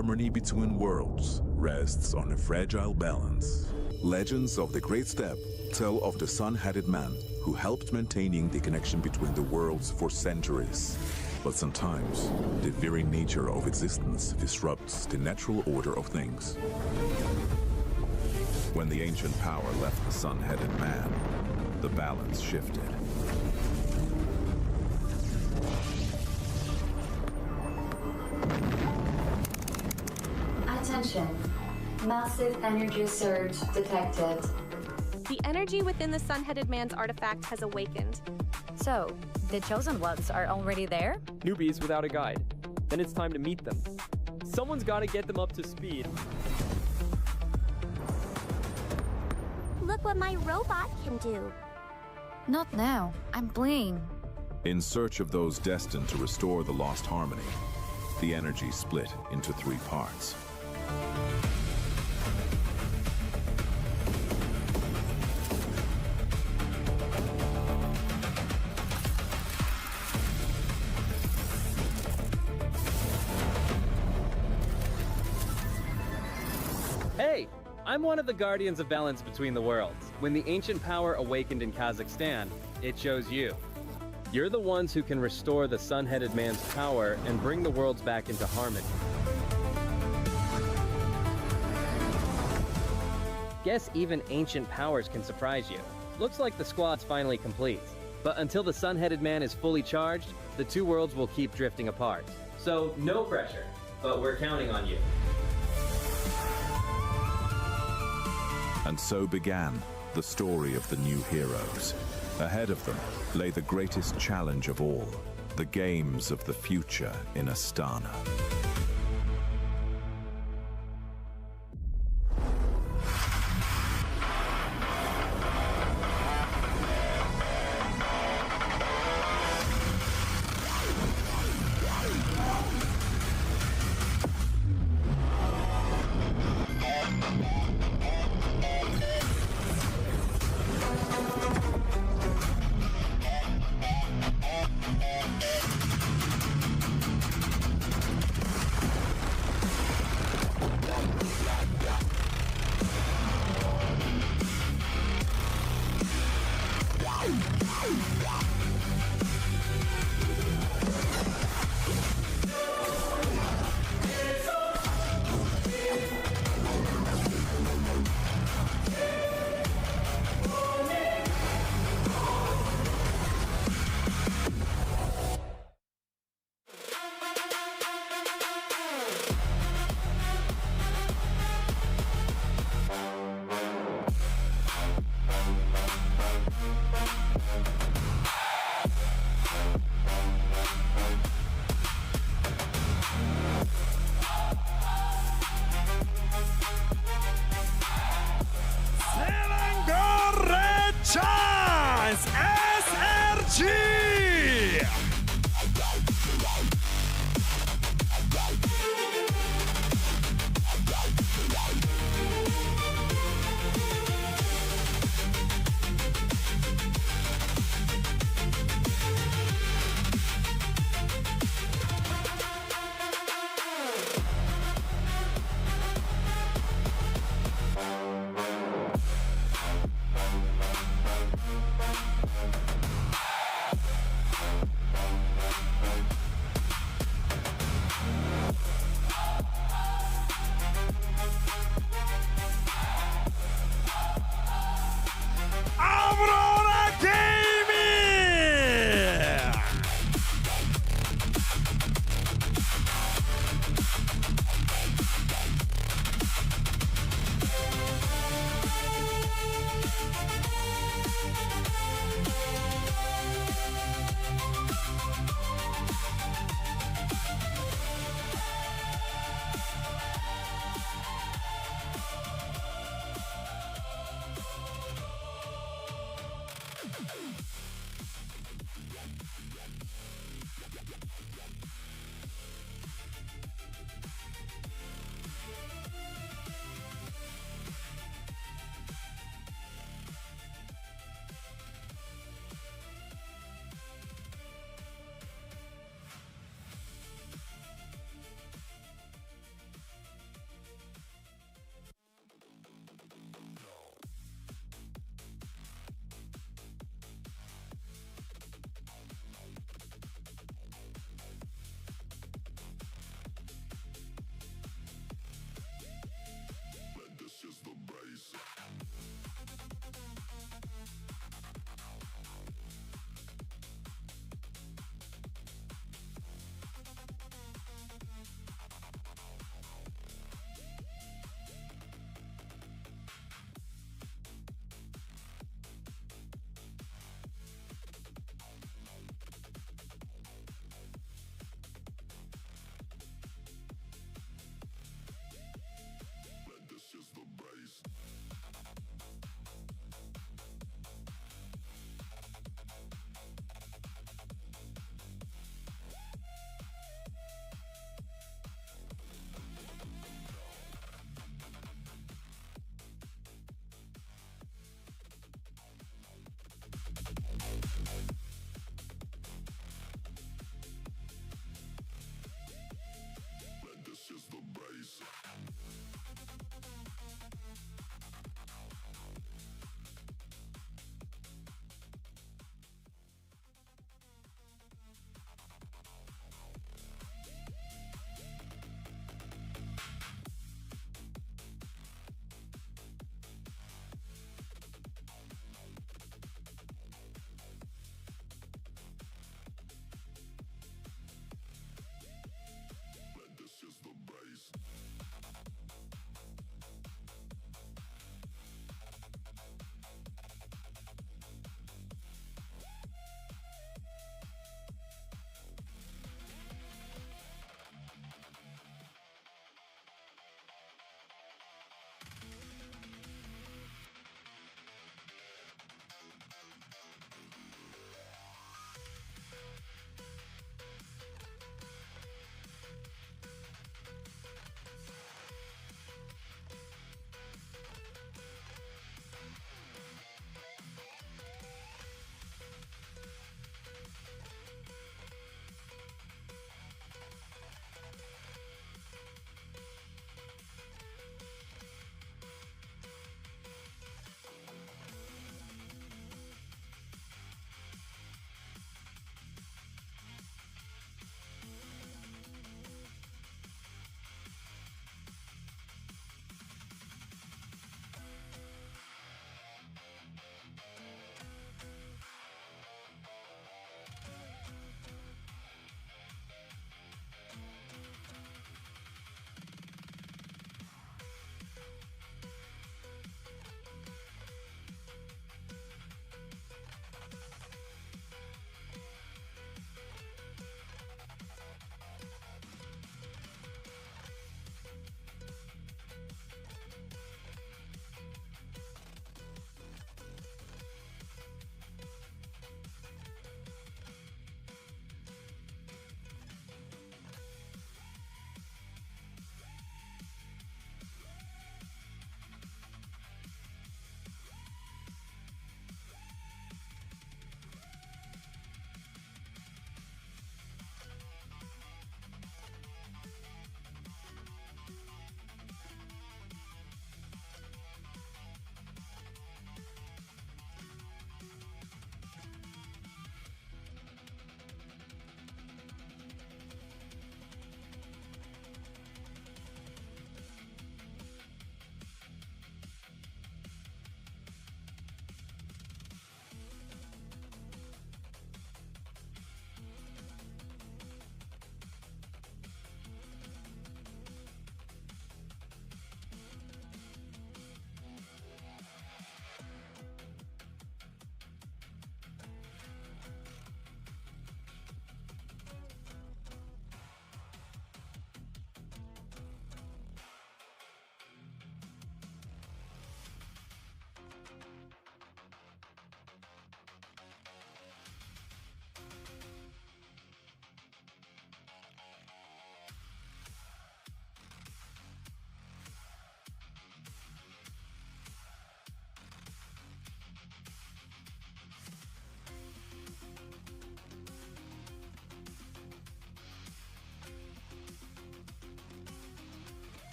harmony between worlds rests on a fragile balance. Legends of the Great Step tell of the sun-headed man who helped maintaining the connection between the worlds for centuries. But sometimes, the very nature of existence disrupts the natural order of things. When the ancient power left the sun-headed man, the balance shifted. Attention. Massive energy surge detected. The energy within the sun-headed man's artifact has awakened. So, the chosen ones are already there? Newbies without a guide. Then it's time to meet them. Someone's got to get them up to speed. Look what my robot can do. Not now. I'm playing. In search of those destined to restore the lost harmony, the energy split into 3 parts. Hey! I'm one of the guardians of balance between the worlds. When the ancient power awakened in Kazakhstan, it chose you. You're the ones who can restore the sun-headed man's power and bring the worlds back into harmony. Guess even ancient powers can surprise you. Looks like the squad's finally complete. But until the sun-headed man is fully charged, the 2 worlds will keep drifting apart. So no pressure, but we're counting on you. And so began the story of the new heroes. Ahead of them lay the greatest challenge of all, the games of the future in Astana.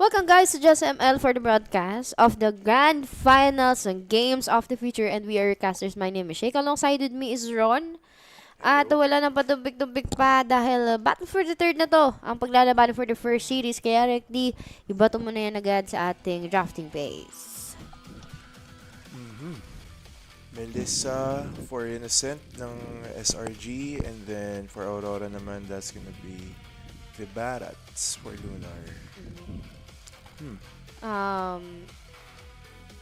Welcome guys to Just ML for the broadcast of the Grand Finals and Games of the Future, and we are your casters. My name is Shake. Alongside with me is Ron. At wala nang patumpik-tumpik pa dahil battle for the third na to ang paglalaban for the first series. Kaya Rekdi, ibato mo na yan agad sa ating drafting phase. Melissa for Innocent ng SRG, and then for Aurora naman, that's gonna be the Barats for Lunar.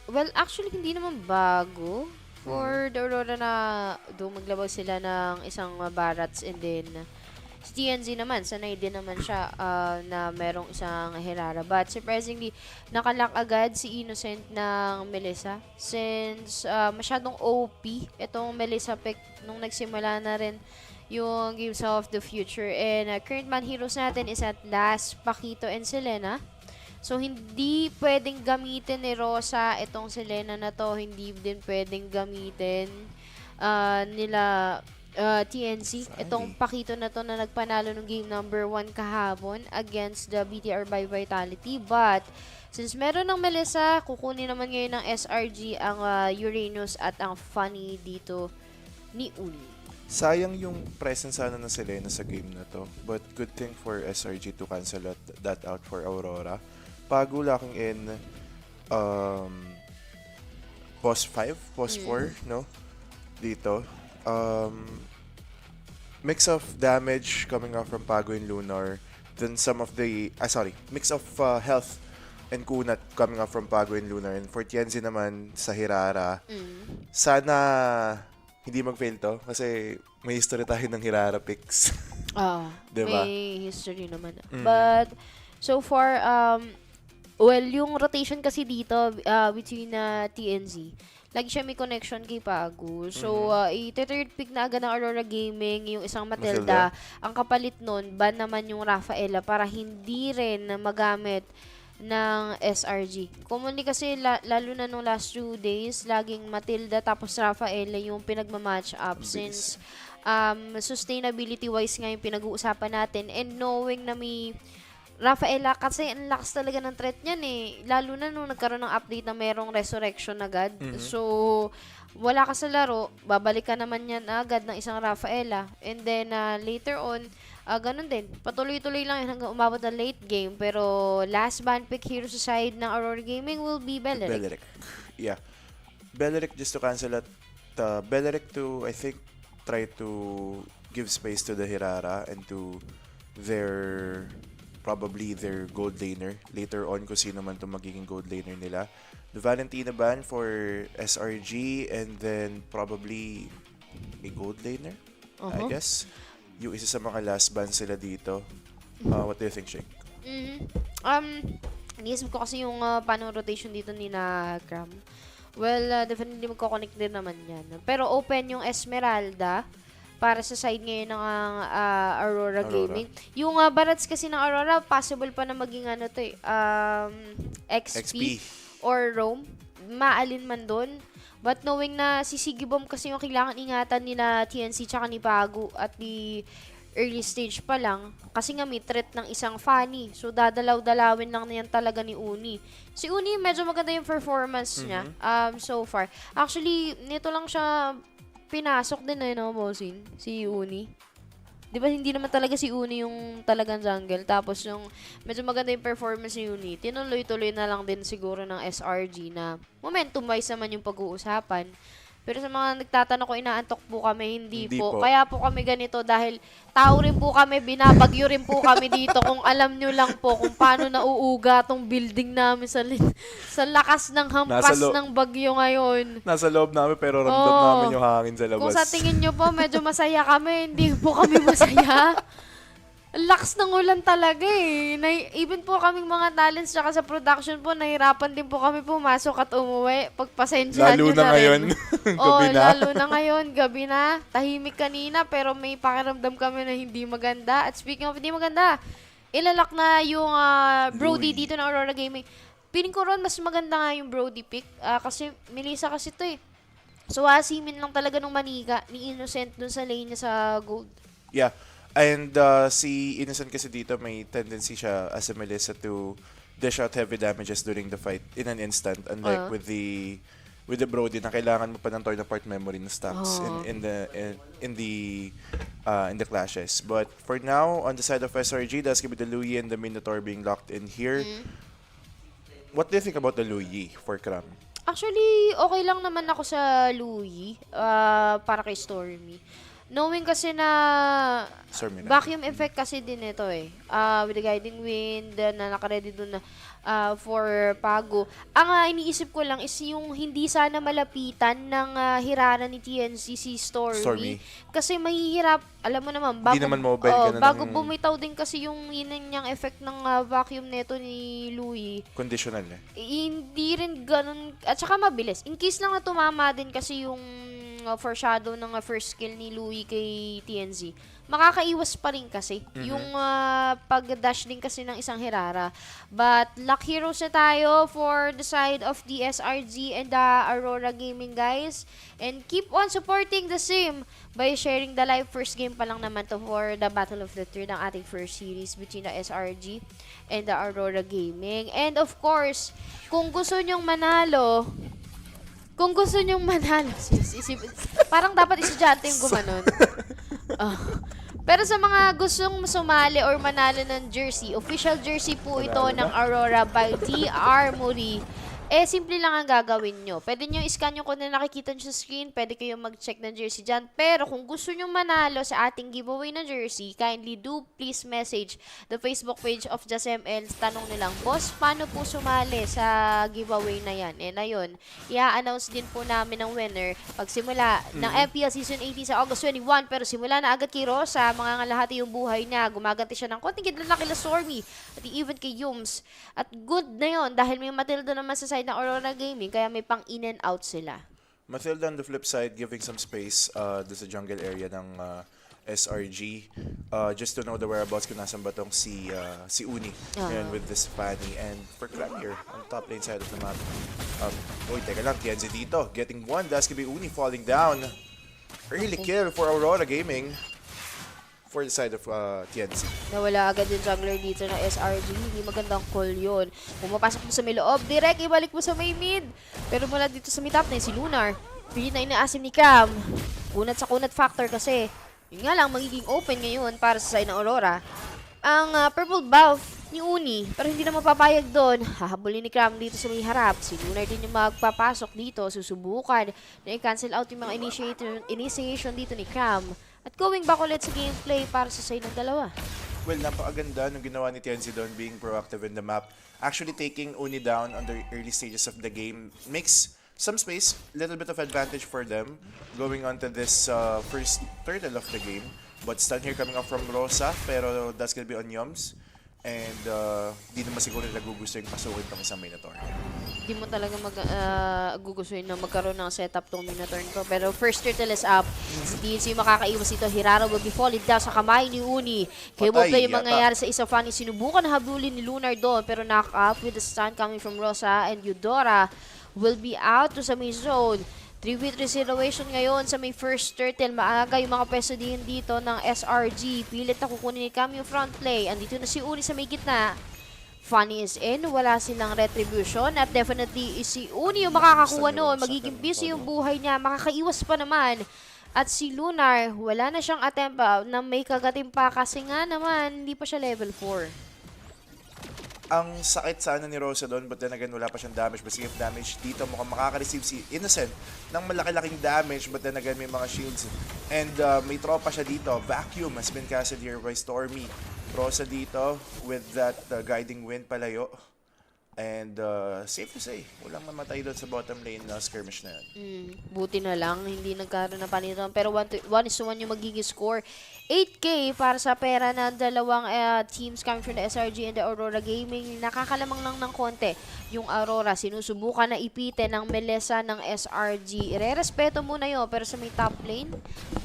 Well, actually, hindi naman bago for the Aurora na doon maglabag sila ng isang Barats, and then si TNZ naman, sanay din naman siya na merong isang Herara. But surprisingly, nakalock agad si Innocent ng Melissa since masyadong OP itong Melissa pick nung nagsimula na rin yung Games of the Future. And current man heroes natin is at last Paquito and Selena. So, hindi pwedeng gamitin ni Rosa itong Selena na to. Hindi din pwedeng gamitin nila TNC. Itong Paquito na to na nagpanalo ng game number 1 kahapon against the BTR by Vitality. But, since meron ng Melissa, kukunin naman ngayon ng SRG ang Uranus at ang Funny dito ni Uni. Sayang yung presence sana ng Selena sa game na to, but good thing for SRG to cancel that out for Aurora. Pago locking in post 5, post 4, no? Dito. Mix of damage coming off from Pago and Lunar, then some of the mix of health and kunat coming off from Pago and Lunar. And for Tianzi naman sa Hirara, sana hindi mag-fail to kasi may history tayo ng Hirara picks. Diba? May history naman. But, so far, well, yung rotation kasi dito between TNZ, lagi siya may connection kay Pago. So, i-third pick na agad ng Aurora Gaming, yung isang Matilda. Ang kapalit nun, ban naman yung Rafaela para hindi rin magamit ng SRG. Commonly kasi, lalo na nung last 2 days, laging Matilda tapos Rafaela yung pinagmamatch up since sustainability-wise nga yung pinag-uusapan natin, and knowing na may Rafaela kasi ang lakas talaga ng threat niyan eh. Lalo na nung nagkaroon ng update na merong resurrection agad. So, wala ka sa laro, babalik ka naman yan agad ng isang Rafaela. And then, later on, ganun din. Patuloy-tuloy lang yun hanggang umabot na late game. Pero, last ban pick hero sa side ng Aurora Gaming will be Beleric. Yeah. Beleric, just to cancel that. Beleric to, I think, try to give space to the Hirara and to probably their gold laner later on kung sino man itong magiging gold laner nila. The Valentina ban for SRG, and then probably a gold laner, I guess. Yung isa sa mga last ban sila dito. What do you think, Shake? Iniisip ko kasi yung paano rotation dito ni na Cram. Well, definitely magkoconnect din naman yan. Pero open yung Esmeralda para sa side ngayon ng Aurora Gaming. Yung Barats kasi ng Aurora, possible pa na maging XP or Roam. Maalin man doon. But knowing na si Sigibom kasi yung kailangan ingatan nila TNC tsaka ni Pago at the early stage pa lang, kasi nga may threat ng isang Funny. So, dadalaw-dalawin lang na yan talaga ni Uni. Si Uni, medyo maganda yung performance niya so far. Actually, nito lang siya pinasok din na yun, bossing, si Uni. Di ba hindi naman talaga si Uni yung talagang jungle. Tapos yung medyo maganda yung performance ni Uni, tinuloy-tuloy na lang din siguro ng SRG na momentum-wise naman yung pag-uusapan. Pero sa mga nagtatanong ko, inaantok po kami, hindi po. Kaya po kami ganito dahil tao rin po kami, binabagyo rin po kami dito. Kung alam nyo lang po kung paano nauuga tong building namin sa lakas ng hampas ng bagyo ngayon. Nasa loob namin pero ramdam namin yung hangin sa labas. Kung sa tingin nyo po, medyo masaya kami, hindi po kami masaya. Lakas ng ulan talaga eh. Even po kaming mga talents tsaka sa production po, nahirapan din po kami pumasok at umuwi. Pagpasensyahan nyo na rin. Lalo na ngayon, gabi na. Lalo na ngayon, gabi na. Tahimik kanina pero may pakiramdam kami na hindi maganda. At speaking of hindi maganda, ilalak na yung Brody dito na Aurora Gaming. Piling ko ron, mas maganda nga yung Brody pick. Kasi Melissa kasi to eh. So, asimin lang talaga nung manika ni Innocent dun sa lane niya sa gold. Yeah. And si Innocent kasi dito may tendency siya as a Melissa to dish out heavy damages during the fight in an instant, unlike with the Brody na kailangan mo pa ng torn apart memory na stacks in the clashes. But for now, on the side of SRG, that's gonna be the Luyi and the Minotaur being locked in here. What do you think about the Luyi for Cram? Actually, okay lang naman ako sa Luyi para kay Stormy. Knowing kasi na vacuum effect kasi din ito eh. With the guiding wind na nakaready dun na for Pago. Ang iniisip ko lang is yung hindi sana malapitan ng hirara ni TNC si Stormy. Kasi mahihirap, alam mo naman, bago bumitaw din kasi yung niyang effect ng vacuum neto ni Louie. Conditional eh. Hindi rin ganun, at saka mabilis. In case lang na tumama din kasi yung foreshadow ng first skill ni Louie kay TNZ, makakaiwas pa rin kasi yung pag-dash din kasi ng isang Hirara. But luck heroes na tayo for the side of the SRG and the Aurora Gaming, guys. And keep on supporting the sim by sharing the live. First game pa lang naman to for the Battle of the Third, ang ating first series between the SRG and the Aurora Gaming. And of course, kung gusto nyong manalo, parang dapat estudyante yung gumanon. Pero sa mga gustong sumali or manalo ng jersey, official jersey po ito ng Aurora by DR Muri. Simple lang ang gagawin nyo. Pwede nyo i-scan yung kung na nakikita nyo sa screen. Pwede kayong mag-check ng jersey dyan. Pero kung gusto nyo manalo sa ating giveaway na jersey, kindly do please message the Facebook page of JustML. Tanong nilang, boss, paano po sumali sa giveaway na yan? Ayun, i-announce din po namin ng winner pagsimula ng MPL Season 18 sa August 21. Pero simula na agad kay Rosa, mga ngalahati yung buhay niya. Gumaganti siya ng konting kidlat na kila Stormy at even kay Yums. At good na yun dahil may Matilda naman sa side ng Aurora Gaming, kaya may pang in and out sila. Matilda on the flip side, giving some space sa jungle area ng SRG. Just to know the whereabouts kung nasan ba tong si Uni ngayon with this Fanny. And for Cram here, on top lane side of the map. Teka lang, TNZ dito. Getting one, that's gonna be Uni falling down. Early kill for Aurora Gaming. For the side of TNC. Nawala agad yung jungler dito na SRG. Hindi magandang call yun. Pumapasok mo sa may loob, direct ibalik mo sa may mid. Pero mula dito sa mid top na si Lunar. Pili na inaasim ni Cam. Kunat sa kunat factor kasi. Yun nga lang, magiging open ngayon para sa side ng Aurora. Ang purple buff ni Uni. Pero hindi na mapapayag doon. Hahabulin ni Cam dito sa may harap. Si Lunar din yung magpapasok dito. Susubukan na i-cancel out yung mga initiation dito ni Cam. At going back ulit sa gameplay para sa side ng dalawa. Well, napakaganda nung ginawa ni TNC doon, being proactive in the map. Actually taking Uni down on the early stages of the game makes some space, little bit of advantage for them going on to this first turtle of the game. But stun here coming up from Rosa, pero that's gonna be on Yums. And di naman siguro nila gugustuhin pasukin itong isang Minotaur. Di mo talaga gugustuhin na magkaroon ng setup tong Minotaur nito. Pero first turtle is up. Si TNC makakaiwas ito. Hirara will be falling down sa kamay ni Uni. Kaya huwag na yung mangyayari sa isa Fanny. Sinubukan na habulin ni Lunar doon. Pero knock up with the stun coming from Rosa. And Eudora will be out to sa main zone. 3v3 situation ngayon sa may first turtle. Maaga yung mga peso din dito ng SRG. Pilit na kukunin ni Cam yung front play. Andito na si Uni sa may gitna. Fanny is in. Wala silang retribution. At definitely si Uni yung makakakuha noon. Magiging busy yung buhay niya. Makakaiwas pa naman. At si Lunar, wala na siyang attempt na may kagatin pa. Kasi nga naman, hindi pa siya level 4. Ang sakit sana ni Rosa doon, but then again, wala pa siyang damage. Basic damage dito, mukhang makaka-receive si Innocent ng malaki-laking damage, but then again, may mga shields. And may tropa siya dito. Vacuum has been casted here by Stormy. Rosa dito with that guiding wind palayo. And safe to say, walang mamatay doon sa bottom lane na skirmish na yun. Buti na lang, hindi nagkaroon ng panitan. Pero 1-1 yung magiging score. 8K para sa pera ng dalawang teams coming from the SRG and the Aurora Gaming. Nakakalamang lang ng konti yung Aurora. Sinusubukan na ipitin ng Melissa ng SRG. Ire-respeto muna yun. Pero sa may top lane,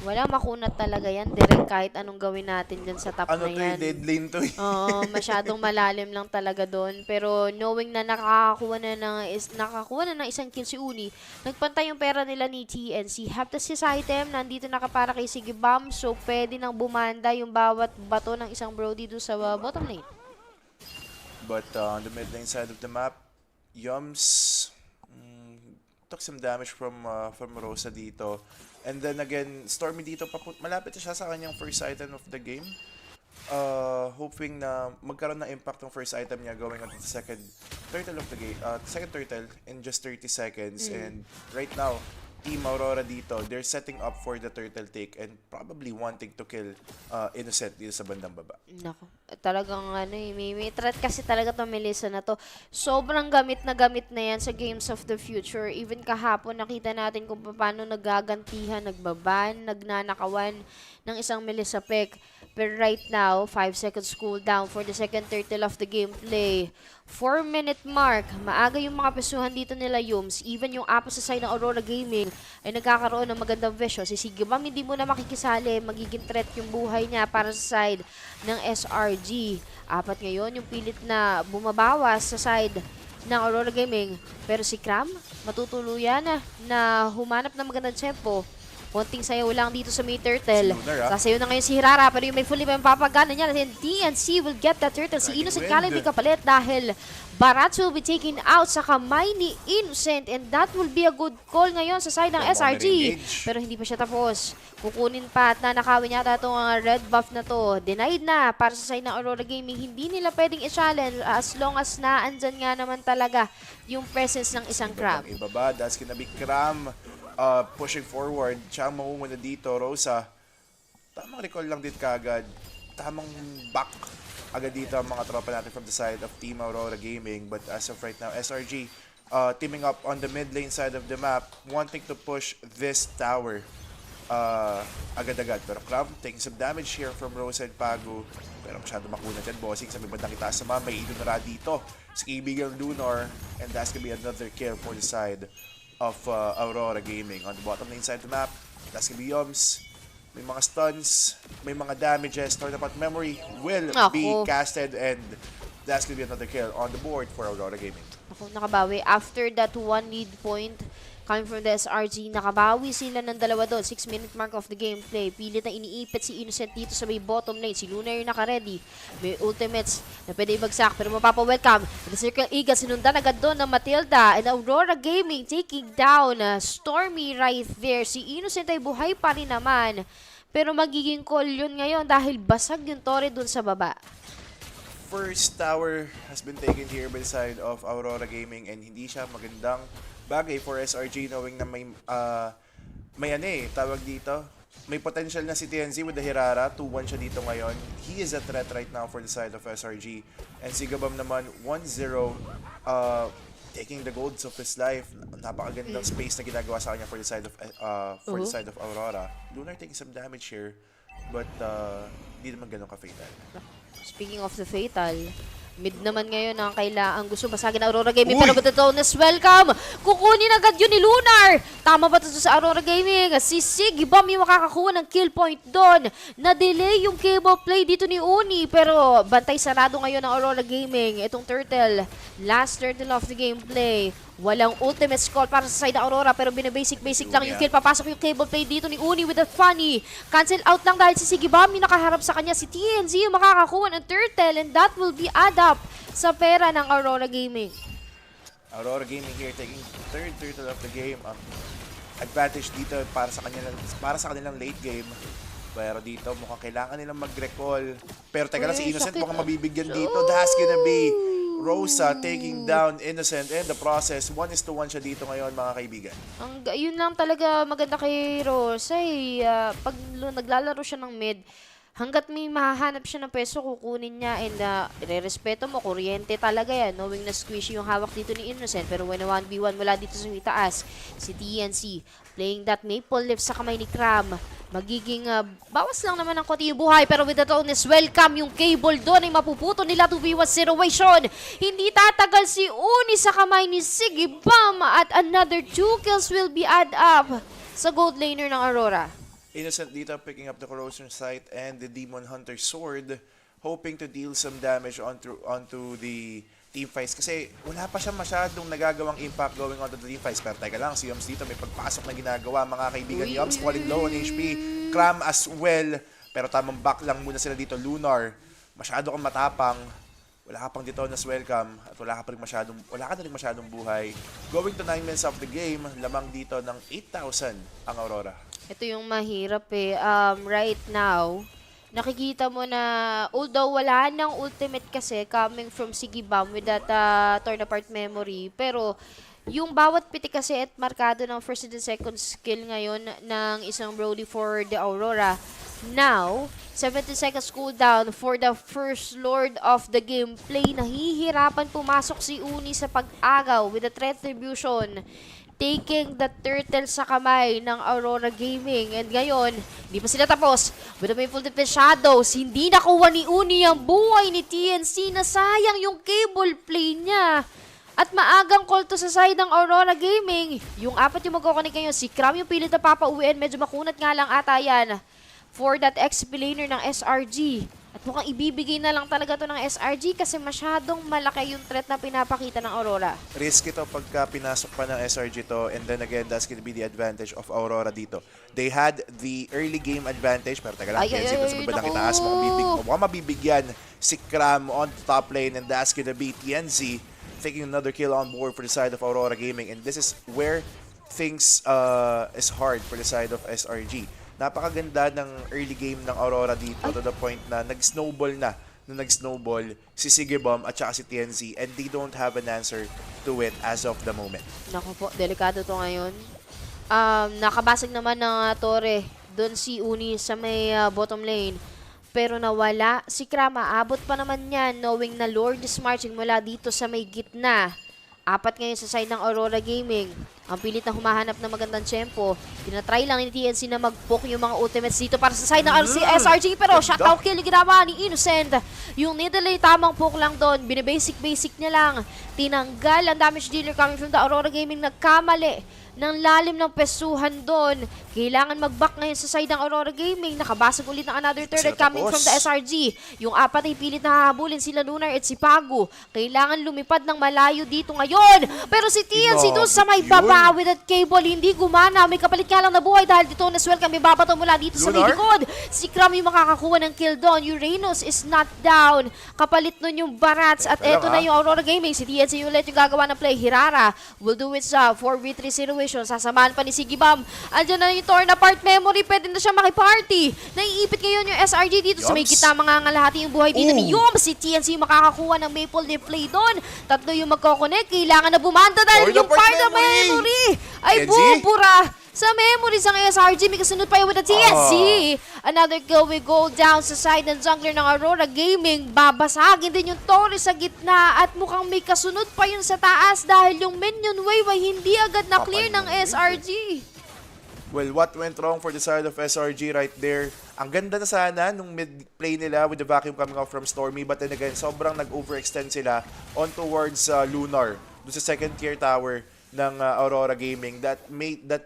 wala makunat talaga yan. Direct kahit anong gawin natin dyan sa top na yan. Dead lane to eh. Oo, masyadong malalim lang talaga doon. Pero knowing na nakakuha na ng isang kill si Uni, nagpantay yung pera nila ni TNC. Heptasis item, nandito nakapara kay Sigibam. So, pwede nang bumanda yung bawat bato ng isang Brody doon sa bottom lane. But on the mid lane side of the map, Yums took some damage from Rosa dito. And then again, Stormy dito, malapit siya sa kanyang first item of the game. Hoping na magkaroon ng impact ng first item niya going on to the second turtle of the game, second turtle in just 30 seconds. And right now, Team Aurora dito, they're setting up for the turtle take and probably wanting to kill Innocent dito sa bandang baba. Nako, talagang may threat kasi talaga to Melissa na to. Sobrang gamit na yan sa Games of the Future. Even kahapon nakita natin kung paano nagagantihan, nagbaban, nagnanakawan ng isang Melissa Peck. Pero right now, 5 seconds cooldown for the second turtle of the gameplay. 4-minute mark. Maaga yung mga pesuhan dito nila Yums. Even yung apo sa side ng Aurora Gaming ay nagkakaroon ng magandang vision. Si Sigibam hindi mo na makikisali. Magiging threat yung buhay niya para sa side ng SRG. Apat ngayon yung pilit na bumabawas sa side ng Aurora Gaming. Pero si Cram, matutuluyan na humanap ng magandang tempo. Konting sayaw lang dito sa may turtle. Sasayaw na ngayon si Hirara, pero yung may fully papagana niya. And DNC will get that turtle. Si Innocent Kala may kapalit dahil Barats will be taken out sa kamay ni Innocent. And that will be a good call ngayon sa side ng SRG. Pero hindi pa siya tapos. Kukunin pa at nanakawin yata itong red buff na to. Denied na para sa side ng Aurora Gaming. Hindi nila pwedeng i-challenge as long as na andyan nga naman talaga yung presence ng isang Cram. Ibaba, that's gonna be Cram. Pushing forward, siya ang mamumuna dito. Rosa, tamang recall lang din kagad. Tamang back agad dito ang mga tropa natin from the side of Team Aurora Gaming. But as of right now, SRG teaming up on the mid lane side of the map, wanting to push this tower agad-agad. Pero Cram taking some damage here from Rosa and Pagu. Pero masyado makuna dyan, bossing. Sa may bandang itaas naman, may idunara dito. Si kaibigang Lunar. And that's gonna be another kill for the side of Aurora Gaming. On the bottom lane side of the map, that's gonna be Yums. May mga stuns, may mga damages. Torn apart memory will be casted and that's gonna be another kill on the board for Aurora Gaming. Ako, nakabawi. After that one lead point coming from the SRG, nakabawi sila ng dalawa doon. 6-minute mark of the gameplay. Pilit na iniipit si Innocent dito sa may bottom lane. Si Luna yung naka-ready. May ultimates na pwede ibagsak pero mapapa-welcome. The Circle Eagle sinundan agad doon ng Matilda and Aurora Gaming taking down Stormy right there. Si Innocent ay buhay pa rin naman. Pero magiging call yun ngayon dahil basag yung Torre doon sa baba. First tower has been taken here by the side of Aurora Gaming and hindi siya magandang bagay for SRG knowing na may tawag dito. May potential na si TNZ with the Hirara. 2-1 siya dito ngayon. He is a threat right now for the side of SRG. And si Gabam naman 1-0 taking the golds of his life. Napakagandang space na ginagawa sa kanya for the side of Aurora. Lunar taking some damage here but hindi naman ganun ka-fatal. Speaking of the fatal, mid naman ngayon ang kailangan gusto basagin ng Aurora Gaming. Pero with the Tonus, welcome! Kukunin agad yun ni Lunar! Tama ba ito sa Aurora Gaming? Si Sigibam yung makakakuha ng kill point doon. Na-delay yung cable play dito ni Uni. Pero bantay sarado ngayon ng Aurora Gaming. Itong turtle, last turtle of the gameplay. Walang ultimate call para sa side ng Aurora pero binabasic lang yung kill. Papasok yung cable play dito ni Uni with that funny. Cancel out lang dahil si Sigibam yung nakaharap sa kanya. Si TNZ yung makakakuha ng turtle and that will be add up sa pera ng Aurora Gaming. Aurora Gaming here taking third turtle of the game. Advantage dito para sa kanilang late game. Pero dito mukhang kailangan nilang mag-recall. Pero teka lang, si Innocent mukhang mabibigyan dito. That's gonna be Rosa taking down Innocent in the process. 1-1 siya dito ngayon, mga kaibigan. Yun lang talaga maganda kay Rosa. Pag naglalaro siya ng mid, hanggat may mahahanap siya ng peso, kukunin niya and irerespeto mo, kuryente talaga yan. Knowing na squishy yung hawak dito ni Innocent. Pero when 1v1 mula dito sa itaas, si TNC playing that maple leaf sa kamay ni Cram. Magiging bawas lang naman ng konti yung buhay. Pero with the Tonus, welcome yung cable doon ay mapuputo nila 2v1 situation. Hindi tatagal si Uni sa kamay ni Sigibam at another 2 kills will be add up sa gold laner ng Aurora. Innocent dito picking up the corrosion sight and the Demon Hunter sword, hoping to deal some damage onto the team fights. Kasi wala pa siya masyadong nagagawang impact going onto the team fights. Pero teka lang, si Yums dito may pagpasok na ginagawa, mga kaibigan. Yums falling low on HP. Cram as well. Pero tamang back lang muna sila dito. Lunar, masyado kang matapang. wala ka pang Detona's welcome at wala ka na rin masyadong buhay. Going to 9 minutes of the game, lamang dito ng 8,000 ang Aurora. Ito yung mahirap eh. Right now, nakikita mo na, although wala nang ultimate kasi coming from Sigibam with that torn apart memory, pero yung bawat pitik kasi at markado ng first and second skill ngayon ng isang Brody for the Aurora. Now, 70 seconds cooldown for the first lord of the gameplay. Nahihirapan pumasok si Uni sa pag-agaw with the retribution. Taking the turtle sa kamay ng Aurora Gaming. And ngayon, hindi pa sila tapos. With the Maple Defense Shadows, hindi nakuha ni Uni ang buhay ni TNC. Nasayang yung cable play niya. At maagang call to sa side ng Aurora Gaming. Yung apat yung magkukunik ngayon. Si Cram yung pilit na papauwiin. Medyo makunat nga lang ata yan for that XP laner ng SRG. At mukhang ibibigay na lang talaga to ng SRG kasi masyadong malaki yung threat na pinapakita ng Aurora. Risk ito pagka pinasok pa ng SRG to, and then again, that's gonna be the advantage of Aurora dito. They had the early game advantage, pero taga lang, Kenzie, doon sa babadang itaas, mukhang mabibigyan si Cram on the top lane, and that's gonna be TNZ taking another kill on board for the side of Aurora Gaming, and this is where things is hard for the side of SRG. Napakaganda ng early game ng Aurora dito to the point na nag-snowball si Sigibom at saka si TNZ, and they don't have an answer to it as of the moment. Naku po, delikado to ngayon. Nakabasag naman ng Torre doon si Uni sa may bottom lane. Pero nawala si Krama. Abot pa naman yan knowing na Lord is marching mula dito sa may gitna. Apat ngayon sa side ng Aurora Gaming. Ang pilit na humahanap ng magandang tempo. Tinatry lang ni TNC na mag-poke yung mga ultimates dito para sa side ng SRG. Pero shutdown kill yung ginawa ni Innocent. Yung needle ay tamang poke lang doon. Binibasic-basic niya lang. Tinanggal ang damage dealer coming from the Aurora Gaming. Nagkamali ng lalim ng pesuhan doon. Kailangan mag-back ngayon sa side ng Aurora Gaming. Nakabasag ulit ng another turret coming from the SRG. Yung apat ay pilit na hahabulin sila Lunar at si Pagu. Kailangan lumipad ng malayo dito ngayon. Pero si TNC doon sa may baba with that cable, hindi gumana. May kapalit nga lang na buhay dahil dito na swell kami babato mula dito sa may likod. Si Cram yung makakakuha ng kill doon. Uranus is not down. Kapalit nun yung Barats. At eto na yung Aurora Gaming. Si TNC yung ulit yung gagawa ng play. Hirara will do it sa 4v3 situation. Sasamahan pa ni Sigibam. Andiyan na yung torn apart memory. Pwede na siya makiparty. Naiipit ngayon yung SRG dito sa may gitna. Mga ngalahati yung buhay dito ni Yum. Si TNC yung makakakuha ng Maple Leaf play doon. Tatlo yung magkoconnect. Kailangan na bumanda dahil yung part of memory ay bubura sa memories ng SRG. May kasunod pa yung with the TNC. Another kill will go down sa side ng jungler ng Aurora Gaming. Babasagin din yung Torre sa gitna at mukhang may kasunod pa yun sa taas dahil yung minion wave ay hindi agad na clear ng SRG. Well, what went wrong for the side of SRG right there? Ang ganda na sana nung mid-play nila with the vacuum coming out from Stormy, but then again, sobrang nag-overextend sila on towards Lunar, doon sa second tier tower ng Aurora Gaming that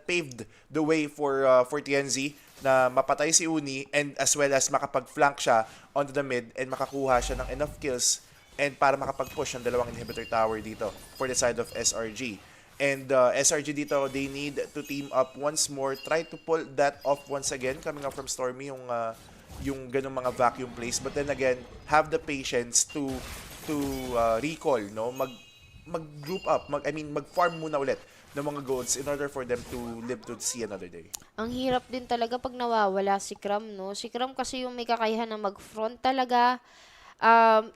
paved the way for TNZ na mapatay si Uni and as well as makapag-flank siya onto the mid and makakuha siya ng enough kills and para makapag-push ng dalawang inhibitor tower dito for the side of SRG. And SRG dito, they need to team up once more, try to pull that off once again coming up from Stormy, yung ganung mga vacuum plays, but then again, have the patience to recall, no? Mag-group up, mag-farm muna ulit ng mga golds in order for them to live to see another day. Ang hirap din talaga pag nawawala si Cram, no? Si Cram kasi yung may kakayahan na mag-front talaga.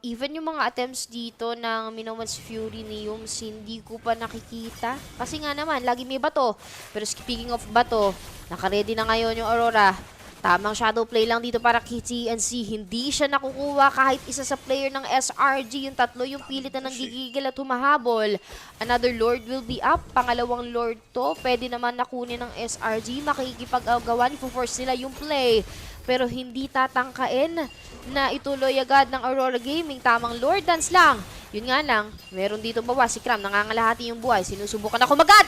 Even yung mga attempts dito ng Minoman's Fury ni Yums, hindi ko pa nakikita. Kasi nga naman, lagi may bato. Pero speaking of bato, naka-ready na ngayon yung Aurora. Tamang shadow play lang dito para kay TNC. Hindi siya nakukuha kahit isa sa player ng SRG. Yung tatlo yung pilit na nanggigigil at humahabol. Another Lord will be up. Pangalawang Lord to. Pwede naman nakunin ng SRG. Makikipag-agawan. Ipo-force nila yung play. Pero hindi tatangkain na ituloy agad ng Aurora Gaming. Tamang Lord dance lang. Yun nga lang, meron dito bawa si Cram. Nangangalahati yung buhay. Sinusubukan na kumagad.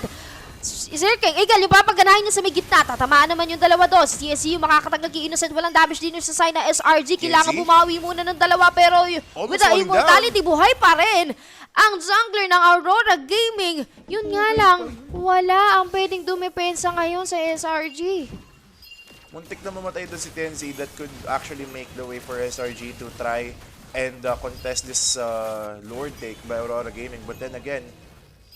Zerking, egal, yung papaganahin niya sa may gitna. Tatamaan naman yung dalawa doon. Si TSC yung makakataglag yung Innocent. Walang damage din yung sa side na SRG. Kailangan bumawi muna ng dalawa. Pero with the immortality, buhay pa rin ang jungler ng Aurora Gaming. Yun nga lang, wala ang pwedeng dumepensa ngayon sa SRG. Muntik na mamatay doon si TNC that could actually make the way for SRG to try and contest this Lord take by Aurora Gaming. But then again,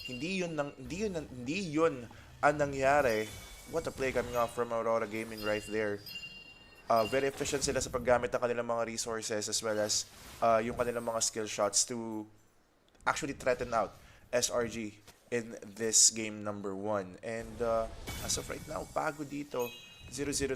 hindi yun ang nangyari. What a play coming off from Aurora Gaming right there. Very efficient sila sa paggamit ng kanilang mga resources as well as yung kanilang mga skill shots to actually threaten out SRG in this game number 1. And as of right now, Pago dito, 009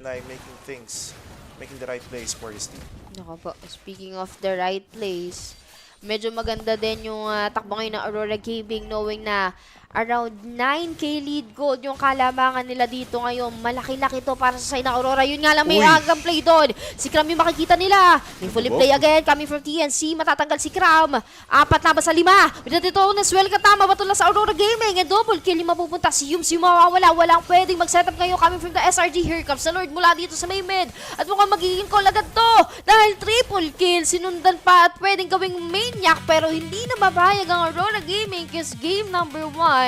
making the right plays for his team. Nako po, speaking of the right place, medyo maganda din yung takbo ngayon ng Aurora Gaming knowing na around 9k lead gold yung kalamangan nila dito ngayon. Malaki-laki to para sa side ng Aurora. Yun nga lang, may agang play doon. Si Cram yung makikita nila. May fully play again coming from TNC. Matatanggal si Cram. 4 na ba sa 5? With dito na swell katama. Batula sa Aurora Gaming. And double kill yung mapupunta. Si Yums yung mawawala. Walang pwedeng mag-setup ngayon coming from the SRG. Here comes the Lord mula dito sa may mid. At mukhang magiging call agad to. Dahil triple kill. Sinundan pa at pwedeng gawing maniac. Pero hindi na mapayag ang Aurora Gaming kasi game number 1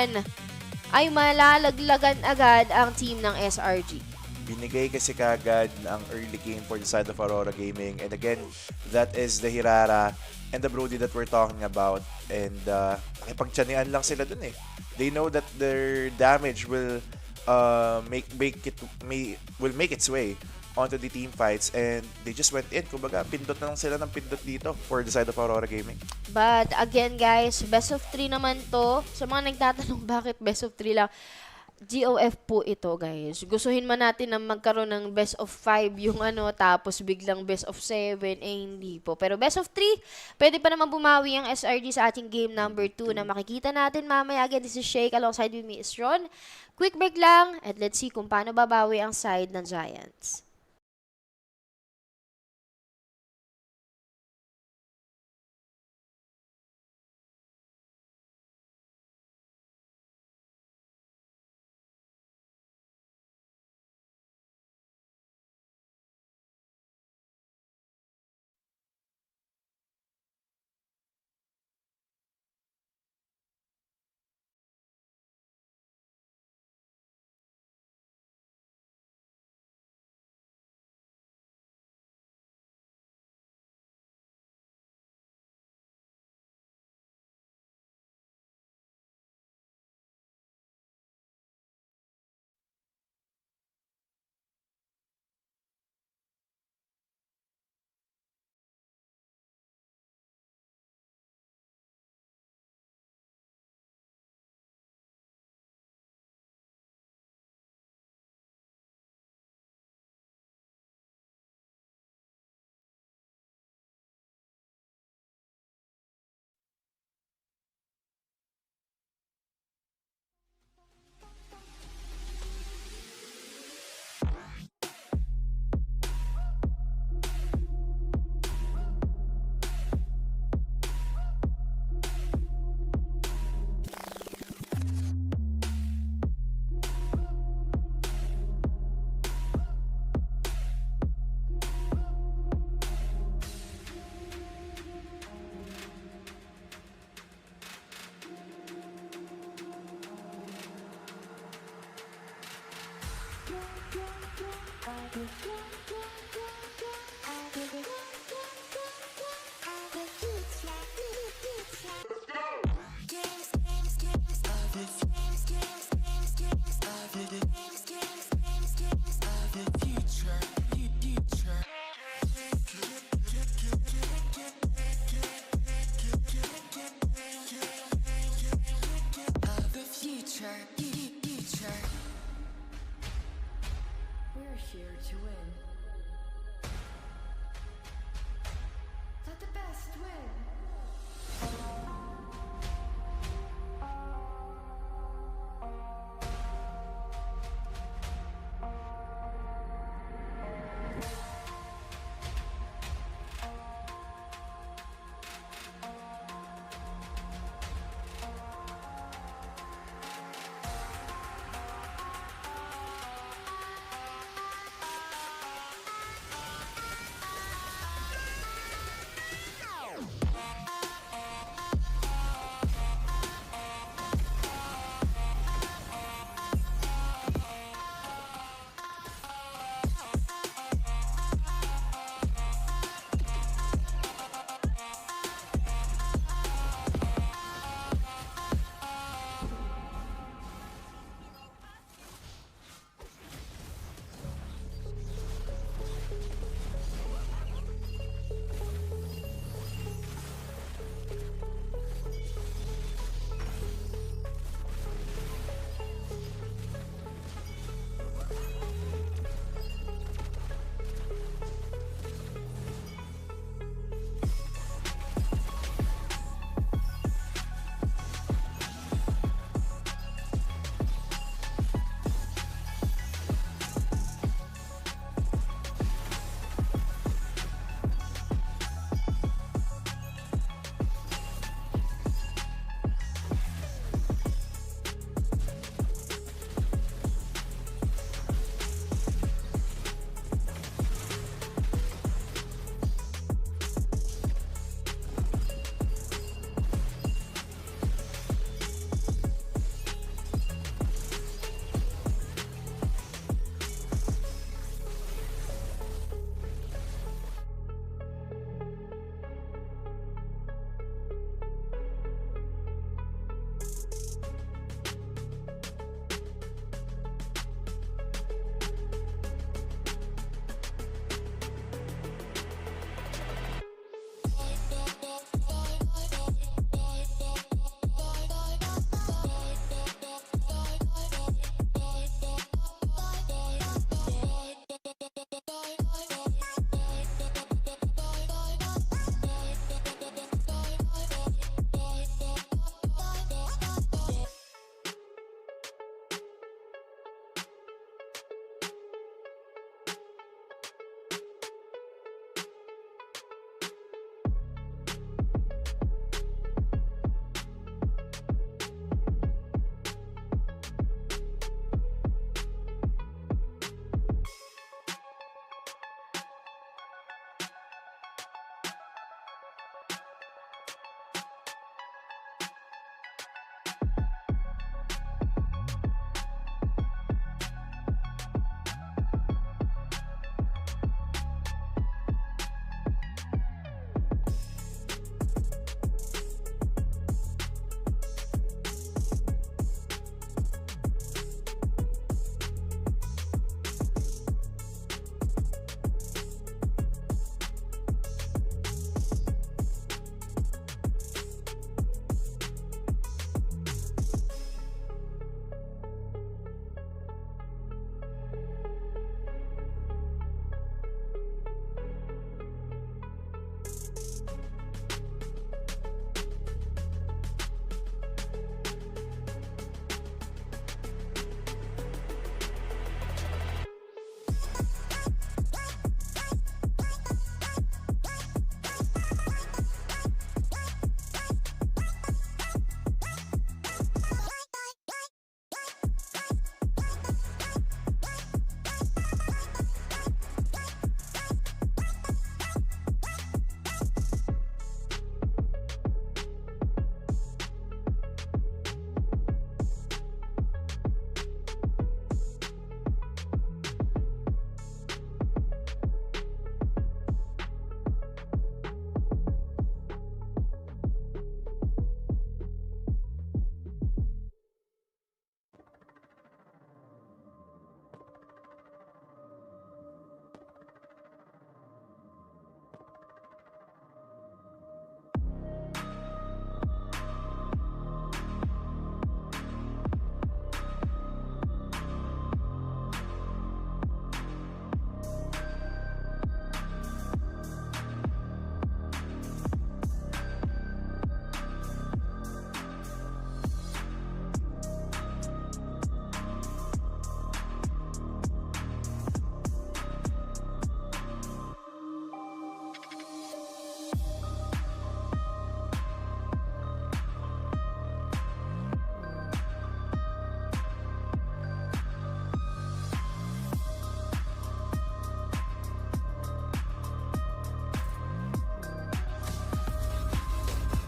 ay malalaglagan agad ang team ng SRG. Binigay kasi kagad ang early game for the side of Aurora Gaming. And again, that is the Hirara and the Brody that we're talking about. And nakipagtsanian lang sila dun eh. They know that their damage will make its way onto the team fights, and they just went in. Kumbaga, pindot na lang sila ng pindot dito for the side of Aurora Gaming. But again guys, best of 3 naman to. Sa mga nagtatanong bakit best of 3 lang, GOF po ito guys. Gustuhin man natin na magkaroon ng best of 5 yung tapos biglang best of 7, hindi po. Pero best of 3, pwede pa naman bumawi ang SRG sa ating game number 2 na makikita natin mamaya. Again, this is Shake alongside with me is Ron. Quick break lang at let's see kung paano babawi ang side ng Giants.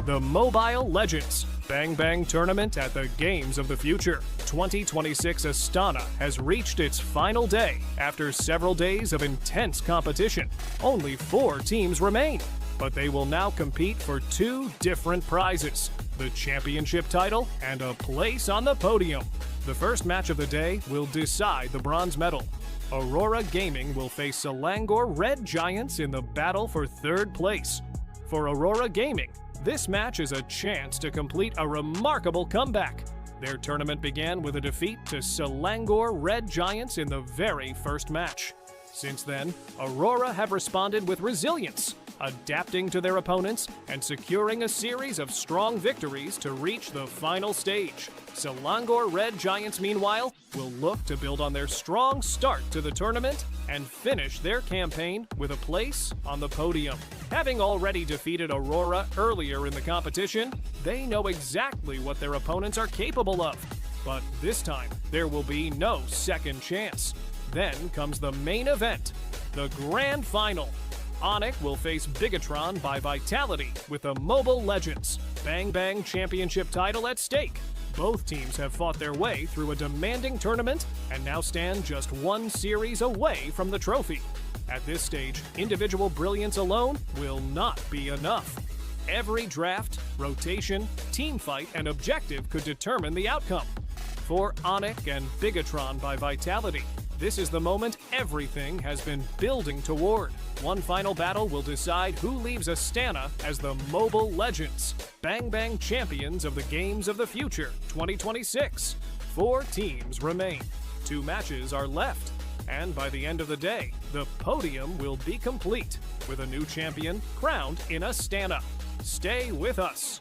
The Mobile Legends Bang Bang Tournament at the Games of the Future 2026 Astana has reached its final day after several days of intense competition. Only 4 teams remain, but they will now compete for 2 different prizes, the championship title and a place on the podium. The first match of the day will decide the bronze medal. Aurora Gaming will face Selangor Red Giants in the battle for 3rd place. For Aurora Gaming, this match is a chance to complete a remarkable comeback. Their tournament began with a defeat to Selangor Red Giants in the very first match. Since then, Aurora have responded with resilience, adapting to their opponents and securing a series of strong victories to reach the final stage. Selangor Red Giants, meanwhile, will look to build on their strong start to the tournament and finish their campaign with a place on the podium. Having already defeated Aurora earlier in the competition, they know exactly what their opponents are capable of. But this time, there will be no second chance. Then comes the main event, the Grand Final. ONIC will face Bigatron by Vitality with the Mobile Legends Bang Bang Championship title at stake. Both teams have fought their way through a demanding tournament and now stand just 1 series away from the trophy. At this stage, individual brilliance alone will not be enough. Every draft, rotation, team fight, and objective could determine the outcome. For ONIC and Bigatron by Vitality, this is the moment everything has been building toward. One final battle will decide who leaves Astana as the Mobile Legends Bang Bang Champions of the Games of the Future 2026. 4 teams remain. 2 matches are left. And by the end of the day, the podium will be complete, with a new champion crowned in Astana. Stay with us.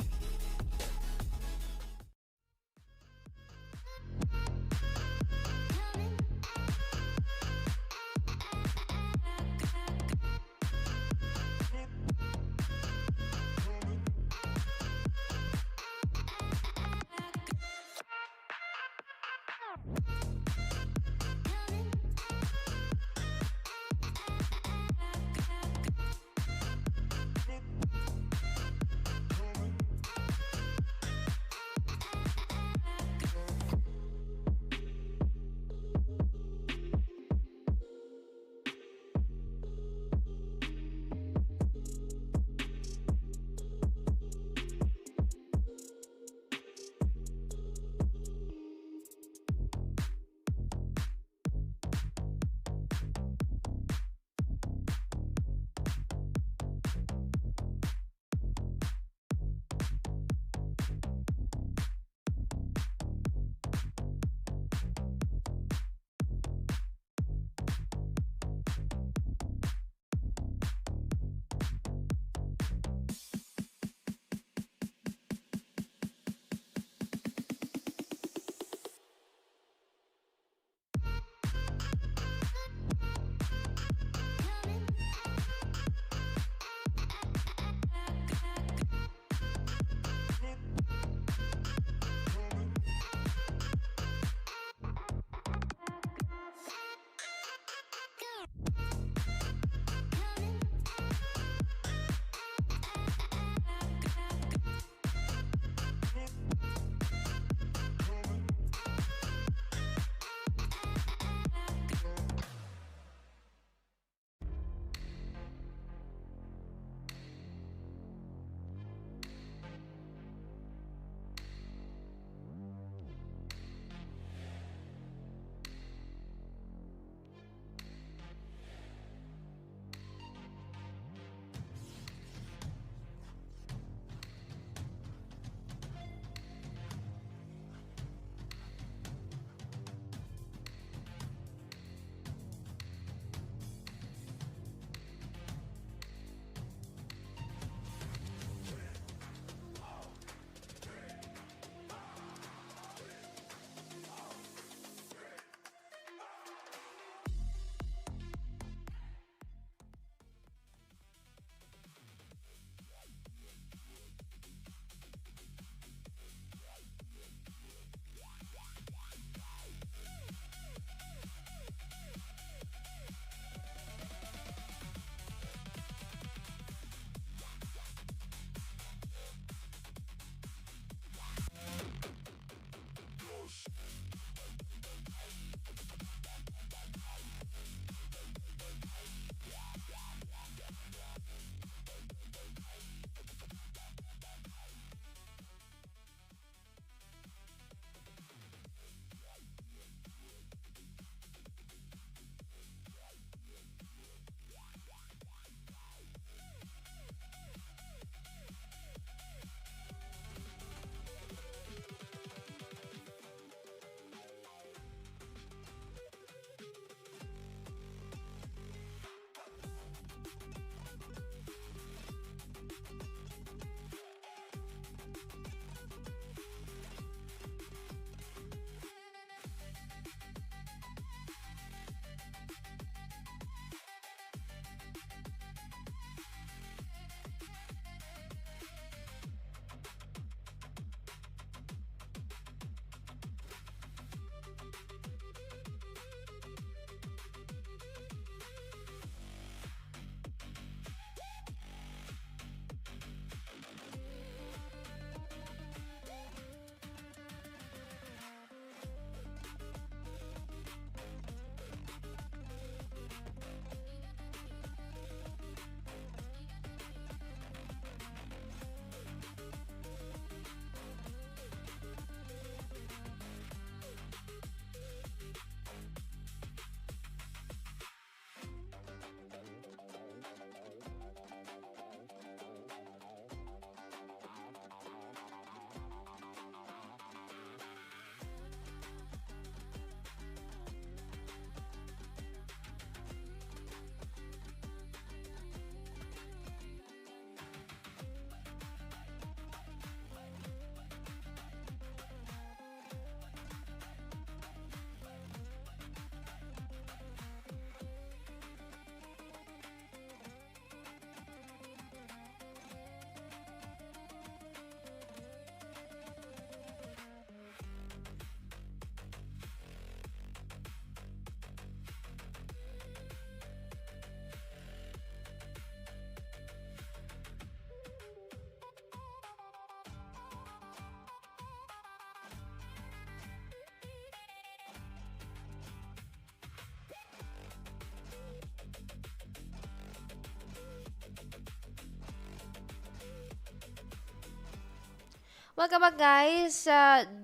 Welcome back, guys.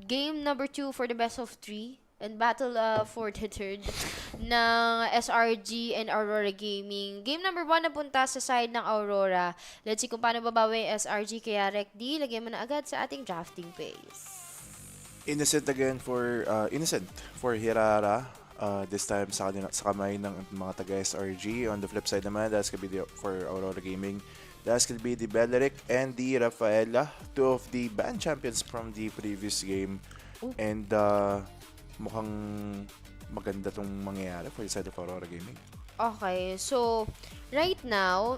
Game number 2 for the best of 3 and battle for the third ng SRG and Aurora Gaming. Game number 1 napunta sa side ng Aurora. Let's see kung paano babawi yung SRG. Kaya Rec D, lagyan mo na agad sa ating drafting pace. Innocent again for Hirara. This time sa kamay ng mga taga SRG. On the flip side naman, that's gonna be for Aurora Gaming. That's gonna be the Beleric and the Rafaela, two of the band champions from the previous game. Ooh. And mukhang maganda tong mangyayari for the side of Aurora Gaming. Okay, so right now,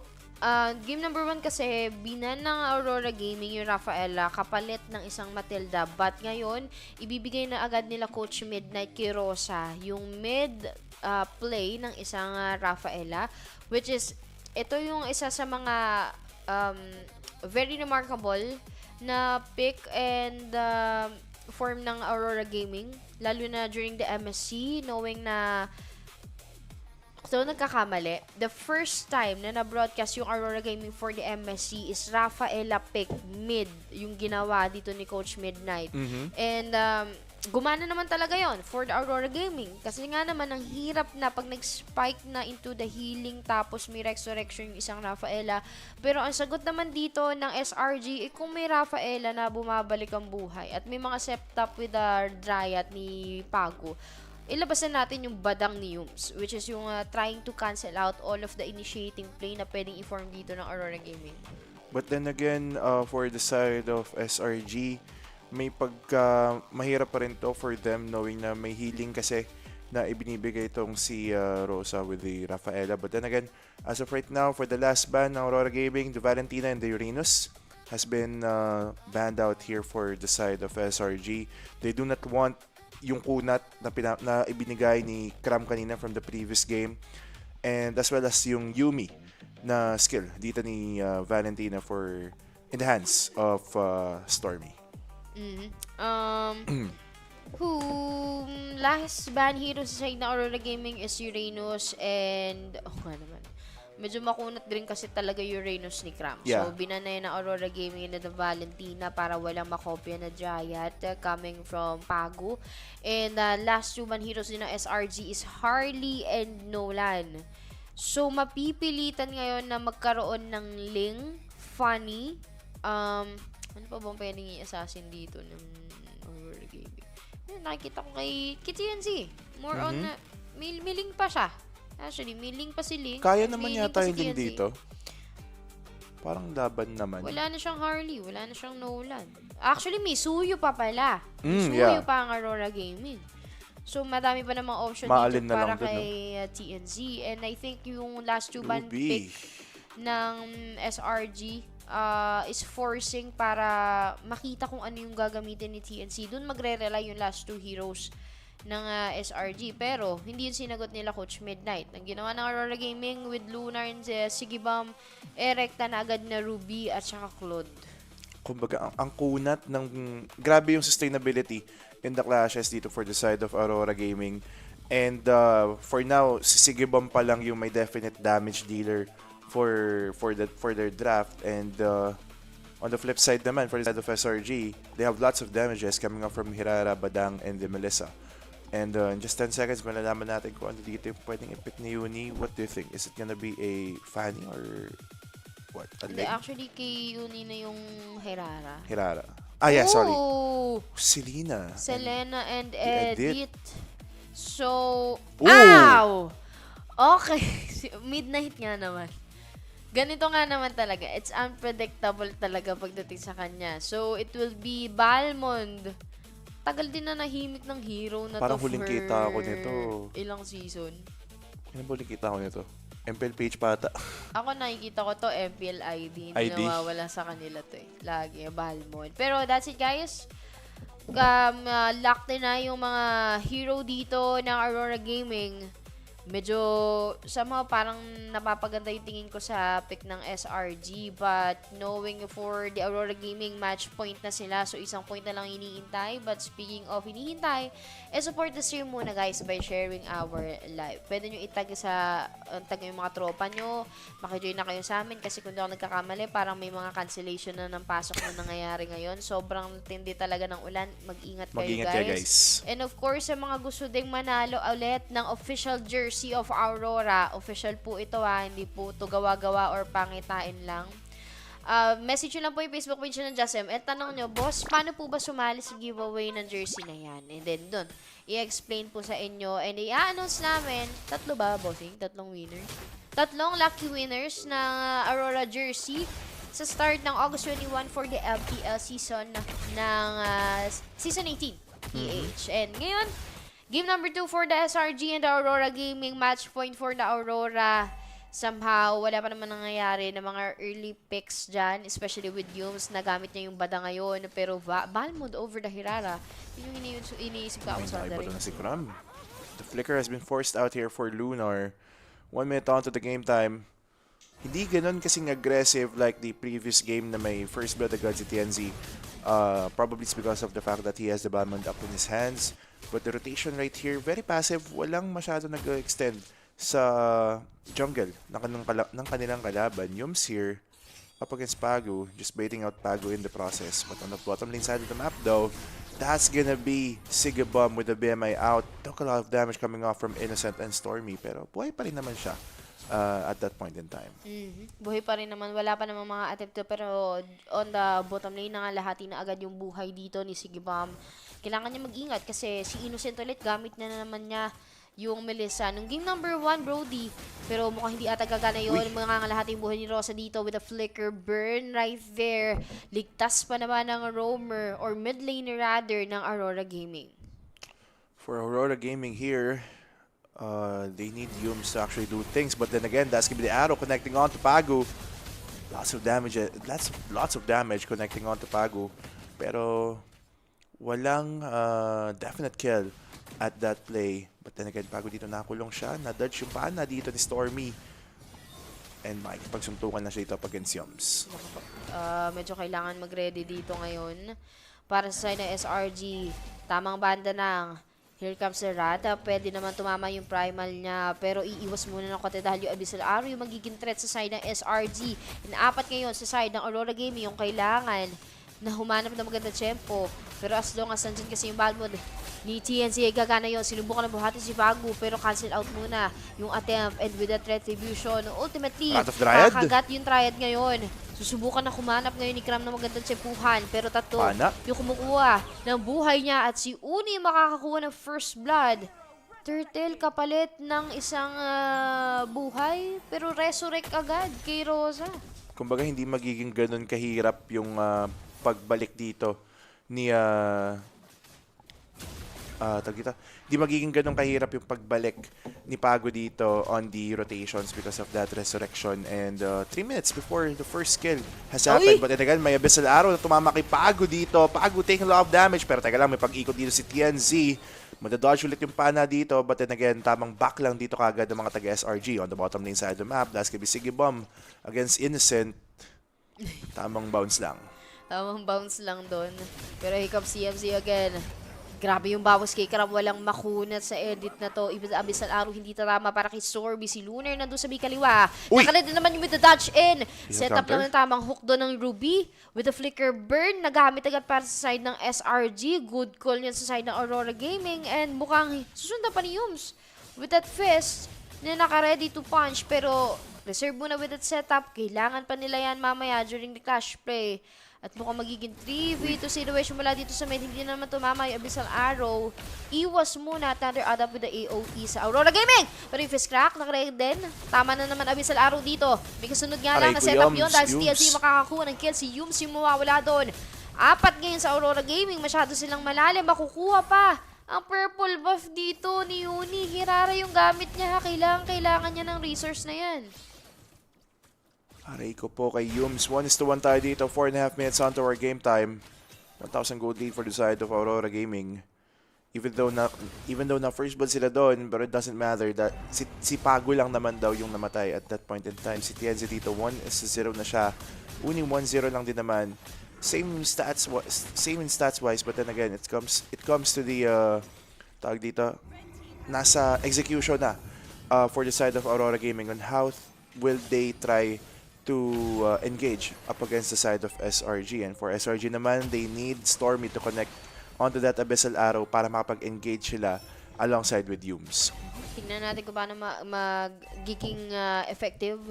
game number 1 kasi binan ng Aurora Gaming yung Rafaela kapalit ng isang Matilda. But ngayon, ibibigay na agad nila Coach Midnight kay Rosa yung mid play ng isang Rafaela, which is ito yung isa sa mga very remarkable na pick and form ng Aurora Gaming, lalo na during the MSC, knowing na so nagkakamali. The first time na na-broadcast yung Aurora Gaming for the MSC is Rafaela pick mid yung ginawa dito ni Coach Midnight. And gumana naman talaga yon for the Aurora Gaming. Kasi nga naman, ang hirap na pag nag-spike na into the healing tapos may resurrection yung isang Rafaela. Pero ang sagot naman dito ng SRG, kung may Rafaela na bumabalik ang buhay at may mga setup with the Dryad ni Pago, ilabas na natin yung badang ni Yums, which is yung trying to cancel out all of the initiating play na pwedeng i-form dito ng Aurora Gaming. But then again, for the side of SRG, may mahirap pa rin to for them knowing na may healing kasi na ibinibigay itong si Rosa with the Rafaela. But then again, as of right now, for the last ban ng Aurora Gaming, the Valentina and the Uranus has been banned out here for the side of SRG. They do not want yung kunat na ibinigay ni Kram kanina from the previous game, and as well as yung Yumi na skill dito ni Valentina for in the hands of Stormy. Who last ban hero sa side ng Aurora Gaming is Uranus, and naman, medyo makunat din kasi talaga Uranus ni Cram. Yeah. So binanay ng Aurora Gaming na the Valentina para walang makopya na Dryad coming from Pago. And last two ban heroes din ng SRG is Harley and Nolan. So mapipilitan ngayon na magkaroon ng Ling, Funny, ano pa bang pwedeng i-assassin dito ng Aurora Gaming? Nakikita ko kay TNC. More on, may link pa siya. Actually, may link pa si Link. Kaya naman yata yung link dito. Parang laban naman. Wala na siyang Harley, wala na siyang Nolan. Actually, may Suyo pa pala. Yeah. Pa ang Aurora Gaming. So, madami pa namang option Maalin dito para na lang kay TNC. And I think yung last two ban pick ng SRG is forcing para makita kung ano yung gagamitin ni TNC. Doon magre-rely yung last two heroes ng SRG. Pero, hindi yun sinagot nila Coach Midnight. Ang ginawa ng Aurora Gaming with Lunar and Sigibam, erekta na agad na Ruby at saka Claude. Kumbaga, ang kunat ng grabe yung sustainability in the clashes dito for the side of Aurora Gaming. And for now, si Sigibam pa lang yung may definite damage dealer for their draft. And on the flip side naman, for the side of SRG, they have lots of damages coming up from Hirara, Badang, and the Melissa. And in just 10 seconds, malalaman natin kung ano dito yung pwedeng i-pick ni Uni. What do you think? Is it gonna be a Fanny or what? Actually, kay Uni na yung Hirara. Hirara. Yeah, sorry. Selena and Edith. So, Ooh. ow! Okay. Midnight nga naman. Ganito nga naman talaga. It's unpredictable talaga pagdating sa kanya. So, it will be Balmond. Tagal din na nahimik ng hero na parang to huling for kita ako nito. Ilang season. Ano huling kita ako nito? MPL page pata. Ako nakikita ko to MPL ID. Hindi nawawala sa kanila to eh. Lagi, Balmond. Pero that's it, guys. Locked na yung mga hero dito ng Aurora Gaming. medyo somehow parang napapaganda yung tingin ko sa pick ng SRG, but knowing for the Aurora Gaming, match point na sila, so isang point na lang hinihintay. But speaking of hinihintay, support the stream muna guys by sharing our live. Pwede nyo itag tag yung mga tropa nyo, makijoin na kayo sa amin, kasi kung di ako nagkakamali, parang may mga cancellation na ng pasok na nangyayari ngayon. Sobrang tindi talaga ng ulan, mag-ingat kayo guys. And of course, sa mga gusto ding manalo ulit ng official jersey of Aurora, official po ito hindi po ito gawa-gawa or pangitain lang. Message nyo lang po yung Facebook page ng Jasem at tanong nyo, boss, paano po ba sumali sa giveaway ng jersey na yan? And then dun, i-explain po sa inyo and i-announce namin, 3 ba, bossing? 3 winners? 3 lucky winners ng Aurora jersey sa start ng August 21 for the LPL season ng Season 18 PH. And ngayon, game number 2 for the SRG and the Aurora Gaming. Match point for the Aurora. Somehow, wala pa naman nangyayari na mga early picks dyan, especially with Yums. Nagamit niya yung bada ngayon. Pero Balmond over the Hirara. Yun yung iniisip ka ako sa rin. The flicker has been forced out here for Lunar. 1 minute on to the game time. Hindi ganun kasing aggressive like the previous game na may first blood agad si TNZ. Probably it's because of the fact that he has the Balmond up in his hands. But the rotation right here, very passive. Walang masyado nag-extend sa jungle ng kanilang kalaban. Yums here, up against Pagu, just baiting out Pagu in the process. But on the bottom lane side of the map though, that's gonna be Sigabum with the BMI out. Took a lot of damage coming off from Innocent and Stormy, pero buhay pa rin naman siya at that point in time. Buhay pa rin naman. Wala pa naman mga attempt, pero on the bottom lane na nga, lahati na agad yung buhay dito ni Sigabum. Kailangan niya mag-ingat kasi si Innocent ulit, gamit na naman niya yung Melissa nung game number 1, Brody. Pero mukhang hindi ata gagana yun. Mga lahat yung buhay ni Rosa dito with a flicker burn right there. Ligtas pa naman ng roamer or mid laner rather ng Aurora Gaming. For Aurora Gaming here, they need Yums to actually do things. But then again, that's gonna be the arrow connecting on to Pagu. Lots of damage connecting on to Pagu. Pero walang definite kill at that play. But then again, Pagu dito nakulong siya. Na-dodge yung pana dito ni Stormy. And makikipagsuntukan na siya dito against Yums. Medyo kailangan mag-ready dito ngayon. Para sa side ng SRG, tamang banda ng here comes the Rata. Pwede naman tumama yung primal niya. Pero iiwas muna ng konti dahil yung Abyssal Arrow yung magiging threat sa side ng SRG. Inaapat ngayon sa side ng Aurora Gaming yung kailangan na humanap ng maganda tempo. Pero as long as nandyan kasi yung Balmond ni TNC, gagana yun. Sinubukan na buhatin si Pagu, pero cancel out muna yung attempt. And with that retribution, ultimately, kakagat yung Triad ngayon. Susubukan na kumanap ngayon ni Kram na magandang tempuhan. Pero yung kumukuha ng buhay niya at si Uni makakakuha ng first blood. Turtle kapalit ng isang buhay, pero resurrect agad kay Rosa. Kumbaga, hindi magiging ganun kahirap yung pagbalik dito ni hindi magiging ganun kahirap yung pagbalik ni Pagu dito on the rotations because of that resurrection. And 3 minutes before the first kill has happened. But then again, may Abyssal Arrow na tumama kay Pagu dito. Pagu taking a lot of damage, pero teka lang, may pag-ikot dito si TNZ. Madadodge ulit yung pana dito, but then again, tamang back lang dito kagad ng mga taga-SRG on the bottom lane side of the map. That's gonna be Sigibum against Innocent. Tamang bounce lang. Tamang bounce lang doon. Pero here comes CMC again. Grabe yung bawas kay Kram. Walang makunat sa edit na to. Abyssal Arrow hindi tama para kay Sorby. Si Lunar nandun sa kaliwa. Nakalid naman yung with the dodge in. Set up lang ng tamang hook doon ng Ruby. With the flicker burn. Nagamit agad para sa side ng SRG. Good call yan sa side ng Aurora Gaming. And mukhang susundan pa ni Yums. With that fist na naka-ready to punch. Pero reserve muna with that setup. Kailangan pa nila yan mamaya during the clash play. At mukhang magiging 3v2 situation mula dito sa mid. Hindi naman tumama yung Abyssal Arrow. Iwas muna Thunder Adapt with the AOE sa Aurora Gaming. Pero yung fist crack, nakaread din. Tama na naman Abyssal Arrow dito. May kasunod nga lang na setup yun dahil si TNC makakakuha ng kill. Si Yums yung mawawala doon. 4 ngayon sa Aurora Gaming. Masyado silang malalim. Makukuha pa ang purple buff dito ni Uni. Hirara yung gamit niya. Kailangan niya ng resource na yan. Aray ko po kay Yums. 1:1 tayo dito. 4.5 minutes onto our game time. 1,000 gold lead for the side of Aurora Gaming. Even though na first blood sila doon, but it doesn't matter that si Pago lang naman daw yung namatay at that point in time. Si TNZ dito 1-0 na siya. Uni 1-0 lang din naman. Same in stats wise, but then again, it comes to the tawag dito, nasa execution na for the side of Aurora Gaming on how will they try to engage up against the side of SRG. And for SRG naman, they need Stormy to connect onto that Abyssal Arrow para makapag-engage sila alongside with Yumes. Tingnan natin kung paano magiging effective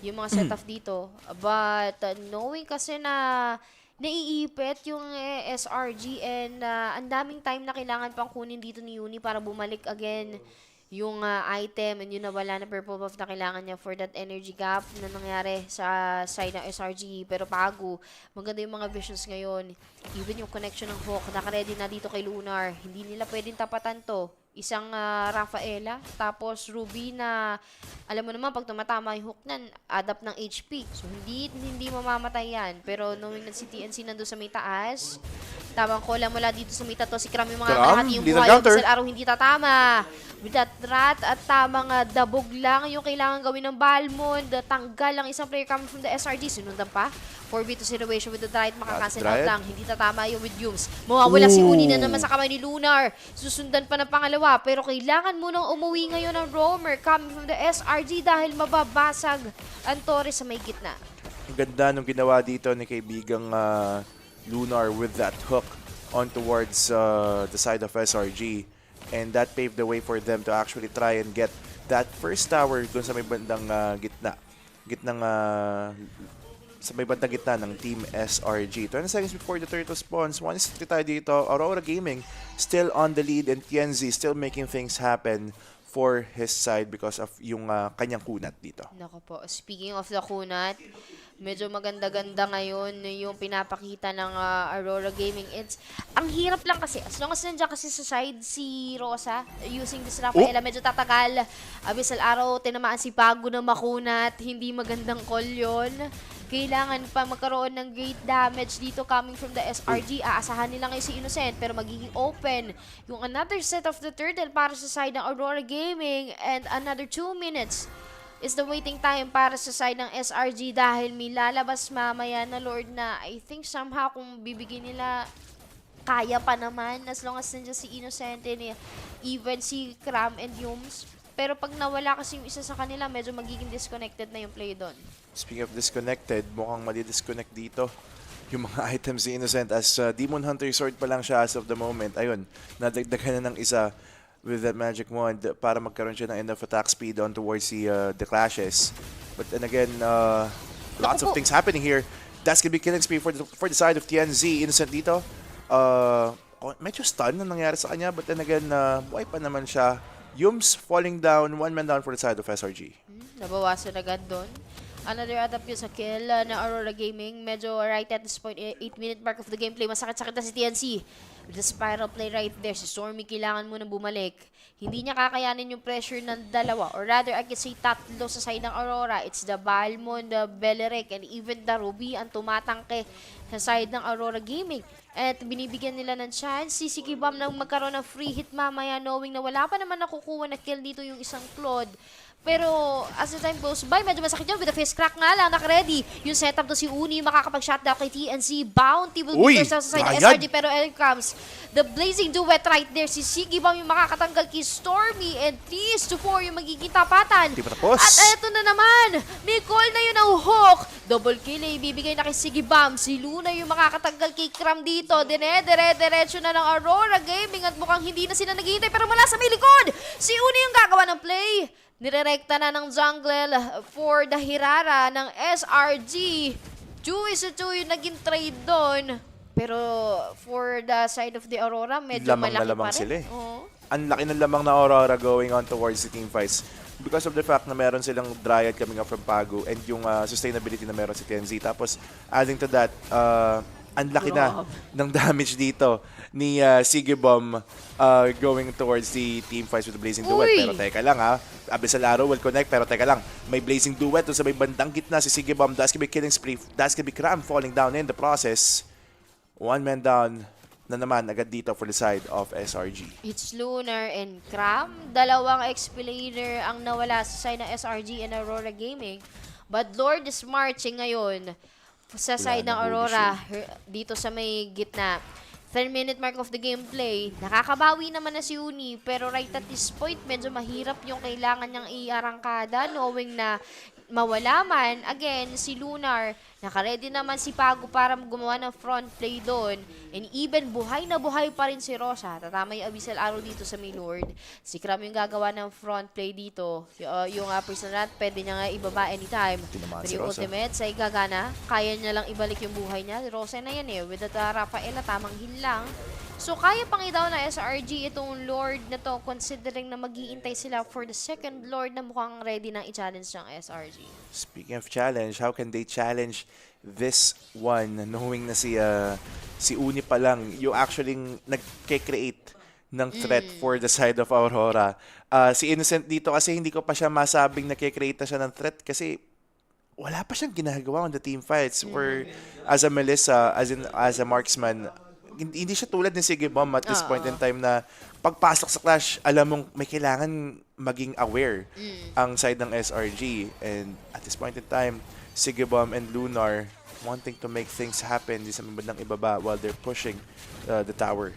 yung mga setup dito. But knowing kasi na naiipit yung SRG and ang daming time na kailangan pang kunin dito ni Uni para bumalik again yung item and yun nawala na purple buff na kailangan niya for that energy gap na nangyari sa side ng SRG. Pero Pago, maganda yung mga visions ngayon. Even yung connection ng Hawk, naka-ready na dito kay Lunar. Hindi nila pwedeng tapatan to. Isang Rafaela, tapos Ruby na, alam mo naman, pag tumatama yung hook nan, add up ng HP. So, hindi mamamatay yan. Pero knowing na si TNC nandun sa may taas, tamang kola mula dito sa may tato, si Kram yung mga kalahati yung buhay, yung Abyssal Arrow hindi tatama. With that rat at tamang dabog lang yung kailangan gawin ng Balmond. Tanggal ang isang player coming from the SRG. Sinundan pa. 4v2 situation with the Dryad. Makakancel out lang. Hindi tatama yung with Yumes. Mawawala si Uni na naman sa kamay ni Lunar. Susundan pa ng pangalawa. Pero kailangan munang umuwi ngayon ng Roamer coming from the SRG dahil mababasag ang Torres sa may gitna. Ang ganda nung ginawa dito ni kaibigang Lunar with that hook on towards the side of SRG. And that paved the way for them to actually try and get that first tower dun sa may bandang sa may bandang gitna ng Team SRG. 20 seconds before the turtle spawns. 1-3 tayo dito. Aurora Gaming still on the lead and TNZ still making things happen for his side because of yung kanyang kunat dito. Nako po. Speaking of the kunat, medyo maganda-ganda ngayon yung pinapakita ng Aurora Gaming. Ang hirap lang kasi, as long as nandiyan kasi sa side si Rosa, using this Rafaela, medyo tatagal. Abyssal Arrow, tinamaan si Pago na makunat. Hindi magandang call yun. Kailangan pa magkaroon ng great damage dito coming from the SRG. Aasahan nila ngayon si Innocent pero magiging open yung another set of the turtle para sa side ng Aurora Gaming and another 2 minutes is the waiting time para sa side ng SRG dahil may lalabas mamaya na Lord na I think somehow kung bibigyan nila kaya pa naman as long as nandiyan si Innocent and even si Cram and Yumes. Pero pag nawala kasi yung isa sa kanila, medyo magiging disconnected na yung play doon. Speaking of disconnected, mukhang madi-disconnect dito yung mga items ni Innocent as Demon Hunter Sword pa lang siya as of the moment. Ayun, nadagdagan na ng isa with that magic wand para magkaroon siya ng enough attack speed on towards the clashes. But then again, lots of things happening here. That's gonna be killing spree for the side of TNZ. Innocent dito. Medyo stun na nangyari sa kanya, but then again, wipe pa naman siya. Yumes falling down, 1 man down for the side of SRG. Nabawasan agad doon. Another adapt yun sa kill na Aurora Gaming. Medyo right at this point, 8-minute mark of the gameplay. Masakit-sakit na si TNC. With the spiral play right there, si Stormy kailangan mo na bumalik. Hindi niya kakayanin yung pressure ng dalawa. Or rather, I can say tatlo sa side ng Aurora. It's the Balmond, the Beleric, and even the Ruby ang tumatangke sa side ng Aurora Gaming. At binibigyan nila ng chance si Sikibam na magkaroon ng free hit mamaya knowing na wala pa naman nakukuha na kill dito yung isang Claude. Pero as the time goes by, medyo masakit yun with the face crack nga lang, naka-ready. Yung setup to si Uni, makakapag-shutdown kay TNC. Bounty will be first sa side ng SRG, pero here comes the blazing duet right there. Si Sikibam yung makakatanggal kay Stormy and 3-4 yung magiging tapatan. At eto na naman, may call na yun ng Hawk. Double kill ay ibibigay na kay Sikibam. Si Luna yung makakatanggal kay Cram dito. Dire-diretso na ng Aurora Gaming at mukhang hindi na sila naghihintay pero mula sa may likod. Si Uni yung gagawa ng play. Nirerekta na ng jungle for the Hirara ng SRG. 2-2 yung naging trade doon. Pero for the side of the Aurora, medyo malaki pa rin. Sila eh. Ang laki ng lamang na Aurora going on towards the team fights. Because of the fact na meron silang Dryad coming up from Pago and yung sustainability na meron si TNZ. Tapos adding to that, ang laki na ng damage dito ni Sigibom going towards the team fights with the Blazing Duet. Pero teka lang Abyssal Arrow will connect pero teka lang. May Blazing Duet doon sa may bandang gitna si Sigibom. That's gonna be killing spree. That's gonna be Cram falling down in the process. 1 man down na naman agad dito for the side of SRG. It's Lunar and Cram. Dalawang explainer ang nawala sa side ng SRG and Aurora Gaming. But Lord is marching ngayon sa side ng Aurora dito sa may gitna. 10-minute mark of the gameplay. Nakakabawi naman na si Uni, pero right at this point, medyo mahirap yung kailangan niyang iarangkada knowing na mawala man. Again, si Lunar, nakaready naman si Pago para gumawa ng front play doon. And even buhay na buhay pa rin si Rosa. Tatama yung abyssal arrow dito sa may Lord. Si Cram yung gagawa ng front play dito. Yung personal, pwede niya nga ibaba anytime. Pero yung ultimate, sa igagana, kaya niya lang ibalik yung buhay niya. Rosa na yan with that Rafaela, tamang heal lang. So, kaya pang i-down na SRG itong Lord na to, considering na mag-iintay sila for the second Lord na mukhang ready nang i-challenge ng SRG. Speaking of challenge, how can they challenge this one knowing na si Uni pa lang yung actually nagke-create ng threat for the side of Aurora. Si Innocent dito kasi hindi ko pa siya masabing nagke-create na siya ng threat kasi wala pa siyang ginagawa on the team fights. Where as a Melissa, as a marksman, hindi siya tulad ni Sige Bomb at this point in time na pagpasok sa clash, alam mong may kailangan maging aware ang side ng SRG. And at this point in time, Sige Bomb and Lunar wanting to make things happen di sa bandang ibaba while they're pushing the tower,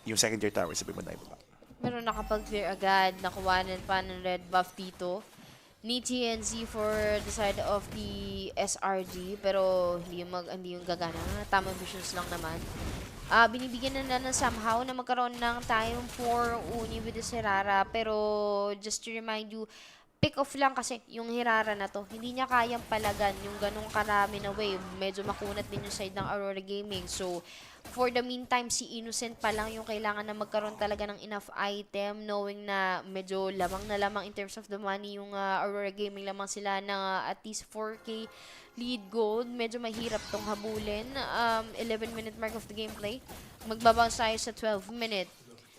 yung second tier tower sa bandang ibaba. Pero nakapag-clear agad, nakuwanan pa ng red buff dito ni TNZ for the side of the SRG, pero hindi yung gagana. Tamang visions lang naman. Binibigyan na ng somehow na magkaroon ng time for Uni with the Hirara. Pero just to remind you, pick off lang kasi yung Hirara na to. Hindi niya kayang palagan yung ganong karami na wave. Medyo makunat din yung side ng Aurora Gaming. So, for the meantime, si Innocent pa lang yung kailangan na magkaroon talaga ng enough item, knowing na medyo lamang na lamang in terms of the money yung Aurora Gaming. Lamang sila ng at least 4K lead gold. Medyo mahirap tong habulin. 11-minute mark of the gameplay. Magbabounce tayo sa 12-minute.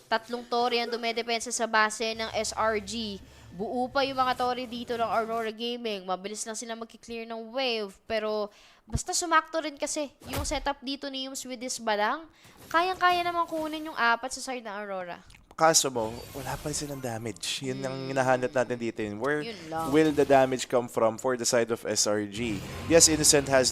Tatlong Tori ang dumedepensa sa base ng SRG. Buo pa yung mga Tori dito ng Aurora Gaming. Mabilis lang sila magki-clear ng wave. Pero basta sumakto rin kasi yung setup dito ni Yums with this balang, kayang-kaya naman kunin yung apat sa side ng Aurora. Kaso mo, wala pa rin silang damage. Yun ang hinahanap natin dito. Where will the damage come from for the side of SRG? Yes, Innocent has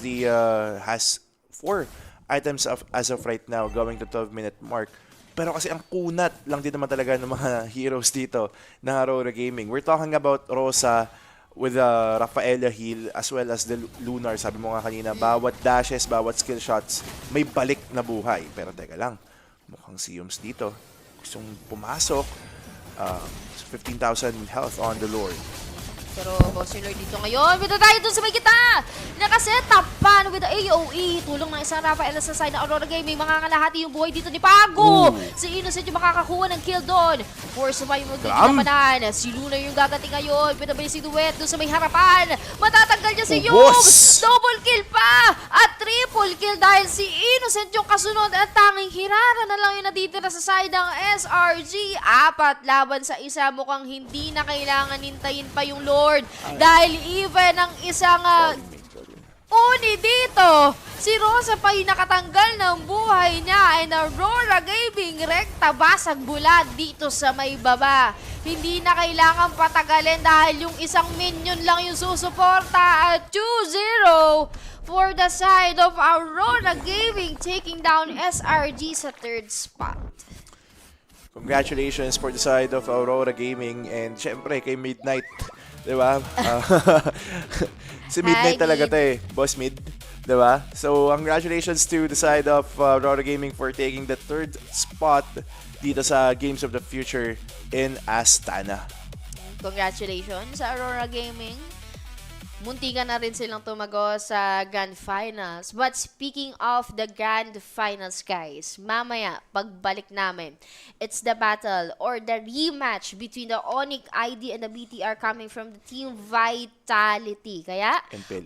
has 4 items as of right now going to 12-minute mark. Pero kasi ang kunat lang din naman talaga ng mga heroes dito ng Aurora Gaming. We're talking about Rosa with Rafaela heal as well as the Lunar. Sabi mo nga kanina, bawat dashes, bawat skill shots, may balik na buhay. Pero teka lang, mukhang si Yums dito gustong pumasok. 15,000 health on the Lord. Pero si Lord dito ngayon. With tayo dun sa may kita. Nakaset up pa with the AOE. Tulong ng isang Rafaela sa side ng Aurora Gaming. Mangangalahati yung buhay dito ni Pago. Si Innocent yung makakakuha ng kill doon. Force pa yung magiginapanan. Si Luna yung gagati ngayon. With a basic duet dun sa may harapan. Matatanggal niya si Yums. Double kill pa. At triple kill dahil si Innocent yung kasunod. At tanging Hirara na lang yung natitira sa side ng SRG. 4 laban sa isa. Mukhang hindi na kailangan hintayin pa yung Lord. Dahil even ang isang Uni dito, si Rosa pa yung nakatanggal ng buhay niya and Aurora Gaming rekta basag bulat dito sa may baba. Hindi na kailangan patagalin dahil yung isang minion lang yung susuporta at 2-0 for the side of Aurora Gaming taking down SRG sa 3rd spot. Congratulations for the side of Aurora Gaming and syempre kay Midnight. Diba? Si Midnight talaga to Boss Mid. Diba? So, congratulations to the side of Aurora Gaming for taking the 3rd spot dito sa Games of the Future in Astana. Congratulations sa Aurora Gaming. Muntikan na rin silang tumago sa Grandfinals. But speaking of the Grandfinals, guys, mamaya, pagbalik namin, it's the battle or the rematch between the ONIC ID and the BTR coming from the Team Vitality. Kaya,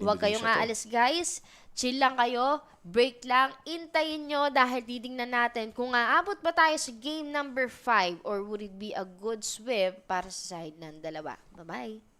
huwag kayong aalis, guys. Chill lang kayo, break lang, intayin nyo dahil titingnan natin kung aabot ba tayo sa game number 5 or would it be a good sweep para sa side ng dalawa. Bye-bye!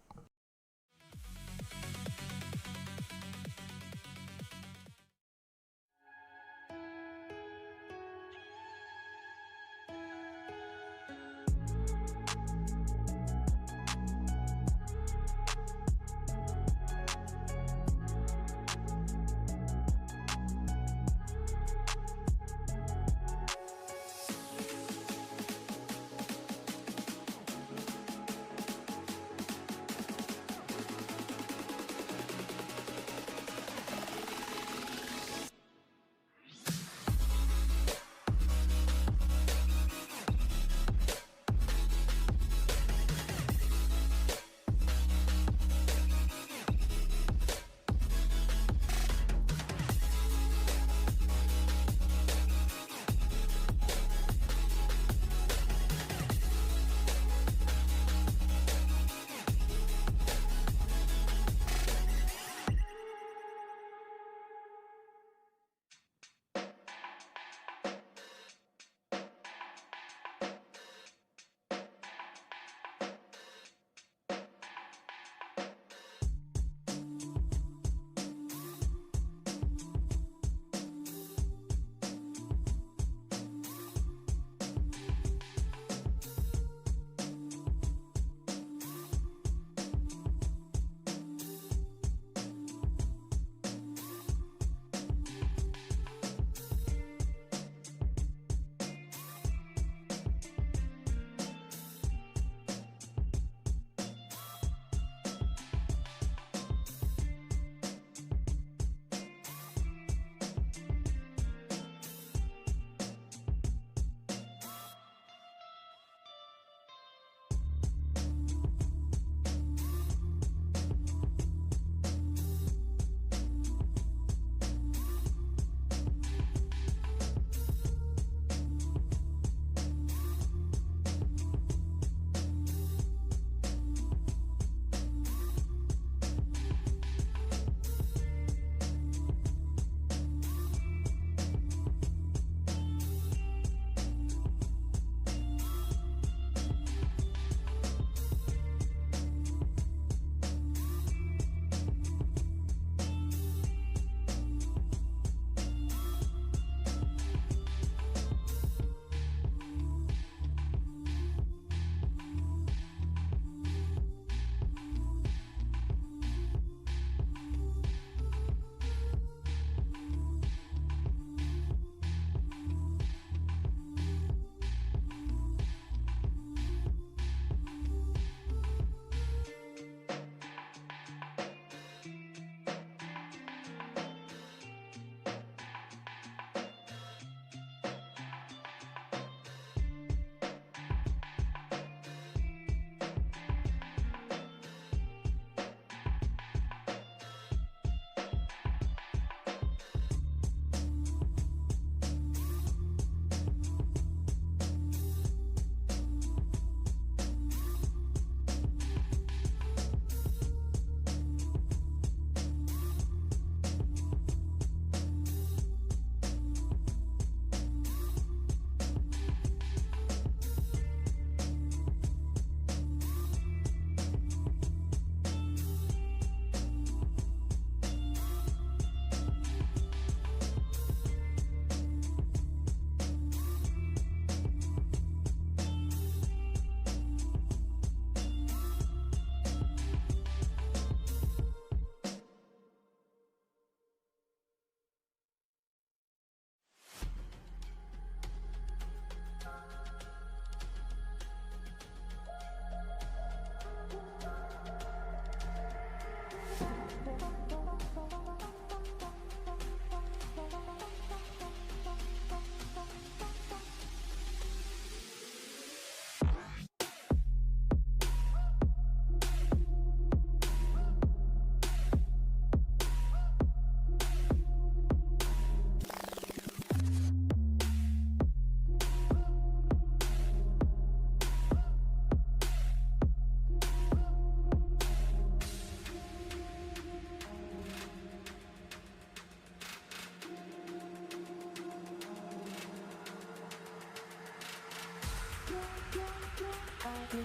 We're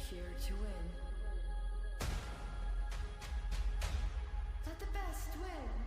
here to win. Let the best win.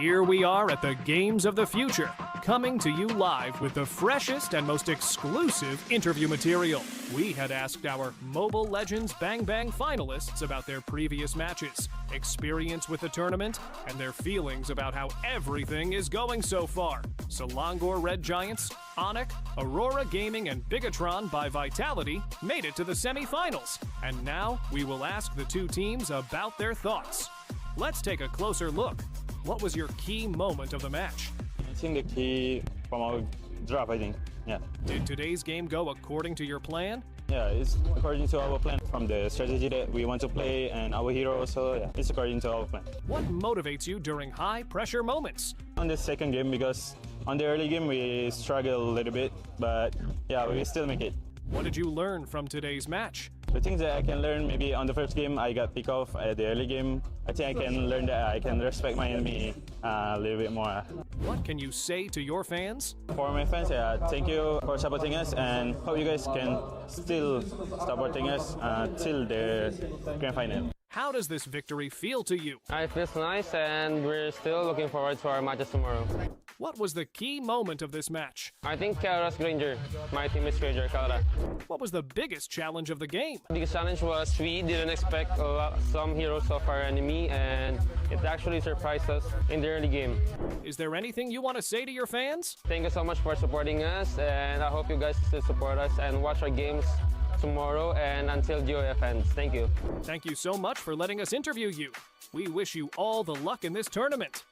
Here we are at the Games of the Future, coming to you live with the freshest and most exclusive interview material. We had asked our Mobile Legends Bang Bang finalists about their previous matches, experience with the tournament, and their feelings about how everything is going so far. Selangor Red Giants, ONIC, Aurora Gaming, and Bigatron by Vitality made it to the semifinals. And now we will ask the two teams about their thoughts. Let's take a closer look. What was your key moment of the match? I think the key from our draft, I think. Yeah. Did today's game go according to your plan? Yeah, it's according to our plan from the strategy that we want to play and our hero, so yeah, it's according to our plan. What motivates you during high-pressure moments? On the second game, because on the early game we struggle a little bit, but yeah, we still make it. What did you learn from today's match? The things that I can learn, maybe on the first game I got picked off at the early game. I think I can learn that I can respect my enemy a little bit more. What can you say to your fans? For my fans, thank you for supporting us and hope you guys can still supporting us till the grand final. How does this victory feel to you? It feels nice and we're still looking forward to our matches tomorrow. What was the key moment of this match? I think Kara's Granger. My team is Granger, Kara. What was the biggest challenge of the game? The biggest challenge was we didn't expect some heroes of our enemy and it actually surprised us in the early game. Is there anything you want to say to your fans? Thank you so much for supporting us and I hope you guys still support us and watch our games tomorrow and until GOTF ends. Thank you. Thank you so much for letting us interview you. We wish you all the luck in this tournament.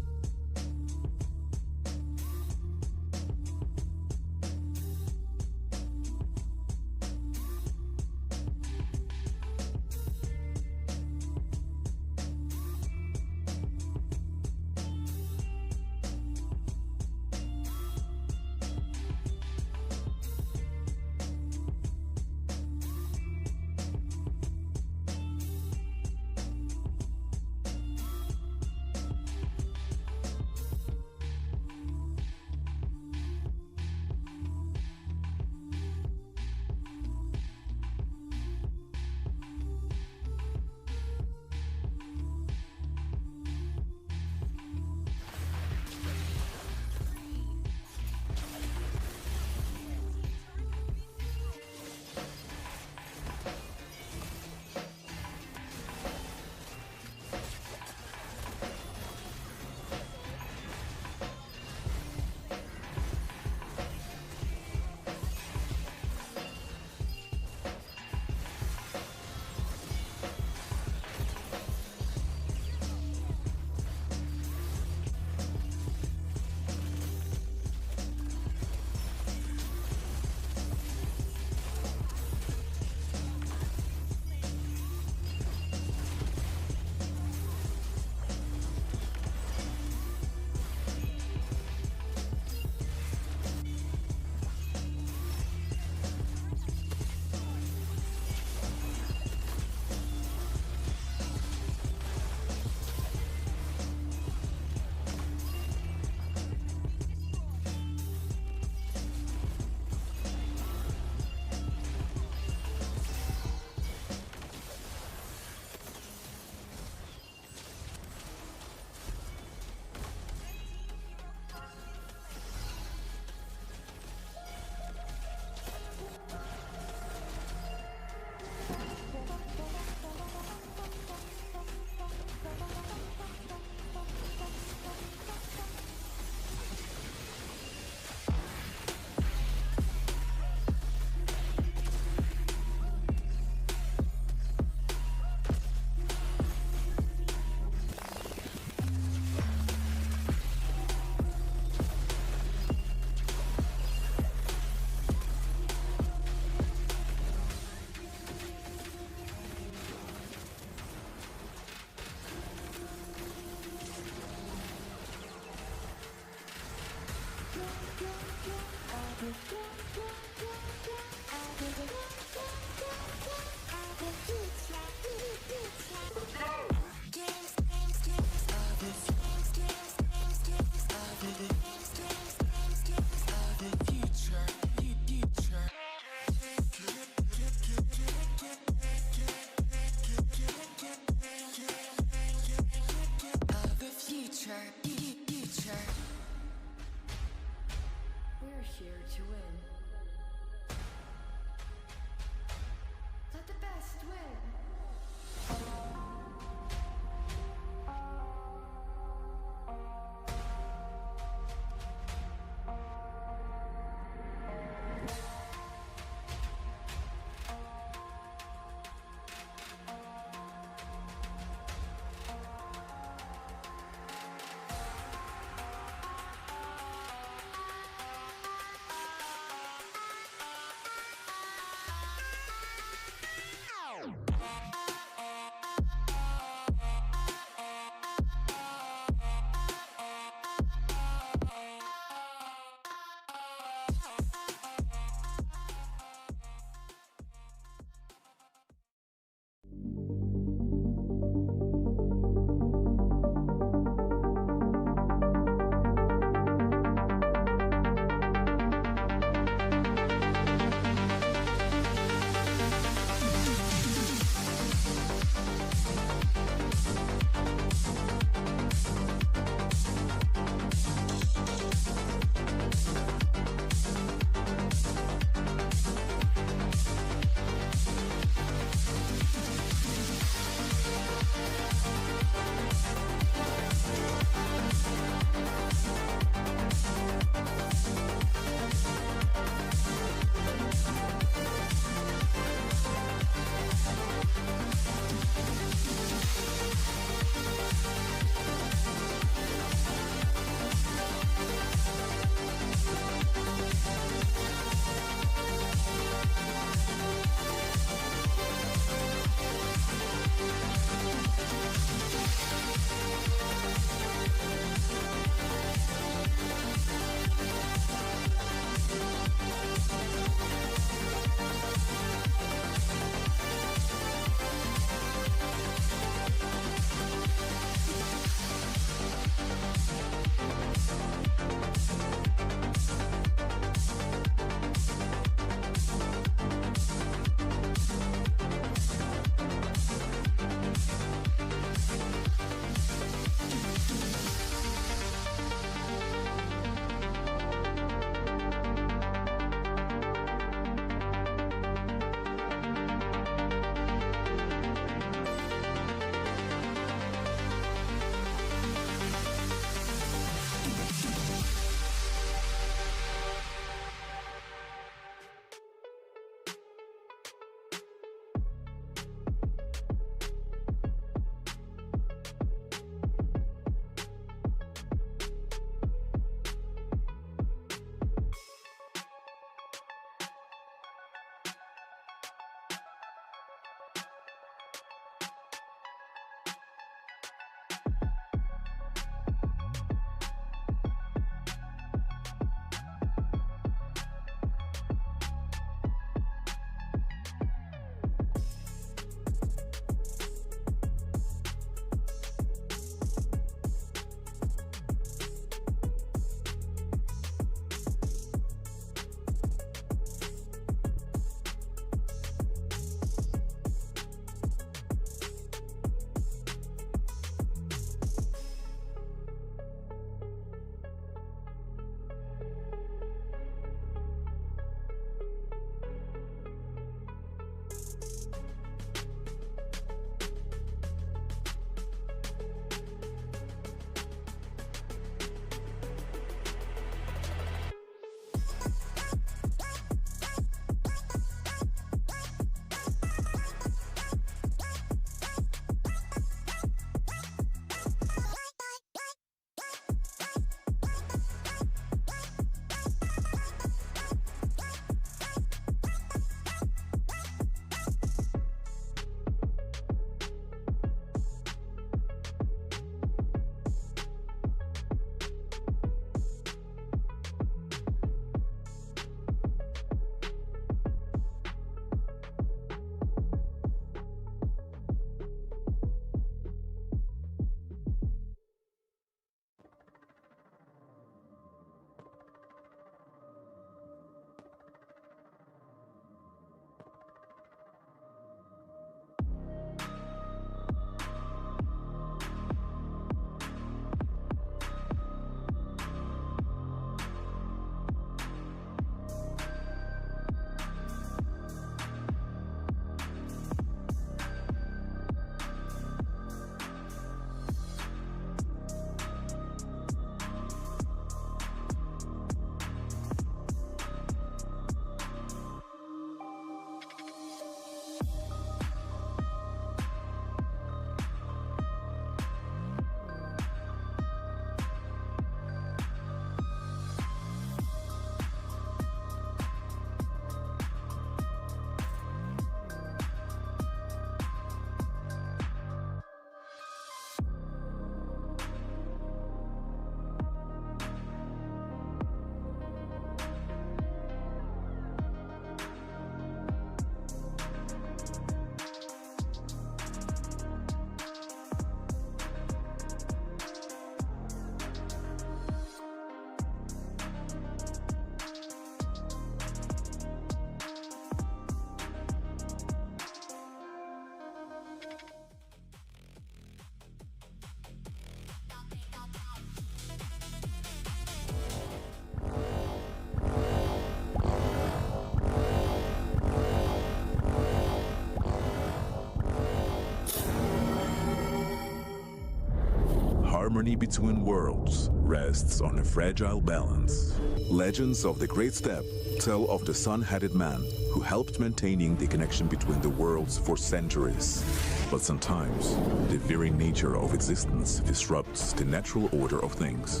harmony between worlds rests on a fragile balance. Legends of the Great Step tell of the sun-headed man who helped maintaining the connection between the worlds for centuries. But sometimes, the very nature of existence disrupts the natural order of things.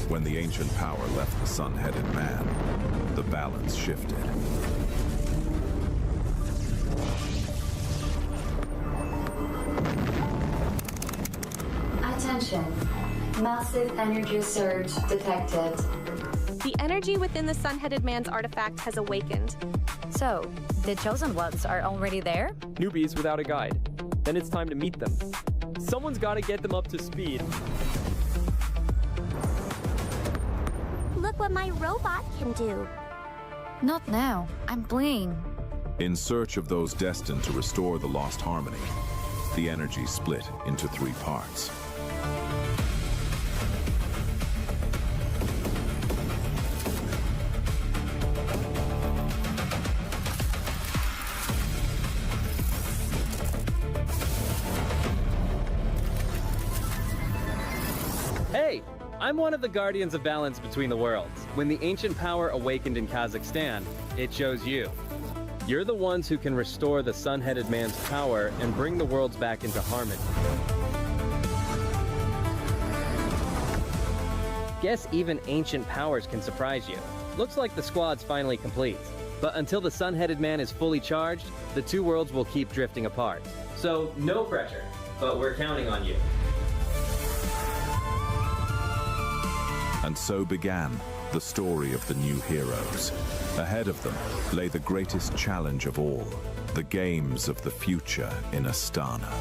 When the ancient power left the sun-headed man, the balance shifted. Attention. Massive energy surge detected. The energy within the sun-headed man's artifact has awakened. So, the chosen ones are already there? Newbies without a guide. Then it's time to meet them. Someone's got to get them up to speed. Look what my robot can do. Not now. I'm playing. In search of those destined to restore the lost harmony, the energy split into 3 parts. Hey, I'm one of the guardians of balance between the worlds. When the ancient power awakened in Kazakhstan, it chose you. You're the ones who can restore the sun-headed man's power and bring the worlds back into harmony. Guess even ancient powers can surprise you. Looks like the squad's finally complete. But until the sun-headed man is fully charged, the 2 worlds will keep drifting apart. So no pressure, but we're counting on you. And so began the story of the new heroes. Ahead of them lay the greatest challenge of all, the games of the future in Astana.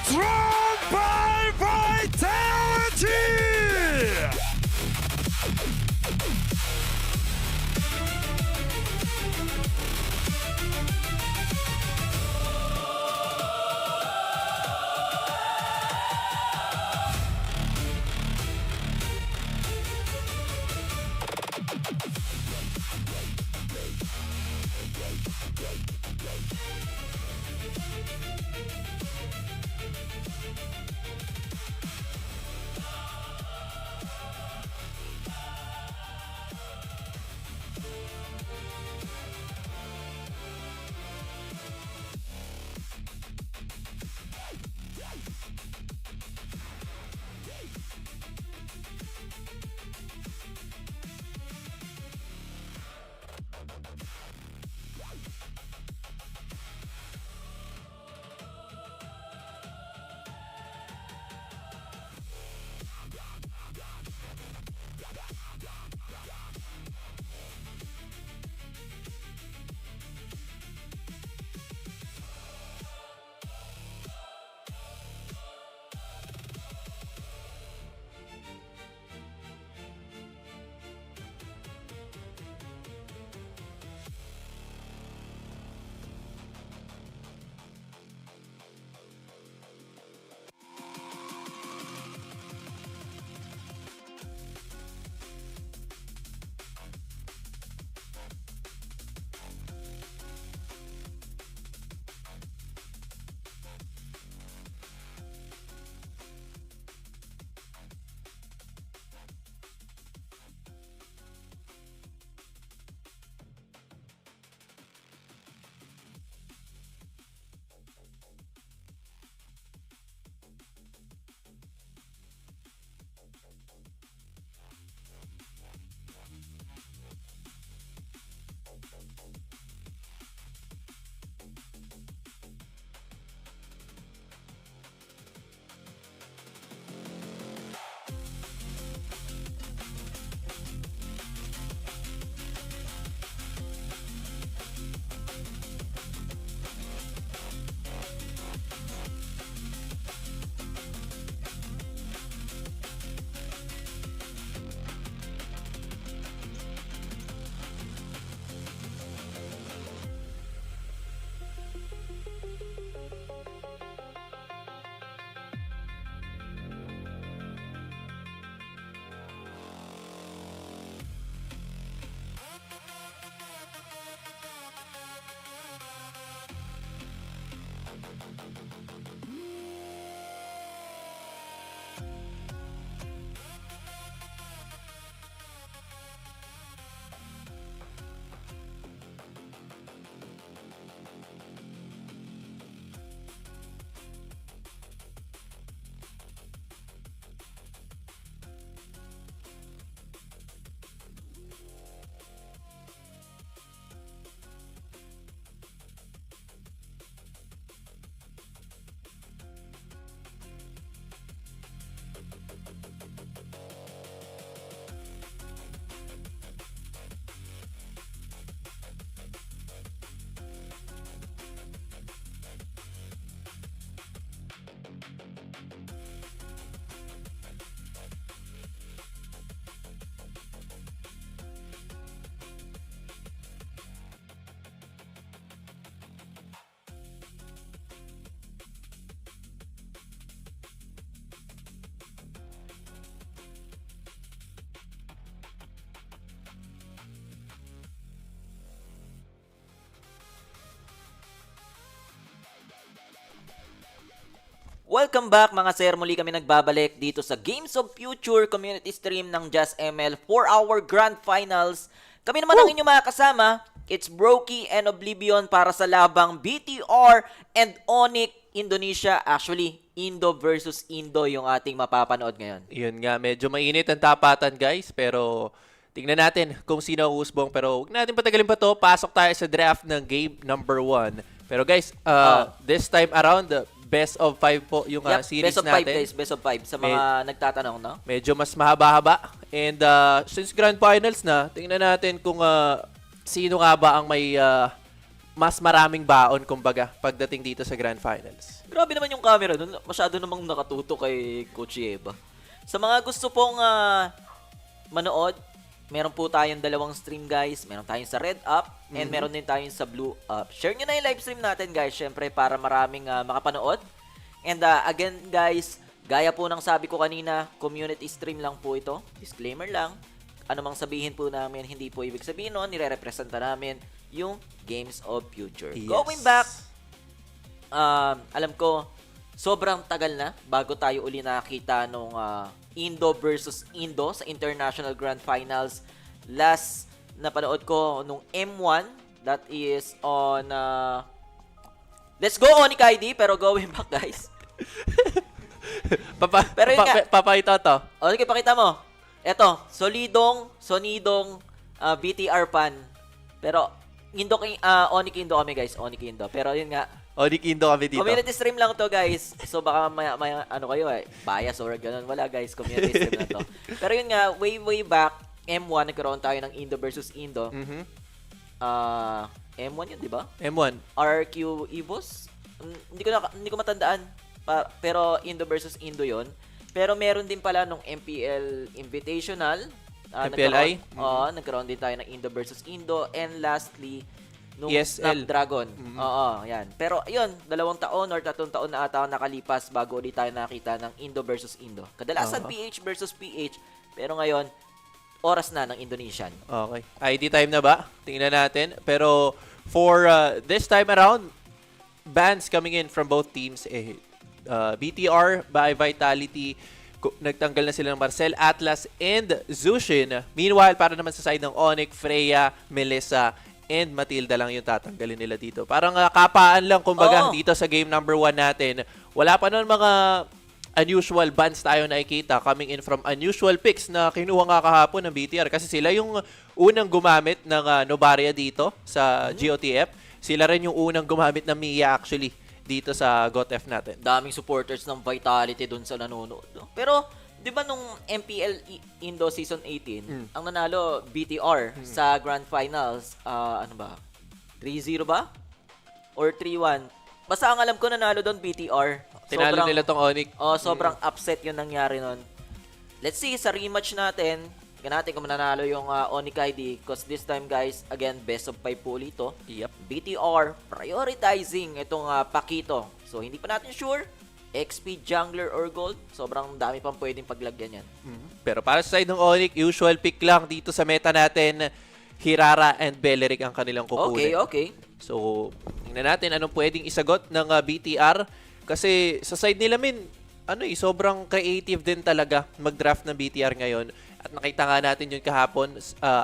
Thrown by Vitality! Welcome back mga sir, muli kami nagbabalik dito sa Games of Future community stream ng Just ML for our Grand Finals. Kami naman ang inyong mga kasama, it's Brokey and Oblivion para sa labang BTR and ONIC Indonesia. Actually, Indo versus Indo yung ating mapapanood ngayon. Yun nga, medyo mainit ang tapatan guys, pero tingnan natin kung sino ang usbong. Pero huwag natin patagalin pa to, pasok tayo sa draft ng game number 1. Pero guys, this time around, best of 5 po yung series best of natin. 5 guys, best of 5 sa mga nagtatanong, no? Medyo mas mahaba-haba. And since Grand Finals na, tingnan natin kung sino nga ba ang may mas maraming baon, kumbaga, pagdating dito sa Grand Finals. Grabe naman yung camera dun. Masyado namang nakatuto kay Coach Eva. Sa mga gusto pong manood, meron po tayong dalawang stream guys. Meron tayong sa Red Up and meron din tayong sa Blue Up. Share nyo na yung live stream natin guys, syempre para maraming makapanood. And again guys, gaya po ng sabi ko kanina, community stream lang po ito. Disclaimer lang. Ano mang sabihin po namin, hindi po ibig sabihin nun, nire-representa namin yung Games of Future. Yes. Going back, alam ko, sobrang tagal na bago tayo uli nakita nung Indo versus Indo sa International Grand Finals. Last na panood ko nung M1, that is on let's go ONIC ID, pero going back guys. Pero yun nga, papakita to. O, sige, pakita mo. Eto, sonidong BTR pan. Pero ONIC Indo kami guys, ONIC Indo. Pero yun nga, ONIC Indo kami dito. community stream lang to guys. So baka may ano kayo bias or ganun. Wala guys, community stream na to. Pero yun nga, way back, M1, nagkaroon tayo ng Indo versus Indo. M1 yun, di ba? M1. RQ Evos? Hindi ko matandaan. Pero Indo versus Indo yun. Pero meron din pala nung MPL Invitational. MPLI? Nagkaroon din tayo ng Indo versus Indo. And lastly, nung ESL. Snapdragon. Yan. Pero yun, 2 taon or 3 taon na ata nakalipas bago ulit tayo nakita ng Indo versus Indo. Kadalasan PH versus PH. Pero ngayon, oras na ng Indonesian. Okay. ID time na ba? Tingnan natin. Pero for this time around, bans coming in from both teams. BTR by Vitality, nagtanggal na sila ng Marcel, Atlas, and Zushin. Meanwhile, para naman sa side ng ONIC, Freya, Melissa, and Matilda lang yung tatanggalin nila dito. Parang kapaan lang, kumbaga, dito sa game number 1 natin. Wala pa nun mga unusual bans tayo nakikita coming in from unusual picks na kinuha nga kahapon ng BTR kasi sila yung unang gumamit ng Novaria dito sa GOTF. Sila rin yung unang gumamit ng Mia actually dito sa GOTF natin. Daming supporters ng Vitality dun sa nanonood. No? Pero, di ba nung MPL Indo Season 18, ang nanalo BTR sa Grand Finals, ano ba? 3-0 ba? Or 3-1? Basta ang alam ko nanalo doon BTR. Tinalo nila tong ONIC. Sobrang upset yung nangyari nun. Let's see, sa rematch natin, natin kung mananalo yung ONIC ID because this time guys, again, best of 5 po ulit ito. Yep. BTR prioritizing itong Pakito. So, hindi pa natin sure. XP, Jungler, or Gold. Sobrang dami pang pwedeng paglagyan yan. Pero para sa side ng ONIC, usual pick lang dito sa meta natin, Hirara and Beleric ang kanilang kukunin. Okay. So, tingnan natin anong pwedeng isagot ng BTR. Kasi sa side nila, sobrang creative din talaga mag-draft ng BTR ngayon. At nakita nga natin yun kahapon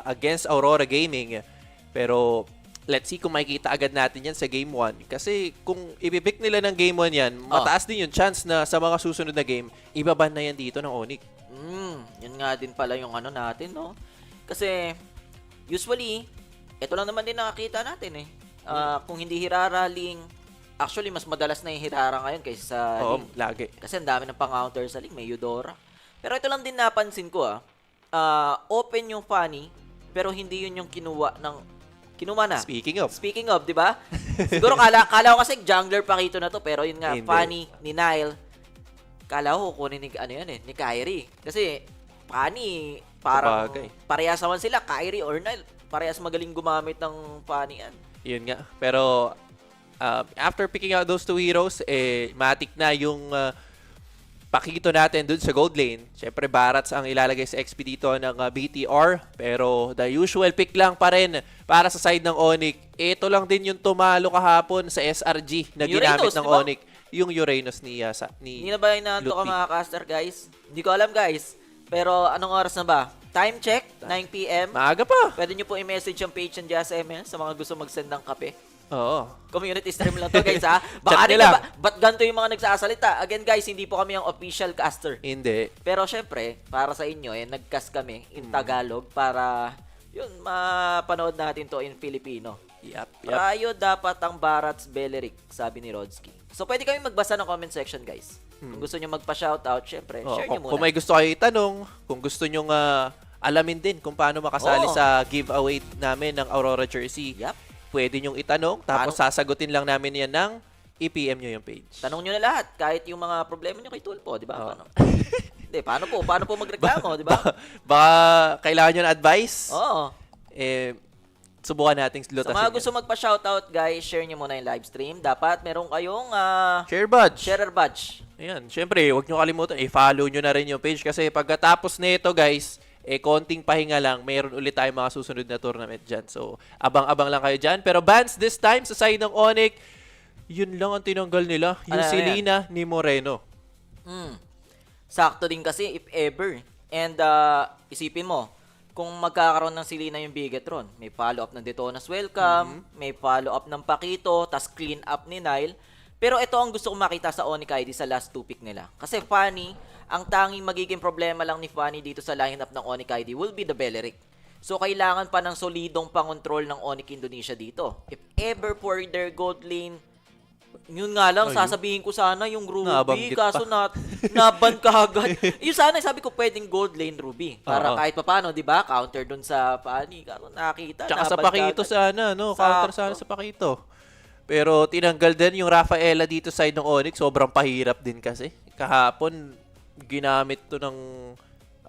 against Aurora Gaming. Pero let's see kung makikita agad natin yan sa Game 1. Kasi kung ibipick nila ng Game 1 yan, mataas din yung chance na sa mga susunod na game, ibaban na yan dito ng ONIC. Yun nga din pala yung ano natin, no? Kasi usually, ito lang naman din nakakita natin kung hindi Hirara, Ling, actually mas madalas na yung Hirara ngayon kaysa sa Ling. Lagi. Kasi ang dami ng pang-counter sa Ling, may Eudora. Pero ito lang din napansin ko open yung Fanny, pero hindi yun yung kinuha na. Speaking of, di ba? Siguro kala ko kasi jungler Pakito na to, pero yun nga, Fanny ni Nile, kala ko kunin ni Kyrie. Kasi Fanny, parang parehas naman sila, Kyrie or Nile, parehas magaling gumamit ng Fanny yan. Yun nga. Pero after picking out those two heroes, matik na yung Pakito natin dun sa gold lane. Siyempre, Barats ang ilalagay sa XP dito ng BTR. Pero the usual pick lang pa rin para sa side ng ONIC. Ito lang din yung tumalo kahapon sa SRG na ginamit ng ONIC. yung Uranus ni Hindi na ba inaanto ka Lutfi. mga caster, guys? Hindi ko alam, guys. Pero anong oras na ba? Time check, 9 p.m. Maaga pa. Pwede nyo po i-message yung page ng Jazz ML sa mga gusto mag-send ng kape. Oo. Community stream lang to, guys, ha? Baka Chat nila. ba't ganito yung mga nagsasalita? Again, guys, hindi po kami ang official caster. Hindi. Pero syempre, para sa inyo, nag-cast kami in Tagalog para, yun, mapanood natin to in Filipino. Yep. Prayo dapat ang Barats Beleric, sabi ni Rodsky. So, pwede kami magbasa ng comment section, guys. Kung gusto nyo magpa-shoutout, syempre, share nyo muna. Kung may gusto kayo itanong, kung gusto nyo alamin din kung paano makasali sa giveaway namin ng Aurora jersey, pwede nyong itanong, tapos sasagutin lang namin yan ng i-PM nyo yung page. Tanong nyo na lahat, kahit yung mga problema nyo kay Tulpo, di ba? Hindi, paano po magreklamo, di ba? Baka kailangan nyo ng advice? Oo. Subukan nating lutasin. Sa mga gusto magpa-shoutout, guys, share nyo muna yung live stream. Dapat meron kayong sharer badge. Ayan, syempre, huwag nyo kalimutan, i-follow nyo na rin yung page kasi pagkatapos nito, guys, konting pahinga lang, mayroon ulit tayong mga susunod na tournament dyan. So, abang-abang lang kayo dyan. Pero Bans, this time, sa side ng ONIC, yun lang ang tinanggal nila. Yung Selena ni Moreno. Sakto din kasi, if ever. And, isipin mo, kung magkakaroon ng Selena yung Bigetron, may follow-up ng Detona's Welcome, may follow-up ng Pakito, tas clean up ni Nile. Pero ito ang gusto kong makita sa ONIC ID sa last 2 pick nila. Kasi Fanny, ang tanging magiging problema lang ni Fanny dito sa lineup ng ONIC ID will be the Beleric. So, kailangan pa ng solidong pangontrol ng ONIC Indonesia dito. If ever for their gold lane, yun nga lang, sasabihin ko sana yung Ruby, kaso naban ka agad. Yung sana, sabi ko, pwedeng gold lane Ruby. Para kahit papano, di ba? Counter dun sa Fanny. Kaso nakita, tsaka sa Pakito sana, no? Counter sana sa Pakito. Pero tinanggal din yung Rafaela dito side ng ONIC. Sobrang pahirap din kasi. Kahapon, ginamit to ng...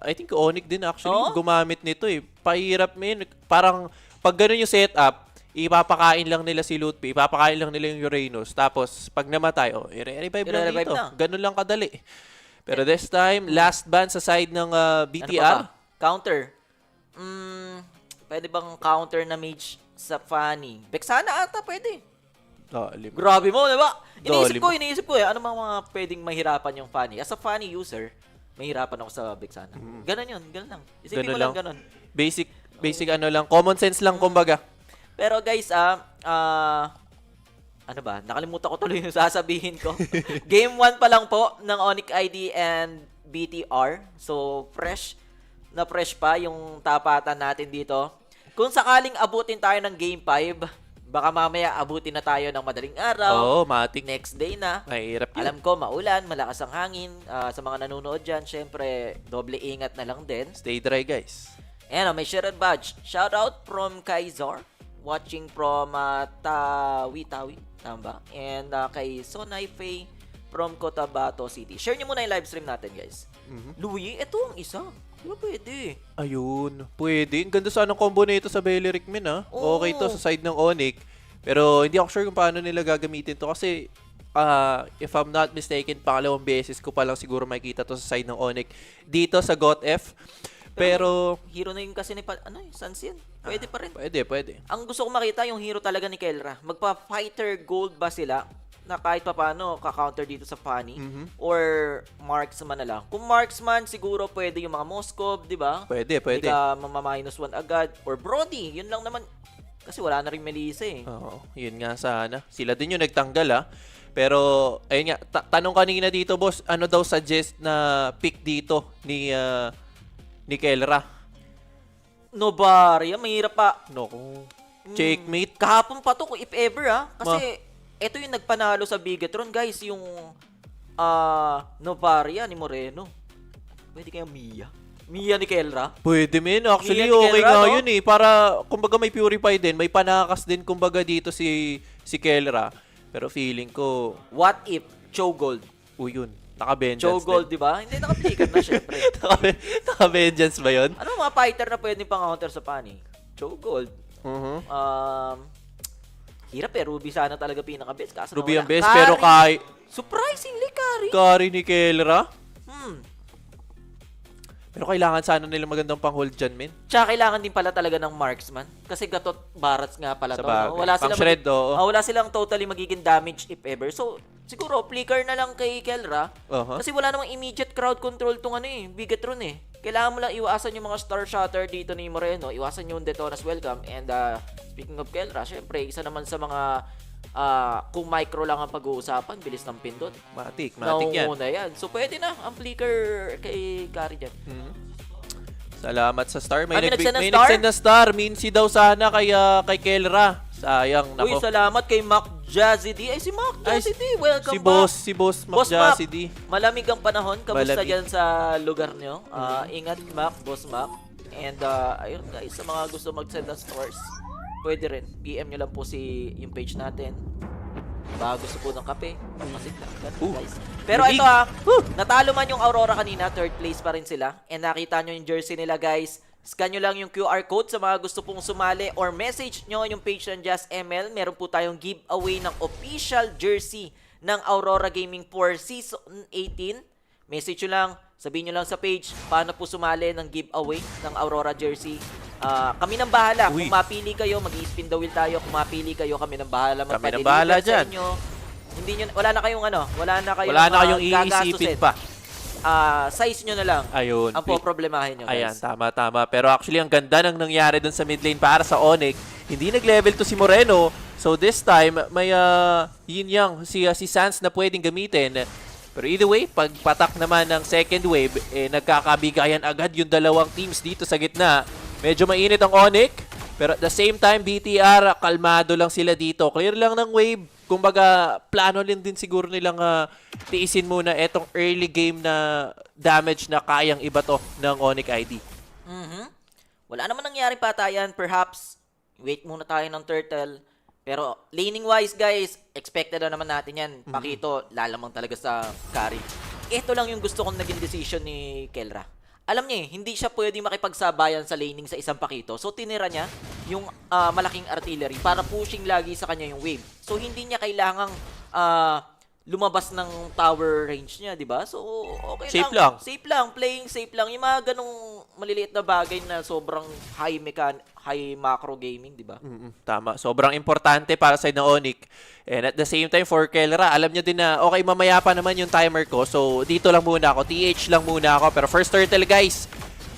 I think ONIC din actually gumamit nito eh. Pahirap min. Parang pag ganun yung setup, ipapakain lang nila si Lutfi, ipapakain lang nila yung Uranus. Tapos pag namatay, i-revive lang dito. Ganun lang kadali. Pero this time, last ban sa side ng BTR. Ano counter. Pwede bang counter na mage sa Fanny? Vexana ata pwede. Grabe mo, diba? Iniisip ko ano mga pwedeng mahirapan yung Fanny. As a Fanny user, mahirapan ako sa Vexana. Ganun yun, ganun lang. Isipin mo lang ganun. Basic ano lang, common sense lang kumbaga. Pero guys, ano ba? Nakalimutan ko tuloy yung sasabihin ko. Game 1 pa lang po ng ONIC ID and BTR. So, fresh pa yung tapatan natin dito. Kung sakaling abutin tayo ng Game 5, baka mamaya abutin na tayo ng madaling araw. Matik. Next day na. Mahirap yun. Alam ko, maulan, malakas ang hangin. Sa mga nanonood dyan, syempre, doble ingat na lang din. Stay dry, guys. Ayan, may shared badge. Shoutout from Kaizar. Watching from Tawi-Tawi. Tama ba? And kay Sonay Faye from Cotabato City. Share nyo muna yung live stream natin, guys. Louie, ito ang isa. Diba pwede? Ayun, pwede. Ang ganda sana ng combo na ito sa Beleric Min, ha? Okay to sa side ng ONIC. Pero hindi ako sure kung paano nila gagamitin to kasi if I'm not mistaken, pangalawang beses ko pa lang siguro makikita to sa side ng ONIC dito sa GOTF. Pero hero na yun kasi ni Sansin. Pwede pa rin. Pwede. Ang gusto ko makita yung hero talaga ni Kelra. Magpa-fighter gold ba sila na kahit paano ka-counter dito sa Fanny or marksman na lang. Kung marksman, siguro pwede yung mga Moskov, di ba? Pwede. Hindi ka -1 agad. Or Brody, yun lang naman. Kasi wala na rin Melissa eh. Oo, yun nga sana. Sila din yung nagtanggal, ha? Pero, ayun nga, tanong kanina dito, boss, ano daw suggest na pick dito ni Kelra? Novaria, mahirap pa. Checkmate. Kahapon pa to, if ever, ha? Kasi, ito yung nagpanalo sa Bigetron, guys, yung Novaria ni Moreno. Pwede kaya Mia ni Kelra? Pwede, men. Actually, okay nga yun eh. Para, kumbaga may purify din. May panakas din, kumbaga dito si Kelra. Pero feeling ko... What if Chogold? Yun. Naka-vengeance Chogold, di ba? Hindi, naka-plikat na, syempre. Naka-vengeance ba yun? Ano mga fighter na pwedeng pang-counter sa Fanny? Chogold. Hirap eh. Ruby sana talaga pinaka-best. Ruby ang best, pero surprisingly, Kari. Kari ni Kelra? Pero kailangan sana nila magandang pang-hold dyan, men. Tsaka kailangan din pala talaga ng marksman. Kasi gatot barats nga pala to. No? Wala silang shred, wala silang totally magiging damage if ever. So, siguro flicker na lang kay Kelra. Kasi wala namang immediate crowd control tong Bigatron eh. Kailangan mo lang iwasan yung mga star shotter dito ni Moreno, iwasan yung Detona's welcome. And speaking of Kelra, syempre, isa naman sa mga kung micro lang ang pag-uusapan, bilis ng pindot. Matik yan. So pwede na ang flicker kay Kari dyan. Salamat sa star. May nag-send na star. Minsi daw sana kay Kelra. Sayang, nako. Uy, salamat kay Mac Jazzy D. Ay, si Mac Jazzy D. Welcome back. Si Boss Mac Jazzy D. Malamig ang panahon. Kamusta dyan sa lugar nyo? Ingat, Mac, Boss Mac. And, ayun guys, sa mga gusto mag-send ng stars, pwede rin. PM nyo lang po yung page natin. Baka gusto po ng kape. Masit lang. Guys. Pero ito natalo man yung Aurora kanina. Third place pa rin sila. And nakita nyo yung jersey nila, guys. Scan nyo lang yung QR code sa mga gusto pong sumali or message nyo yung page ng Just ML. Meron po tayong giveaway ng official jersey ng Aurora Gaming for Season 18. Message nyo lang, sabihin nyo lang sa page paano po sumali ng giveaway ng Aurora jersey. Kami nang bahala. Kung mapili kayo, mag-i-spin the wheel tayo. Kung mapili kayo, kami nang bahala. Kami nang bahala dyan. Wala na kayong iisipin pa. Size nyo na lang. Ayun. Ang poproblemahin nyo, guys. Ayan, tama. Pero actually, ang ganda ng nangyari dun sa mid lane para sa ONIC. Hindi nag-level to si Moreno. So this time, may si Sans na pwedeng gamitin. Pero either way, pagpatak naman ng second wave, nagkakabigayan agad yung dalawang teams dito sa gitna. Medyo mainit ang ONIC. Pero at the same time, BTR, kalmado lang sila dito. Clear lang ng wave. Kumbaga, plano din siguro nilang tiisin muna etong early game na damage na kayang ibato ng ONIC ID. Wala naman nangyari patayan. Perhaps, wait muna tayo ng turtle. Pero laning-wise, guys, expected na naman natin yan. Pakito, lalamang talaga sa carry. Ito lang yung gusto kong naging decision ni Kelra. Alam niya hindi siya pwedeng makipagsabayan sa laning sa isang Pakito. So, tinira niya yung malaking artillery para pushing lagi sa kanya yung wave. So, hindi niya kailangang lumabas ng tower range niya, di ba? So, okay lang. Safe lang. Playing safe lang. Yung mga ganong maliliit na bagay na sobrang high macro gaming, di ba? Tama. Sobrang importante para sa ng ONIC. And at the same time, for Kelra, alam niya din na, okay, mamaya pa naman yung timer ko. So, dito lang muna ako. TH lang muna ako. Pero first turtle, guys,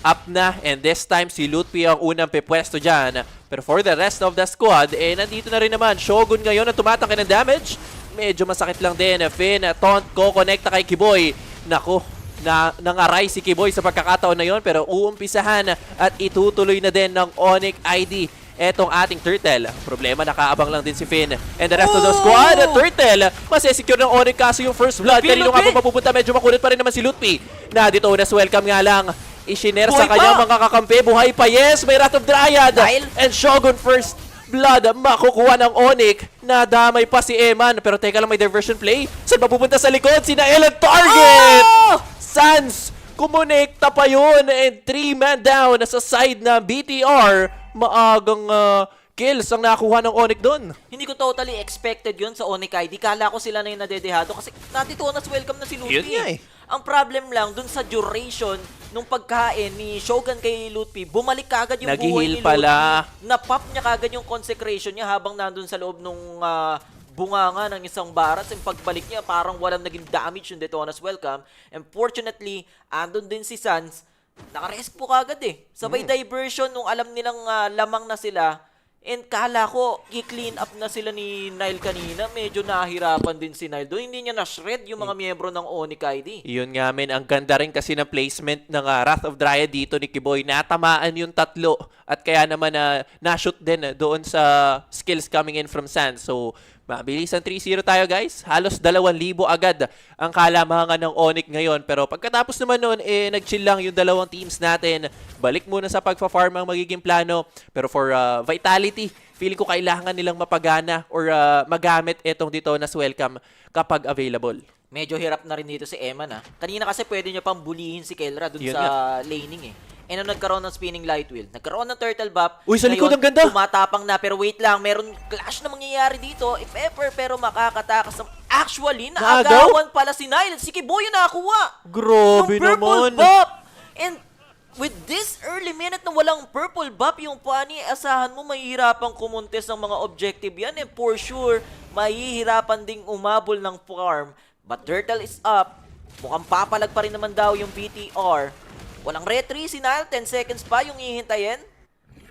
up na. And this time, si Lutpi ang unang pepwesto dyan. Pero for the rest of the squad, nandito na rin naman. Shogun ngayon ang tumatangke ng damage. Medyo masakit lang din. Finn, taunt ko, connecta kay Kiboy. Naku, nangaray si Kiboy sa pagkakataon na yon. Pero uumpisahan at itutuloy na din ng ONIC ID etong ating turtle. Problema, nakaabang lang din si Finn. And the rest of the squad, turtle, masesecure ng ONIC kaso yung first blood. Kanino nga po mapupunta, medyo makulit pa rin naman si Lutpi. Na dito, welcome nga lang. Ishiner sa kanyang mga kakampi. Buhay pa, yes! May Wrath of Dryad. And Shogun first blood makukuha ng ONIC. Nadamay pa si Eman. Pero teka lang, may diversion play. Saan mapupunta sa likod? Sina Elan target! Sans! Kumonekta pa yun. And 3-man down sa side na BTR. Maagang kills ang nakuha ng ONIC doon. Hindi ko totally expected yun sa ONIC ID. Kala ko sila na yung nadedehado kasi natitunas welcome na si Lutpi. Ang problem lang, dun sa duration nung pagkain ni Shogun kay Lutpi, bumalik kagad yung buhay ni Lutpi. Na-pop niya kagad yung consecration niya habang nandun sa loob nung bunganga ng isang barat. Yung pagbalik niya, parang walang naging damage yung Detona's welcome. And fortunately, andun din si Sans. Naka-rest po kagad Sabay diversion nung alam nilang lamang na sila. And kala ko, i-clean up na sila ni Nile kanina. Medyo nahirapan din si Nile doon. Hindi niya na-shred yung mga miyembro ng ONIC ID. Yun nga, men. Ang ganda rin kasi ng placement ng Wrath of Dryad dito ni Kiboy. Natamaan yung tatlo. At kaya naman na-shoot din doon sa skills coming in from Sans. So, mabilisan 3-0 tayo, guys. Halos 2,000 agad ang kalamangan ng ONIC ngayon. Pero pagkatapos naman noon, nag-chill lang yung dalawang teams natin. Balik muna sa pagpa-farm ang magiging plano. Pero for Vitality, feeling ko kailangan nilang mapagana or magamit etong Detona's welcome kapag available. Medyo hirap na rin dito si Eman. Kanina kasi pwede niya pang bulihin si Kelra dun sa laning nung nagkaroon ng spinning light wheel, nagkaroon ng turtle buff. Uy, sa likod, ang ganda! Tumatapang na, pero wait lang, meron clash na mangyayari dito. If ever, pero makakatakas. Actually, naagawan pala si Nile. Si Kiboy yung nakakuha. Grabe naman. Buff. And with this early minute na walang purple buff yung Funny, asahan mo mahihirapang kumontes ng mga objective yan. And for sure, mahihirapan ding umabol ng farm. But Turtle is up. Mukhang papalag pa rin naman daw yung BTR. Walang retry, si Nile, 10 seconds pa yung hihintayin.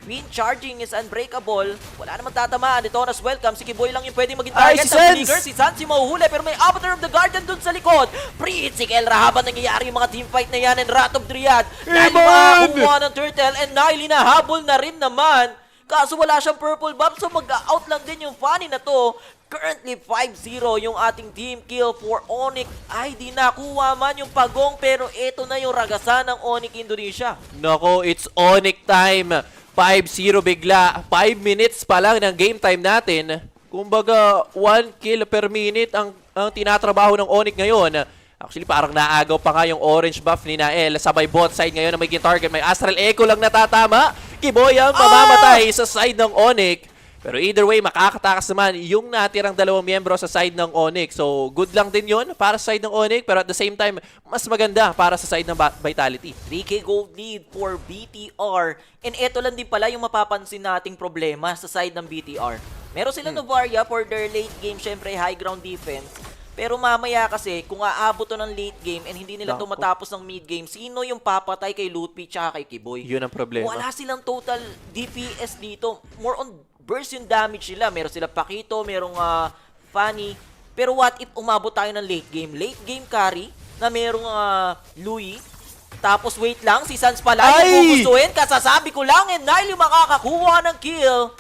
Queen charging is unbreakable. Wala naman tatamaan. Detonas welcome. Si Kiboy lang yung pwedeng maging target ng Flicker. Si Sans yung mahuhuli pero may Avatar of the Guardian dun sa likod. Preet si Kelra habang nangyayari yung mga teamfight na yan and Rat of Dryad. Dahil makakuha ng Turtle and Nile nahabol na rin naman. Kaso wala siyang purple buff so mag-out lang din yung Funny na to. Currently 5-0 yung ating team kill for ONIC ID. Nakuha man yung pagong pero ito na yung ragasan ng ONIC Indonesia. Nako, it's ONIC time. 5-0 bigla. 5 minutes pa lang ng game time natin. Kumbaga, 1 kill per minute ang tinatrabaho ng ONIC ngayon. Actually, parang naagaw pa nga yung orange buff ni Nael. Sabay bot side ngayon na magiging target. May Astral Echo lang natatama. Kiboy ang mamamatay sa side ng ONIC. Pero either way, makakatakas naman yung natirang dalawang miyembro sa side ng ONIC. So, good lang din yun para sa side ng ONIC. Pero at the same time, mas maganda para sa side ng Vitality. 3K gold lead for BTR. And eto lang din pala yung mapapansin nating problema sa side ng BTR. Meron sila Novaria for their late game, syempre high ground defense. Pero mamaya kasi, kung aabot to ng late game and hindi nila to matapos ng mid game, sino yung papatay kay Lutpi tsaka kay Kiboy? Yun ang problema. Wala silang total DPS dito. More on burst yung damage nila. Meron sila Pakito, merong Funny. Pero what if umabot tayo ng late game? Late game carry na merong Louis. Tapos wait lang, si Sans pala yung gugustuhin. Kasasabi ko lang, and Nile yung makakakuha ng kill.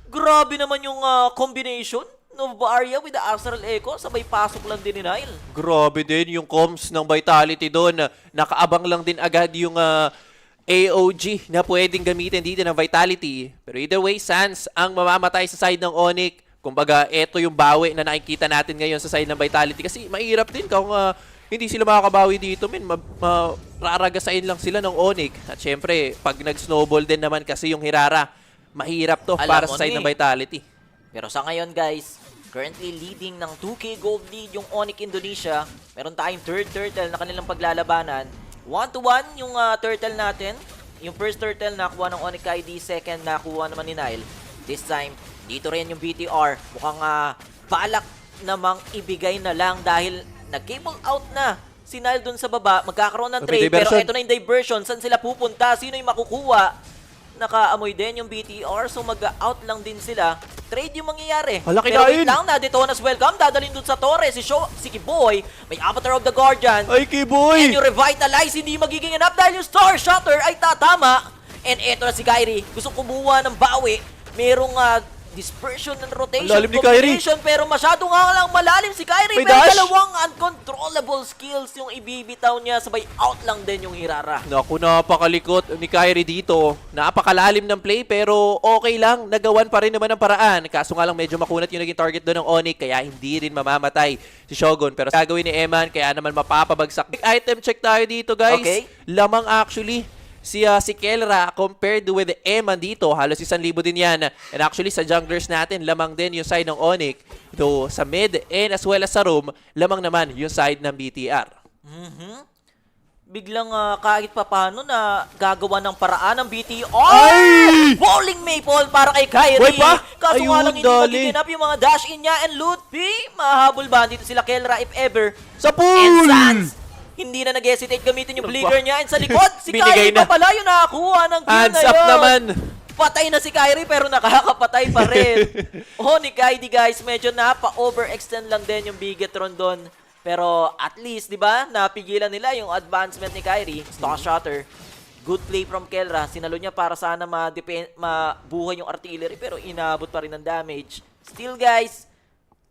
Grabe naman yung combination. Novaria with the Astral Echo. Sabay pasok lang din ni Nile. Grabe din yung comms ng Vitality doon. Nakaabang lang din agad yung AOG na pwedeng gamitin dito ng Vitality. Pero either way, Sans ang mamamatay sa side ng ONIC. Kumbaga, eto yung bawi na nakikita natin ngayon sa side ng Vitality. Kasi mahirap din kung hindi sila makakabawi dito. Raragasain lang sila ng ONIC. At syempre, pag nag-snowball din naman kasi yung Hirara, mahirap to para sa side ng Vitality. Pero sa ngayon guys, currently leading ng 2K gold lead yung ONIC Indonesia. Meron tayong third turtle na kanilang paglalabanan. 1-1 yung turtle natin. Yung first turtle nakuha ng ONIC ID, second nakuha naman ni Nile. This time, dito rin yung BTR. Mukhang balak namang ibigay na lang dahil nag-cable out na si Nile dun sa baba. Magkakaroon ng trade pero ito na yung diversion. Saan sila pupunta? Sino yung makukuha? Nakaamoy din yung BTR so mag-out lang din sila. Trade yung mangyayari. Pero wait lang na, Detonas welcome. Dadalhin dun sa Torres. Si Kiboy, may Avatar of the Guardian. Ay, Kiboy! And yung Revitalize, hindi magiging enough dahil yung Star Shutter ay tatama. And eto na si Kyrie. Gusto kumuha ng bawi. Merong dispersion and rotation combination pero masyado nga lang malalim si Kyrie. May dalawang uncontrollable skills yung ibibitaw niya. Sabay out lang din yung Hirara. Naku, napakalikot ni Kyrie dito. Napakalalim ng play pero okay lang. Nagawan pa rin naman ang paraan. Kaso nga lang medyo makunat yung naging target doon ng ONIC kaya hindi rin mamamatay si Shogun. Pero gagawin ni Eman kaya naman mapapabagsak. Item check tayo dito guys. Okay. Lamang actually si Kelra compared with Eman dito, halos 1,000 din yan. And actually sa junglers natin, lamang din yung side ng ONIC. Though sa mid and as well as sa room, lamang naman yung side ng BTR. Biglang kahit papano na gagawa ng paraan ng BTR. Falling Maple para kay Kyrie. Kaso nga lang hindi magiginap yung mga dash in niya and Lutpi. Mahabol ba dito sila Kelra if ever? Sa pool! And Sans, hindi na nag-hesitate gamitin yung Flicker niya. And sa likod, si Kyrie pa pala yung nakakuha ng kill na yun. Hands up naman. Patay na si Kyrie pero nakakapatay pa rin. ONIC ID guys, medyo napa-overextend lang din yung Bigetron doon. Pero at least, di ba, napigilan nila yung advancement ni Kyrie. Stock Shutter. Good play from Kelra. Sinalo niya para sana mabuhay yung artillery pero inabot pa rin ng damage. Still guys,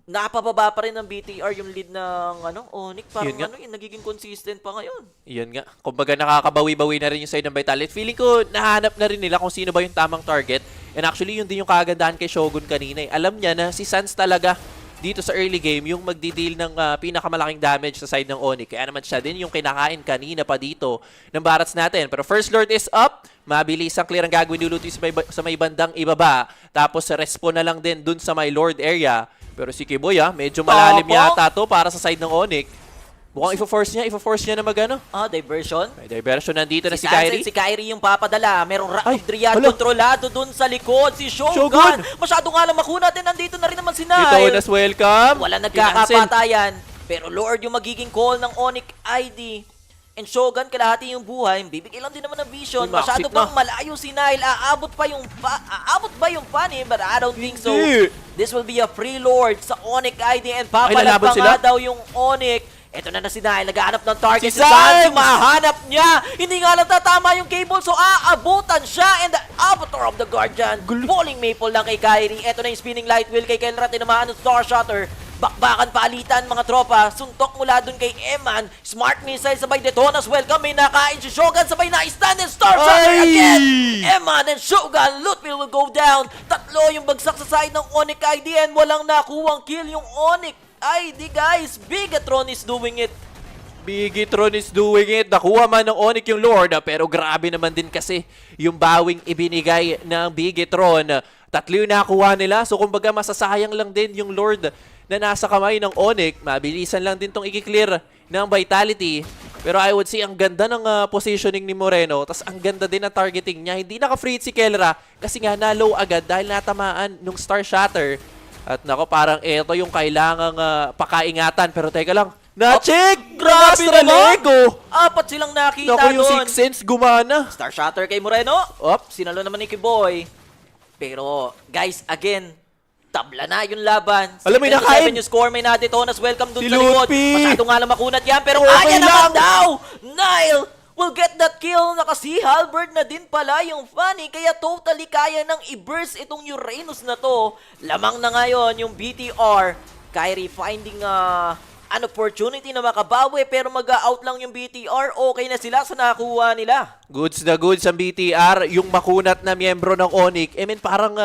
napababa pa rin ng BTR yung lead ng ONIC. Parang yung nagiging consistent pa ngayon. Iyon nga. Kumbaga nakakabawi-bawi na rin yung side ng Vitality. Feeling ko nahanap na rin nila kung sino ba yung tamang target. And actually yun din yung kagandahan kay Shogun kanina. Alam niya na si Sans talaga dito sa early game yung magdi-deal ng pinakamalaking damage sa side ng ONIC. Kaya naman siya din yung kinakain kanina pa dito ng barats natin. Pero first Lord is up. Mabilis ang clear ang gagawin ni Lutu sa may bandang ibaba. Tapos respawn na lang din dun sa may Lord area. Pero si Kiboy medyo malalim yata to para sa side ng ONIC. Mukhang i-force niya na magano. Diversion. May diversion nandito na si Sunset, Kyrie. si Kyrie yung papadala. Merong Rat of Dryad hala. kontrolado dun sa likod. Si Shogun. Masyado nga lang makunat. And nandito na rin naman si Nile. Ito na welcome. Wala nagkakapatayan. Pero Lord yung magiging call ng ONIC ID. And Shogun, kalahati yung buhay. Bibigay lang din naman ng vision. Masyado pang malayo si Nile. Aabot ba yung funny? But I don't think so. This will be a free Lord sa ONIC ID. And papalagpang nga daw yung ONIC. Eto na si Nile, naghahanap ng target. Si Sans, mahanap niya. Hindi nga lang tatama yung cable, so aabutan siya. And the Avatar of the Guardian, falling maple lang kay Kyrie. Eto na yung spinning light wheel kay Kenra, tinamaan ng Star Shutter. Bakbakan palitan mga tropa. Suntok mula dun kay Eman. Smart missile sabay detonas. Welcome, may nakain si Shogun. Sabay na stand and Star Shutter again. Eman and Shogun. Lootfield will go down. Tatlo yung bagsak sa side ng ONIC ID and walang nakuwang kill yung ONIC ID, guys. Bigatron is doing it. Bigatron is doing it. Nakuha man ng ONIC yung Lord, pero grabe naman din kasi yung bawing ibinigay ng Bigatron. Tatlo yung nakuha nila, so kumbaga masasayang lang din yung Lord na nasa kamay ng ONIC. Mabilisan lang din tong i-clear ng Vitality. Pero I would say ang ganda ng positioning ni Moreno, tas ang ganda din ng targeting niya. Hindi naka-free si Kelra kasi nga na-low agad dahil natamaan nung Star Shatter. At nako, parang ito yung kailangang pakaingatan. Pero teka lang. Na-check! Grabe naman! Lego! Apat silang nakita Naku, yung doon. 6 sense gumana. Star Shatter kay Moreno. Sinalo naman ni Kiboy. Pero, guys, again, tabla na yung laban. Alam mo, may nakain. Yung score, may nadetonas. Welcome dun Si sa likod. Lutfi. Masyado nga lang makunat yan. Pero Okay kaya naman lang. daw! Nile will get that kill. Nakasi halberd na din pala yung Funny. Kaya totally kaya nang i-burst itong Uranus na to. Lamang na ngayon yung BTR. Kyrie finding an opportunity na makabawi pero mag-out lang yung BTR. Okay na sila sa nakuha nila. Goods na goods ang BTR. Yung makunat na miyembro ng ONIC. Parang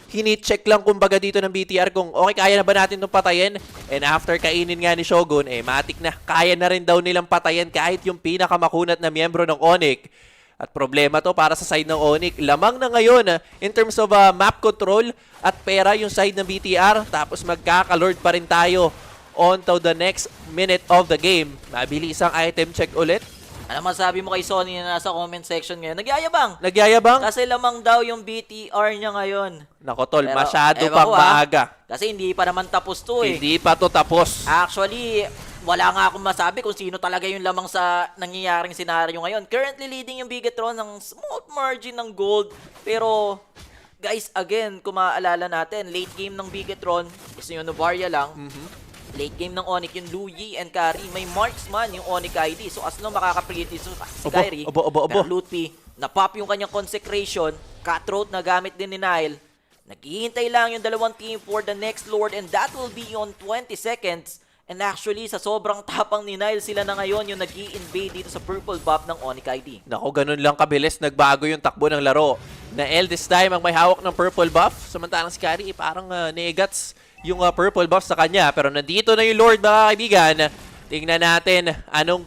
hini-check lang kumbaga dito ng BTR kung okay, kaya na ba natin itong patayin? And after kainin nga ni Shogun, matik na. Kaya na rin daw nilang patayin kahit yung pinakamakunat na miyembro ng ONIC. At problema to para sa side ng ONIC. Lamang na ngayon in terms of map control at pera yung side ng BTR. Tapos magkaka-lord pa rin tayo on to the next minute of the game. Mabilis ang item check ulit. Ano masabi mo kay Sonny na nasa comment section ngayon? Nagyayabang. Nagyayabang? Kasi lamang daw yung BTR niya ngayon. Nako tol, Pero, masyado ewan pang ko, maaga. Kasi hindi pa naman tapos to Hindi pa to tapos. Actually, wala nga akong masabi kung sino talaga yung lamang sa nangyayaring senaryo ngayon. Currently leading yung Bigatron ng small margin ng gold. Pero, guys, again, kung maaalala natin, late game ng Bigatron is yung Novaria lang. Late game ng ONIC yung Luyi and Kari. May marksman yung ONIC ID. So as long makaka-pretty si Kyrie. Pero Lutfi, na-pop yung kanyang consecration. Cutthroat na gamit din ni Nile. Naghihintay lang yung dalawang team for the next Lord and that will be on 20 seconds. And actually, sa sobrang tapang ni Nile, sila na ngayon yung nag-i-invade dito sa purple buff ng ONIC ID. Nako, ganun lang kabilis nagbago yung takbo ng laro. Nael this time ang may hawak ng purple buff. Samantalang si Kyrie parang negats yung purple buff sa kanya. Pero nandito na yung Lord, mga kaibigan. Tingnan natin anong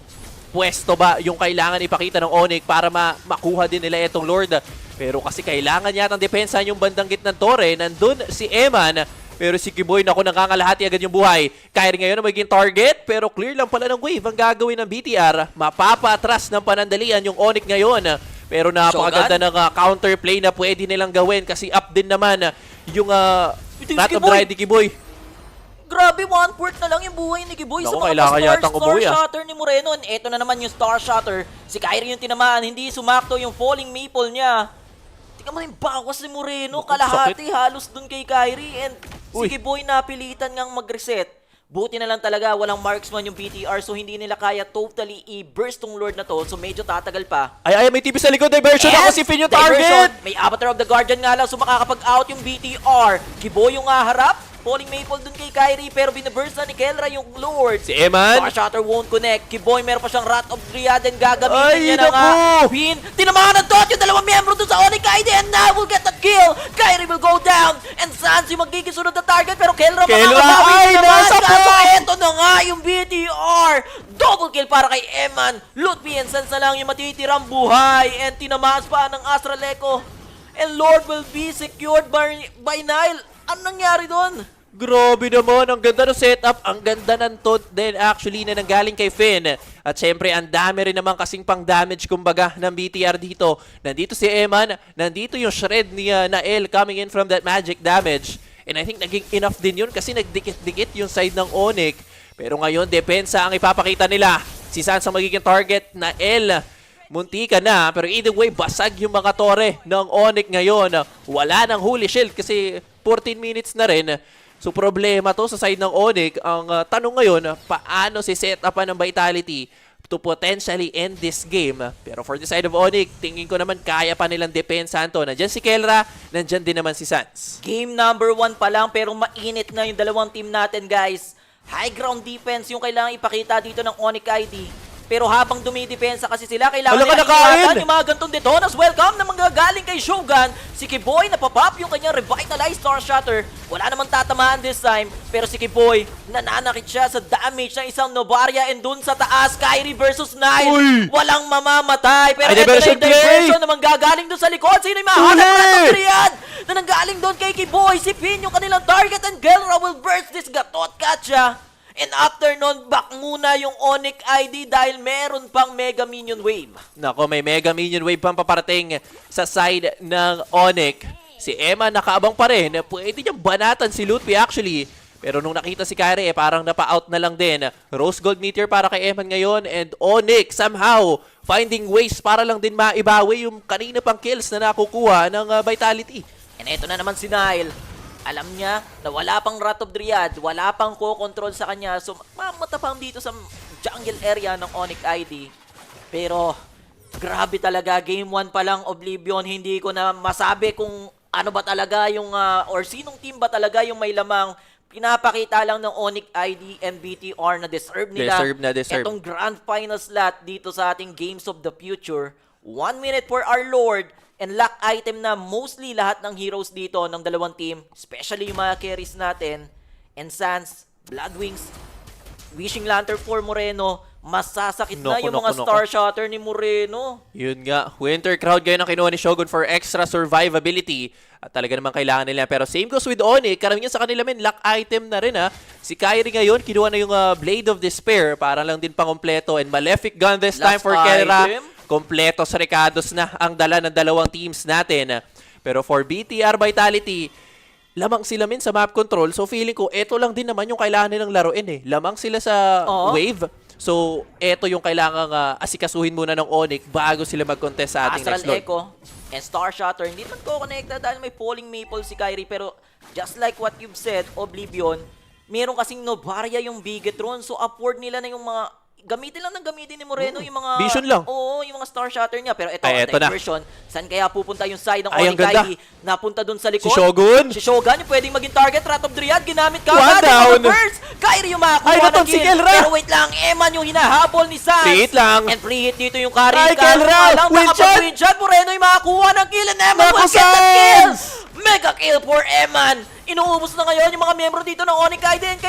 pwesto ba yung kailangan ipakita ng ONIC para makuha din nila itong Lord. Pero kasi kailangan yatang depensa yung bandang gitnang tore. Nandun si Eman. Pero si Kiboy, naku, nakakalahati agad yung buhay. Kyrie ngayon na magiging target. Pero clear lang pala ng wave ang gagawin ng BTR. Mapapatras ng panandalian yung ONIC ngayon. Pero napakaganda ng counterplay na pwede nilang gawin. Kasi up din naman yung Rat of Dryad ni Kiboy. Grabe, 1/4 na lang yung buhay ni Kiboy sa mga Star Shatter ni Moreno. And eto na naman yung Star Shatter. Si Kyrie yung tinamaan, hindi sumakto yung falling maple niya. Tingnan mo yung bawas ni Moreno, kalahati halos dun kay Kyrie. And si Kiboy napilitan ngang mag-reset. Buti na lang talaga, walang marksman yung BTR, so hindi nila kaya totally i-burst tong Lord na to, so medyo tatagal pa. Ay, may TV sa likod, diversion ako si Finn yung target! May Avatar of the Guardian nga lang, so makakapag-out yung BTR. Kiboy yung harap, falling maple dun kay Kyrie, pero binaburst na ni Kelra yung Lord. Si Eman. Star Shatter won't connect. Kiboy meron pa siyang Rat of Dryad and gagamitin niya na nga. Pin, tinamahan ng dot yung dalawang miyembro dun sa ONIC ID and now will get that kill. Kyrie will go down and Sans yung magiging sunod na target, pero Kelra makakabawi naman. Kaso eto na nga yung BTR. Double kill para kay Eman. Lutfi and Sans na lang yung matitirang buhay and tinamaas pa ng Astral Echo. And Lord will be secured by Nile. Ano nangyari doon? Grabe naman, ang ganda ng setup, ang ganda ng taunt din actually na nanggaling kay Finn. At syempre, ang dami rin naman kasing pang damage kumbaga ng BTR dito. Nandito si Eman, nandito yung shred ni Nael coming in from that magic damage. And I think naging enough din yun kasi nagdikit-dikit yung side ng ONIC. Pero ngayon, depensa ang ipapakita nila. Si Sans ang magiging target, Nael. Munti ka na, pero either way, basag yung mga tore ng ONIC ngayon. Wala nang holy shield kasi 14 minutes na rin. So problema to sa side ng ONIC. Ang tanong ngayon, paano si set-upan ng Vitality to potentially end this game? Pero for the side of ONIC, tingin ko naman kaya pa nilang depensahan to. Nandyan si Kelra, nandyan din naman si Sans. Game number 1 pa lang pero mainit na yung dalawang team natin, guys. High ground defense yung kailangan ipakita dito ng ONIC ID. Pero habang dumidepensa kasi sila, kailangan nila ingatan yung mga gantong detonas. Welcome na manggagaling kay Shogun. Si Kiboy napapop yung kanyang revitalized Star Shatter. Wala namang tatamaan this time. Pero si Kiboy, nananakit siya sa damage ng isang Novaria. And dun sa taas, Kyrie versus Nile. Walang mamamatay. Pero ito na yung diversion na manggagaling dun sa likod. Sino yung mahanap ng Triad na nanggaling dun kay Kiboy? Si Pin yung kanilang target and Gelra will burst this Gatot Katya. And after nun, back muna yung ONIC ID dahil meron pang Mega Minion Wave. Nako, may Mega Minion Wave pang paparating sa side ng ONIC. Si Emma nakaabang pa rin. Pwede niyang banatan si Lutpi actually. Pero nung nakita si Kyrie, parang napa-out na lang din. Rose Gold Meteor para kay Eman ngayon. And ONIC somehow finding ways para lang din maibawi yung kanina pang kills na nakukuha ng Vitality. And eto na naman si Nile. Alam niya na wala pang Wrath of Dryad, wala pang co-control sa kanya. So, mamatapang dito sa jungle area ng ONIC ID. Pero, grabe talaga. Game 1 pa lang, Oblivion. Hindi ko na masabi kung ano ba talaga yung, or sinong team ba talaga yung may lamang. Pinapakita lang ng ONIC ID and BTR na deserve nila. Deserve. Itong grand final slot dito sa ating Games of the Future. 1 minute for our Lord. And lock item na mostly lahat ng heroes dito ng dalawang team. Especially yung mga carries natin. And Sans, Bloodwings, Wishing Lantern for Moreno. Masasakit na yung mga Star Shatter ni Moreno. Yun nga. Winter Crowd ngayon ang kinuha ni Shogun for extra survivability. At talaga naman kailangan nila. Pero same goes with ONIC. Karamihan sa kanila lock item na rin ha. Si Kyrie ngayon, kinuha na yung Blade of Despair. Para lang din pang-kompleto. And Malefic Gun this time for Kelra. Kompletos Recados na ang dala ng dalawang teams natin. Pero for BTR Vitality, lamang sila sa map control. So feeling ko, eto lang din naman yung kailangan nilang laruin eh. Lamang sila sa wave. So eto yung kailangan asikasuhin muna ng ONIC bago sila mag-contest sa ating next Lord. Echo and Star Shatter, hindi naman ko connected dahil may Falling Maple si Kyrie. Pero just like what you've said, Oblivion, meron kasing Novaria yung Bigetron. So upward nila na yung mga gamitin ni Moreno yung mga Vision lang. Oo, yung mga Star Shatter niya. Pero ito, diversion. Saan kaya pupunta yung side ng ONIC ID? Napunta dun sa likod. Si Shogun yung pwedeng maging target. Wrath of Dryad, ginamit ka. One down. Kyrie yung makakuha ng kill. Pero wait lang, Eman yung hinahabol ni Sans. Free hit lang. And free hit dito yung carry. Kelra, Win shot. Moreno yung makakuha ng kill. And Eman will get the kill. Mega kill for Eman. Inuubos na ngayon yung mga miyembro dito ng ONIC ID. And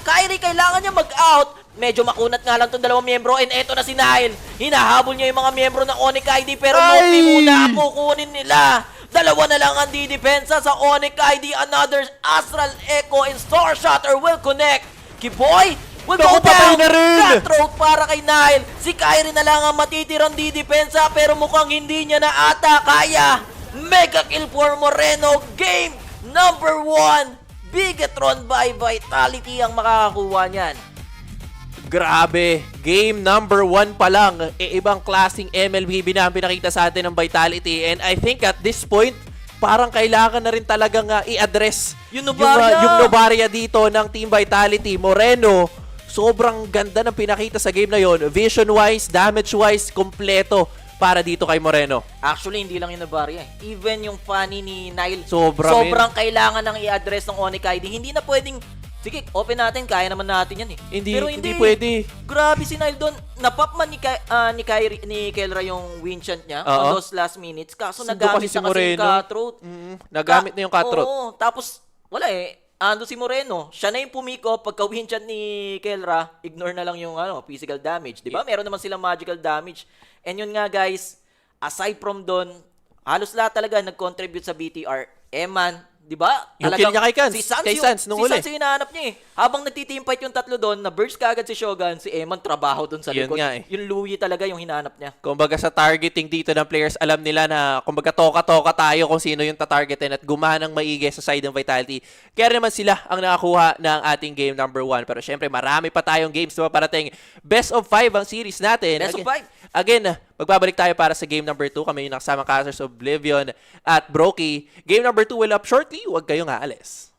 Kyrie, kailangan niya mag-out. Medyo makunat nga lang itong dalawang miyembro. And eto na si Nile. Hinahabol niya yung mga miyembro ng ONIC ID. Pero Mopi muna ang kukunin nila. Dalawa na lang ang didepensa sa ONIC ID. Another Astral Echo and Star Shatter will connect. Kiboy will go down. Cutthroat para kay Nile. Si Kyrie na lang ang matitirang didepensa. Pero mukhang hindi niya na ata kaya. Mega kill for Moreno. Game number 1. Bigetron by Vitality ang makakakuha niyan. Grabe, game number 1 pa lang, ibang klaseng MLBB na ang pinakita sa atin ng Vitality. And I think at this point, parang kailangan na rin talagang i-address yung Novaria dito ng Team Vitality. Moreno, sobrang ganda ng pinakita sa game na yon. Vision-wise, damage-wise, kompleto para dito kay Moreno. Actually, hindi lang yung Novaria. Even yung funny ni Nile, sobrang kailangan nang i-address ng ONIC ID. Hindi na pwedeng sige, open natin. Kaya naman natin yan eh. Pero hindi pwede. Grabe si Nile doon. Napop man ni Kelra yung win chant niya on those last minutes. Kaso nagamit na kasi yung cutthroat. Nagamit na yung cutthroat. Oo. Tapos, wala eh. Ando si Moreno. Siya na yung pumiko. Pagka win chant ni Kelra, ignore na lang yung physical damage. Diba? Meron naman silang magical damage. And yun nga guys, aside from doon, halos lahat talaga nag-contribute sa BTR. Eman, Di ba? Yung kill niya kay Kans. Kay Sans nung uli. Si Sans yung hinahanap niya eh. Habang nagtiteamfight yung tatlo doon, na-burst kaagad si Shogun, si Eman trabaho doon sa likod. Nga eh. Yung Louie talaga yung hinahanap niya. Kumbaga sa targeting dito ng players, alam nila na kumbaga toka-toka tayo kung sino yung tatargetin at gumanang maigi sa side ng Vitality. Kaya naman sila ang nakakuha ng ating game number 1. Pero syempre, marami pa tayong games na parating. Best of 5 ang series natin. Best of 5. Again, magbabalik tayo para sa game number 2. Kami yung nakasama Casters of Oblivion at Brokey. Game number 2 will up shortly. Huwag kayong aalis.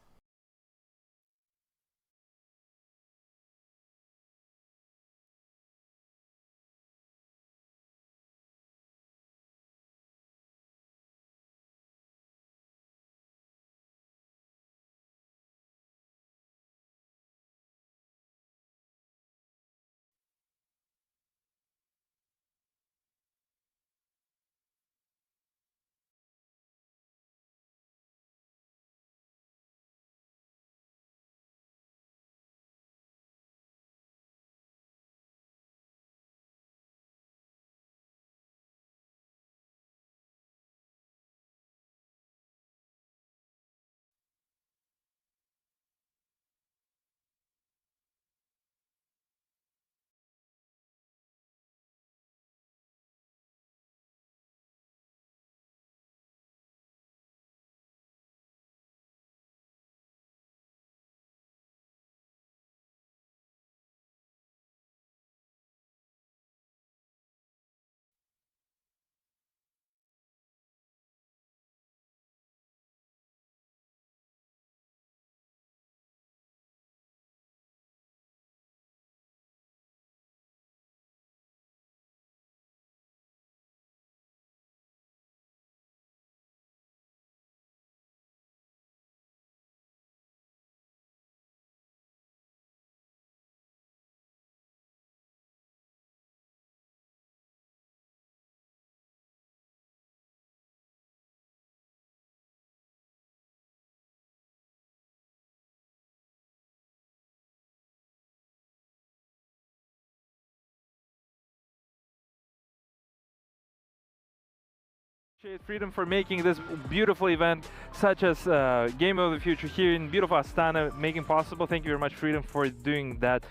Freedom for making this beautiful event such as Game of the Future here in beautiful Astana making possible. Thank you very much, Freedom, for doing that.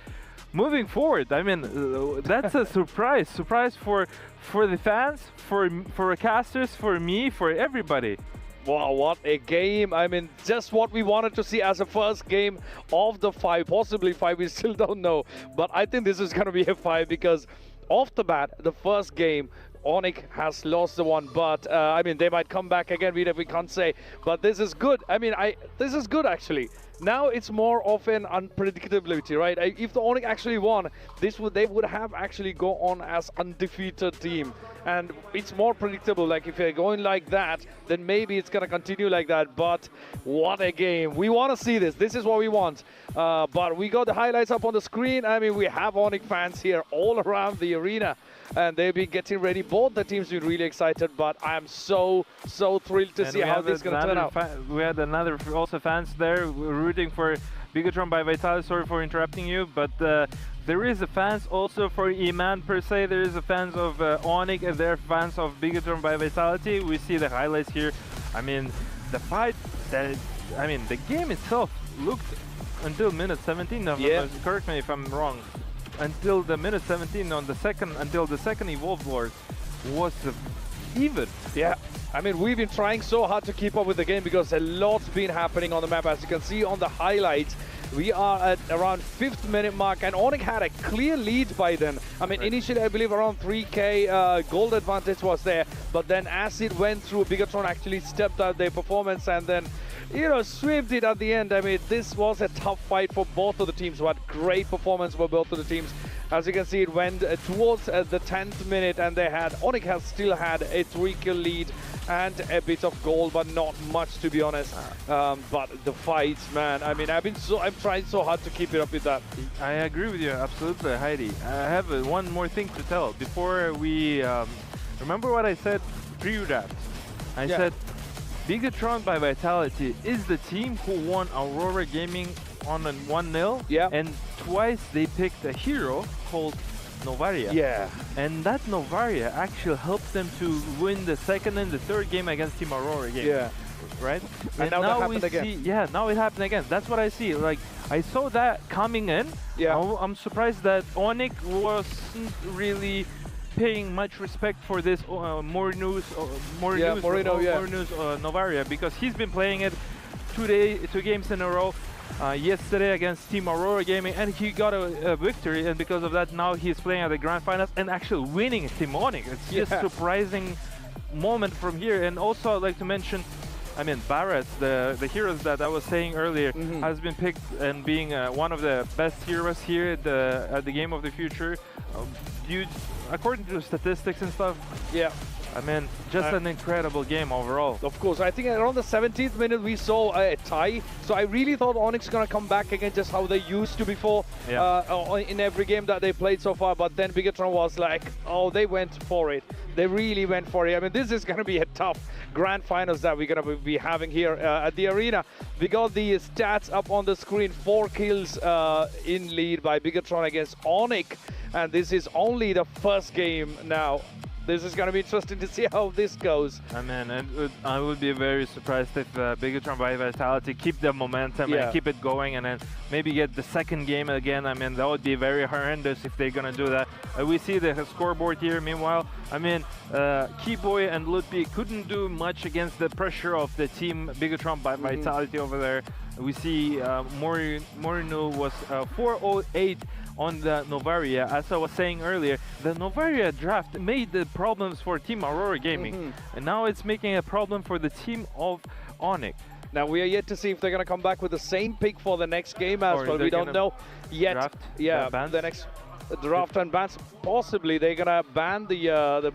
Moving forward, I mean, that's a surprise for the fans, for casters, for me, for everybody. Wow, what a game. I mean, just what we wanted to see as a first game of the 5, possibly 5, we still don't know. But I think this is going to be a 5 because off the bat, the first game, ONIC has lost the one, but I mean, they might come back again, we can't say. But this is good. I mean, this is good actually. Now it's more of an unpredictability, right? If the ONIC actually won, they would have actually go on as undefeated team. And it's more predictable, like if you're going like that, then maybe it's gonna continue like that. But what a game. We wanna see this. This is what we want. But we got the highlights up on the screen. I mean, we have ONIC fans here all around the arena. And they've been getting ready. Both the teams been really excited, but I'm so thrilled to see how this is going to turn out. We had another also fans there rooting for Bigatron by Vitality. Sorry for interrupting you, but there is a fans also for Iman per se. There is a fans of ONIC and they're fans of Bigatron by Vitality. We see the highlights here. I mean, the fight, I mean, the game itself looked until minute 17. Correct me if I'm wrong. Until the minute 17 on the second, until the second Evolved Lord was even. Yeah, I mean, we've been trying so hard to keep up with the game because a lot's been happening on the map. As you can see on the highlights, we are at around 5th minute mark and ONIC had a clear lead by then. I mean, initially I believe around 3k gold advantage was there, but then as it went through, Bigatron actually stepped up their performance and then, you know, swept it at the end. I mean, this was a tough fight for both of the teams, but great performance for both of the teams. As you can see, it went towards the 10th minute and they had, ONIC has still had a 3-kill lead and a bit of gold, but not much to be honest. But the fights, man, I mean, I'm trying so hard to keep it up with that. I agree with you, absolutely, Heidi. I have one more thing to tell before we remember what I said pre-draft. I said Bigatron by Vitality is the team who won Aurora Gaming on a 1-0. Yeah. And twice they picked a hero called Novaria. Yeah. And that Novaria actually helped them to win the second and the third game against Team Aurora game. Yeah. right? And now that now happened again. Yeah, now it happened again. That's what I see. Like, I saw that coming in. Yeah. I'm surprised that ONIC wasn't really paying much respect for this Morino's Novaria, because he's been playing it 2 games in a row. Yesterday against Team Aurora Gaming, and he got a victory, and because of that now he's playing at the Grandfinals and actually winning Team ONIC. It's just surprising moment from here. And also I'd like to mention, I mean, Barrett, the heroes that I was saying earlier, has been picked and being one of the best heroes here at the Game of the Future. According to statistics and stuff, I mean, just an incredible game overall. Of course, I think around the 17th minute we saw a tie. So I really thought ONIC's gonna come back again, just how they used to before in every game that they played so far. But then Bigatron was like, oh, they went for it. They really went for it. I mean, this is gonna be a tough grand finals that we're gonna be having here at the arena. We got the stats up on the screen. 4 kills in lead by Bigatron against ONIC, and this is only the first game now. This is going to be interesting to see how this goes. I mean, I would be very surprised if Bigatron by Vitality keep the momentum and keep it going, and then maybe get the second game again. I mean, that would be very horrendous if they're going to do that. We see the scoreboard here. Meanwhile, I mean, Keyboy and Lutpi couldn't do much against the pressure of the team Bigatron by Vitality over there. We see Morino was 408 on the Novaria. As I was saying earlier, the Novaria draft made the problems for Team Aurora Gaming, and now it's making a problem for the team of ONIC. Now we are yet to see if they're going to come back with the same pick for the next game as well. We don't know yet. The next draft and bans. Possibly they're gonna ban the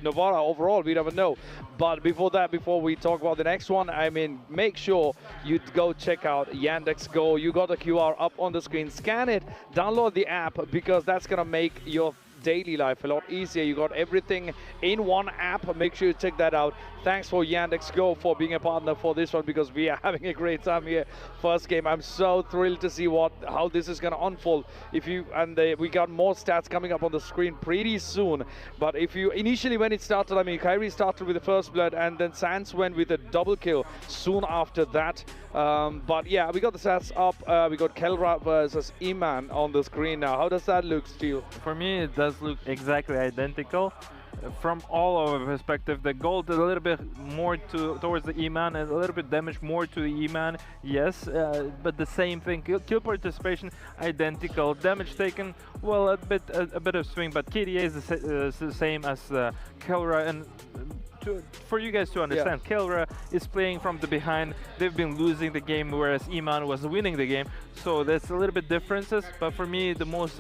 Novara overall. We never know. But before that, before we talk about the next one, I mean, make sure you go check out Yandex Go. You got the QR up on the screen. Scan it, download the app, because that's gonna make your daily life a lot easier. You got everything in one app. Make sure you check that out. Thanks for Yandex Go for being a partner for this one, because we are having a great time here. First game, I'm so thrilled to see how this is going to unfold. We got more stats coming up on the screen pretty soon. But if you initially, when it started, I mean, Kyrie started with the first blood, and then Sans went with a double kill soon after that. But yeah, we got the stats up. We got Kelra versus Iman on the screen now. How does that look, Steel? For me, it does look exactly identical. From all our perspective, the gold a little bit more towards the E-Man, and a little bit damage more to the E-Man, yes, but the same thing. Kill participation identical, damage taken, well, a bit of swing, but KDA is the same as Kelra. And for you guys to understand, Kelra is playing from the behind. They've been losing the game, whereas Iman was winning the game. So there's a little bit differences. But for me, the most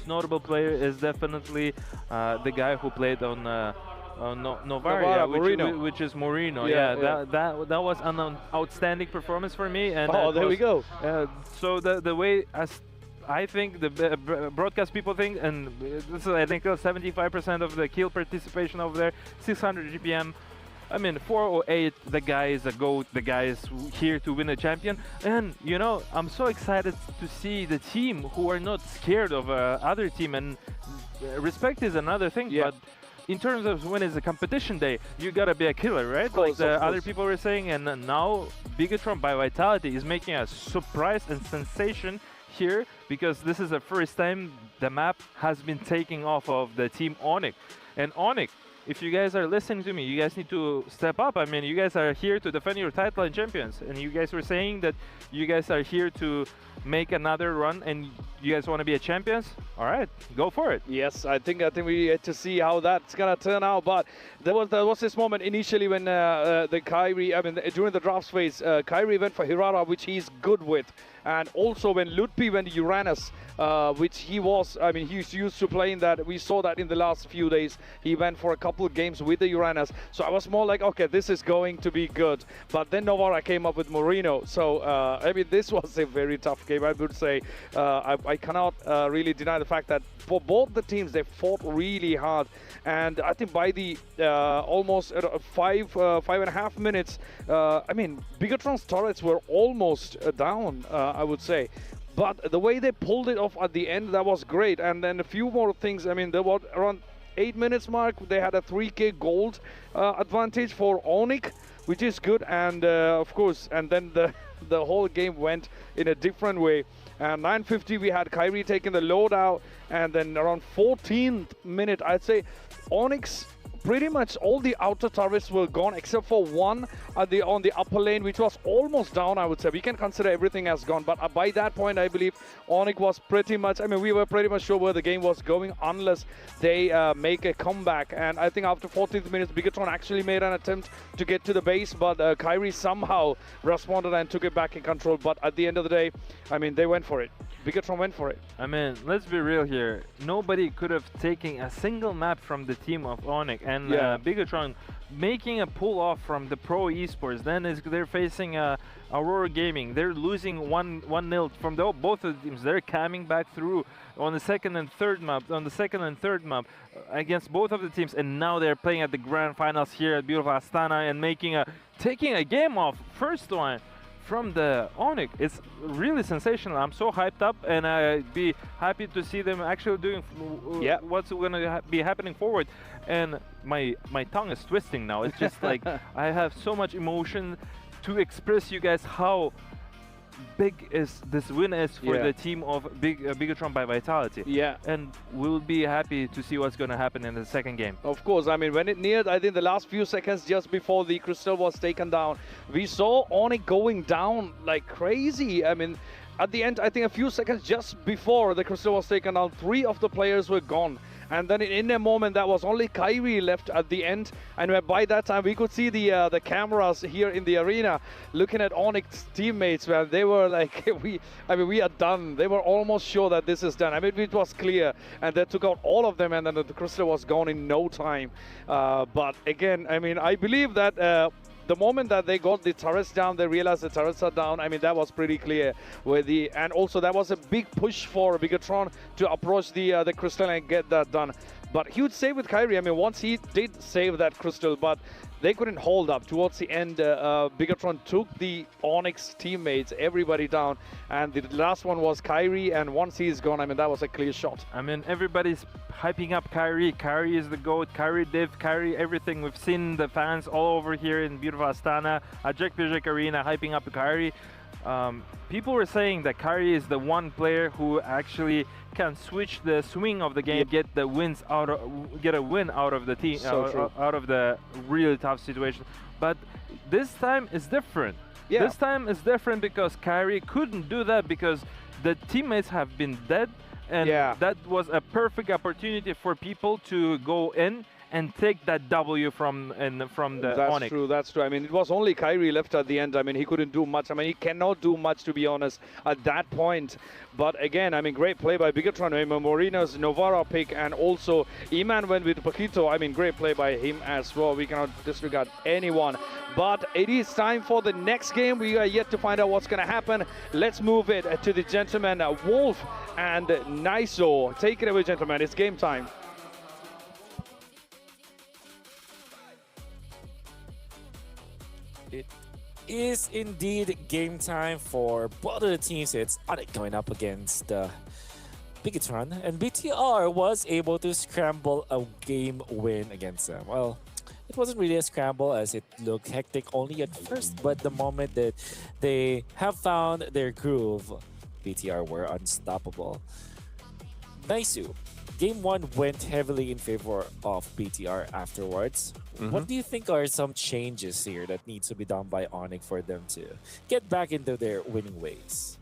notable player is definitely the guy who played on Novaria, which is Morino. That was an outstanding performance for me. And there we go. So the way I think the broadcast people think, and this is, I think, 75% of the kill participation over there, 600 GPM. I mean, 408, the guy is a GOAT, the guy is here to win a champion. And, you know, I'm so excited to see the team who are not scared of other team. And respect is another thing, but in terms of when it's a competition day, you gotta be a killer, right? Like the other people were saying. And now Bigatron by Vitality is making a surprise and sensation here, because this is the first time the map has been taking off of the team ONIC. And ONIC, if you guys are listening to me, you guys need to step up. I mean, you guys are here to defend your title and champions, and you guys were saying that you guys are here to make another run and you guys want to be a champions. All right, go for it. Yes, I think we get to see how that's gonna turn out. But there was this moment initially when the Kyrie, I mean, during the drafts phase, Kyrie went for Hirara, which he's good with. And also when Lutpi went to Uranus, which he was, I mean, he's used to playing that. We saw that in the last few days. He went for a couple of games with the Uranus. So I was more like, okay, this is going to be good. But then Novara came up with Morino. So, I mean, this was a very tough game, I would say. I cannot really deny the fact that for both the teams, they fought really hard. And I think by the almost 5.5 minutes, I mean, Bigatron's turrets were almost down, I would say. But the way they pulled it off at the end, that was great. And then a few more things. I mean, there was around 8 minutes mark, they had a 3k gold advantage for ONIC. which is good. And of course, and then the whole game went in a different way. And 9:50, we had Kyrie taking the loadout, and then around 14th minute, I'd say ONIC, pretty much all the outer turrets were gone except for one on the upper lane, which was almost down, I would say. We can consider everything as gone, but by that point, I believe ONIC was pretty much, I mean, we were pretty much sure where the game was going unless they make a comeback. And I think after 14th minutes, Bigatron actually made an attempt to get to the base, but Kyrie somehow responded and took it back in control. But at the end of the day, I mean, they went for it. Bigatron went for it. I mean, let's be real here. Nobody could have taken a single map from the team of ONIC, and Bigatron making a pull off from the pro esports. Then they're facing Aurora Gaming. They're losing 1-0 from both of the teams. They're coming back through on the second and third map, against both of the teams, and now they're playing at the Grandfinals here at beautiful Astana and taking a game off. First one from the ONIC. It's really sensational. I'm so hyped up, and I'd be happy to see them actually doing what's going to be happening forward. And my tongue is twisting now. It's just like I have so much emotion to express you guys how big is this win is for the team of Bigatron by Vitality. And we'll be happy to see what's going to happen in the second game. Of course, I mean, when it neared, I think the last few seconds just before the crystal was taken down, we saw ONIC going down like crazy. I mean, at the end, I think a few seconds just before the crystal was taken down, 3 of the players were gone. And then in a moment, that was only Kyrie left at the end. And by that time, we could see the cameras here in the arena looking at ONIC's teammates, where they were like, we are done. They were almost sure that this is done. I mean, it was clear. And they took out all of them, and then the crystal was gone in no time. But again, I mean, I believe that the moment that they got the turrets down, they realized the turrets are down. I mean, that was pretty clear. And also that was a big push for Bigatron to approach the crystal and get that done. But huge save with Kyrie. I mean, once he did save that crystal, but they couldn't hold up. Towards the end, Bigatron took the ONIC teammates, everybody down. And the last one was Kyrie, and once he's gone, I mean, that was a clear shot. I mean, everybody's hyping up Kyrie. Kyrie is the GOAT. Kyrie div, Kyrie everything. We've seen the fans all over here in beautiful Astana, at Jack Pijak Arena, hyping up Kyrie. People were saying that Kyrie is the one player who actually can switch the swing of the game, get a win out of the team, out of the really tough situation. But this time is different. This time is different because Kyrie couldn't do that because the teammates have been dead, and that was a perfect opportunity for people to go in and take that W from the ONIC. That's true. I mean, it was only Kyrie left at the end. I mean, he couldn't do much. I mean, he cannot do much, to be honest, at that point. But again, I mean, great play by Bigatron. I mean, Moreno's Novara pick, and also Iman went with Paquito. I mean, great play by him as well. We cannot disregard anyone. But it is time for the next game. We are yet to find out what's going to happen. Let's move it to the gentlemen, Wolf and Niso. Take it away, gentlemen. It's game time. It is indeed game time for both of the teams. It's ONIC going up against Bigatron, and BTR was able to scramble a game win against them. Well, it wasn't really a scramble as it looked hectic only at first, but the moment that they have found their groove, BTR were unstoppable. Naisu, Game 1 went heavily in favor of BTR afterwards. What do you think are some changes here that needs to be done by ONIC for them to get back into their winning ways?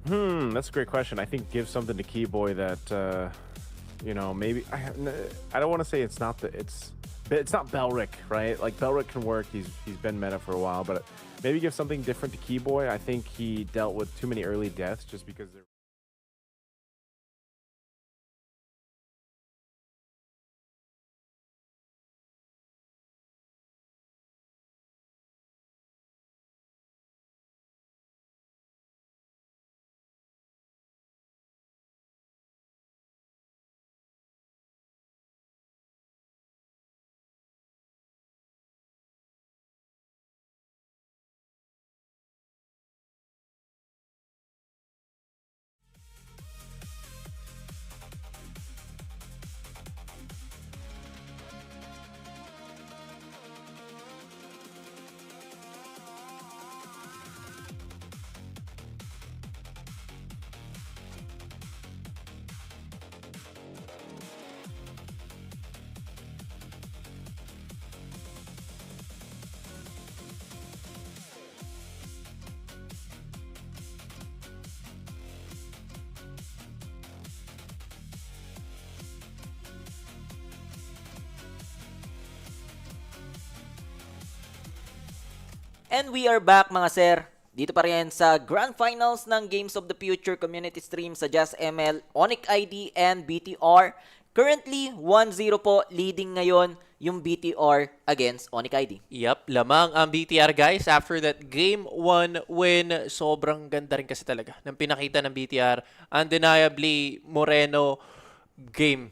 That's a great question. I think give something to Keyboy that, you know, maybe I don't want to say it's not Belric, right? Like Belric can work. He's been meta for a while, but maybe give something different to Keyboy. I think he dealt with too many early deaths just because they're And we are back mga sir. Dito pa rin sa Grand Finals ng Games of the Future community stream sa Just ML, ONIC ID, and BTR. Currently, 1-0 po, leading ngayon yung BTR against ONIC ID. Yep, lamang ang BTR guys. After that Game 1 win, sobrang ganda rin kasi talaga ng pinakita ng BTR. Undeniably, Moreno game.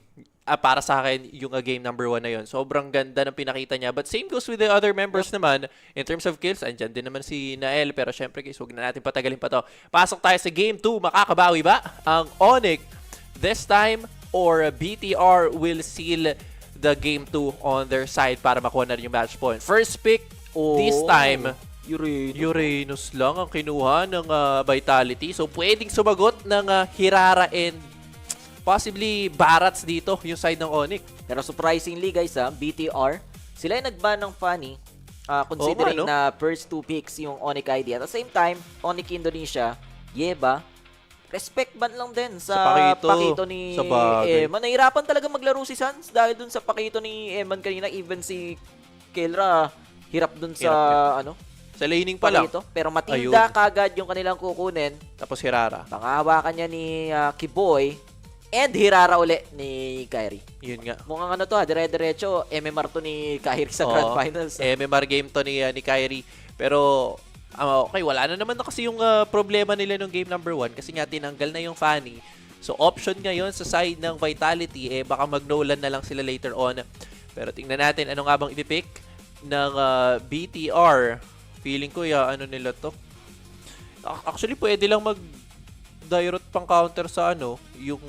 Para sa akin, yung game number 1 na yun. Sobrang ganda ng pinakita niya. But same goes with the other members naman. In terms of kills, andyan din naman si Nael. Pero syempre guys, huwag na natin patagalin pa to. Pasok tayo sa Game 2. Makakabawi ba ang ONIC this time? Or BTR will seal the Game 2 on their side para makuha na rin yung match point? First pick, this time, Uranus lang ang kinuha ng Vitality. So pwedeng sumagot ng Hirara and possibly Barats dito, yung side ng ONIC. Pero surprisingly guys BTR, sila yung nag-ban ng Fanny, considering na first 2 picks yung ONIC ID. At the same time, ONIC Indonesia, Yeba, respect ban lang din sa pakito ni Eman. Nahirapan talaga maglaro si Sans dahil dun sa pakito ni Eman kanina. Even si Kelra, hirap dun sa sa laning pa lang. Pero Matilda kagad yung kanilang kukunin. Tapos Hirara. Pangahawakan niya ni Kiboy. And Hirara uli ni Kyrie. Yun nga. Mukhang dire-diretso, MMR to ni Kyrie sa Grand Finals. MMR game to ni Kyrie. Pero, okay, wala na naman kasi yung problema nila nung game number 1 kasi nga tinanggal na yung Fanny. So, option ngayon sa side ng Vitality, baka mag-Nolan na lang sila later on. Pero tingnan natin ano nga bang ipipick ng BTR. Feeling ko, nila to. Actually, pwede lang direct pang counter sa yung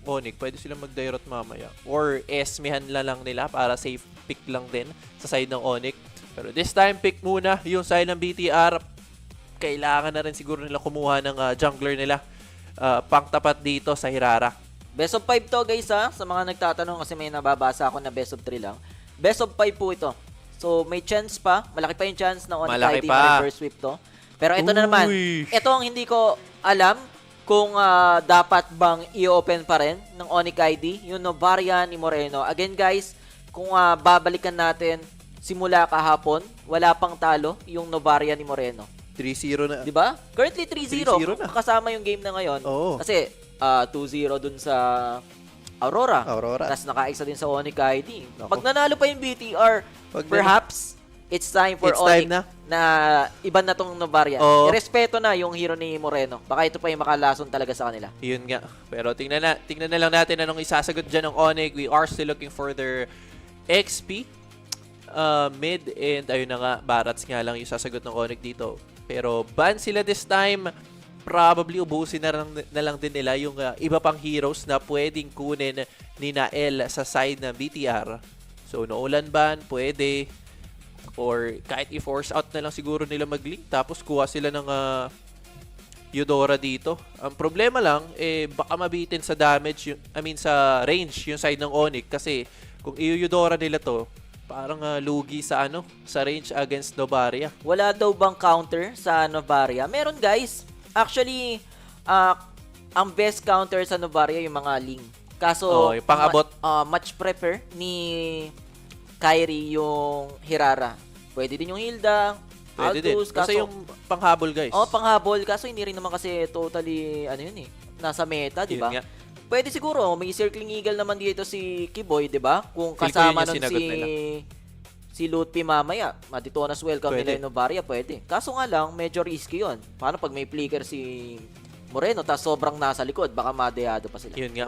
ONIC. Pwede silang mag-direct mamaya. Or esmehan lang nila para safe pick lang din sa side ng ONIC. Pero this time, pick muna yung side ng BTR. Kailangan na rin siguro nila kumuha ng jungler nila pang tapat dito sa Hirara. Best of 5 to guys sa mga nagtatanong kasi may nababasa ako na best of 3 lang. Best of 5 po ito. So may chance pa, malaki pa yung chance na ONIC ID ma-reverse sweep to. Pero ito na naman, ito ang hindi ko alam kung dapat bang i-open pa rin ng ONIC ID, yung Novaria ni Moreno. Again guys, kung babalikan natin, simula kahapon, wala pang talo yung Novaria ni Moreno. 3-0 na. Diba? Currently 3-0. Kasama yung game na ngayon. Kasi 2-0 dun sa Aurora. Tapos naka-exa din sa ONIC ID. Pag nanalo pa yung BTR, perhaps it's time for ONIC na iban na tong Novaria. Irespeto na yung hero ni Moreno. Baka ito pa yung makalason talaga sa kanila. Yun nga. Pero tingnan na lang natin anong isasagot dyan ng ONIC. We are still looking for their XP mid and ayun na nga, Barats nga lang yung sasagot ng ONIC dito. Pero ban sila this time. Probably ubusin na lang din nila yung iba pang heroes na pwedeng kunin ni Nael sa side ng BTR. So Nolan ban, pwede. Or kahit i-force out na lang siguro nila mag-link tapos kuha sila ng Eudora dito. Ang problema lang, baka mabitin sa damage, sa range yung side ng ONIC kasi kung i-Eudora nila to, parang lugi sa sa range against Novaria. Wala daw bang counter sa Novaria? Meron guys. Actually, ang best counter sa Novaria yung mga Ling. Kaso, yung pang-abot. Much prefer ni Kyrie yung Hirara. Pwede din yung Hilda, Altus. Kasi yung panghabol guys. Panghabol. Kaso hindi rin naman kasi totally, nasa meta, di ba? Pwede siguro, may circling eagle naman dito si Kiboy, di ba? Kung kasama nun si Lutpi mamaya, Matitonas welcome nila yung Novaria, pwede. Kaso nga lang, medyo risky yun. Paano pag may flicker si Moreno, tas sobrang nasa likod, baka madeado pa sila. Yun nga,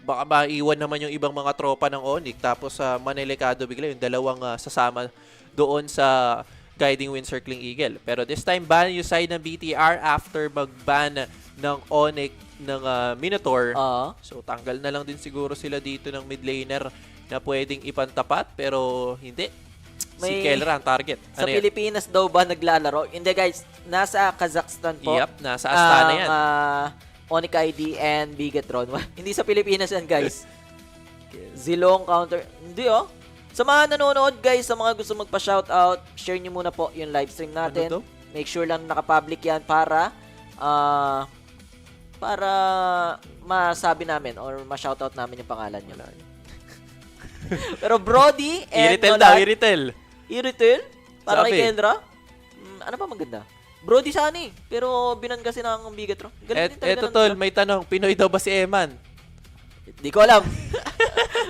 baka maiwan naman yung ibang mga tropa ng ONIC, tapos manelikado bigla yung dalawang sasama doon sa guiding wind circling eagle. Pero this time, ban yung side ng BTR after mag-ban ng ONIC ng Minotaur. So, tanggal na lang din siguro sila dito ng mid laner na pwedeng ipantapat, pero hindi. Si Kelra ang target. Sa Pilipinas daw ba naglalaro? Hindi guys, nasa Kazakhstan po. Yep, nasa Astana yan. ONIC ID and Bigatron. Hindi sa Pilipinas yan guys. Zilong counter. Hindi Sa mga nanonood guys, sa mga gusto magpa-shoutout, share nyo muna po yung live stream natin. Make sure lang naka-public yan para masabi namin or ma-shoutout namin yung pangalan nyo. Pero Brody and Iritel daw, Iritel. Iritel? Para kay Kendra? Ano ba maganda? Brody sana eh. Pero binan kasi ng Bigatron. Galing din talaga Eto ng tol, may tanong. Pinoy daw ba si Eman? Di ko alam.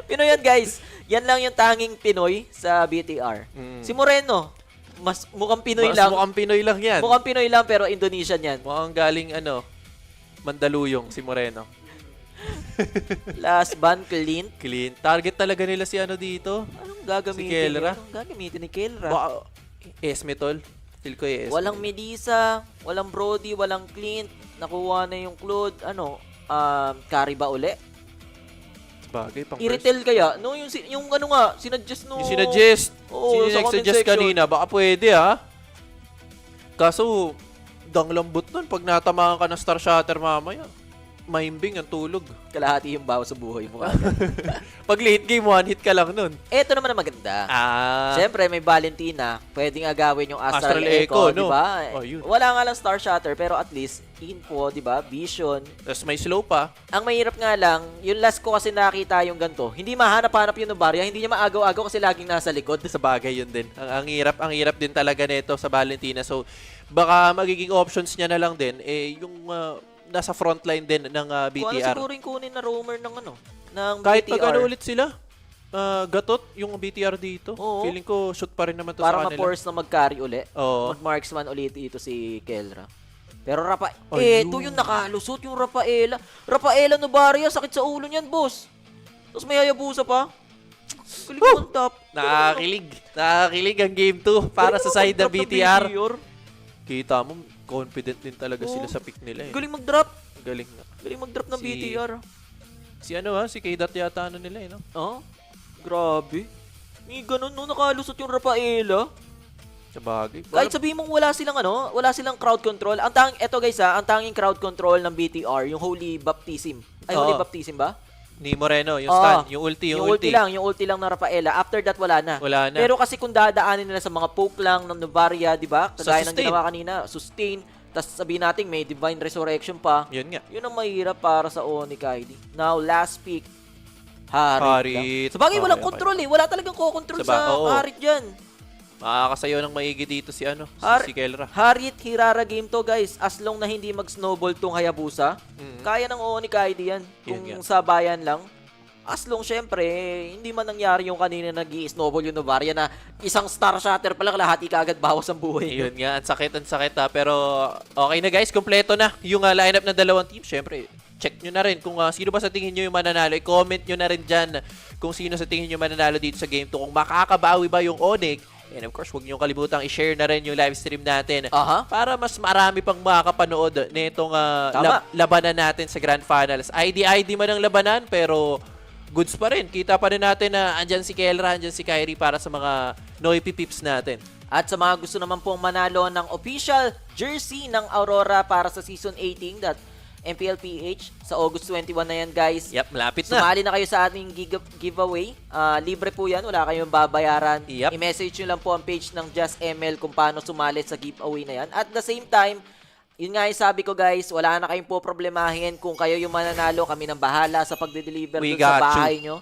Pinoy yan, guys. Yan lang yung tanging Pinoy sa BTR. Si Moreno, mas mukhang Pinoy lang. Mukhang Pinoy lang yan. Mukhang Pinoy lang pero Indonesian yan. Mukhang galing Mandaluyong si Moreno. Last ban, Clint. Clint. Target talaga nila si dito. Anong gagamitin? Si Kelra. Anong gagamitin ni Kelra? Esme tol. Feel ko Esme. Walang Medisa, walang Brody, walang Clint. Nakuha na yung Claude. Carry ba uli? Bagay, pang I-retail kaya? No, yung sinuggest no. Yung sinuggest. Oo, Sino sa comment nag-suggest section. kanina? Baka pwede Kaso, dang lambot nun. Pag natamaan ka ng Star Shatter mamaya, mahimbing ang tulog. Kalahati yung bawa sa buhay mo. Pag late game, one hit ka lang nun. Eto naman ang maganda. Siyempre, may Valentina. Pwedeng agawin yung Astral Echo, no? diba? Yun. Wala nga lang Star Shatter, pero at least, info, diba? Vision. Tapos may slow pa. Ang mahirap nga lang, yung last ko kasi nakita yung ganito, hindi mahanap-hanap yung Novaria, hindi niya maagaw-agaw kasi laging nasa likod. Sa bagay yun din. Ang hirap din talaga nito sa Valentina. So, baka magiging options niya na lang din, yung nasa frontline din ng BTR. Kung ano siguro yung kunin na roamer ng ng kahit BTR. pag ulit sila, gatot yung BTR dito. Oo. Feeling ko shoot pa rin naman to para sa kanila. Para ma-force na mag-carry uli. Oo. Mag-marksman ulit dito si Kelra. Pero ito yung nakalusot yung Rafaela Novaria, sakit sa ulo niyan, boss. Tapos may Hayabusa pa. Galing mo top. Nakakilig ang game 2 para sa side ng BTR. Kita mo, confident din talaga sila sa pick nila eh. Galing mag-drop. Galing mag-drop ng BTR. Si Kaydat yata nila eh, no? Grabe. May ganun, no? Nakalusot yung Rafaela. Sa bagay. Kahit sabihin mong wala silang crowd control. Eto guys ang tanging crowd control ng BTR, yung Holy Baptism. Holy Baptism ba? Ni Moreno, yung stun, yung ulti. Yung ulti lang na Rafaela. After that, wala na. Pero kasi kung dadaanin nila sa mga poke lang ng Novaria, di ba? Kagaya ng ginawa kanina, sustain. Tapos sabihin natin, may Divine Resurrection pa. Yun nga. Yun ang mahirap para sa ONIC ID. Now, last pick. Harit. Sa bagay, walang control eh. Wala talagang ko-control sa Harit dyan. Makakasayo ng maigi dito si si Kelra. Harit, Hirara game to guys. As long na hindi mag-snowball tong Hayabusa, kaya ng ONIC ID yan. Kung sa bayan lang. As long, syempre, hindi man nangyari yung kanina nag-i-snowball yung Novaria na isang Star Shatter pa lang, lahati ka agad bawas ang buhay. Yun nga, ang sakit Pero okay na guys, kompleto na yung lineup ng dalawang team. Syempre, check nyo na rin kung sino ba sa tingin nyo yung mananalo. I-comment nyo na rin dyan kung sino sa tingin nyo mananalo dito sa game 2. Kung makakabawi ba yung ONIC. And of course, huwag nyo kalimutang i-share na rin yung live stream natin para mas marami pang makakapanood nitong labanan natin sa Grand Finals. ID man ang labanan, pero goods pa rin. Kita pa rin natin na andyan si Kelra, andyan si Kyrie para sa mga Noipi Pips natin. At sa mga gusto naman pong manalo ng official jersey ng Aurora para sa Season 18 MPLPH sa August 21 na yan, guys. Yep, malapit na. Sumali na kayo sa ating giveaway. Libre po yan, wala kayong babayaran. Yep. I-message nyo lang po ang page ng Just ML kung paano sumali sa giveaway na yan. At the same time, yun nga yung sabi ko, guys, wala na kayong po problemahin kung kayo yung mananalo. Kami nang bahala sa pagde-deliver dun sa bahay nyo.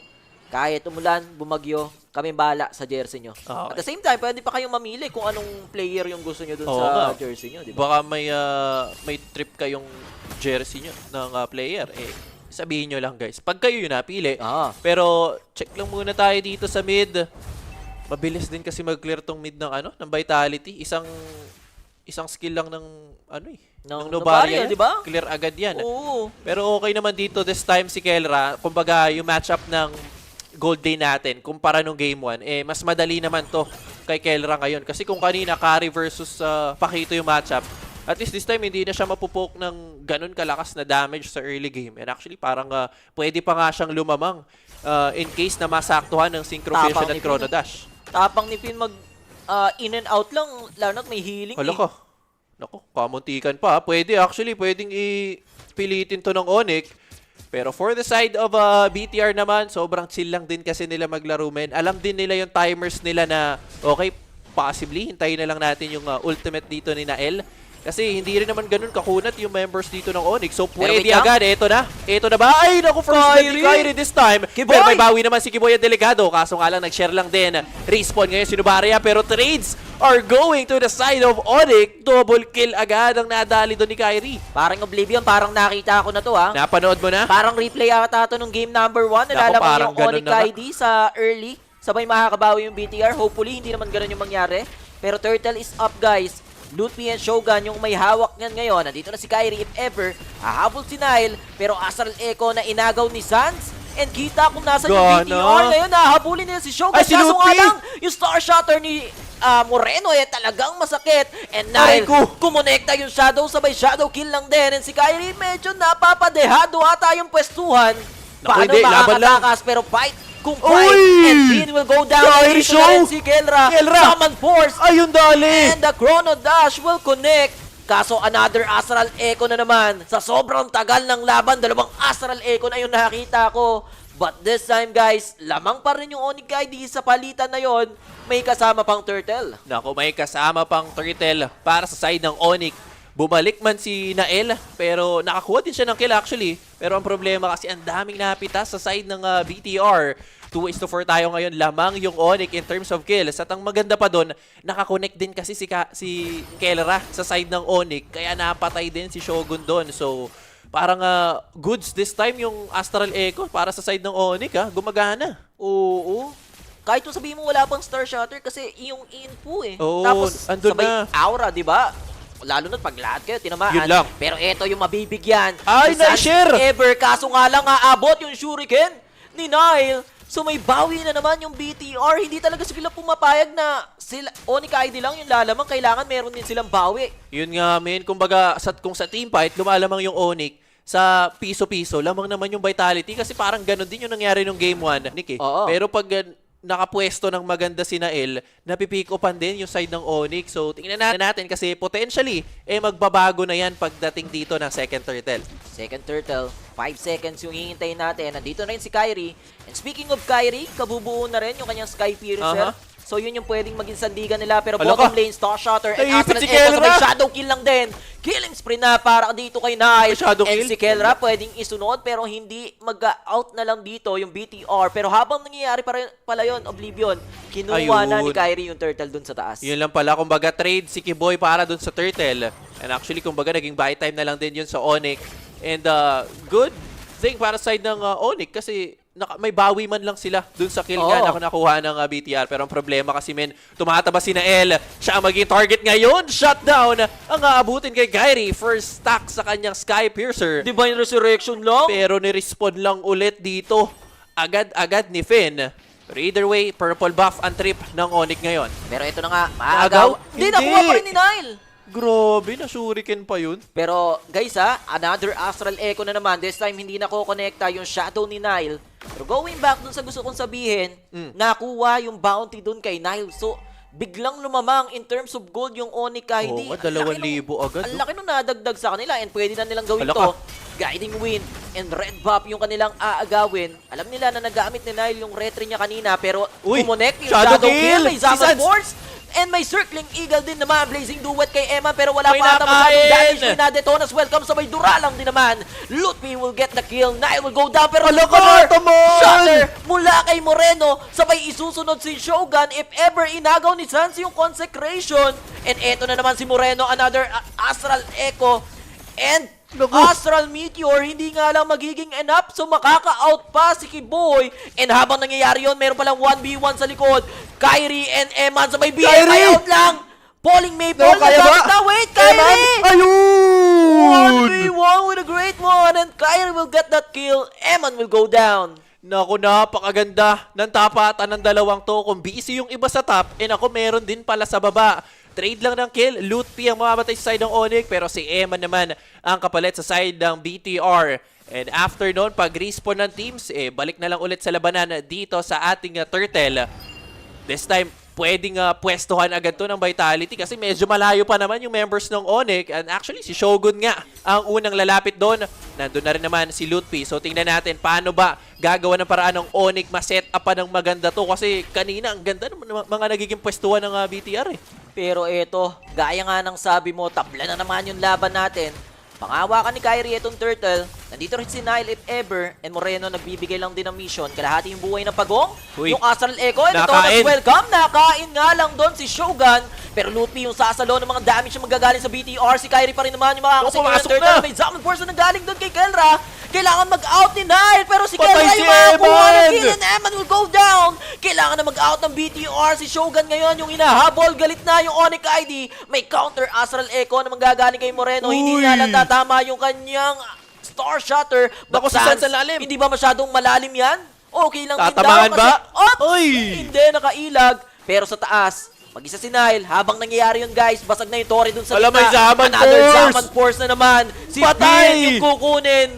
Kahit umulan, bumagyo, kami bahala sa jersey nyo. Okay. At the same time, pwede pa kayong mamili kung anong player yung gusto nyo dun sa jersey nyo. Diba? Baka may trip kayong jersey nyo ng player. Sabihin nyo lang, guys. Pag kayo yung napili. Pero, check lang muna tayo dito sa mid. Mabilis din kasi mag-clear tong mid ng ng Vitality. Isang skill lang ng ng Novaria, di ba? Clear agad yan. Oo. Pero okay naman dito this time si Kelra. Kumbaga, yung matchup ng Gold Day natin, kumpara nung Game 1, mas madali naman to kay Kelra ngayon. Kasi kung kanina, Carry versus Pakito yung matchup, at least this time, hindi na siya mapupoke ng ganun kalakas na damage sa early game. And actually, parang pwede pa nga siyang lumamang in case na masaktuhan ng Synchro Fusion at Chrono Dash. Tapang ni Finn mag in and out lang, lalo na't may healing. Naku, kamuntikan pa. Pwedeng ipilitin to ng ONIC. Pero for the side of BTR naman, sobrang chill lang din kasi nila maglaro, men. Alam din nila yung timers nila na, okay, possibly, hintayin na lang natin yung ultimate dito ni Nael. Kasi hindi rin naman ganun kakunat yung members dito ng ONIC. So pwede wait lang. agad. Ito na ba? Ay, naku, first blood ni Kyrie this time. Pero may bawi naman si Kiboy at Delegado. Kaso nga lang, nag-share lang din. Respawn ngayon si Nubaria. Pero trades are going to the side of ONIC. Double kill agad ang nadali doon ni Kyrie. Parang Oblivion, parang nakita ko na to ha. Napanood mo na? Parang replay ata to nung game number 1. Nalalaman yung ONIC ID sa early. Sabay makakabawi yung BTR. Hopefully, hindi naman ganun yung mangyari. Pero Turtle is up, guys. Lupon and Shogun yung may hawak niyan ngayon. Nandito na si Kyrie if ever. Hahabol si Nile. Pero Astral Echo na inagaw ni Sans. And kita kung nasan yung BTR ngayon. Hahabulin nila si Shogun. Ay, si Kaso nga Lupi! lang, yung Star Shatter ni Moreno talagang masakit. And Nile, kumonekta yung Shadow. Sabay Shadow kill lang din. And si Kyrie medyo napapadehado ata yung pwestuhan. Paano makakatakas? Pero fight kung and Dean will go down. Kyrie Dito na rin si Kelra. Summon Force. Ayun dali. And the Chrono Dash will connect. Kaso another Astral Echo na naman. Sa sobrang tagal ng laban, dalawang Astral Echo na yung nakita ko. But this time guys, lamang pa rin yung ONIC ID sa palitan na yon. May kasama pang Turtle. Naku, may kasama pang Turtle para sa side ng ONIC. Bumalik man si Nael, pero nakakuha din siya ng kill actually. Pero ang problema kasi ang daming napitas sa side ng BTR. 2-4 tayo ngayon, lamang yung ONIC in terms of kills. At ang maganda pa doon, nakakonect din kasi si Kelra sa side ng ONIC. Kaya napatay din si Shogun doon. So, parang goods this time yung Astral Echo para sa side ng ONIC. Gumagana. Oo. Kahit kung sabihin mo wala pang Star Shatter kasi yung info Oo, tapos andun sabay na. Aura, di ba? Lalo na't pag lahat kayo tinamaan. Yun lang. Pero eto yung mabibigyan. Ay, na-share! Ever, kaso nga lang aabot yung Shuriken ni Nile. So may bawi na naman yung BTR. Hindi talaga sila pumapayag na sila ONIC ID lang yung lalamang. Kailangan meron din silang bawi. Yun nga, men. Kumbaga, kung sa team fight, lumalamang yung ONIC, sa piso-piso, lamang naman yung Vitality. Kasi parang ganun din yung nangyari nung game 1, Nick. Pero pag nakapwesto ng maganda si Nael, napipick upan din yung side ng ONIC. So, tingnan natin kasi potentially, magbabago na yan pagdating dito ng second Turtle. Second Turtle, 5 seconds yung hihintayin natin. Nandito na rin si Kyrie. And speaking of Kyrie, kabubuo na rin yung kanyang Sky Piercer. So, yun yung pwedeng maging sandigan nila. Pero bottom lane, Star Shatter, and Astral Echo, may Shadow Kill lang din. Killing spree na para dito kay Nile. And si Kelra pwedeng isunod pero hindi mag-out na lang dito yung BTR. Pero habang nangyayari pala yun, Oblivion, kinuha na ni Kyrie yung Turtle dun sa taas. Yun lang pala, kumbaga trade si Kiboy para dun sa Turtle. And actually, kumbaga naging buy time na lang din yun sa ONIC. And good thing para side ng ONIC kasi may bawi man lang sila dun sa kill nga na nakuha ng BTR. Pero ang problema kasi men, tumataba si Nael. Siya ang maging target ngayon. Shutdown ang aabutin kay Kyrie. First stack sa kanyang Sky Piercer. Divine Resurrection lang. Pero ni-respawn lang ulit dito. Agad-agad ni Finn. Pero either way, purple buff ang trip ng ONIC ngayon. Pero ito na nga, maagaw. Hindi, nakuha pa rin ni Nile. Grabe, na-shuriken pa yun. Pero guys another Astral Echo na naman. This time hindi nakokonekta yung Shadow ni Nile. Pero going back dun sa gusto kong sabihin, nakuha yung bounty dun kay Nile. So, biglang lumamang in terms of gold yung ONIC ID. Oo, 2,000 agad. Ang laki nung nadagdag sa kanila and pwede na nilang gawin to. Guiding Wind and Red Buff yung kanilang aagawin. Alam nila na nagamit ni Nile yung retry niya kanina pero kumonek yung Shadow Kill. May Zaman Force. And may Circling Eagle din naman. Blazing Duet kay Emma pero wala pa ata masyadong damage. May nadetonas. Welcome sa may Duralang din naman. Lupon will get the kill. Nile will go down pero Shatter mula kay Moreno. Sabay isusunod si Shogun if ever inagaw ni Sans yung Consecration. And eto na naman si Moreno. Another Astral Echo. And Astral Meteor, hindi nga lang magiging enough. So makaka-out pa si Kiboy. And habang nangyayari yun, meron palang 1v1 sa likod. Kyrie and Eman sa may BMI out lang. Falling Maple. Kaya ba? Wait, Kyrie! Ayun! 1v1 with a great one. And Kyrie will get that kill. Eman will go down. Naku, napakaganda ng tapatan ng dalawang to. Kung busy yung iba sa top, ako meron din pala sa baba. Trade lang ng kill, Loot P ang mamamatay sa side ng ONIC, pero si Eman naman ang kapalit sa side ng BTR. And after nun, pag respawn ng teams, balik na lang ulit sa labanan dito sa ating Turtle. This time, pwedeng pwestuhan agad to ng Vitality kasi medyo malayo pa naman yung members ng ONIC. And actually, si Shogun nga ang unang lalapit doon. Nandun na rin naman si Loot P. So tingnan natin paano ba gagawa ng paraan ng ONIC ma-set up pa ng maganda to. Kasi kanina ang ganda ng mga nagiging pwestuhan ng BTR . Pero eto, gaya nga ng sabi mo, tabla na naman yung laban natin. Pangawakan ni Kyrie itong turtle. Nandito rin si Nile if ever. And Moreno nagbibigay lang din ng mission. Kalahati yung buhay ng pagong. Uy. Yung Astral Echo. And ito na welcome. Nakain nga lang doon si Shogun. Pero Lutpi yung sasalo ng mga damage yung magagaling sa BTR. Si Kyrie pa rin naman yung makakasagay ng turtle. May Zaman Force na nagaling doon kay Kelra. Kailangan mag-out ni Nile. Pero si Kelra yung makakuha ng kill. And Eman will go down. Kailangan na mag-out ng BTR. Si Shogun ngayon yung hinahabol. Galit na yung ONIC ID. May counter Astral Echo na manggagaling kay Moreno. Hindi nga lang tatama yung kanyang Star Shatter. Bako si Sans, hindi ba masyadong malalim yan? Okay lang din daw. Tatamaan ba? Hindi, nakailag. Pero sa taas, mag-isa si Nile. Habang nangyayari yun guys, basag na yung Tori dun sa Alam, may Zaman Another Force! Zaman Force na naman. Si Ben yung kukunin.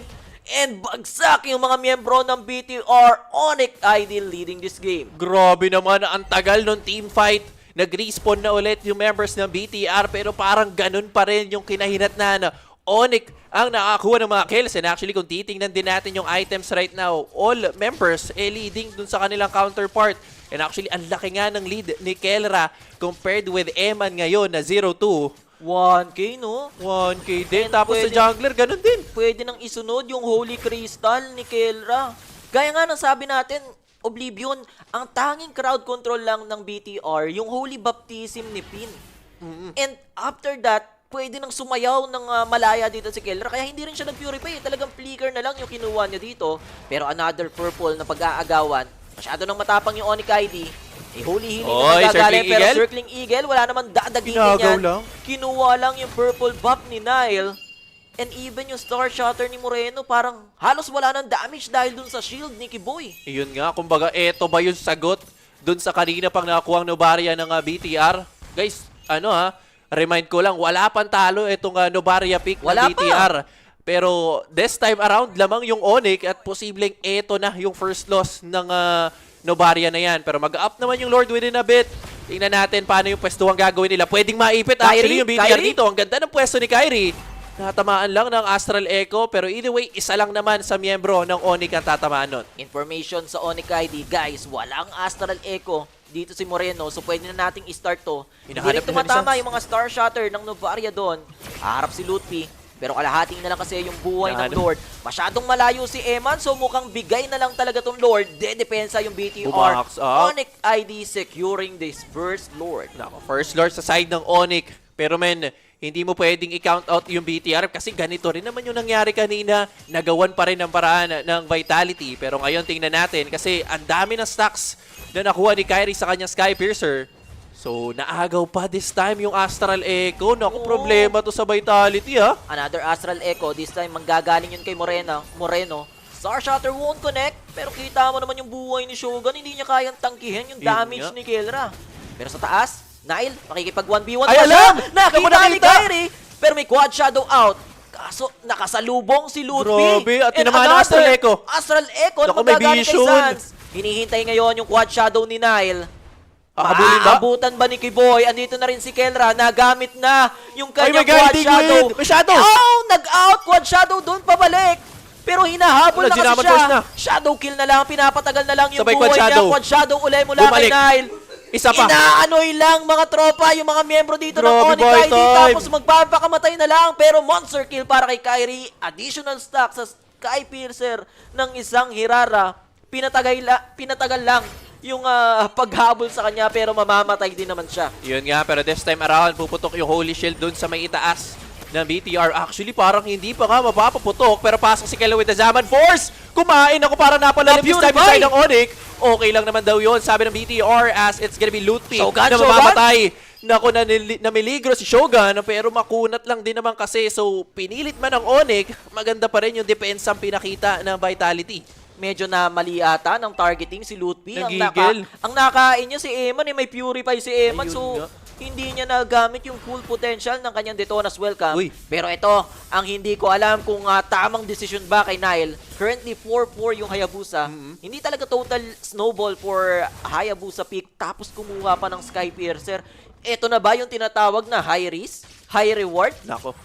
And bagsak yung mga miyembro ng BTR. ONIC ID leading this game. Grabe naman, ang tagal nung team fight. Nag-respawn na ulit yung members ng BTR pero parang ganun pa rin yung kinahinatnan na ONIC ang nakakuha ng mga kills. And actually, kung titingnan din natin yung items right now, all members leading dun sa kanilang counterpart. And actually, ang laki nga ng lead ni Kelra compared with Eman ngayon na 0-2. 1K, no? 1K din. Tapos sa jungler, ganun din. Pwede nang isunod yung Holy Crystal ni Kelra. Gaya nga ng sabi natin, Oblivion, ang tanging crowd control lang ng BTR, yung Holy Baptism ni Pin. And after that, pwede nang sumayaw ng malaya dito si Kelra. Kaya hindi rin siya nag-purify. Talagang flicker na lang yung kinuha niya dito. Pero another purple na pag-aagawan. Masyado nang matapang yung ONIC ID. Holy healing na nagagaling. Pero Circling Eagle, wala naman dadagigin yan. Kinuha lang yung purple buff ni Nile. And even yung Star Shatter ni Moreno, parang halos wala ng damage dahil dun sa shield ni Kiboy. Iyon nga, kumbaga, eto ba yung sagot dun sa kanina pang nakakuhang Novaria ng BTR? Guys, remind ko lang, wala pang talo itong Novaria pick ng BTR. Pero this time around, lamang yung ONIC at posibleng eto na yung first loss ng Novaria na yan. Pero mag-up naman yung Lord within a bit. Tingnan natin paano yung pwestuhang gagawin nila. Pwedeng maipit actually yung BTR dito. Ang ganda ng pwesto ni Kyrie. Natamaan lang ng Astral Echo, pero either way, isa lang naman sa miyembro ng ONIC ang tatamaan nun. Information sa ONIC ID, guys, walang Astral Echo dito si Moreno, so pwede na nating i-start to. Hindi rin tumatama yung mga Star Shatter ng Novaria doon. Haharap si Lutpi, pero kalahating na lang kasi yung buhay ng Lord. Masyadong malayo si Eman, so mukhang bigay na lang talaga tong Lord. Dedepensa yung BTR. ONIC ID securing this first Lord. First Lord sa side ng ONIC, pero men, hindi mo pwedeng i-count out yung BTR kasi ganito rin naman yung nangyari kanina. Nagawan pa rin ang paraan ng Vitality. Pero ngayon tingnan natin kasi ang dami ng stacks na nakuha ni Kyrie sa kanyang Sky Piercer. So, naagaw pa this time yung Astral Echo. Naku, problema to sa Vitality, ha? Another Astral Echo. This time, manggagaling yun kay Moreno. Star Shatter won't connect. Pero kita mo naman yung buhay ni Shogun. Hindi niya kayang tangkihin yung damage ni Kelra. Pero sa taas, Nile, makikipag 1v1 pa siya. Nakita ni Kyrie, pero may quad shadow out. Kaso, nakasalubong si Lutpi. Grabe, at tinamaan ng Astral Echo. Astral Echo na magagaling kay Sans. Hinihintay ngayon yung quad shadow ni Nile. Maabutan ba ni Kiboy? Andito na rin si Kelra. Nagamit na yung kanyang quad shadow. May shadow! Oh, nag-out! Quad shadow doon pabalik. Pero hinahabol na kasi siya. Shadow kill na lang. Pinapatagal na lang yung buhay niya. Quad shadow uli mula kay Nile. Isa pa. Inaanoy lang mga tropa, yung mga miyembro dito ng ONIC ID. Tapos magpapakamatay na lang. Pero monster kill para kay Kyrie. Additional stack sa Sky Piercer ng isang Hirara. Pinatagal lang yung paghabol sa kanya pero mamamatay din naman siya. Yun nga, pero this time around, puputok yung Holy Shield dun sa may itaas ng BTR. Actually, parang hindi pa nga mapapaputok pero pasok si Kela with the Zaman Force. Kumain ako para napalalim this time inside ng ONIC. Okay lang naman daw yun, sabi ng BTR, as it's gonna be Lutpi na mamamatay. Naku, namiligro si Shogun, pero makunat lang din naman kasi. So, pinilit man ng ONIC, maganda pa rin yung depensang pinakita ng Vitality. Medyo na mali ata ng targeting si Lutpi. Nagigil. Ang nakain niya si Eman, may purify si Eman. So, hindi niya nagamit yung full potential ng kanyang Detona's Welcome. Pero ito, ang hindi ko alam kung tamang decision ba kay Nile. Currently, 4-4 yung Hayabusa. Hindi talaga total snowball for Hayabusa pick. Tapos kumuha pa ng Sky Piercer. Ito na ba yung tinatawag na high risk, high reward? Nako.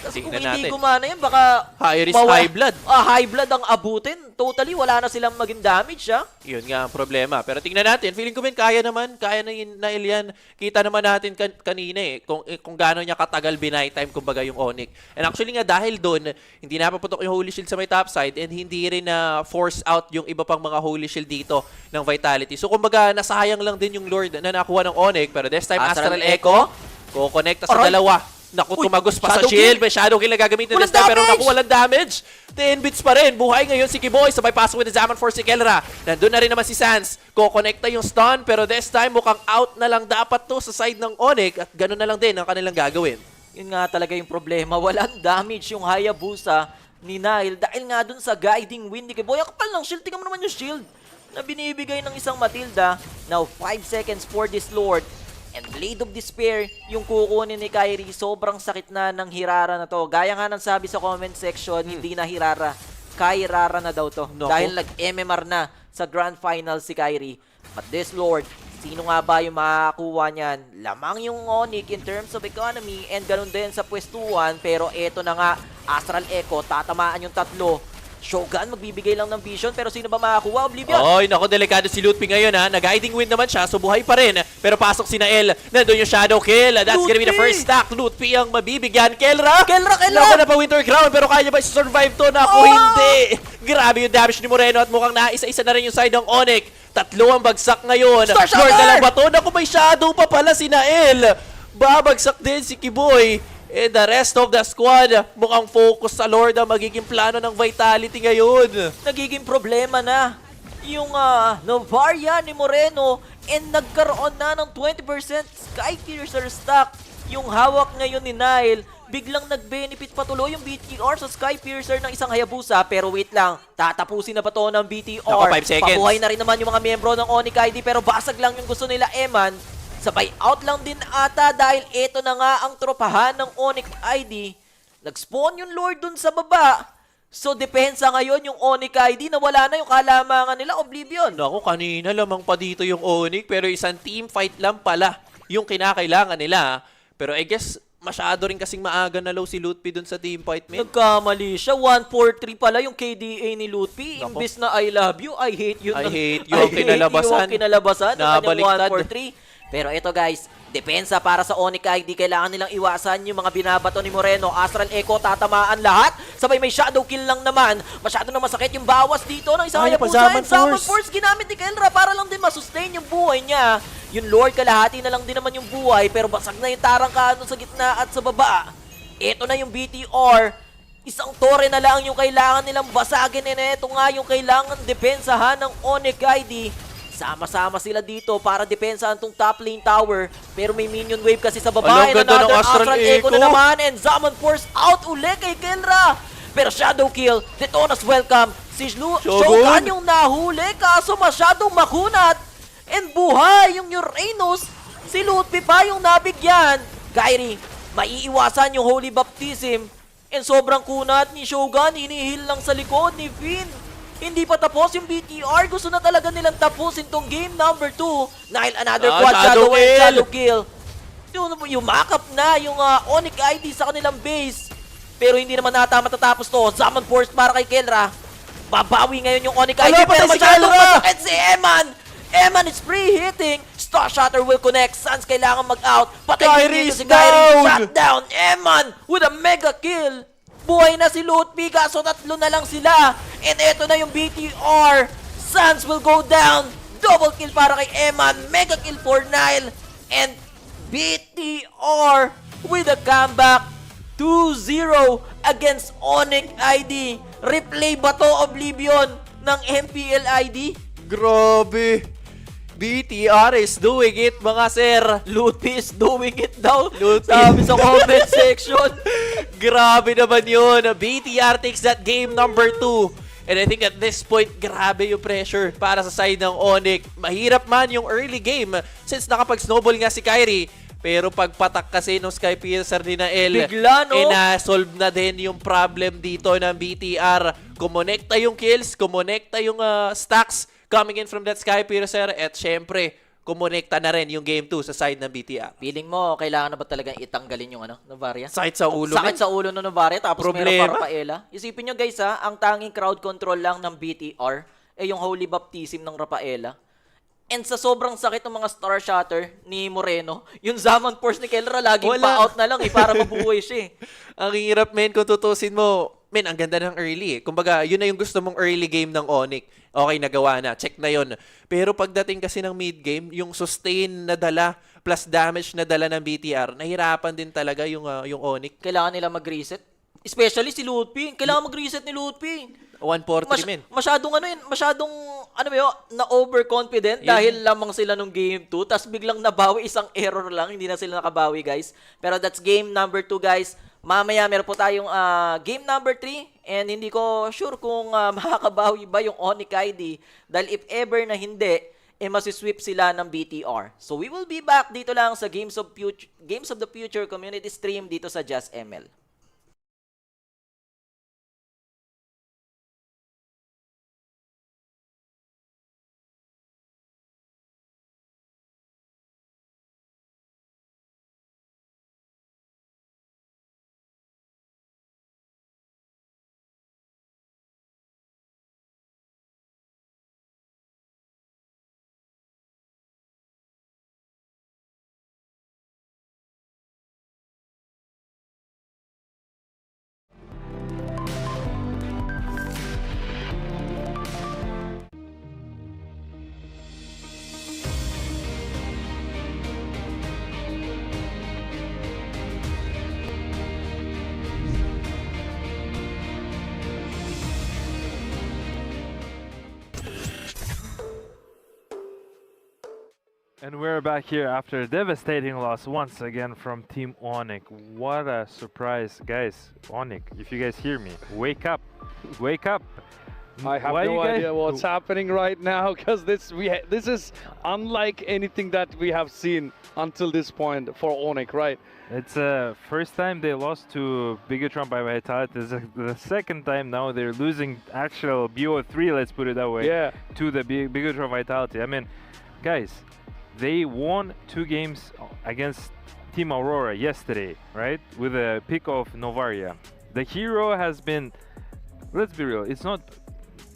Kasi kung Tingnan hindi natin. gumana yan, baka... High risk, high blood. High blood ang abutin. Totally, wala na silang maging damage, ha? Yun nga ang problema. Pero tingnan natin, feeling ko kaya na yan. Kita naman natin kanina kung gaano niya katagal binay time kumbaga yung ONIC. And actually nga dahil doon, hindi napaputok yung Holy Shield sa may top side and hindi rin na force out yung iba pang mga Holy Shield dito ng Vitality. So kumbaga nasayang lang din yung Lord na nakuha ng ONIC, pero this time Astral Echo kukonekta sa dalawa. Naku, tumagos pa sa shield. May Shadow Kill na gagamitin this time, pero naku, walang damage. 10 bits pa rin. Buhay ngayon si Kiboy. Sabay pasok with the Zaman for si Kelra. Nandun na rin naman si Sans. Kukonekta yung stun, pero this time mukhang out na lang dapat to sa side ng ONIC at ganun na lang din ang kanilang gagawin. Yun nga talaga yung problema. Walang damage yung Hayabusa ni Nile dahil nga dun sa guiding wind ni Kiboy. Kapal ng shield. Tingnan mo naman yung shield na binibigay ng isang Matilda. Now, 5 seconds for this Lord. And Blade of Despair, yung kukunin ni Kyrie, sobrang sakit na ng Hirara na to. Gaya nga ng sabi sa comment section, hindi na Hirara, Kairara na daw to. Naku. Dahil nag-MMR na sa Grandfinals si Kyrie. But this Lord, sino nga ba yung makakuha niyan? Lamang yung ONIC in terms of economy and ganun din sa pwestuhan. Pero eto na nga, Astral Echo, tatamaan yung tatlo. Shogun, magbibigay lang ng vision, pero sino ba makakuha? Oblivion! Oy, nako, delikado si Lutpi ngayon ha. Nag-guiding wind naman siya, so buhay pa rin. Pero pasok si Nael. Nandun yung Shadow Kill. That's gonna be the first stack. Lutpi ang mabibigyan. Kelra! Nako na pa Winter Crown, pero kaya ba survive to? Nako, hindi! Grabe yung damage ni Moreno at mukhang naisa-isa na rin yung side ng ONIC. Tatlo ang bagsak ngayon. Lord na lang ba to? Nako, may Shadow pa pala si Nael. Babagsak din si Kiboy. And the rest of the squad, mukhang focus sa Lord ang magiging plano ng Vitality ngayon. Nagiging problema na yung Novaria ni Moreno and nagkaroon na ng 20% Skypiercer stock. Yung hawak ngayon ni Nile, biglang nag-benefit patuloy yung BTR sa Skypiercer ng isang Hayabusa. Pero wait lang, tatapusin na ba to ng BTR? Nako, 5 seconds. Pabuhay na rin naman yung mga miyembro ng ONIC ID pero basag lang yung gusto nila Eman. Sabay out lang din ata dahil ito na nga ang tropahan ng ONIC ID. Nag-spawn yung Lord dun sa baba. So depensa ngayon yung ONIC ID na wala na yung kalamangan nila, Oblivion. Naku, kanina lamang pa dito yung ONIC pero isang team fight lang pala yung kinakailangan nila. Pero I guess masyado rin kasing maaga na low si Lutpi dun sa team fight, man. Nagkamali siya. 1-4-3 pala yung KDA ni Lutpi. Imbis na I love you, I hate you. I hate you ang kinalabasan. Nabaliktad. 1-4-3. Pero ito guys, depensa para sa ONIC ID. Kailangan nilang iwasan yung mga binabato ni Moreno. Astral Echo, tatamaan lahat. Sabay may Shadow Kill lang naman. Masyado na masakit yung bawas dito ng isang Hayabusa. And Zaman Force ginamit ni Kelra para lang din masustain yung buhay niya. Yung Lord, kalahati na lang din naman yung buhay. Pero basag na yung tarangkano sa gitna at sa baba. Ito na yung BTR. Isang tore na lang yung kailangan nilang basagin. And ito nga yung kailangan depensahan ng ONIC ID. Sama-sama sila dito para depensahan tong top lane tower. Pero may minion wave kasi sa baba. And another Astral Echo na naman. And Zaman Force out uli kay Kelra. Pero Shadow Kill, Detona's welcome. Si Shogun yung nahuli kaso masyadong makunat. And buhay yung Uranus. Si Lutpi pa yung nabigyan. Kyrie, maiiwasan yung Holy Baptism. And sobrang kunat ni Shogun. Hinihil lang sa likod ni Finn. Hindi pa tapos yung BTR. Gusto na talaga nilang tapusin tong game number 2. Dahil another quad Shadow Kill. Yung makeup na yung ONIC ID sa kanilang base. Pero hindi naman matatapos to. Zaman Force para kay Kelra. Babawi ngayon yung ONIC ID. Pero masyadong masakit si Eman. Eman is pre-hitting. Star Shatter will connect. Sans kailangan mag-out. Patay dito si Kyrie. Shutdown. Eman with a mega kill. Buhay na si Lutpi, kaso tatlo na lang sila. And eto na yung BTR. Sans will go down. Double kill para kay Eman. Mega kill for Nile. And BTR with a comeback. 2-0 against ONIC ID. Replay ba to, Oblivion, ng MPL ID? Grabe. BTR is doing it, mga sir. Lutpi is doing it daw. Sabi sa comment section. Grabe naman yun. BTR takes that game number 2. And I think at this point, grabe yung pressure para sa side ng ONIC. Mahirap man yung early game since nakapag-snowball nga si Kyrie. Pero pagpatak kasi ng Skypiercer ni Nael, bigla, no? solve na din yung problem dito ng BTR. Kumonekta yung kills, kumonekta yung stacks coming in from that Skypiercer. At syempre, kumonekta na rin yung Game 2 sa side ng BTR. Feeling mo, kailangan na ba talagang itanggalin yung Novaria? Sakit sa ulo. Sakit sa ulo ng Novaria, tapos Problema. meron pa Rafaela. Isipin nyo guys ang tanging crowd control lang ng BTR yung Holy Baptism ng Rafaela. And sa sobrang sakit ng mga star shatter ni Moreno, yung Zaman Force ni Kelra laging pa-out na lang para mabuhay siya Ang hirap, men, kung tutusin mo. Men, ang ganda ng early Kumbaga, yun na yung gusto mong early game ng ONIC. Okay, nagawa na. Check na yun. Pero pagdating kasi ng mid-game, yung sustain na dala plus damage na dala ng BTR, nahirapan din talaga yung ONIC. Kailangan nila mag-reset. Especially si Lupon. Kailangan mag-reset ni Lupon. 143 men. Masyadong na-overconfident dahil lamang sila nung game 2, tapos biglang nabawi, isang error lang, hindi na sila nakabawi guys. Pero that's game number 2 guys. Mamaya meron po tayong game number 3 and hindi ko sure kung makakabawi ba yung ONIC ID dahil if ever na hindi, masisweep sila ng BTR. So we will be back dito lang sa Games of the Future community stream dito sa Just ML. And we're back here after a devastating loss once again from Team ONIC. What a surprise, guys. ONIC, if you guys hear me, wake up. Wake up. I have no idea what's happening right now because this is unlike anything that we have seen until this point for ONIC, right? It's the first time they lost to Bigatron by Vitality. This is the second time now they're losing actual BO3, let's put it that way, to the Bigatron Vitality. I mean, guys, they won 2 games against Team Aurora yesterday, right? With a pick of Novaria. The hero has been, let's be real, it's not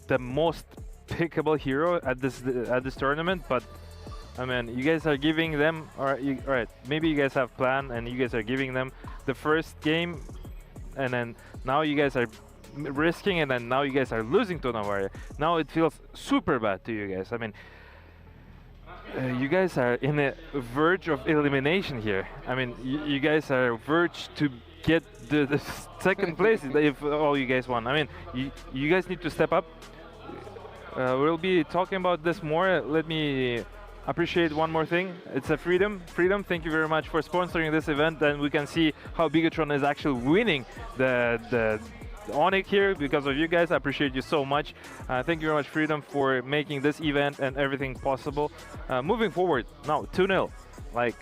the most pickable hero at this tournament, but I mean, you guys are giving them, alright, maybe you guys have plan and you guys are giving them the first game, and then now you guys are risking, and then now you guys are losing to Novaria. Now it feels super bad to you guys. I mean, you guys are in a verge of elimination here. I mean, you guys are verge to get the second place if all you guys won. I mean, you guys need to step up. We'll be talking about this more. Let me appreciate one more thing. It's a Freedom. Freedom, thank you very much for sponsoring this event, and we can see how Bigatron is actually winning the ONIC here because of you guys. I appreciate you so much. Thank you very much, Freedom, for making this event and everything possible. Moving forward, now 2-0. Like,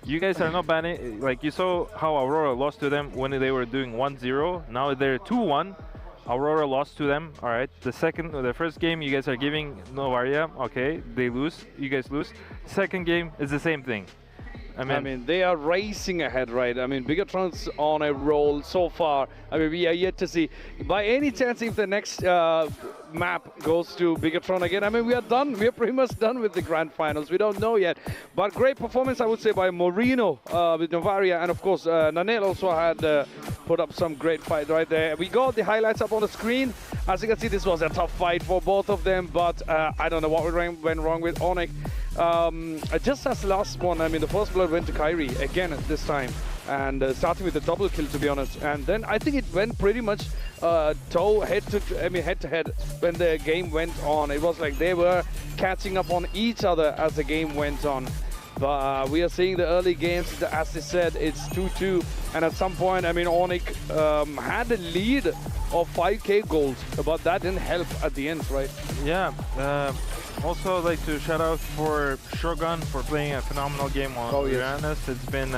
you guys are not banning. Like, you saw how Aurora lost to them when they were doing 1-0. Now they're 2-1. Aurora lost to them. All right. The first game, you guys are giving Novaria. Okay, they lose. You guys lose. Second game is the same thing. I mean, they are racing ahead, right? I mean, Bigatron's on a roll so far. I mean, we are yet to see. By any chance, if the next map goes to Bigatron again, I mean, we are done. We are pretty much done with the Grand Finals. We don't know yet. But great performance, I would say, by Moreno with Novaria. And, of course, Nanel also had put up some great fight right there. We got the highlights up on the screen. As you can see, this was a tough fight for both of them. But I don't know what went wrong with ONIC. Just as the last one, I mean, the first blood went to Kyrie again this time, and starting with a double kill, to be honest. And then I think it went pretty much head to head when the game went on. It was like they were catching up on each other as the game went on. But we are seeing the early games, as they said, it's 2-2, and at some point, I mean, ONIC had a lead of 5k gold, but that didn't help at the end, right? Yeah. Also, I'd like to shout out for Shogun for playing a phenomenal game on Uranus. It's been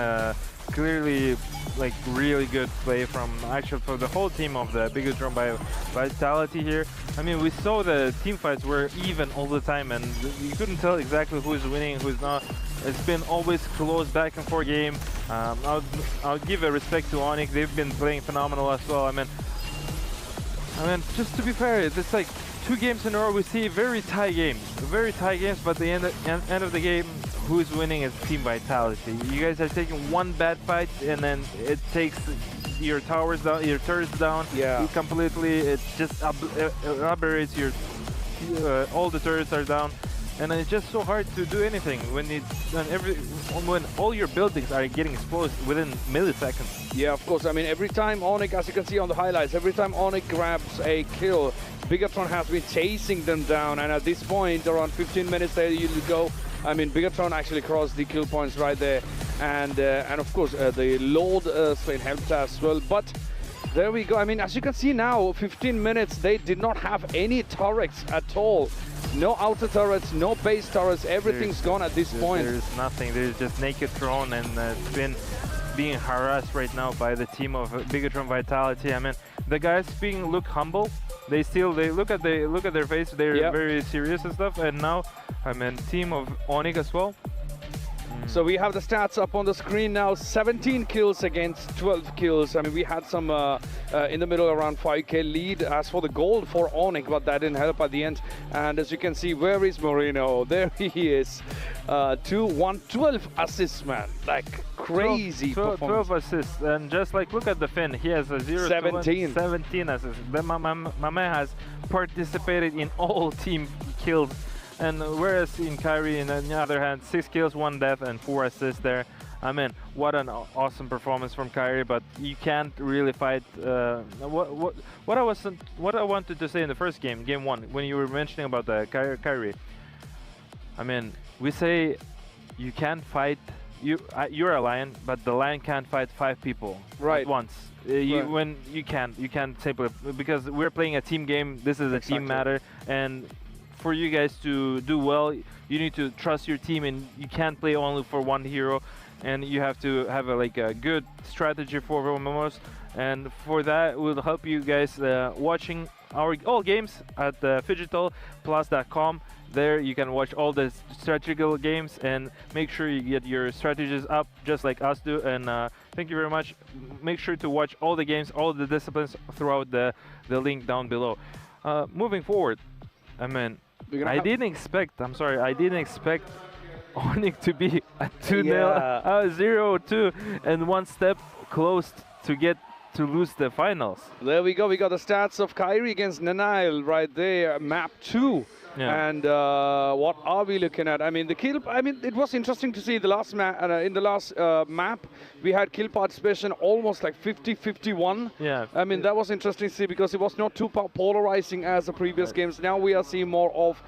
clearly like really good play from actually for the whole team of the Bigatron by Vitality here. I mean, we saw the team fights were even all the time, and you couldn't tell exactly who's winning, who's not. It's been always close back and forth game. I'll give a respect to ONIC. They've been playing phenomenal as well. I mean, just to be fair, it's like 2 games in a row we see very tight games, but the end of the game, who's winning is Team Vitality. You guys are taking one bad fight and then it takes your towers down, your turrets down. Yeah. Completely, it just aberrates your all the turrets are down, and it's just so hard to do anything when all your buildings are getting exposed within milliseconds. Yeah, of course. I mean, every time ONIC, as you can see on the highlights, every time ONIC grabs a kill, Bigatron has been chasing them down, and at this point, around 15 minutes there you go. I mean, Bigatron actually crossed the kill points right there, and of course the load Spain helped as well. But there we go. I mean, as you can see now, 15 minutes, they did not have any turrets at all. No outer turrets, no base turrets. Everything's gone at this point. There's nothing. There's just naked throne, and Spin being harassed right now by the team of Bigatron Vitality. I mean, the guys look humble. They look at their face. They're very serious and stuff. And now, I mean, team of ONIC as well. So we have the stats up on the screen now. 17 kills against 12 kills. I mean, we had some in the middle around 5k lead as for the gold for ONIC, but that didn't help at the end. And as you can see, where is Moreno? There he is. 12 assists, man. Like crazy 12 assists. And just like, look at the Finn. He has a 17 assists. Then my man has participated in all team kills. And whereas in Kyrie, on the other hand, 6 kills, 1 death, and 4 assists there. I mean, what an awesome performance from Kyrie, but you can't really fight. What I wanted to say in the first game, game 1, when you were mentioning about the Kyrie. I mean, we say you can't fight. You're a lion, but the lion can't fight 5 people at once. When you can't simply, because we're playing a team game. This is a team matter, and for you guys to do well, you need to trust your team, and you can't play only for one hero, and you have to have a good strategy for MMOs. And for that, we'll help you guys watching our all games at phygitalplus.com. There you can watch all the strategical games and make sure you get your strategies up just like us do. And thank you very much. Make sure to watch all the games, all the disciplines throughout the link down below. Moving forward, I mean, I didn't expect ONIC to be at 2-0, 0-2, and one step close to lose the finals. There we go. We got the stats of Kyrie against Nanail right there, map 2. Yeah. And what are we looking at? I mean, the kill. I mean, it was interesting to see the last in the last map we had kill participation almost like 50-51. Yeah. I mean, that was interesting to see because it was not too polarizing as the previous games. Now we are seeing more of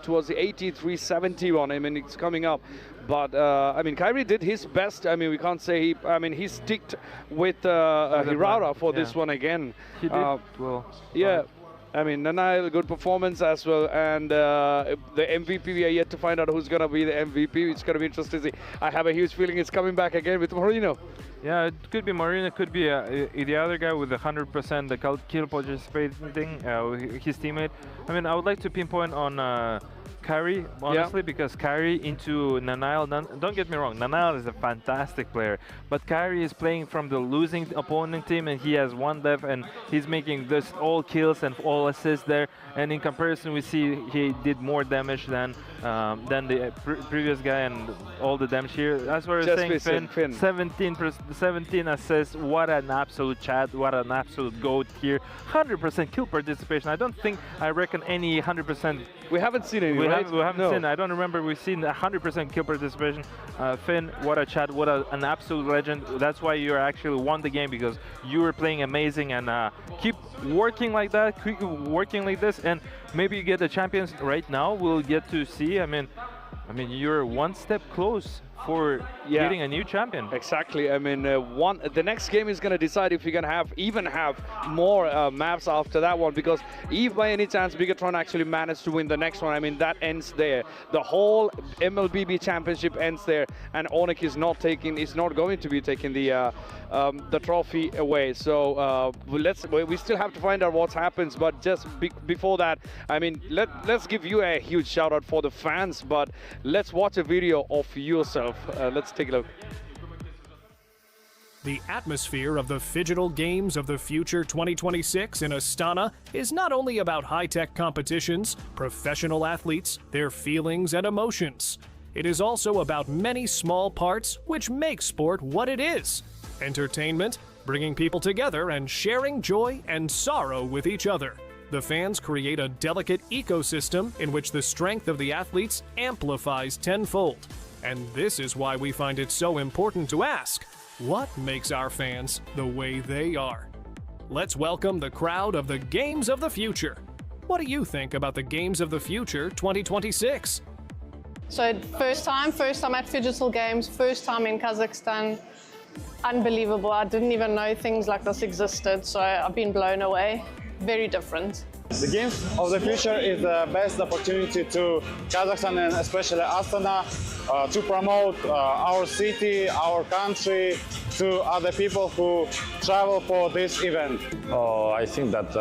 towards the 83-71. I mean, it's coming up. But I mean, Kyrie did his best. I mean, we can't say he sticked with Hirara for this one again. He did well. Yeah. I mean, Nanail, good performance as well, and the MVP, we are yet to find out who's going to be the MVP. It's going to be interesting to see. I have a huge feeling it's coming back again with Marino. Yeah, it could be Marino, it could be the other guy with 100% the kill participating, his teammate. I mean, I would like to pinpoint on Kyrie, honestly, because Kyrie into Nanail, don't get me wrong, Nanail is a fantastic player, but Kyrie is playing from the losing opponent team, and he has 1 death, and he's making this all kills and all assists there, and in comparison we see he did more damage than the previous guy, and all the damage here. That's what I was saying, Finn. 17 assists, what an absolute chat, what an absolute goat here. 100% kill participation. I reckon any 100%. We haven't seen any, we haven't seen. I don't remember we've seen 100% kill participation. Finn, what a chat, what an absolute legend. That's why you actually won the game, because you were playing amazing, and keep working like that, keep working like this, and maybe you get the champions right now. We'll get to see. I mean, you're 1 step close for getting a new champion. Exactly. I mean, the next game is going to decide if you're going to even have more maps after that one, because if by any chance Bigatron actually managed to win the next one, I mean, that ends there. The whole MLBB championship ends there, and ONIC is not going to be taking the trophy away. So we still have to find out what happens, but just before that, I mean, let's give you a huge shout out for the fans, but let's watch a video of yourself. Let's take a look. The atmosphere of the Phygital Games of the Future 2026 in Astana is not only about high-tech competitions, professional athletes, their feelings and emotions. It is also about many small parts which make sport what it is. Entertainment, bringing people together and sharing joy and sorrow with each other. The fans create a delicate ecosystem in which the strength of the athletes amplifies tenfold. And this is why we find it so important to ask, what makes our fans the way they are? Let's welcome the crowd of the Games of the Future. What do you think about the Games of the Future 2026? So first time at Phygital Games, first time in Kazakhstan. Unbelievable. I didn't even know things like this existed, so I've been blown away. Very different. The Games of the Future is the best opportunity to Kazakhstan and especially Astana to promote our city, our country to other people who travel for this event. I think that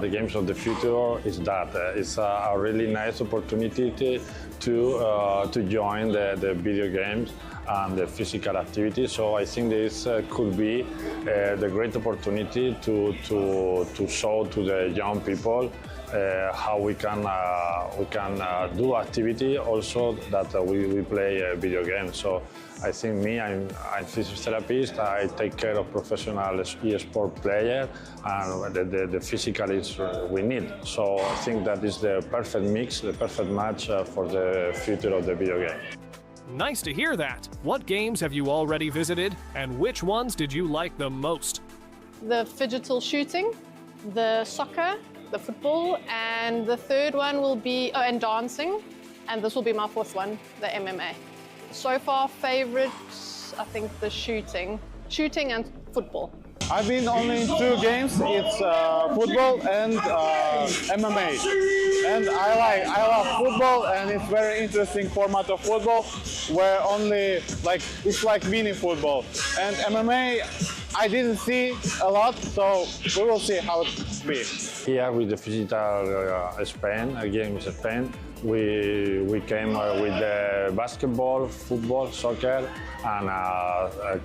the Games of the Future is that it's a really nice opportunity to join the video games and the physical activity. So I think this could be the great opportunity to show to the young people how we can do activity also that we play video games. So I think I'm physiotherapist. I take care of professional e-sport player, and the physical is we need. So I think that is the perfect mix, the perfect match for the future of the video game. Nice to hear that. What games have you already visited, and which ones did you like the most? The Phygital shooting, the soccer, the football, and the third one will be, and dancing, and this will be my fourth one, the MMA. So far, favorites, I think the shooting and football. I've been only in 2 games. It's football and MMA. And I love football, and it's very interesting format of football where only it's like mini football. And MMA, I didn't see a lot, so we will see how it be. Here with the Phygital Spain, again with Spain, we came with the basketball, football, soccer, and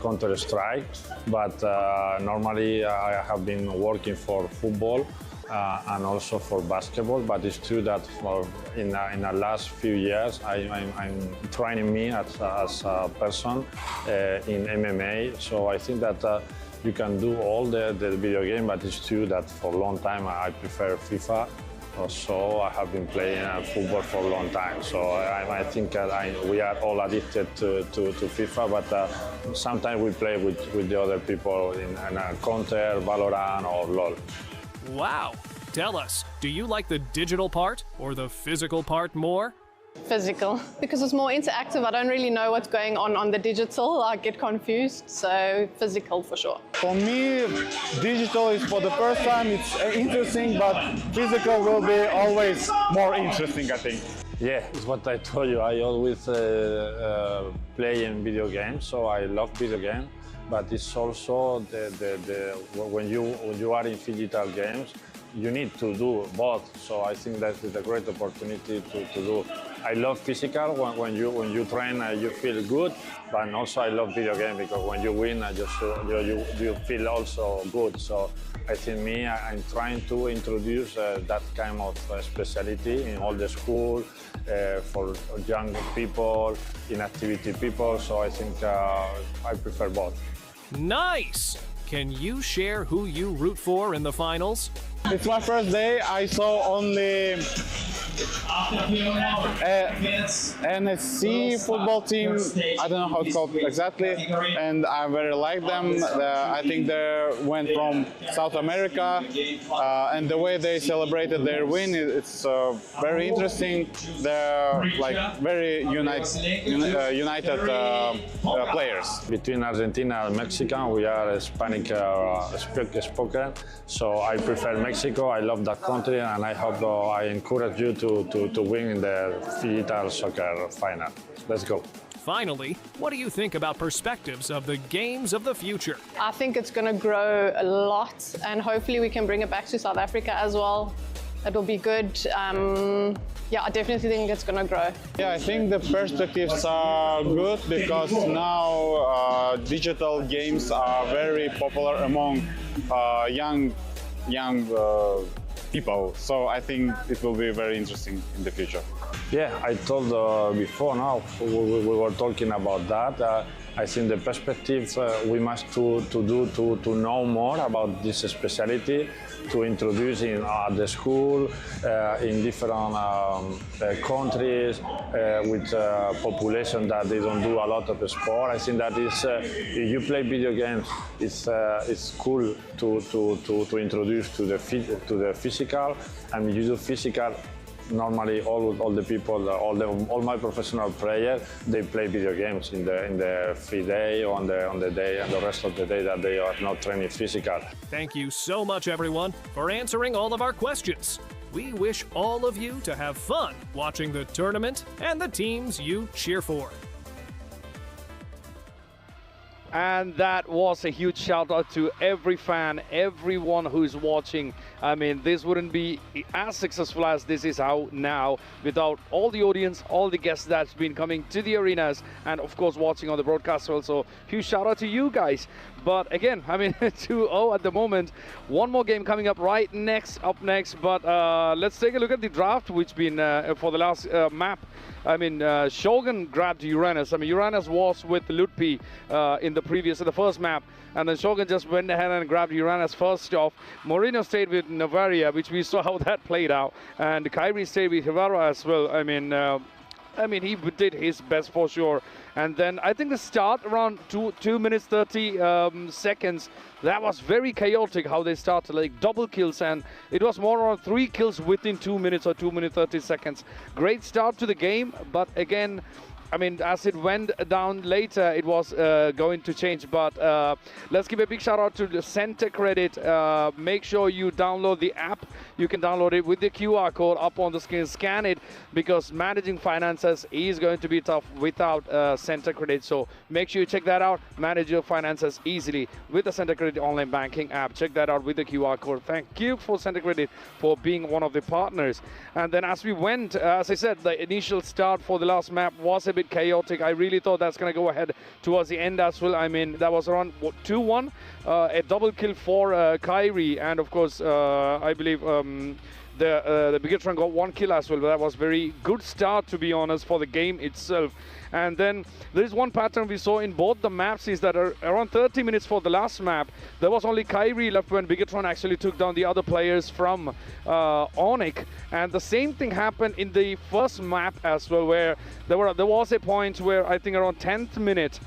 Counter-Strike. But normally I have been working for football and also for basketball. But it's true that in the last few years I'm training me as a person in MMA. So I think that you can do all the video game, but it's true that for a long time I prefer FIFA. So I have been playing football for a long time. So I think we are all addicted to FIFA, but sometimes we play with the other people in Counter, Valorant, or LoL. Wow! Tell us, do you like the digital part or the physical part more? Physical, because it's more interactive. I don't really know what's going on the digital. I get confused, so physical for sure. For me, digital is for the first time, it's interesting, but physical will be always more interesting, I think. Yeah, it's what I told you. I always play in video games, so I love video games. But it's also when you are in digital games, you need to do both. So I think that is a great opportunity to do. I love physical. When you train, you feel good. But also I love video game because when you win, you feel also good. So I think I'm trying to introduce that kind of specialty in all the school for young people, in activity people. So I think I prefer both. Nice! Can you share who you root for in the finals? It's my first day. I saw only NSC football team. I don't know how it's called exactly, and I very like them. I think they went from South America, and the way they celebrated their win, it's very interesting. They're like very united players. Between Argentina and Mexico, we are Hispanic spoken, so I prefer Mexico. I love that country, and I hope I encourage you to win in the digital soccer final. Let's go. Finally, what do you think about perspectives of the games of the future? I think it's going to grow a lot, and hopefully we can bring it back to South Africa as well. It will be good. Yeah, I definitely think it's going to grow. Yeah, I think the perspectives are good because now digital games are very popular among young people. So I think it will be very interesting in the future. Yeah, I told before now, we were talking about that. I think the perspectives we must to know more about this specialty, to introduce in the school, in different countries, with population that they don't do a lot of sport. I think that is, if you play video games, it's cool to introduce to the physical, and you do physical. Normally, all the people, all my professional players, they play video games in the free day, on the day, and the rest of the day that they are not training physical. Thank you so much, everyone, for answering all of our questions. We wish all of you to have fun watching the tournament and the teams you cheer for. And that was a huge shout out to every fan, everyone who's watching. I mean, this wouldn't be as successful as this is how now without all the audience, all the guests that's been coming to the arenas, and of course watching on the broadcast also. Huge shout out to you guys. But again, I mean, 2-0 at the moment. One more game coming up up next. But let's take a look at the draft, which been for the last map. I mean, Shogun grabbed Uranus. I mean, Uranus was with Lutpi in the first map, and then Shogun just went ahead and grabbed Uranus first off. Moreno stayed with Navaria, which we saw how that played out, and Kyrie stayed with Hivara as well. I mean, he did his best for sure. And then I think the start around 2 minutes 30 seconds, that was very chaotic how they started, like double kills, and it was more around 3 kills within 2 minutes or 2 minutes 30 seconds. Great start to the game, but again, I mean, as it went down later, it was going to change. But let's give a big shout out to the Center Credit. Make sure you download the app. You can download it with the QR code up on the screen. Scan it, because managing finances is going to be tough without Center Credit. So make sure you check that out. Manage your finances easily with the Center Credit online banking app. Check that out with the QR code. Thank you for Center Credit for being one of the partners. And then as we went, as I said, the initial start for the last map was a bit chaotic. I really thought that's going to go ahead towards the end as well. I mean, that was around 2-1, a double kill for Kyrie, and of course, I believe the Bigatron got 1 kill as well. But that was very good start, to be honest, for the game itself. And then there is one pattern we saw in both the maps, is that around 30 minutes for the last map, there was only Kyrie left when Bigatron actually took down the other players from ONIC. And the same thing happened in the first map as well, where there was a point where I think around 10th minute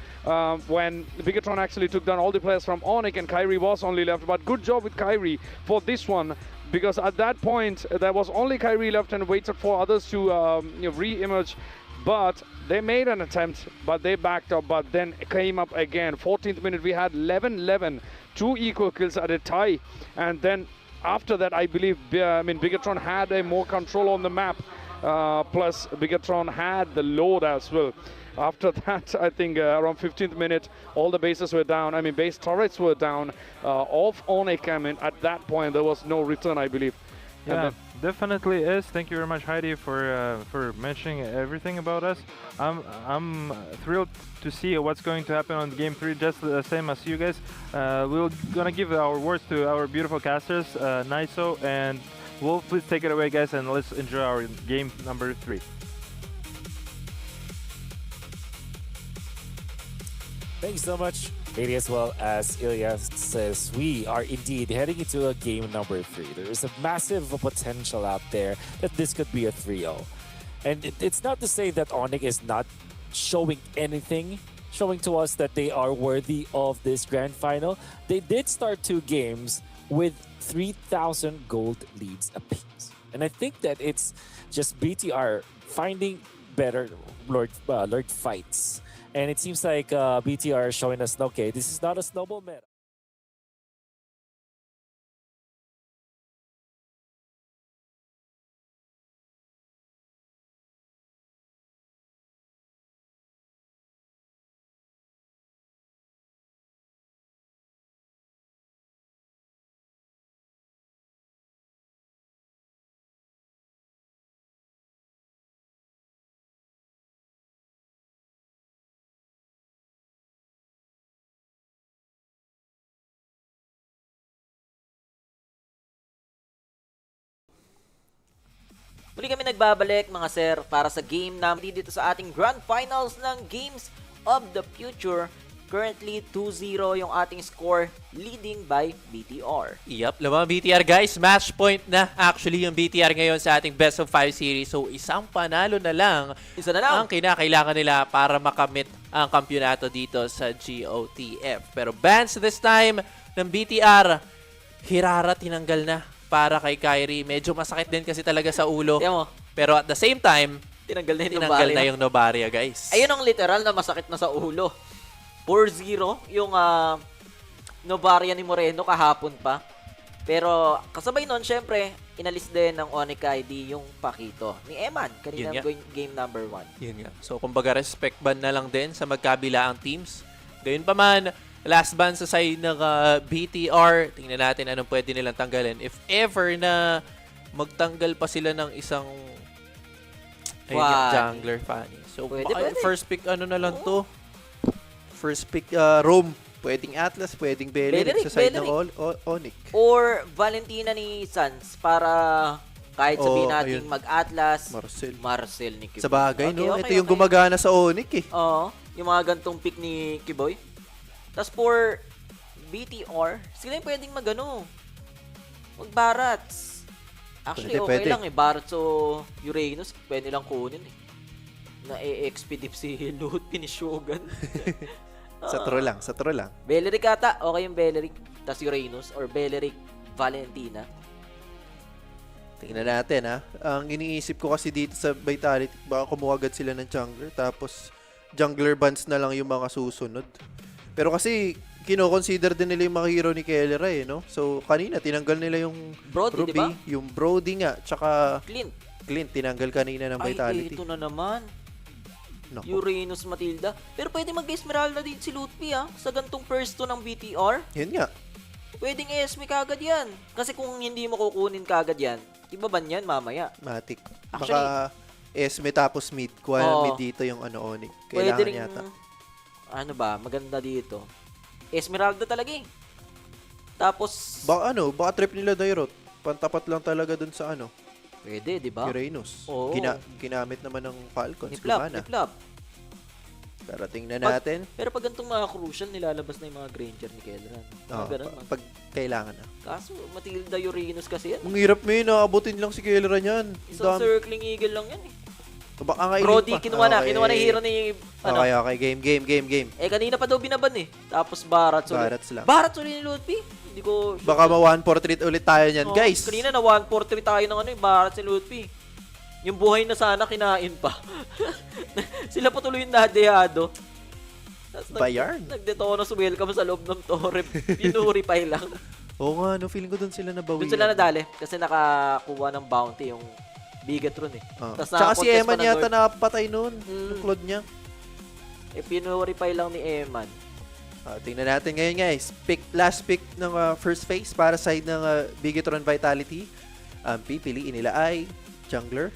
when Bigatron actually took down all the players from ONIC and Kyrie was only left. But good job with Kyrie for this one, because at that point there was only Kyrie left and waited for others to re-emerge. But they made an attempt, but they backed up, but then came up again. 14th minute, we had 11-11, 2 equal kills at a tie. And then after that, I believe, Bigatron had a more control on the map, plus Bigatron had the load as well. After that, I think around 15th minute, all the bases were down. I mean, base turrets were down off ONIC. I mean, at that point, there was no return, I believe. Yeah, definitely is. Thank you very much, Heidi, for mentioning everything about us. I'm thrilled to see what's going to happen on Game 3, just the same as you guys. We're gonna give our words to our beautiful casters, Naiso and Wolf. Please take it away, guys, and let's enjoy our game number 3. Thanks so much, Maybe as well as Ilyas says, we are indeed heading into a game number 3. There is a massive potential out there that this could be a 3-0. And it's not to say that ONIC is not showing anything, showing to us that they are worthy of this grand final. They did start 2 games with 3,000 gold leads apiece. And I think that it's just BTR finding better Lord fights. And it seems like BTR is showing us, okay, this is not a snowball meta. Muli kami nagbabalik mga sir para sa game namin dito sa ating Grand Finals ng Games of the Future. Currently 2-0 yung ating score, leading by BTR. Yup, lamang BTR guys. Match point na actually yung BTR ngayon sa ating Best of 5 series. So isang panalo na lang ang kinakailangan nila para makamit ang kampyonato dito sa GOTF. Pero bans this time ng BTR, Hirara tinanggal na para kay Kyrie. Medyo masakit din kasi talaga sa ulo. Pero at the same time, tinanggal na yung Novaria, guys. Ayun ang literal na masakit na sa ulo. 4-0 yung Novaria ni Moreno kahapon pa. Pero kasabay nun, syempre, inalis din ng ONIC ID yung Pakito ni Eman. Kanina game number 1. Yun nga. So, kumbaga respect ban na lang din sa magkabilaang teams. Gayun pa man, last ban sa side ng BTR. Tingnan natin anong pwede nilang tanggalin. If ever na magtanggal pa sila ng isang jungler, Fanny. So, pwede. First pick ano na lang to? First pick Rome. Pwedeng Atlas, pwedeng Beleric sa side ng ONIC. Or Valentina ni Sans para kahit sabihin natin mag-Atlas, Marcel ni Kiboy. Sa bagay, no? Ito yung gumagana sa ONIC eh. Oo. Yung mga gantong pick ni Kiboy. Tapos for BTR, sila yung pwedeng mag-Barats. Actually, okay lang eh. Barats o Uranus, pwede lang kunin eh. Na-expedip si Lupon ni Shogun. Sa true lang. Beleric ata. Okay yung Beleric. Tapos Uranus or Beleric Valentina. Tingnan natin ha. Ang iniisip ko kasi dito sa Vitality, baka kumuha agad sila ng jungler. Tapos jungler bans na lang yung mga susunod. Pero kasi kino-consider din nila yung mga hero ni Kellera eh, no? So kanina tinanggal nila yung Brody, diba? Yung Brody nga, tsaka Clint tinanggal kanina ng Vitality. Ay, ito na naman. Uranus Matilda. Pero pwede mag-Esmeralda din si Lutfi sa gantong first to ng BTR. Yun nga. Pwedeng ESME kagad yan. Kasi kung hindi mo kukunin kagad yan, ibaban yan mamaya. Matik. Baka ESME tapos mid. Mid dito yung ONIC. Kailangan pwede rin, yata. Maganda dito. Esmeralda talaga eh. Tapos baka trip nila Dairot. Pantapat lang talaga dun sa Pwede, di ba? Uranus. Ginamit naman ng Falcons. Niplap. Pero tingnan natin. Pero pag ganitong mga crucial, nilalabas na yung mga Granger ni Kellera. Pag kailangan na. Kaso, Matilda Uranus kasi yan. Ang hirap naabutin lang si Kellera niyan. Isang circling eagle lang yan eh. Brody, kinuha na yung hero ni... Okay. Game. Kanina pa daw binaban eh. Tapos Barats ulit. Barats ulit ni Lutfi. Hindi ko... Baka ma-1-4-3 ulit tayo niyan, guys. Kanina na 1-4-3 tayo ng Barats ni Lutfi. Yung buhay na sana kinain pa. Sila pa tuloy yung nadehado. Bayarn. Nagdetono sa welcome sa loob ng torre. Pinurify lang. Oo nga, feeling ko dun sila nabawi. Dun sila nadali. Kasi nakakuha ng bounty yung Bigatron eh. Tsaka si Eman yata napatay nun. Yung cloud niya. Pinurify lang ni Eman. Tingnan natin ngayon guys. Last pick ng first phase para side ng Bigatron Vitality. Pipiliin nila ay jungler.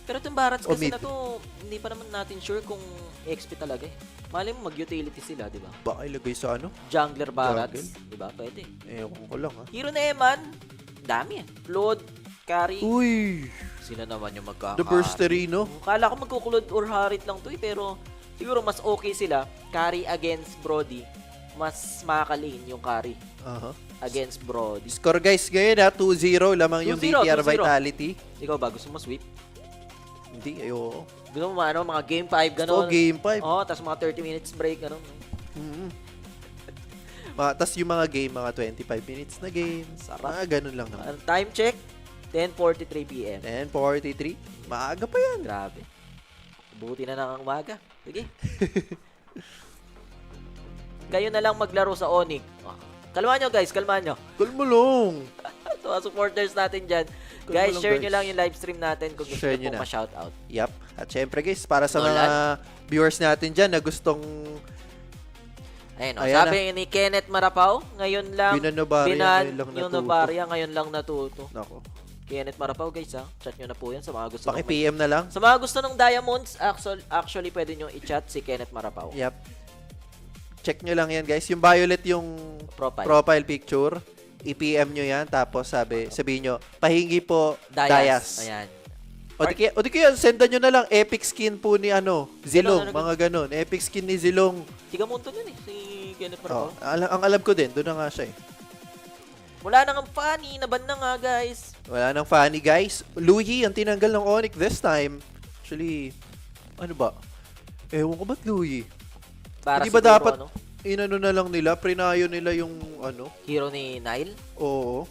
Pero itong Barats kasi na to, hindi pa naman natin sure kung XP talaga eh. Malay mo mag-utility sila, di ba? Baka ilagay sa Jungler Barats. Di ba? Pwede. Ewan ko lang Hero na Eman, dami eh. Flood, carry. Uy! Sila naman yung magkaka-carry. The Bursterino. Kala ko magkukulod or Harit lang to eh, pero siguro mas okay sila. Carry against Brody mas makaka-lane yung carry against Brody. Score guys ngayon 2-0 lamang yung 2-0, BTR 2-0. Vitality. Ikaw ba? Gusto mo sweep? Hindi, ayoko. Gusto mo mga game 5, gano'n? Gusto game 5. Tapos mga 30 minutes break, gano'n. Tapos yung mga game, mga 25 minutes na game. Sarap. Ganun lang naman. Time check, 10:43 PM. 10:43? Maaga pa yan. Grabe. Buti na ng umaga. Sige. Kayo na lang maglaro sa ONIC. Kalma nyo guys, kalma nyo. Kalma lang. So, supporters natin dyan. Guys, share nyo lang yung live stream natin kung gusto nyo pong ma-shoutout. Yup. At syempre guys, para sa mga viewers natin dyan na gustong... Ayun, sabi ni Kenneth Marapaw, ngayon lang Binobarya, ngayon lang natuto. Nako. Kenneth Marapaw guys chat nyo na po yan sa mga gusto. Paki-PM na lang. Sa mga gusto ng Diamonds, actually pwede nyo i-chat si Kenneth Marapaw. Yup. Check nyo lang yan guys. Yung violet yung profile picture. I-PM nyo yan. Tapos sabihin nyo, pahingi po Dayas. Ayan. O di kaya, sendan nyo na lang epic skin po ni Zilong. Mga ganun. Epic skin ni Zilong. Tigamunto yun si Kenneth Marapaw. Ang alam ko din. Doon na nga siya Wala nang funny. Naban na nga guys. Wala nang funny guys. Louis ang tinanggal ng ONIC this time. Actually, ano ba? Ewan ko ba't Louis? Para hindi ba dapat inano na lang nila? Prinayo nila yung hero ni Nile? Oo.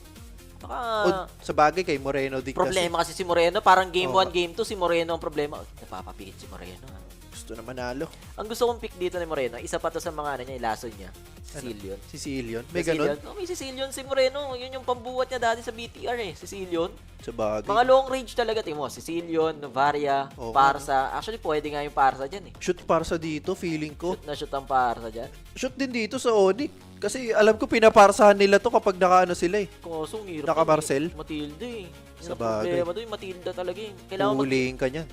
Baka sa bagay kay Moreno din problema kasi si Moreno. Parang game 1, game 2 si Moreno ang problema. Napapapikit si Moreno. Gusto na manalo. Ang gusto kong pick dito ni Moreno, isa pa to sa mga niya, ilason niya. Sicilian. Sicilian? May ganun? May Sicilian si Moreno. Yun yung pambuhat niya dati sa BTR Sicilian. Sa bagay. Mga long range talaga, tingin mo. Sicilian, Novaria, Parsa. Actually, pwede nga yung Parsa dyan Shoot Parsa dito, feeling ko. Shoot na shoot ang Parsa dyan. Shoot din dito sa ONIC. Kasi alam ko pinaparsahan nila to kapag naka sila Kosong hirap. Naka-Marcel. Matilda Sa bagay. Problema doon, Matilda talaga Kailangan huliin ka niyan.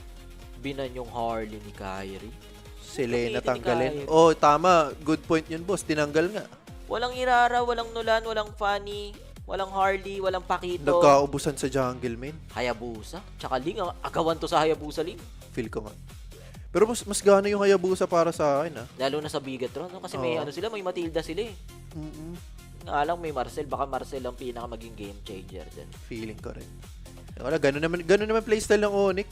Binan yung Harley ni Kyrie. Selena tanggalin. Tama. Good point yun, boss. Tinanggal nga. Walang Irara, walang Nolan, walang Fanny, walang Harley, walang Pakito. Nagkaubusan sa jungle, man. Hayabusa. Tsaka Ling. Agawan to sa Hayabusa, Ling. Feel ko nga. Pero mas gana yung Hayabusa para sa akin, Lalo na sa Bigatron, Kasi may may Matilda sila Alang may Marcel. Baka Marcel ang pinaka maging game changer din. Feeling ko rin. Wala, ganun naman playstyle ng ONIC.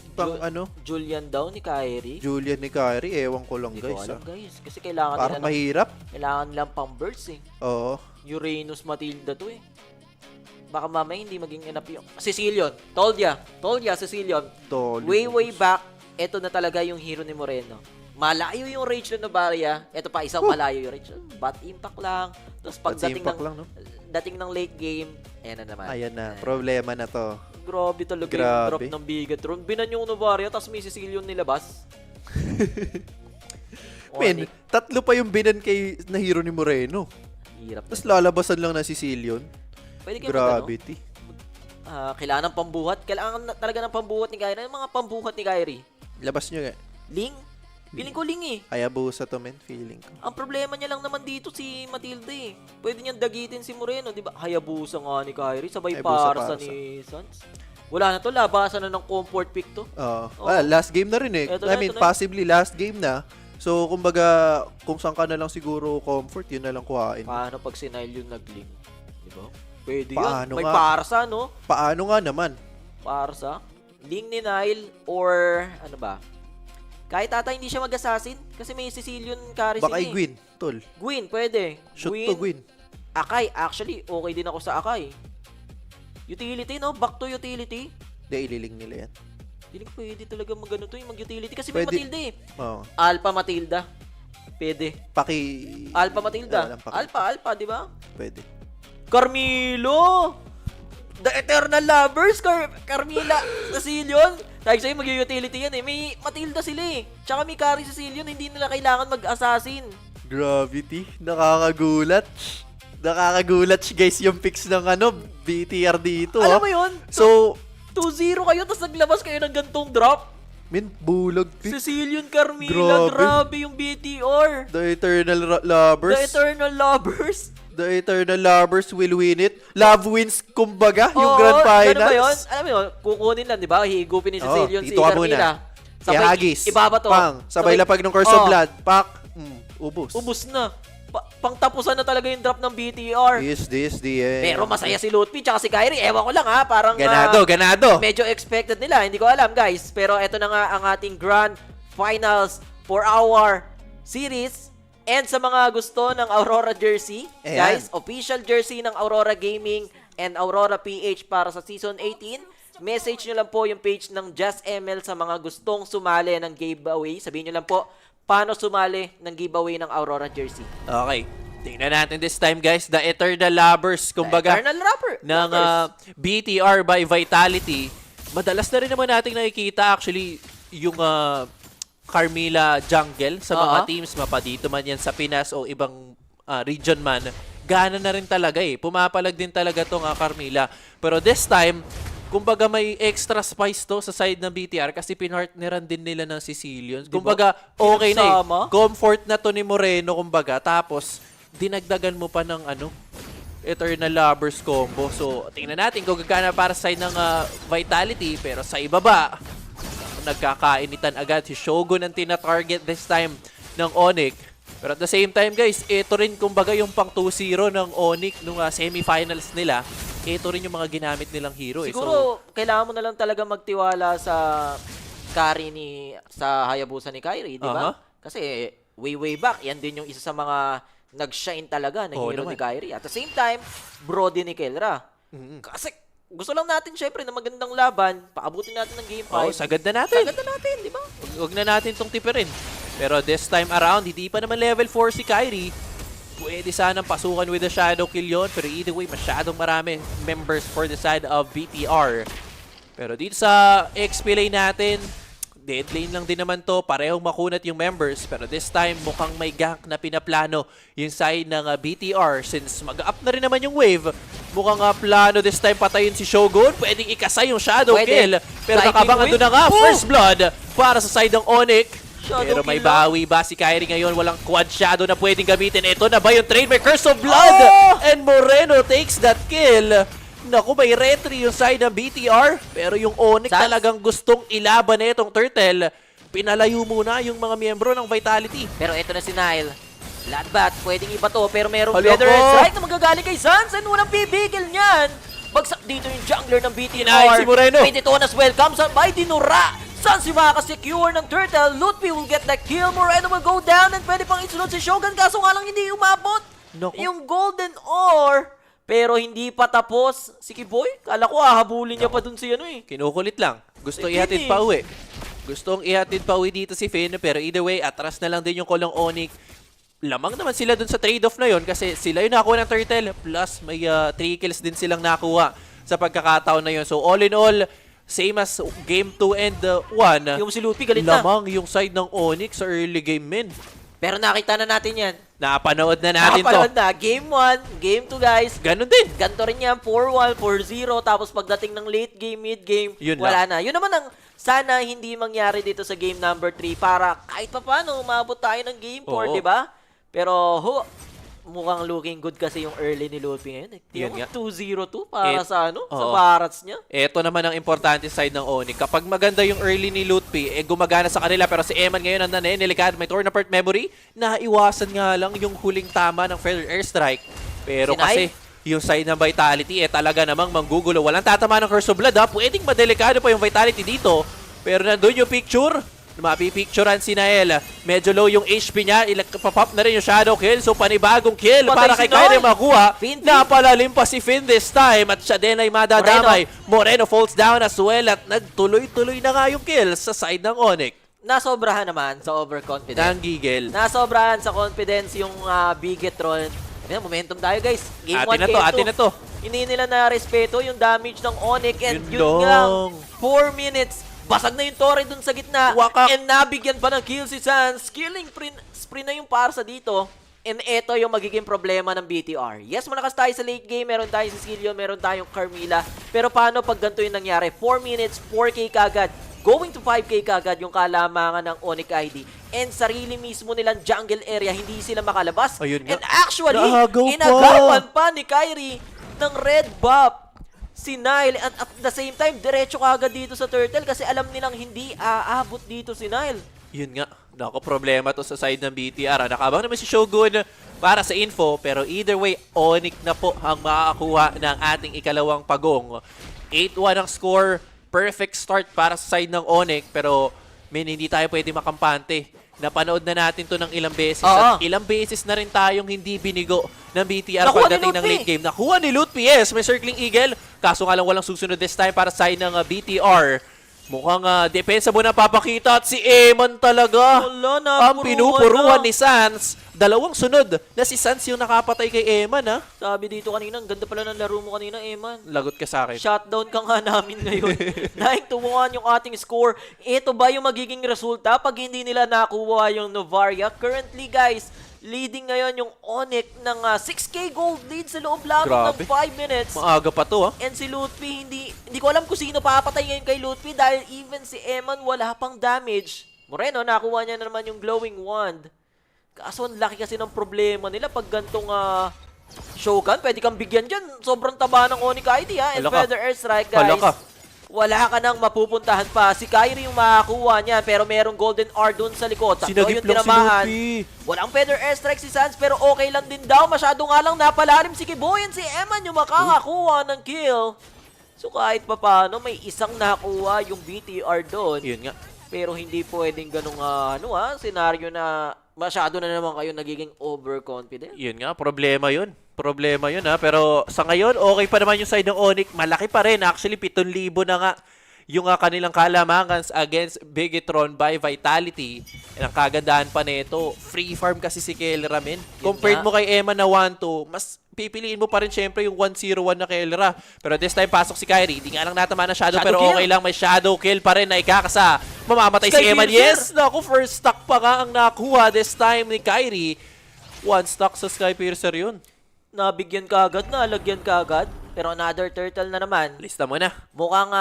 Julian daw ni Kyrie. Julian ni Kyrie, ewan ko lang Hindi guys. Ko alam, guys. Kasi kailangan parang nila mahirap. Kailangan nilang pang burst Oo. Uranus Matilda to Baka mamaya hindi maging enough yung... Sicilian. Told ya, Sicilian. Way back, eto na talaga yung hero ni Moreno. Malayo yung range na Novaria. Eto pa, isang malayo yung range. Bot impact lang. Tapos dating ng late game, ayan na naman. Ayan na. Problema na to. Grabe talaga yung drop ng Bigatron. Binan yung Novaria, tapos may Sicilian nilabas. Men, 3 pa yung binan na hero ni Moreno. Hirap. Tapos lalabasan lang na Sicilian. Pwede kayo Gravity. Kailangan ng pambuhat. Kailangan talaga ng pambuhat ni Kyrie. Ano mga pambuhat ni Kyrie? Labas nyo Ling? Feeling ko Ling Hayabusa to, men. Feeling ko. Ang problema niya lang naman dito si Matilda Pwede niyang dagitin si Moreno, di ba? Hayabusa nga ni Kyrie. Sabay Parsa ni Suns. Wala na to. Labasan na ng comfort pick to. Last game na rin possibly last game na. So, kumbaga, kung saan ka na lang siguro comfort, yun na lang kuhain. Paano pag si Nile yung nag-link? Di ba? Pwede yun. May Parsa, no? Paano nga naman? Parsa? Link ni Nile or ano ba? Kahit ata hindi siya mag-assassin kasi may Sicilian carry sila Gwyn, tol. Gwyn, pwede. Shoot to Gwyn. Akai, actually, okay din ako sa Akai. Utility, no? Back to utility. Hindi, ililing nila yan. Hindi pwede talaga mag-utility kasi may Matilda Oo. Alpha Matilda. Pwede. Alpha Matilda. Alpha, di ba? Pwede. Carmelo! The Eternal Lovers, Carmela Sicilian. Dahil sa'yo mag-utility yan May Matilda sila Tsaka may carry Sicilian, hindi nila kailangan mag-assassin. Gravity. Nakakagulat. Guys yung picks ng BTR dito. Alam mo yun? So, 2-0 kayo, tapos naglabas kayo ng gantong drop. Bulag pick. Sicilian Carmela, grabe yung BTR. The Eternal Lovers. The Eternal Lovers will win it. Love wins, kumbaga, yung Grand Finals. Ano ba yun? Alam mo yun, kukunin lang, di ba? Higupin ni Sicilian si Carmela. Sabay, ibabato. Sabay lapag ng Curse of Blood. Pak. Ubos. Ubos na. pangtapusan na talaga yung drop ng BTR. Is this the end? Pero masaya si Lutpi tsaka si Kyrie. Ewan ko lang ha, parang ganado. Medyo expected nila, hindi ko alam guys. Pero eto na nga ang ating Grand Finals for our series. And sa mga gusto ng Aurora jersey, guys, official jersey ng Aurora Gaming and Aurora PH para sa Season 18, message nyo lang po yung page ng Just ML sa mga gustong sumali ng giveaway. Sabihin nyo lang po, paano sumali ng giveaway ng Aurora jersey. Okay. Tingnan natin this time, guys. The Eternal Lovers, kumbaga, ng BTR by Vitality. Madalas na rin naman natin nakikita actually yung Carmilla Jungle sa mga teams. Mapadito man yan sa Pinas o ibang region man. Gana na rin talaga eh. Pumapalag din talaga itong Carmilla. Pero this time, kumbaga may extra spice to sa side ng BTR kasi pinartneran din nila ng Sicilians. Kumbaga, okay na eh. Comfort na to ni Moreno, kumbaga. Tapos, dinagdagan mo pa ng Eternal Lovers combo. So, tingnan natin kung gagana para sa side ng Vitality. Pero sa ibaba, nagkakainitan agad si Shogun ang tina-target this time ng ONIC. Pero at the same time, guys, ito rin kumbaga yung pang 2-0 ng ONIC nung semifinals nila. Ito rin yung mga ginamit nilang hero. Siguro, kailangan mo na lang talaga magtiwala sa carry sa Hayabusa ni Kyrie, di ba? Kasi way back, yan din yung isa sa mga nag-shine talaga ng hero ni Kyrie. At the same time, Brody ni Kelra. Kasi gusto lang natin syempre na magandang laban, paabutin natin ng game 5. Sagad na natin. Sagad na natin, di ba? Huwag na natin itong tipirin. Pero this time around, hindi pa naman level 4 si Kyrie. Pwede sanang pasukan with the Shadow Kill yun. Pero either way, masyadong marami members for the side of BTR. Pero dito sa XP lane natin, dead lane lang din naman to. Parehong makunat yung members. Pero this time, mukhang may gank na pinaplano yung side ng BTR. Since mag-up na rin naman yung wave, mukhang plano this time patayin si Shogun. Pwedeng ikasay yung Shadow Kill. Pero nakabang ando na nga, First Blood para sa side ng ONIC. Pero may bawi ba si Kyrie ngayon? Walang quad shadow na pwedeng gamitin. Ito na ba yung trade? May Curse of Blood! And Moreno takes that kill. Naku, may retry yung side ng BTR. Pero yung ONIC talagang gustong ilaban na itong Turtle. Pinalayo muna yung mga miyembro ng Vitality. Pero ito na si Nile. Bloodbath, pwedeng iba to. Pero merong Feather Strike na magagaling kay Sans. And walang bibigil niyan. Bagsak dito yung jungler ng BTR. Si Moreno. Pinitonas welcomes by Dinura. Sans yung makakasecure ng Turtle. Lutpi will get that kill. Moreno will go down and pwede pang isunod si Shogun. Kaso nga lang hindi umabot. Yung Golden Ore. Pero hindi pa tapos. Si Kiboy, kala ko hahabulin niya pa dun si Kinukulit lang. Gusto ihatid pa uwi. Gustong ihatid pa uwi dito si Finn. Pero either way, atras na lang din yung kolong ONIC. Lamang naman sila dun sa trade-off na yon kasi sila yung nakuha ng Turtle. Plus, may 3 kills din silang nakuha sa pagkakataon na yon. So, all in all, same as game 2 and 1. Yung si Lutpi galit na. Lamang yung side ng ONIC sa early game, men. Pero nakita na natin yan. Napanood na natin Napanood na. Game 1, game 2 guys. Ganon din. Ganto rin yan. 4-1, 4-0. Tapos pagdating ng late game, mid game, wala na. Yun naman ang sana hindi mangyari dito sa game number 3 para kahit pa paano umabot tayo ng game 4, di ba? Pero mukhang looking good kasi yung early ni Lutpi ngayon. Yung 2-0-2 para sa sa barats niya. Ito naman ang importante side ng ONIC. Kapag maganda yung early ni Lutpi, gumagana sa kanila. Pero si Eman ngayon ang nilikad. May turn apart memory. Naiwasan nga lang yung huling tama ng Feather Airstrike. Pero kasi yung side ng Vitality, talaga namang manggugulo. Walang tatama ng Curse of Blood. Pwedeng madelikado pa yung Vitality dito. Pero nandun yung picture. Mapipicturean si Nael. Medyo low yung HP niya. Papop na rin yung Shadow Kill. So panibagong kill para kay Kyrie makuha. Napalalim pa si Finn this time. At siya din ay madadamay. Moreno falls down as well. At nagtuloy-tuloy na nga yung kill sa side ng ONIC. Nasobrahan naman sa overconfidence. Nanggigil. Nasobrahan sa confidence yung Bigetron. Momentum tayo guys. Game 1, game 2. Atin na to. Hindi nila na respeto yung damage ng ONIC. And yun nga, 4 minutes. Basag na yung Torre dun sa gitna. And nabigyan pa ng kill si Sans. Killing spree na yung Parsa dito. And ito yung magiging problema ng BTR. Yes, malakas tayo sa late game. Meron tayong Sicilian, meron tayong Carmilla. Pero paano pag ganito yung nangyari? 4 minutes, 4K kagad. Going to 5K kagad yung kalamangan ng ONIC ID. And sarili mismo nilang jungle area, hindi sila makalabas. And actually, inagawan pa ni Kyrie ng red buff si Nile. At at the same time, diretso kagad dito sa Turtle kasi alam nilang hindi aabot dito si Nile. Yun nga. Nako, problema to sa side ng BTR. Nakabang naman si Shogun para sa info, pero either way, ONIC na po ang makakakuha ng ating ikalawang pagong. 8-1 ang score, perfect start para sa side ng ONIC, pero hindi tayo pwede makampante. Napanood na natin to ng ilang beses at ilang beses na rin tayong hindi binigo ng BTR pagdating ng late game. Nakuha ni Lutpi, yes, may circling eagle. Kaso nga lang walang susunod this time para sa side ng BTR. Mukhang depensa mo na papakita at si Eman talaga. Ang pinupuruan ni Sans. Dalawang sunod na si Sans yung nakapatay kay Eman, ha? Sabi dito kanina, ang ganda pala ng laro mo kanina, Eman. Lagot ka sa akin. Shutdown ka nga namin ngayon. 9-1 yung ating score. Ito ba yung magiging resulta pag hindi nila nakuha yung Novaria? Currently, guys, leading ngayon yung ONIC ng 6k gold lead sa loob lang ng 5 minutes. Maaga pa to, ha? And si Lutfi, hindi ko alam kung sino papatay ngayon kay Lutfi dahil even si Eman wala pang damage. Moreno, nakuha niya na naman yung glowing wand. Kaso ang laki kasi ng problema nila pag gantong Shogun, pwede kang bigyan dyan. Sobrang taba ng ONIC ID, ha? And Feather Airstrike, guys. Wala ka nang mapupuntahan pa. Si Kyrie yung makakuha niya, pero merong Golden R dun sa likod. Takto yung tinamaan. Walang Feather Airstrike si Sans, pero okay lang din daw. Masyado nga lang napalalim si Kiboy and si Eman yung makakakuha ng kill. So kahit pa paano, may isang nakuha yung BTR doon. Yun nga. Pero hindi pwedeng ganung senaryo na masyado na naman kayo nagiging overconfident. Yun nga, problema yun. Problema yun, ha. Pero sa ngayon, okay pa naman yung side ng ONIC. Malaki pa rin. Actually, 7,000 na nga yung kanilang kalamangan against Bigetron by Vitality. And ang kagandahan pa nito, free farm kasi si Kellera, men. Compared mo kay Emma na 1-2, mas pipiliin mo pa rin syempre yung 1-0-1 na Kellera. Pero this time, pasok si Kyrie. Hindi nga lang natama na shadow pero kill. Okay lang. May shadow kill pa rin na ikakasa. Mamamatay si Emma. Yes! Naku, first stock pa nga ang nakuha this time ni Kyrie. One stock sa Skypiercer yun. Nabigyan ka agad, nalagyan ka agad. Pero another turtle na naman. Lista mo na. Mukhang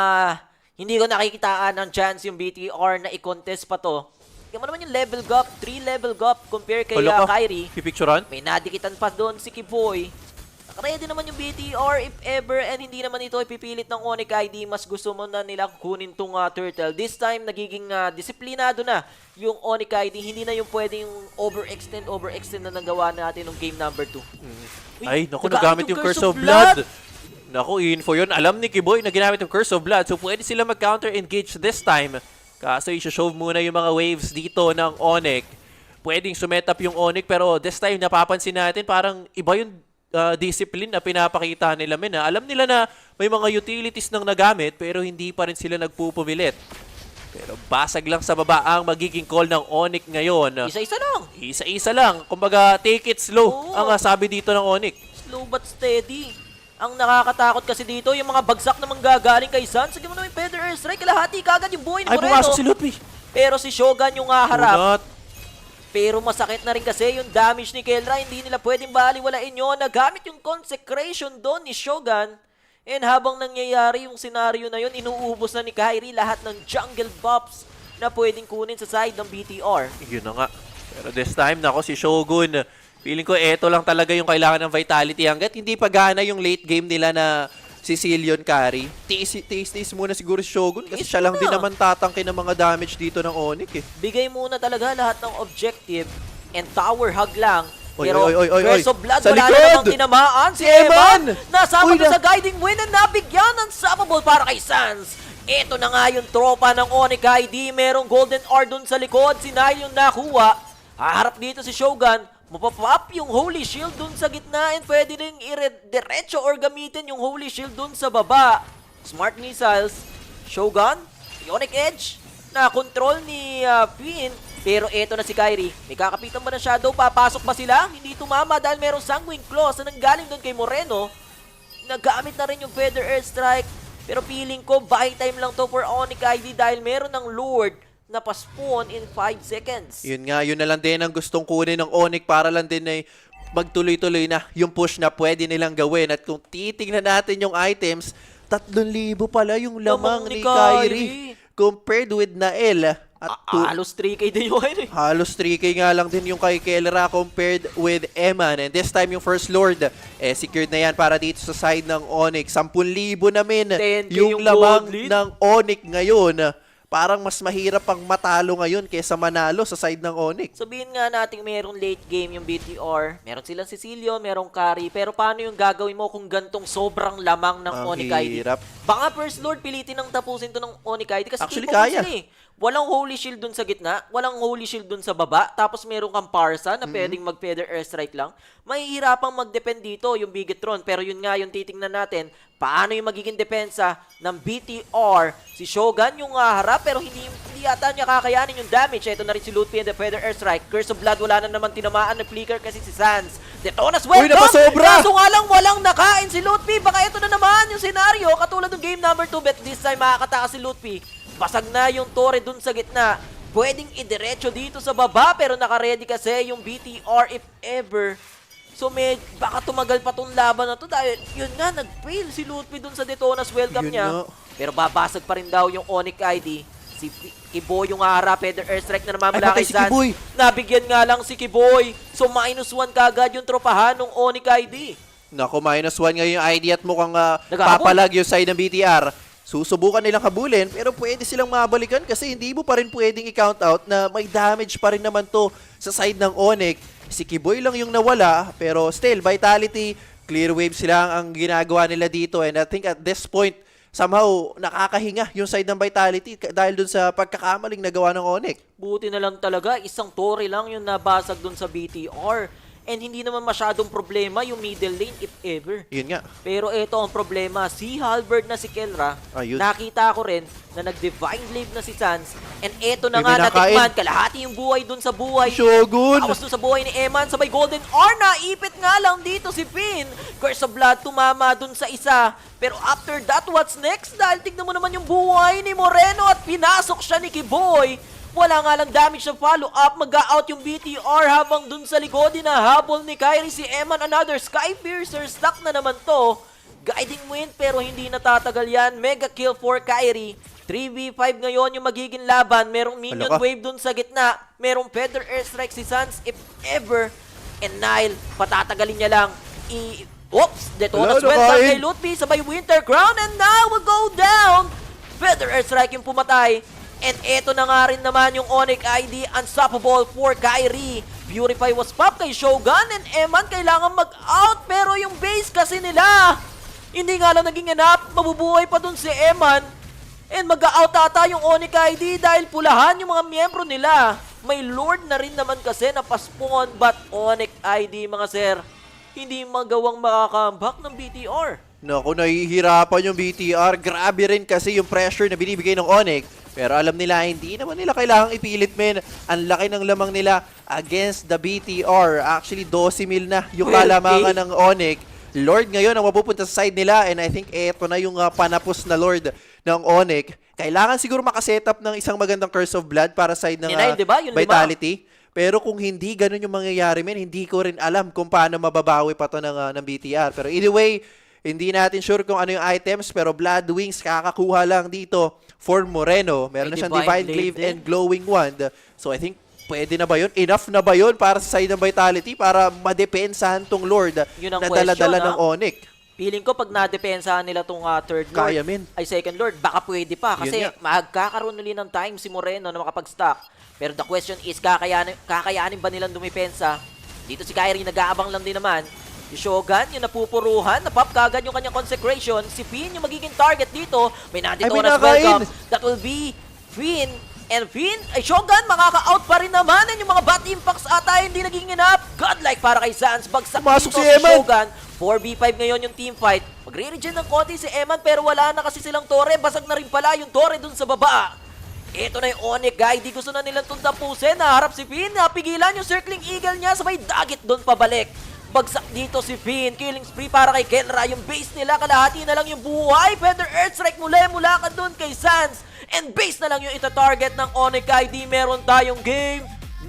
hindi ko nakikitaan ng chance yung BTR na i-contest pa to. Tingnan mo naman yung level gap, 3 level gap compare kay Kyrie. Pipicturean? May nadikitan pa doon si Kiboy. Ready naman yung BTR if ever and hindi naman ito ipipilit ng ONIC ID. Mas gusto mo na nila kunin tong turtle. This time, nagiging disiplinado na yung ONIC ID. Hindi na yung pwedeng overextend na nagawa natin ng game number 2. Ay, naku, nagamit yung Curse of Blood. Naku, info yun. Alam ni Kiboy na ginamit yung Curse of Blood. So, pwede sila mag-counter-engage this time. Kaso, i-show muna yung mga waves dito ng ONIC. Pwedeng sumetap yung ONIC, pero this time, napapansin natin, parang iba yung discipline na pinapakita nila, men. Alam nila na may mga utilities nang nagamit, pero hindi pa rin sila nagpupumilit. Pero basag lang sa baba ang magiging call ng ONIC ngayon. Isa-isa lang. Isa-isa lang. Kumbaga, take it slow ang sabi dito ng ONIC. Slow but steady. Ang nakakatakot kasi dito, yung mga bagsak na manggagaling kay Sans. Sige mo naman yung Feather Airstrike, kalahati kagad yung buhay ni Moreno. Ay, pumasok si Lutpi. Pero si Shogun yung harap. Pero masakit na rin kasi yung damage ni Kellera. Hindi nila pwedeng baliwalain yun. Nagamit yung consecration doon ni Shogun. And habang nangyayari yung senaryo na yun, inuubos na ni Kyrie lahat ng jungle buffs na pwedeng kunin sa side ng BTR. Yun na nga. Pero this time, nako, si Shogun, feeling ko eto lang talaga yung kailangan ng Vitality. Hanggat hindi pa gana yung late game nila na Sicilian carry. Tiis muna siguro si Shogun kasi siya lang din naman tatangke ng mga damage dito ng ONIC eh. Bigay muna talaga lahat ng objective and tower hug lang. Pero Curse of Blood, wala na namang tinamaan. Si Eman nasama na sa guiding win and nabigyan ng unstoppable para kay Sans. Ito na nga yung tropa ng ONIC ID. Merong Golden R dun sa likod. Si Nile yung nakuha. Haharap dito si Shogun. Mapapop yung Holy Shield dun sa gitna and pwede rin i-diretso or gamitin yung Holy Shield dun sa baba. Smart missiles. Shogun. Ionic Edge. Na-control ni Pin. Pero eto na si Kyrie. May kakapitan ba ng Shadow? Papasok ba sila? Hindi tumama dahil merong Sanguine Claws na nanggaling dun kay Moreno. Nagamit na rin yung Feather Airstrike. Pero feeling ko, buy time lang to for ONIC ID dahil meron ng Lord na pa-spawn in 5 seconds. Yun nga, yun na lang din ang gustong kunin ng ONIC para lang din ay magtuloy-tuloy na yung push na pwede nilang gawin. At kung titignan natin yung items, 3,000 pala yung lamang ni Kyrie compared with Nael. At halos 3K din yung Kyrie. Halos 3K nga lang din yung kay Kellera compared with Eman. And this time yung First Lord, secured na yan para dito sa side ng ONIC. 10,000 namin yung lamang ng ONIC ngayon parang mas mahirap pang matalo ngayon kaysa manalo sa side ng ONIC. Sabihin nga natin merong late game yung BTR, meron silang Cecilio, merong carry, pero paano yung gagawin mo kung gantong sobrang lamang ng ONIC ID? Hirap. Baka First Lord pilitin ng tapusin to ng ONIC ID kasi Actually, capable kaya. sila eh. Walang Holy Shield dun sa gitna, walang Holy Shield dun sa baba, tapos meron kang Parsa na pwedeng mag-feather airstrike lang. Mahihirapang mag-depend dito yung Bigetron, pero yun nga yung titingnan natin, paano yung magiging depensa ng BTR. Si Shogun yung harap, pero hindi yata niya kakayanin yung damage. Ito na rin si Lutpi and the feather airstrike. Curse of Blood, wala na naman tinamaan na flicker kasi si Sans. Detonas welcome! Uy, napasobra! Kaso nga lang walang nakain si Lutpi. Baka ito na naman yung senaryo, katulad ng game number 2, but this time makakatakas si Lutpi. Basag na yung torre dun sa gitna. Pwedeng idiretso dito sa baba, pero naka-ready kasi yung BTR if ever. So baka tumagal pa tong laban na to dahil yun nga, nag-fail si Lutfi dun sa Detonas welcome Yun niya. nga. Pero babasag pa rin daw yung ONIC ID. Si Kiboy yung harap, feather airstrike na namamula Ay, kay si Sans. Kiboy. Nabigyan nga lang si Kiboy. So -1 kagad yung tropahan ng ONIC ID. Naku, -1 ngayon yung ID at mukhang Naghahabol. papalag yung side ng BTR. Susubukan nilang habulin, pero pwede silang mabalikan kasi hindi mo pa rin pwedeng i-count out na may damage pa rin naman to sa side ng ONIC. Si Kiboy lang yung nawala, pero still, Vitality, clear waves lang ang ginagawa nila dito. And I think at this point, somehow, nakakahinga yung side ng Vitality dahil dun sa pagkakamaling nagawa ng ONIC. Buti na lang talaga, isang torre lang yung nabasag dun sa BTR. And hindi naman masyadong problema yung middle lane if ever. Yun nga. Pero ito ang problema, si Halberd na si Kelra, Ayun. nakita ko rin na nag-divine glaive na si Sans. And ito na May nga nakain. natikman, kalahati yung buhay dun sa buhay. Shogun! Tapos dun sa buhay ni Eman, sabay Golden R, naipit nga lang dito si Finn. Curse of Blood, tumama dun sa isa. Pero after that, what's next? Dahil tignan mo naman yung buhay ni Moreno at pinasok siya ni Kiboy. Wala nga lang damage na follow-up, mag-out yung BTR habang dun sa likod hinahabol ni Kyrie si Eman. Another Skypiercer, stuck na naman to. Guiding win pero hindi natatagal yan. Mega kill for Kyrie. 3v5 ngayon yung magiging laban. Merong minion wave dun sa gitna. Merong feather airstrike si Sans if ever. And Nile, patatagalin niya lang. Oops! Detonas welcome kay Lutpi, sabay Winter Crown, and now will go down! Feather airstrike yung pumatay. And eto na nga rin naman yung ONIC ID, unstoppable for Kyrie. Purify was pop kay Shogun, and Eman kailangan mag-out, pero yung base kasi nila, hindi nga lang naging enough, mabubuhay pa dun si Eman. And mag-out ata yung ONIC ID dahil pulahan yung mga miyembro nila. May Lord na rin naman kasi na paspon, but ONIC ID mga sir, hindi magawang makakambak ng BTR. Naku, nahihirapan yung BTR. Grabe rin kasi yung pressure na binibigay ng ONIC. Pero alam nila, hindi naman nila kailangang ipilit, men. Ang laki ng lamang nila against the BTR. Actually, 12 mil na yung kalamangan ng ONIC. Lord ngayon ang mapupunta sa side nila, and I think eto na yung panapos na Lord ng ONIC. Kailangan siguro makasetup ng isang magandang Curse of Blood para side ng diba? Vitality. Pero kung hindi ganun yung mangyayari, men, hindi ko rin alam kung paano mababawi pa to ng BTR. Pero anyway, hindi natin sure kung ano yung items, pero Blood Wings kakakuha lang dito for Moreno. Meron na siyang Divine Glaive and Glowing Wand. So I think pwede na ba yun? Enough na ba yun para sa side ng Vitality para madepensahan tong Lord na dala-dala ng ONIC? Feeling ko pag nadepensahan nila tong third Lord, Kaya, min. ay second Lord, baka pwede pa. Kasi magkakaroon ulit ng time si Moreno na makapag-stock. Pero the question is, kakayanin ba nilang dumipensa? Dito si Kyrie nag-aabang lang din naman. Si Shogun, yung napupuruhan, napop kagad yung kanyang consecration. Si Finn yung magiging target dito. May nanditonas welcome. That will be Finn. And Finn, ay Shogun, makaka-out pa rin naman. And yung mga bat impacts ata hindi naging enough. Godlike para kay Sans. Bagsak pumasok dito si Shogun. 4v5 ngayon yung team fight. Magre-regen ng konti si Eman pero wala na kasi silang torre. Basag na rin pala yung torre dun sa baba. Ito na yung ONIC guy. Di gusto na nilang itong tapusin. Naharap si Finn. Napigilan yung circling eagle niya. Sabay dagit doon pabalik. Bagsak dito si Finn. Killing spree para kay Kenra. Yung base nila, kalahati na lang yung buhay. Feather Earthstrike mula ka doon kay Sans. And base na lang yung ita-target ng ONIC ID. Meron tayong game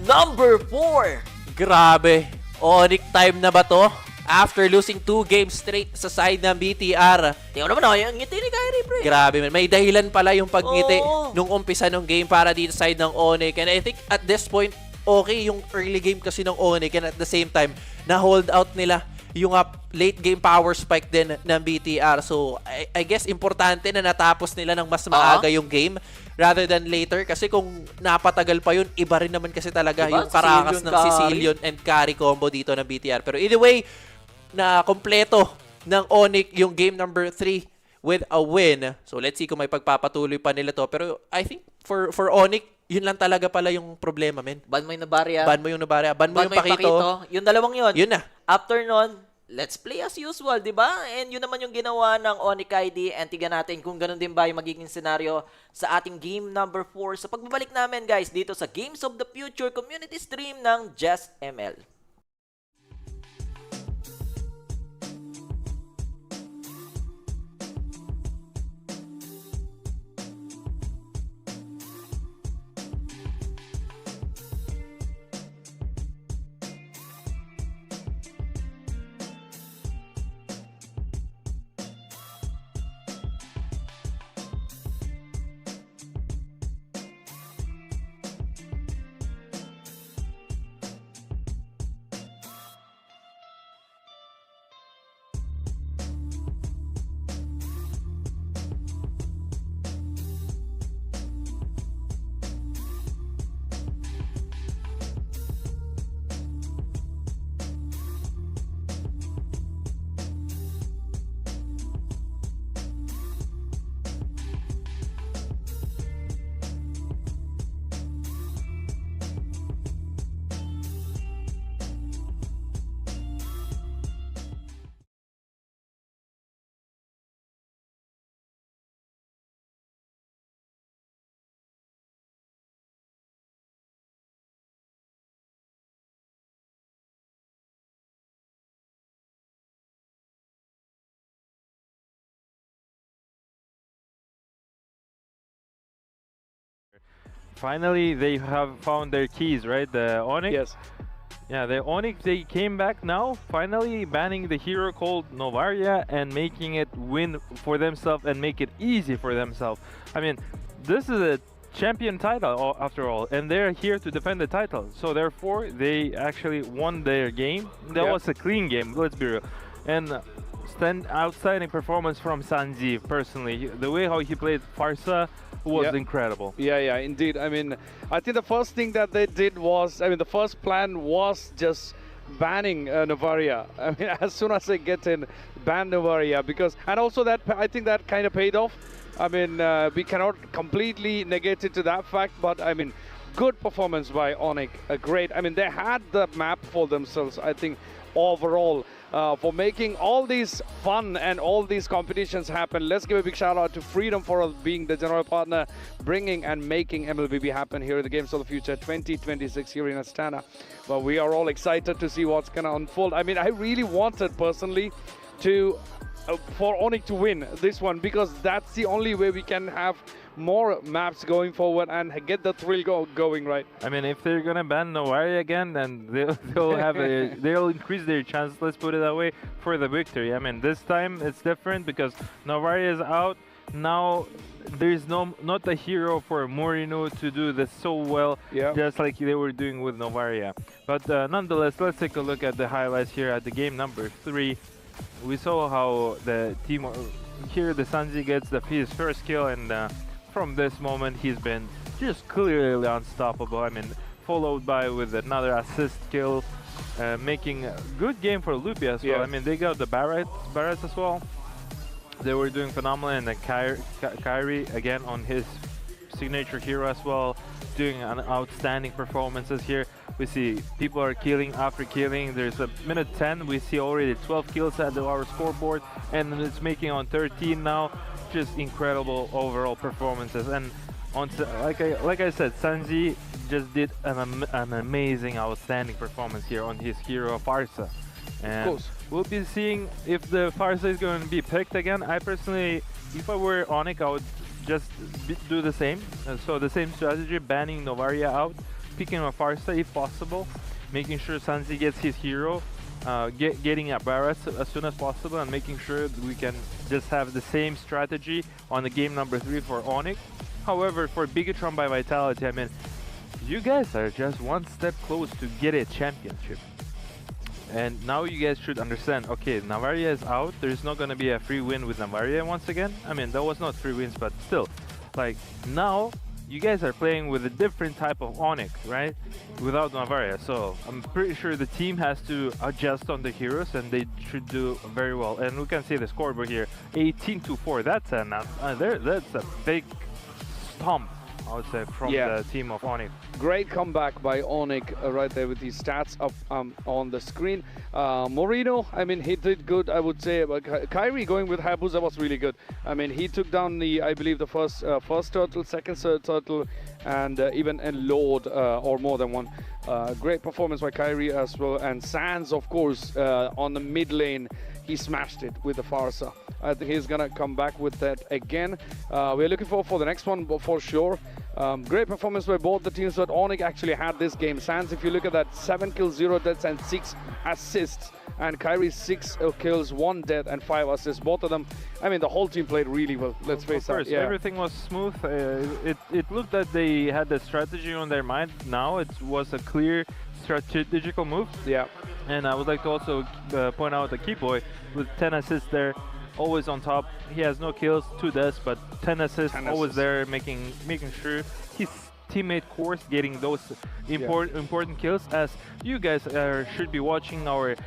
number 4. Grabe. ONIC time na ba to? After losing 2 games straight sa side ng BTR. Tingnan naman ako, yung ngiti ni Kyrie, pre. Grabe man. May dahilan pala yung pagngiti nung umpisa ng game para dito side ng ONIC. And I think at this point, okay yung early game kasi ng ONIC. And at the same time, na-hold out nila yung late game power spike din ng BTR. So, I guess importante na natapos nila ng mas maaga yung game. rather than later. Kasi kung napatagal pa yun, iba rin naman kasi talaga Diba? yung karakas ng Sicilian and carry combo dito ng BTR. Pero either way, na kompleto ng ONIC yung game number 3 with a win. So let's see kung may pagpapatuloy pa nila to. Pero I think for ONIC, yun lang talaga pala yung problema, men. Ban mo yung Navarria. Ban mo yung Navarria. Ban mo yung Pakito. Yung dalawang yun. Yun na. After nun, let's play as usual, di ba? And yun naman yung ginawa ng ONIC ID. And tignan natin kung ganun din ba yung magiging scenario sa ating game number 4. Sa pagbabalik namin, guys, dito sa Games of the Future community stream ng Just ML. Finally, they have found their keys, right? The ONIC? Yes. Yeah, the ONIC, they came back now, finally banning the hero called Novaria and making it win for themselves and make it easy for themselves. I mean, this is a champion title after all, and they're here to defend the title. So therefore, they actually won their game. That was a clean game, let's be real. And outstanding performance from Sanjeev, personally. The way how he played Farsa was incredible. Yeah, indeed. I mean, I think the first thing that they did was, I mean, the first plan was just banning Novaria. I mean, as soon as they get in, ban Novaria, because, and also that, I think that kind of paid off. I mean, we cannot completely negate it to that fact, but I mean, good performance by ONIC. Great. I mean, they had the map for themselves, I think, overall. For making all these fun and all these competitions happen. Let's give a big shout out to Freedom for being the general partner, bringing and making MLBB happen here in the Games of the Future 2026 here in Astana. But we are all excited to see what's going to unfold. I mean, I really wanted personally to for ONIC to win this one, because that's the only way we can have more maps going forward and get the thrill going, right? I mean, if they're gonna ban Novari again, then they'll have they'll increase their chance, let's put it that way, for the victory. I mean, this time it's different because Novari is out now. There's not the hero for Morino to do this so well, just like they were doing with Novaria. But nonetheless, let's take a look at the highlights here at the game number 3. We saw how the team here, the Sanji gets his first kill, and from this moment he's been just clearly unstoppable. I mean, followed by with another assist kill, making a good game for Lupi as well. I mean, they got the Barrett as well. They were doing phenomenal, and then Kyrie again on his signature hero as well, doing an outstanding performances here. We see people are killing after killing. There's a minute 10. We see already 12 kills at our scoreboard, and it's making on 13 now. Just incredible overall performances. And on like I said, Sanji just did an amazing, outstanding performance here on his hero Farsa. And of course, we'll be seeing if the Farsa is going to be picked again. I personally, if I were ONIC, I would just do the same. So the same strategy, banning Novaria out, picking a Farsa if possible, making sure Sanji gets his hero, getting a Barrett as soon as possible, and making sure that we can just have the same strategy on the game number 3 for ONIC. However, for Bigatron by Vitality, I mean, you guys are just one step close to get a championship. And now you guys should understand, okay, Navaria is out. There's not going to be a free win with Navaria once again. I mean, that was not 3 wins, but still, like, now you guys are playing with a different type of ONIC, right? Without Navaria. So I'm pretty sure the team has to adjust on the heroes, and they should do very well. And we can see the scoreboard here, 18-4. That's a big stomp, I would say, from the team of ONIC. Great comeback by ONIC right there with these stats up on the screen. Moreno, I mean, he did good, I would say. But Kyrie going with Hayabusa was really good. I mean, he took down I believe the first turtle, second turtle, and even a Lord or more than one. Great performance by Kyrie as well. And Sands, of course, on the mid lane, he smashed it with the Farsa. I think he's gonna come back with that again. We're looking forward for the next one for sure. Great performance by both the teams, but ONIC actually had this game. Sands, if you look at that, 7 kills, 0 deaths, and 6 assists. And Kyrie, 6 kills, 1 death, and 5 assists. Both of them, I mean, the whole team played really well. Let's face it. Of course, everything was smooth. It looked that they had the strategy on their mind. Now it was a clear strategical move. Yeah. And I would like to also point out the Keyboy with 10 assists there. Always on top. He has no kills, 2 deaths, but 10 assists, always there, making sure his teammate course getting those important kills. As you guys should be watching our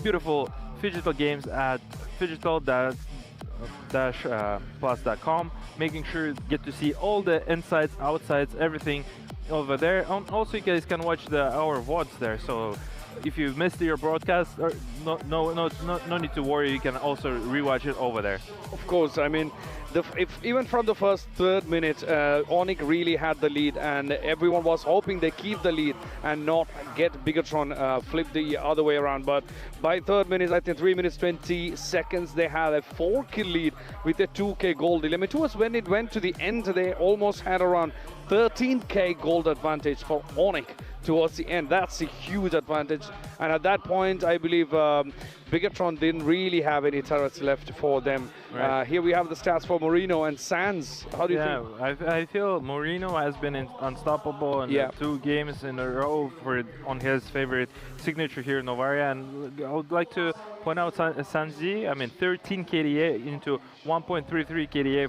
beautiful Phygital games at phygital-plus.com, making sure you get to see all the insides, outsides, everything over there. Also, you guys can watch our VODs there. So if you missed your broadcast, no need to worry. You can also rewatch it over there. Of course, I mean, even from the first third minute, ONIC really had the lead, and everyone was hoping they keep the lead and not get Bigatron flip the other way around. But by third minute, I think 3 minutes 20 seconds, they had a 4-kill lead with a 2k gold deal. I mean, towards when it went to the end, they almost had around 13k gold advantage for ONIC towards the end. That's a huge advantage. And at that point, I believe Bigatron didn't really have any turrets left for them. Right. Here we have the stats for Moreno and Sands. How do you think? I feel Moreno has been unstoppable in 2 games in a row on his favorite signature here, Novaria. And I would like to point out Sanji. I mean, 13 KDA into 1.33 KDA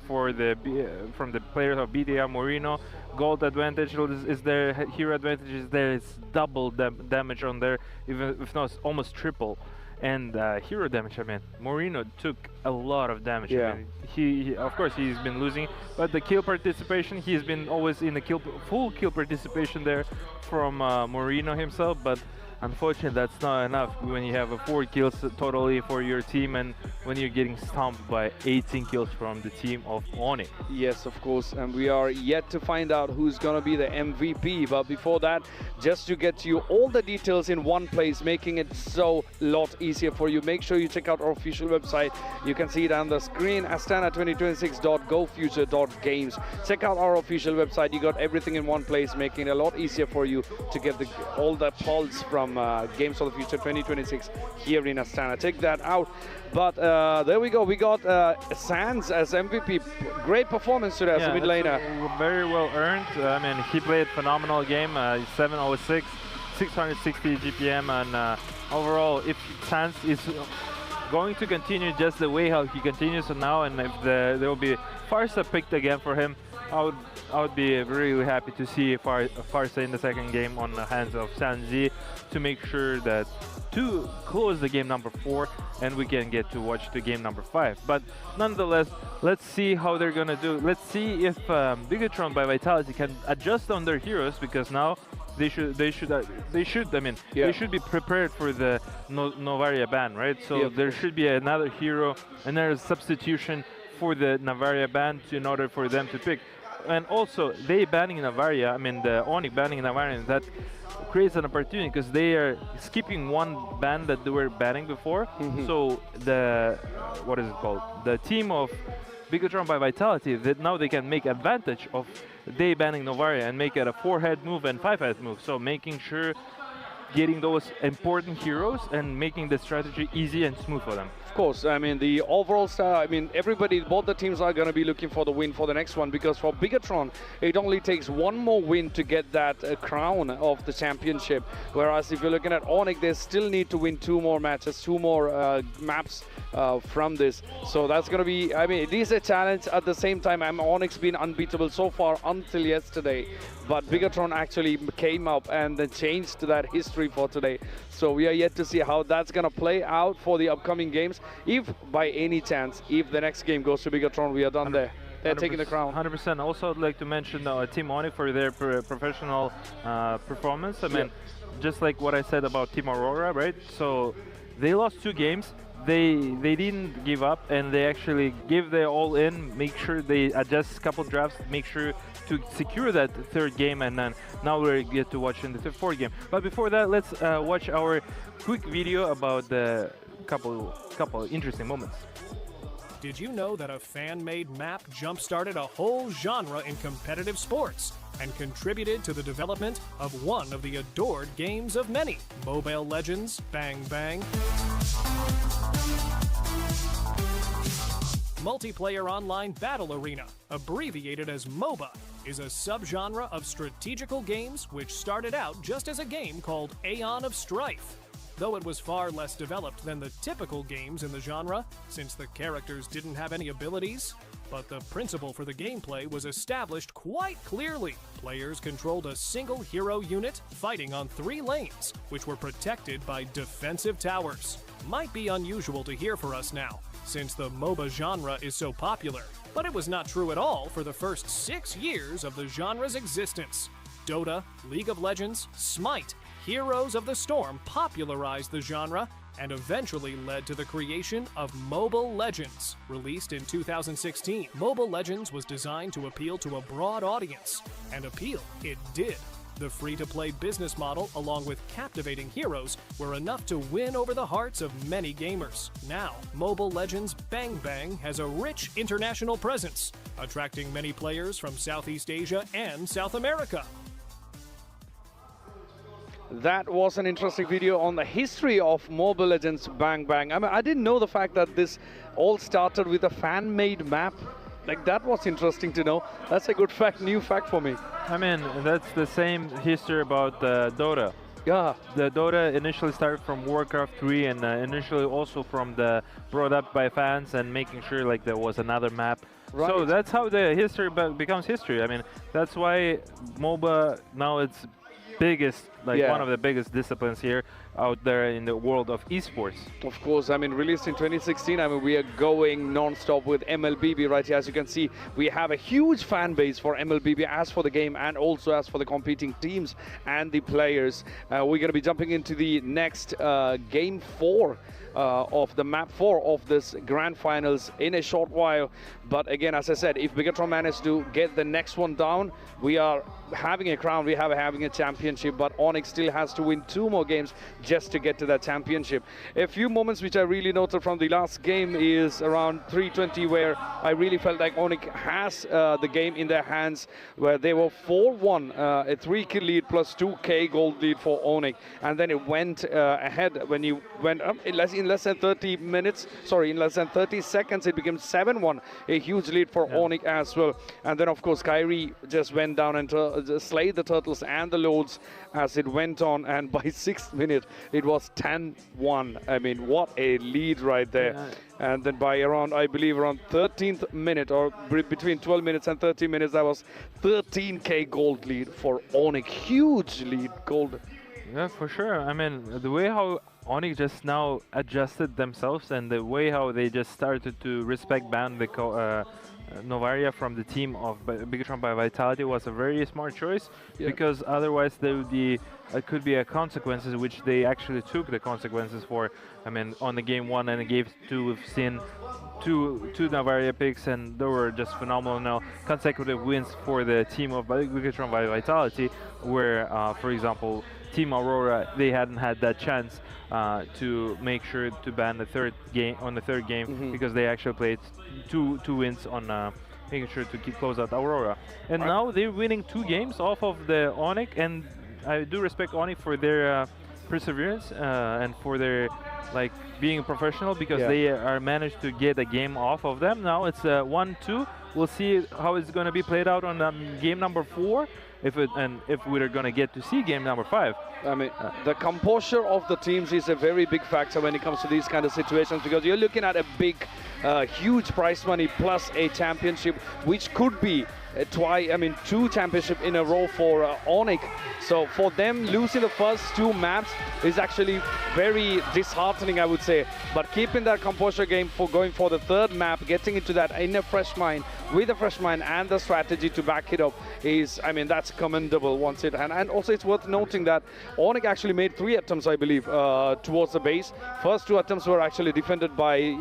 from the players of BTR. Moreno. Gold advantage is there, hero advantage is there. It's double damage on there, even if not almost triple. And hero damage, I mean, Moreno took a lot of damage. Yeah. I mean, he of course he's been losing, but the kill participation, he's been always in the full kill participation there from Moreno himself. But unfortunately, that's not enough when you have 4 kills totally for your team, and when you're getting stomped by 18 kills from the team of ONIC. Yes, of course, and we are yet to find out who's gonna be the MVP. But before that, just to get you all the details in one place, making it so lot easier for you, make sure you check out our official website. You can see it on the screen, astana2026.gofuture.games. Check out our official website. You got everything in one place, making it a lot easier for you to get all the pulse from Games of the Future 2026 here in Astana. Check that out. But there we go. We got Sands as MVP. Great performance today as a mid laner. Very well earned. I mean, he played phenomenal game. 706, 660 GPM, and overall, if Sands is going to continue just the way how he continues now, and if there will be Farsa picked again for him, I would be really happy to see Farsa in the second game on the hands of Sanji, to make sure that to close the game number 4, and we can get to watch the game number 5. But nonetheless, let's see how they're gonna do. Let's see if Bigatron by Vitality can adjust on their heroes, because now they should be prepared for the Novaria ban, right? So there should be another hero, another substitution for the Navaria ban in order for them to pick. And also, they banning Navaria, I mean the ONIC banning Navaria, that creates an opportunity, because they are skipping one ban that they were banning before. So the, what is it called? The team of Bigatron by Vitality, that now they can make advantage of they banning Novaria and make it a 4-head move and 5-head move. So making sure getting those important heroes and making the strategy easy and smooth for them. Of course, I mean, the overall style, I mean, everybody, both the teams are going to be looking for the win for the next one, because for Bigatron, it only takes one more win to get that crown of the championship. Whereas if you're looking at ONIC, they still need to win 2 more matches, 2 more maps from this. So that's going to be, I mean, it is a challenge. At the same time, ONIC's been unbeatable so far until yesterday. But Bigatron actually came up and then changed that history for today. So we are yet to see how that's going to play out for the upcoming games. If by any chance, if the next game goes to Bigatron, we are done there. They're taking the crown. 100%. Also, I'd like to mention Team ONIC for their professional performance. I mean, just like what I said about Team Aurora, right? So they lost 2 games. They didn't give up, and they actually give their all in, make sure they adjust a couple drafts, make sure to secure that 3rd game, and then now we get to watch in the 4th game. But before that, let's watch our quick video about the couple interesting moments. Did you know that a fan-made map jump-started a whole genre in competitive sports and contributed to the development of one of the adored games of many, Mobile Legends Bang Bang? Multiplayer Online Battle Arena, abbreviated as MOBA, is a subgenre of strategical games which started out just as a game called Aeon of Strife. Though it was far less developed than the typical games in the genre, since the characters didn't have any abilities, but the principle for the gameplay was established quite clearly. Players controlled a single hero unit fighting on 3 lanes, which were protected by defensive towers. Might be unusual to hear for us now, since the MOBA genre is so popular, but it was not true at all for the first 6 years of the genre's existence. Dota, League of Legends, Smite, Heroes of the Storm popularized the genre and eventually led to the creation of Mobile Legends. Released in 2016, Mobile Legends was designed to appeal to a broad audience, and appeal it did. The free-to-play business model, along with captivating heroes, were enough to win over the hearts of many gamers. Now, Mobile Legends Bang Bang has a rich international presence, attracting many players from Southeast Asia and South America. That was an interesting video on the history of Mobile Legends Bang Bang. I mean, I didn't know the fact that this all started with a fan-made map. Like, that was interesting to know. That's a good fact, new fact for me. I mean, that's the same history about Dota. Yeah. The Dota initially started from Warcraft 3 and initially also from the brought up by fans and making sure like there was another map. Right. So that's how the history becomes history. I mean, that's why MOBA now it's biggest, like one of the biggest disciplines here out there in the world of esports. Of course, I mean, released in 2016, I mean, we are going non-stop with MLBB right here. As you can see, we have a huge fan base for MLBB as for the game and also as for the competing teams and the players. We're going to be jumping into the next game 4 of the map 4 of this grand finals in a short while. But again, as I said, if Bigatron managed to get the next one down, we are having a crown, we are having a championship, but ONIC still has to win 2 more games just to get to that championship. A few moments which I really noted from the last game is around 3:20, where I really felt like ONIC has the game in their hands, where they were 4-1, a 3-kill lead plus 2k gold lead for ONIC, and then it went ahead when you went up in less than 30 minutes, sorry, in less than 30 seconds, it became 7-1, a huge lead for ONIC as well. And then of course Kyrie just went down and slayed the turtles and the loads as it went on, and by 6th minute it was 10-1. I mean, what a lead right there. Yeah. And then by around, I believe around 13th minute, or between 12 minutes and 13 minutes, that was 13k gold lead for ONIC. Huge lead, gold. Yeah, for sure. I mean, the way how ONIC just now adjusted themselves and the way how they just started to respect ban the Novaria from the team of Bigatron by Vitality was a very smart choice, because otherwise there would be could be a consequences, which they actually took the consequences for. I mean, on the game 1 and game 2 we've seen two Novaria picks, and they were just phenomenal now consecutive wins for the team of Bigatron by Vitality, where for example Team Aurora, they hadn't had that chance to make sure to ban the third game because they actually played two wins on making sure to close out Aurora. And now they're winning 2 games off of the ONIC, and I do respect ONIC for their perseverance and for their like being professional, because Yeah. they are managed to get a game off of them. Now it's 1-2. We'll see how it's going to be played out on game number 4, if we're going to get to see game number 5. I mean, the composure of the teams is a very big factor when it comes to these kind of situations, because you're looking at a big, huge prize money plus a championship, which could be two championship in a row for ONIC. So for them, losing the first 2 maps is actually very disheartening, I would say. But keeping that composure game for going for the 3rd map, getting into that in a fresh mind, with a fresh mind and the strategy to back it up is, I mean, that's commendable once it. And also it's worth noting that ONIC actually made 3 attempts, I believe, towards the base. First 2 attempts were actually defended by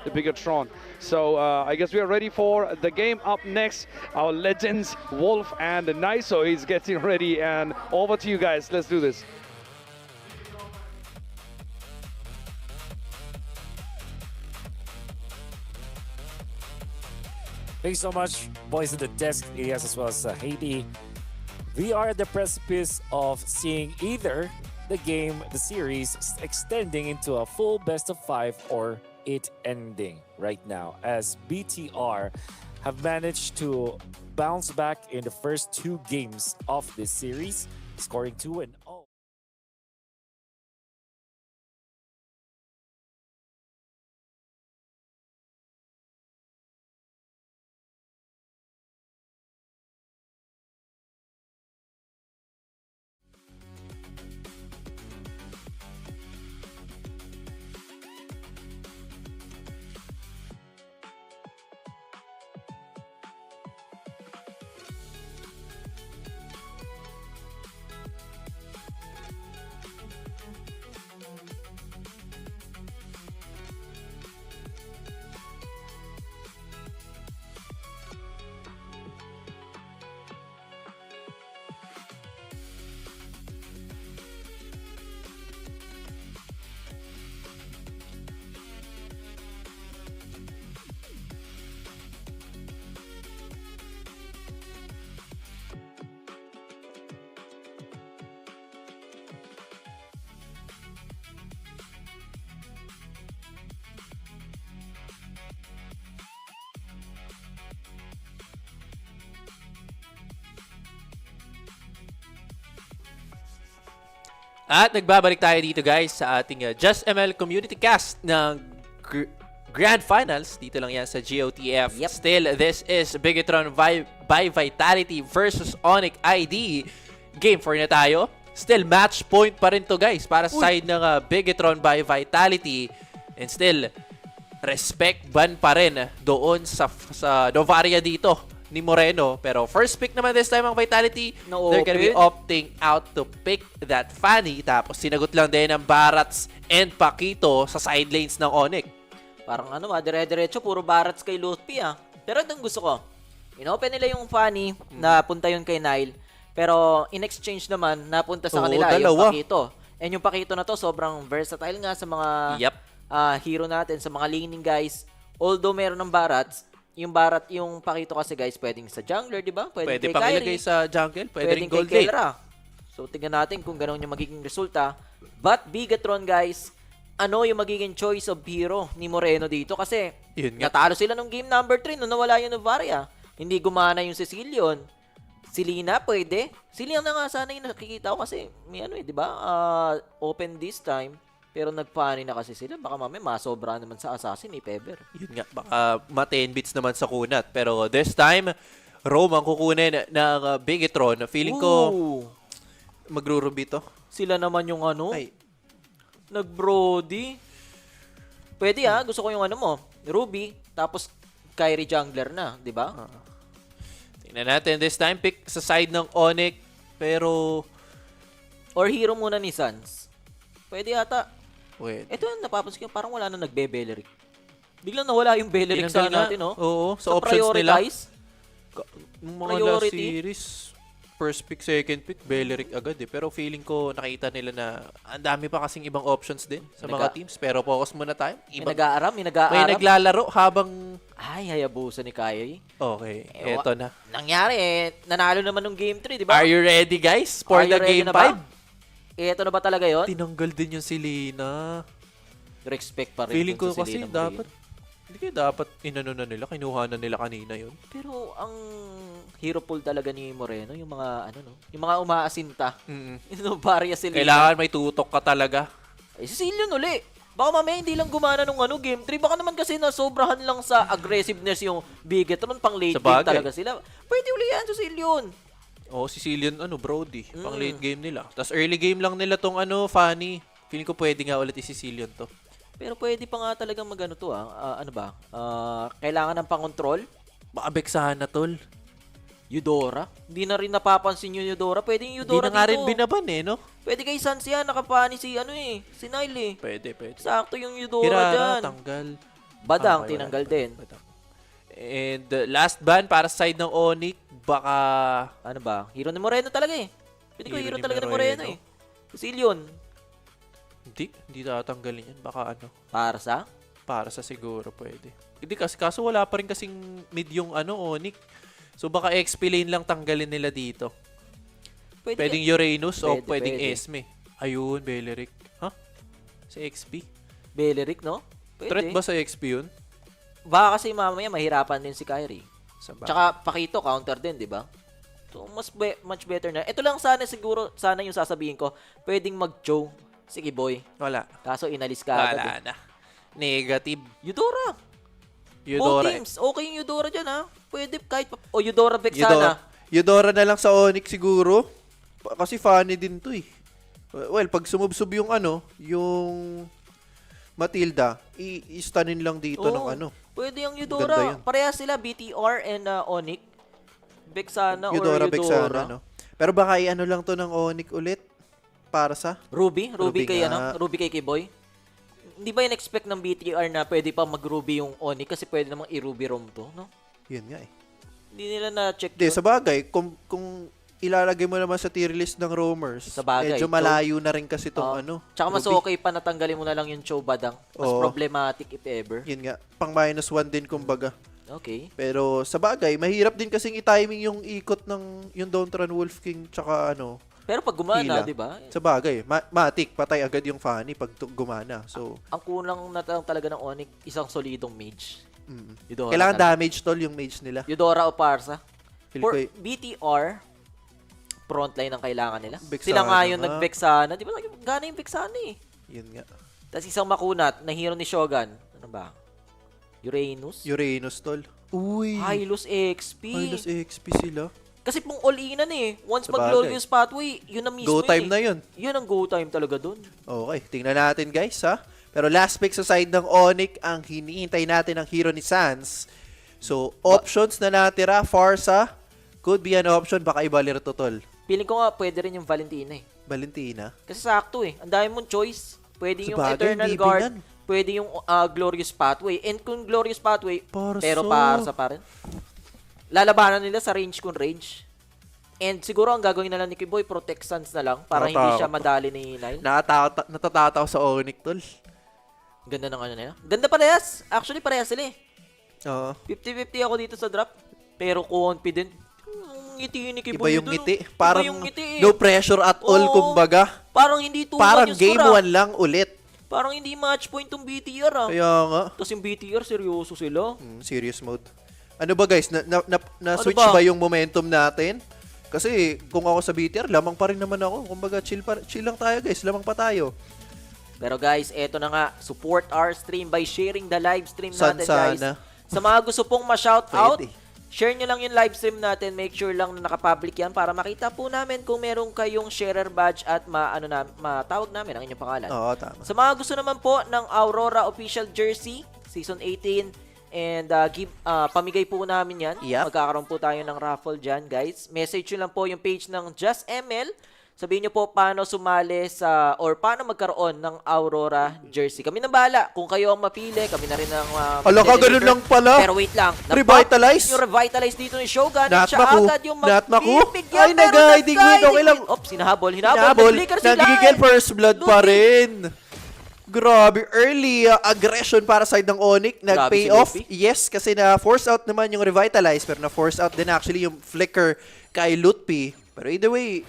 the Bigatron. So I guess we are ready for the game up next. Our legends, Wolf and Niso is getting ready, and over to you guys. Let's do this. Thanks so much, boys in the desk, Elias, as well as Haiti. We are at the precipice of seeing either the series extending into a full best of 5 or it ending right now, as BTR have managed to bounce back in the first 2 games of this series, scoring 2-0. At nagbabalik tayo dito guys sa ating Just ML Community Cast ng Grandfinals. Dito lang yan sa GOTF. Yep. Still, this is Bigatron by Vitality versus ONIC ID. Game 4 na tayo. Still, match point pa rin to guys para sa side ng Bigatron by Vitality. And still, respect ban pa rin doon sa Novaria dito ni Moreno. Pero first pick naman this time ang Vitality. They're gonna be opting out to pick that Fanny. Tapos sinagot lang din ng Barats and Paquito sa side lanes ng ONIC. Parang dire-diretso, puro Barats kay Lutpi Pero itong gusto ko, inopen nila yung Fanny, napunta yun kay Nile. Pero in exchange naman, napunta sa kanila yung Paquito. And yung Paquito na to, sobrang versatile nga sa mga hero natin, sa mga laning guys. Although meron ng Barats, yung Paquito kasi guys, pwedeng sa jungler, di ba? Pwede pang ilagay sa jungle, pwede rin gold lane. So, tingnan natin kung gano'n yung magiging resulta. But, Bigatron guys, ano yung magiging choice of hero ni Moreno dito? Kasi, natalo sila nung game number 3 nung nawala yung Novaria. Hindi gumana yung Cecilion. Si Lina, pwede. Si Lina na nga sana yung nakikita ko kasi, may di ba? Open this time. Pero nagpani na kasi sila. Baka mamaya masobra naman sa assassin ni Peber. Yun nga, baka ma-10 bits naman sa kunat. Pero this time, Rome ang kukunin ng Bigatron. Feeling ko, magrurubi to. Sila naman yung nag-Brody. Pwede gusto ko yung mo. Ruby, tapos Kyrie jungler na, di ba? Tingnan natin this time, pick sa side ng ONIC. Pero, or hero muna ni Sans. Pwede ata. Pwede. Ito yung napapansin ko, parang wala na nagbe-Beleric. Biglang nawala yung Beleric sa natin, no? Oo, sa options nila. Mga last series, first pick, second pick, Beleric agad Pero feeling ko, nakita nila na ang dami pa kasing ibang options din sa mga teams. Pero focus muna tayo. May nag-aaram. May naglalaro habang... Ay, hayabusa ni Kayoy. Okay, eto na. Nangyari nanalo naman ng game 3, di ba? Are you ready guys for the game 5? Ito na ba talaga yon? Tinanggal din yung si Lina. Respect pa rin. Feeling ko dun sa kasi Selena dapat, Moreno. hindi kaya dapat inano na nila, kinuha na nila kanina yun. Pero ang hero pool talaga ni Moreno, yung mga ano no, yung mga umaasinta. Yung barya sila. Kailangan may tutok ka talaga. Si Cillian uli. Baka mamaya hindi lang gumana nung game 3. Baka naman kasi nasobrahan lang sa aggressiveness yung Bigetron. Pang late game talaga sila. Pwede uli yan si Cillian. Si Cillian, Brody. Pang late game nila. Tapos early game lang nila tong Fanny. Feeling ko pwede nga ulit si Cillian to. Pero pwede pa nga talagang magano to kailangan ng pangontrol. Baka Vexana tol. Eudora. Hindi na rin napapansin yung Eudora. Pwede yung Eudora dito. Hindi na nga rin binaban no? Pwede kay Sans yan. Nakapani si si Nile Pwede. Sakto yung Eudora Hirara, dyan. tanggal. Badang, tinanggal din. Badang. And last ban para sa side ng ONIC. Baka... Ano ba? Hero ni Moreno talaga Pwede ko hero talaga ni Moreno Cillian. Hindi tatanggalin yan. Baka Para sa? Para sa siguro pwede. Hindi kaso wala pa rin kasing mid yung ONIC. So baka XP lane lang tanggalin nila dito. Pwedeng Uranus o pwedeng Esme. Ayun, Beleric. Sa XP? Beleric, no? Pwede. Threat ba sa XP yun? Baka kasi mamaya mahirapan din si Kyrie. Tsaka Pakito, counter din, di ba? So, much better na. Ito lang sana yung sasabihin ko. Pwedeng mag-Joe. Sige, boy. Wala. Kaso inalis ka agad. Wala na. Negative. Eudora. Eudora. Both teams. Okay yung Eudora dyan, Pwede kahit Eudora Vexana. Eudora na lang sa ONIC siguro. Kasi funny din to Well, pag sumubsob yung yung Matilda, i-stunin lang dito ng Pwede yung Eudora. Pareha sila, BTR and ONIC. Vexana Eudora, or Eudora. Vexana, Pero baka lang to ng ONIC ulit para sa Ruby kay Ruby kay Kiboy. Hindi ba in-expect ng BTR na pwede pa mag-Ruby yung ONIC kasi pwede namang i-Ruby ROM to, no? Yun nga Hindi nila na-check yun. Sa bagay, kung ilalagay mo naman sa tier list ng roamers, medyo malayo na rin kasi itong Tsaka mas okay pa natanggalin mo na lang yung Cho Badang. Mas problematic if ever. Yun nga, pang -1 din kumbaga. Okay. Pero sa bagay, mahirap din kasing i-timing yung ikot ng yung Dontran Wolf King tsaka Pero pag gumana, di ba? Sa bagay, matik, patay agad yung Fanny pag gumana. So, ang kulang na talaga ng ONIC, isang solidong mage. Kailangan damage tol yung mage nila. Eudora o Parsa. For BTR, frontline ang kailangan nila. Sila nga yung nag-Vexana. Di ba gana yung Vexana Yun nga. Tapos isang makunat na hero ni Shogun. Ano ba? Uranus tol. Uy! Hylos XP. Hylos XP sila. Kasi pong all-inan Once mag-Glorious Pathway, yun na mismo Go time na yun. Yun ang go time talaga dun. Okay, tingnan natin guys Pero last pick sa side ng ONIC, ang hinihintay natin ang hero ni Sans. So, options na natira, Farsa, could be an option, baka ibalir to tol. Feeling ko nga pwede rin yung Valentina Valentina? Kasi sakto Ang dami mong choice. Pwede yung Eternal Guard, pwede yung Glorious Pathway. And kung Glorious Pathway, pero Parsa pa rin. Lalabanan nila sa range kung range. And siguro ang gagawin na lang ni Kiboy, Protect Sans na lang para hindi siya madali ni Nile. Natatataw sa ONIC tol. Ganda ng nila. Ganda parehas. Actually, parehas sila 50-50 ako dito sa drop. Pero confident. Ngiti ni Kiboy. Iba yung ngiti. Parang no pressure at all, kumbaga. Parang hindi 2-1 parang yung game score. 1 lang ulit. Parang hindi match point tong BTR Kaya nga. Tapos yung BTR, seryoso sila. Serious mode. Ano ba guys? Na-switch ba yung momentum natin? Kasi kung ako sa BTR, lamang pa rin naman ako. Kumbaga, chill lang tayo guys. Lamang pa tayo. Pero guys, eto na nga. Support our stream by sharing the live stream natin guys. Sa mga gusto pong ma-shoutout, share nyo lang yung live stream natin. Make sure lang na nakapublic yan para makita po namin kung meron kayong sharer badge at matawag namin ang inyong pangalan. Oo, tama. Sa mga gusto naman po ng Aurora official jersey, Season 18, and pamigay po namin yan. Magkakaroon po tayo ng raffle dyan, guys. Message nyo lang po yung page ng Just ML. Sabihin nyo po paano sumali or paano magkaroon ng Aurora jersey. Kami nang bahala. Kung kayo ang mapili, kami na rin ang ganun lang pala. Pero wait lang. Revitalize? Yung revitalize dito ni Shogun. Natmaku. Agad yung magbibigyan. Ay, nag-guiding win. Okay lang. Hinabol. Nagigigil first blood pa rin. Grabe, early aggression para side ng ONIC. Nag-pay off. Yes, kasi na-force out naman yung Revitalize. Pero na-force out din actually yung Flicker kay Lutpi. Pero either way,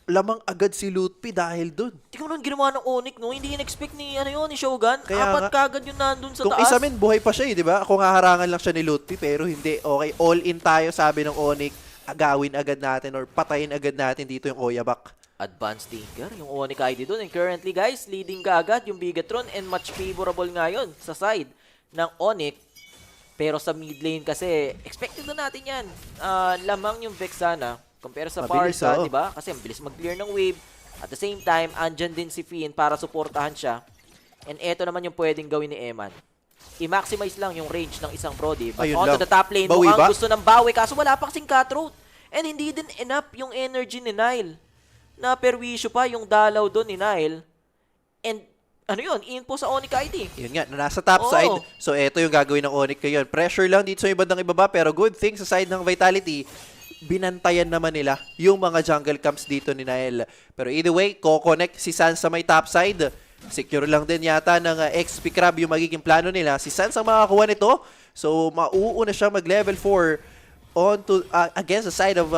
lamang agad si Lutpi dahil dun. Tingnan mo nung ginawa ng ONIC, no? Hindi in-expect ni, ni Shogun. Kaya Apat nga, kagad yung nandun sa kung taas. isa min, buhay pa siya di ba? Kung haharangan lang siya ni Lutpi, pero hindi. Okay, all in tayo, sabi ng ONIC. Agawin agad natin or patayin agad natin dito yung Oyabak. Advanced thinker, yung ONIC ID doon. And currently, guys, leading ka agad yung Bigatron and much favorable ngayon sa side ng ONIC. Pero sa mid lane kasi, expected na natin yan. Lamang yung Vexana compare sa Parsa, di ba? Kasi mabilis mag-clear ng wave. At the same time, andyan din si Finn para suportahan siya. And eto naman yung pwedeng gawin ni Eman. I-maximize lang yung range ng isang Brody. But onto the top lane, mukhang gusto ng bawi. Kaso wala pa kasing cutthroat. And hindi din enough yung energy ni Nile. Na perwisyo pa yung dalaw doon ni Nile. And ano yun? Info sa ONIC ID. Yun nga, nasa top side. So eto yung gagawin ng ONIC ngayon. Pressure lang dito sa ibang ibaba. Pero good thing sa side ng Vitality, binantayan naman nila yung mga jungle camps dito ni Nael. Pero either way, ko-connect si Sans sa may top side. Secure lang din yata ng XP Crab yung magiging plano nila. Si Sans ang makakuha nito. So, mauuna siya mag-level 4 on to, against the side of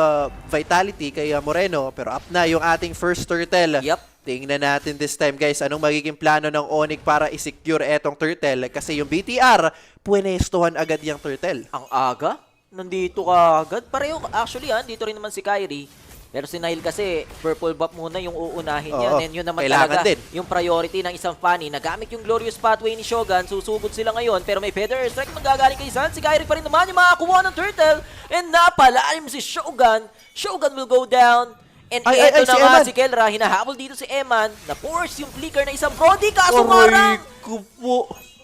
Vitality kay Moreno. Pero up na yung ating first turtle. Tingnan natin this time guys, anong magiging plano ng ONIC para i-secure etong turtle. Kasi yung BTR, puwenestuhan agad yung turtle. Ang aga? Nandito ka agad. Pareho, actually dito rin naman si Kyrie. Pero si Nile kasi, purple buff muna yung uunahin niya. And yun naman talaga yung priority ng isang Fanny. Nagamit yung glorious pathway ni Shogun. Susugod sila ngayon. Pero may feather airstrike manggagaling kay Sans. Si Kyrie pa rin naman yung makakuha ng turtle. And napalalim si Shogun. Shogun will go down. And eto na nga si Kelra. Hinahabol dito si Eman. Na-force yung flicker na isang Brody. Kaso marang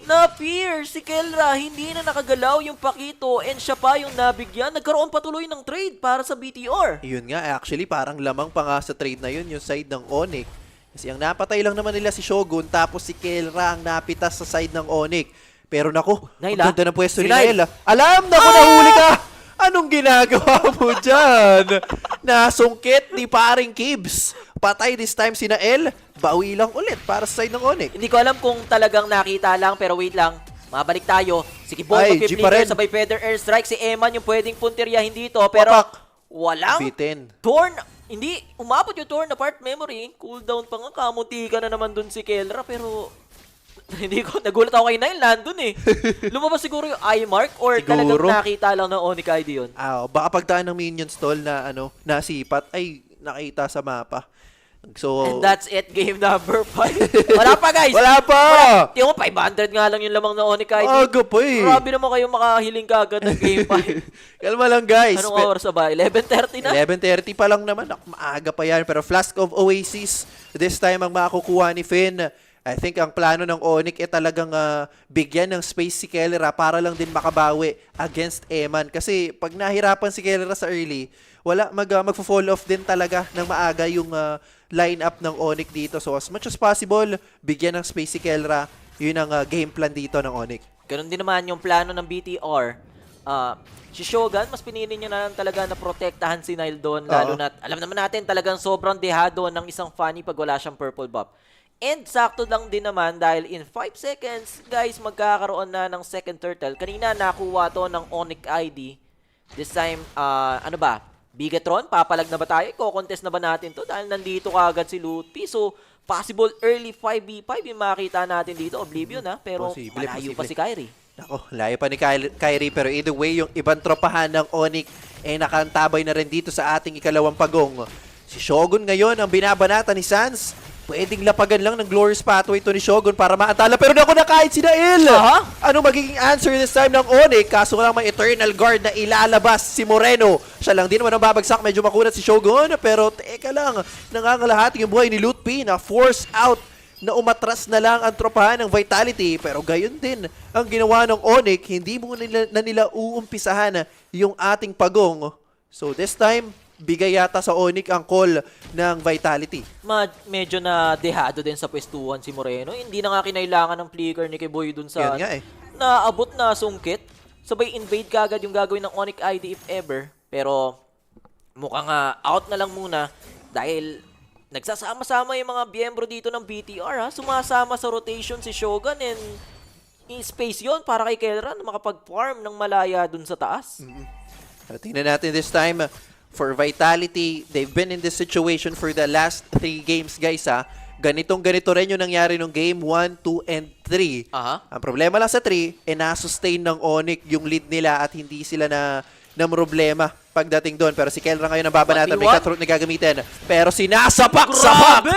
na-fear si Kelra, hindi na nakagalaw yung Pakito and siya pa yung nabigyan. Nagkaroon patuloy ng trade para sa BTR. Yun nga, actually parang lamang pa nga sa trade na yun, yung side ng ONIC. Kasi ang napatay lang naman nila si Shogun, tapos si Kelra ang napitas sa side ng ONIC. Pero naku, ang ganda ng pwesto ni Naila. Alam, naku, nahuli ka! Anong ginagawa mo dyan? Nasungkit ni paring Kibs. Patay this time si Nael. Bawi lang ulit para sa side ng ONIC. Hindi ko alam kung talagang nakita lang, pero wait lang. Mabalik tayo. Si Kibon mag-flicker sabay feather airstrike. Si Eman yung pwedeng puntiryahin dito. Pero walang torn. Hindi, umabot yung torn apart memory. Cooldown pa nga. Kamuti ka na naman dun si Kelra. Pero hindi ko, nagulat ako kay Nile, nandun eh. Lumabas siguro yung eye mark or talagang nakita lang ng ONIC ID yun? Baka pagdaan ng minion stall na nasipat, ay nakita sa mapa. So, and that's it, game number 5. Wala pa guys! Wala pa! Tingnan mo, 500 nga lang yung lamang ng ONIC ID. Aga pa eh. Grabe naman kayo makahiling ka agad ng game 5. Kalma lang guys. Anong oras ba? 11:30 na? 11:30 pa lang naman. Maaga pa yan. Pero Flask of Oasis, this time ang makukuha ni Finn. I think ang plano ng ONIC talagang bigyan ng space si Kelera para lang din makabawi against Eman. Kasi pag nahirapan si Kelera sa early, magfo-fall off din talaga ng maaga yung lineup ng ONIC dito. So as much as possible, bigyan ng space si Kelera. Yun ang game plan dito ng ONIC. Ganun din naman yung plano ng BTR. Si Shogun, mas pinili nyo na lang talaga na protektahan si Nile doon. Lalo na, alam naman natin talagang sobrang dehado ng isang Fanny pag wala siyang purple buff. And sakto lang din naman dahil in 5 seconds, guys, magkakaroon na ng second turtle. Kanina nakuha to ng ONIC ID. This time, Bigatron, papalag na ba tayo? Ko-contest na ba natin to? Dahil nandito kagad si Lutpi. So, possible early 5v5 yung makita natin dito. Oblivion pero malayo pa si Kyrie. Nako, layo pa ni Kyrie. Pero either way, yung ibang tropahan ng ONIC nakantabay na rin dito sa ating ikalawang pagong. Si Shogun ngayon ang binabanata ni Sans. Pwedeng lapagan lang ng glorious pathway to ni Shogun para maantala. Pero naku na kahit si Nael! Ano magiging answer this time ng ONIC? Kaso lang may Eternal Guard na ilalabas si Moreno. Siya lang din naman ang babagsak. Medyo makunat si Shogun. Pero teka lang, nangangalahati yung buhay ni Lutpi na force out na umatras na lang ang tropahan ng Vitality. Pero gayon din ang ginawa ng ONIC. Hindi mo na nila uumpisahan yung ating pagong. So this time, bigay yata sa ONIC ang call ng Vitality. Medyo na dehado din sa pwestuhan si Moreno. Hindi na nga kinailangan ng flicker ni Kiboy dun sa naabot na sungkit. Sabay invade kagad yung gagawin ng ONIC ID if ever. Pero mukhang out na lang muna dahil nagsasama-sama yung mga biyembro dito ng BTR. Sumasama sa rotation si Shogun and space yon para kay Kelra na makapag-farm ng malaya dun sa taas. Tingnan natin this time. for Vitality. They've been in this situation for the last 3 games, guys, ha. Ganito rin yung nangyari nung game 1, 2, and 3. Ang problema lang sa 3, na-sustain ng ONIC yung lead nila at hindi sila na problema pagdating doon. Pero si Kelra ngayon ang babanatan, may cutthroat na gagamitin. Pero sinasapak-sapak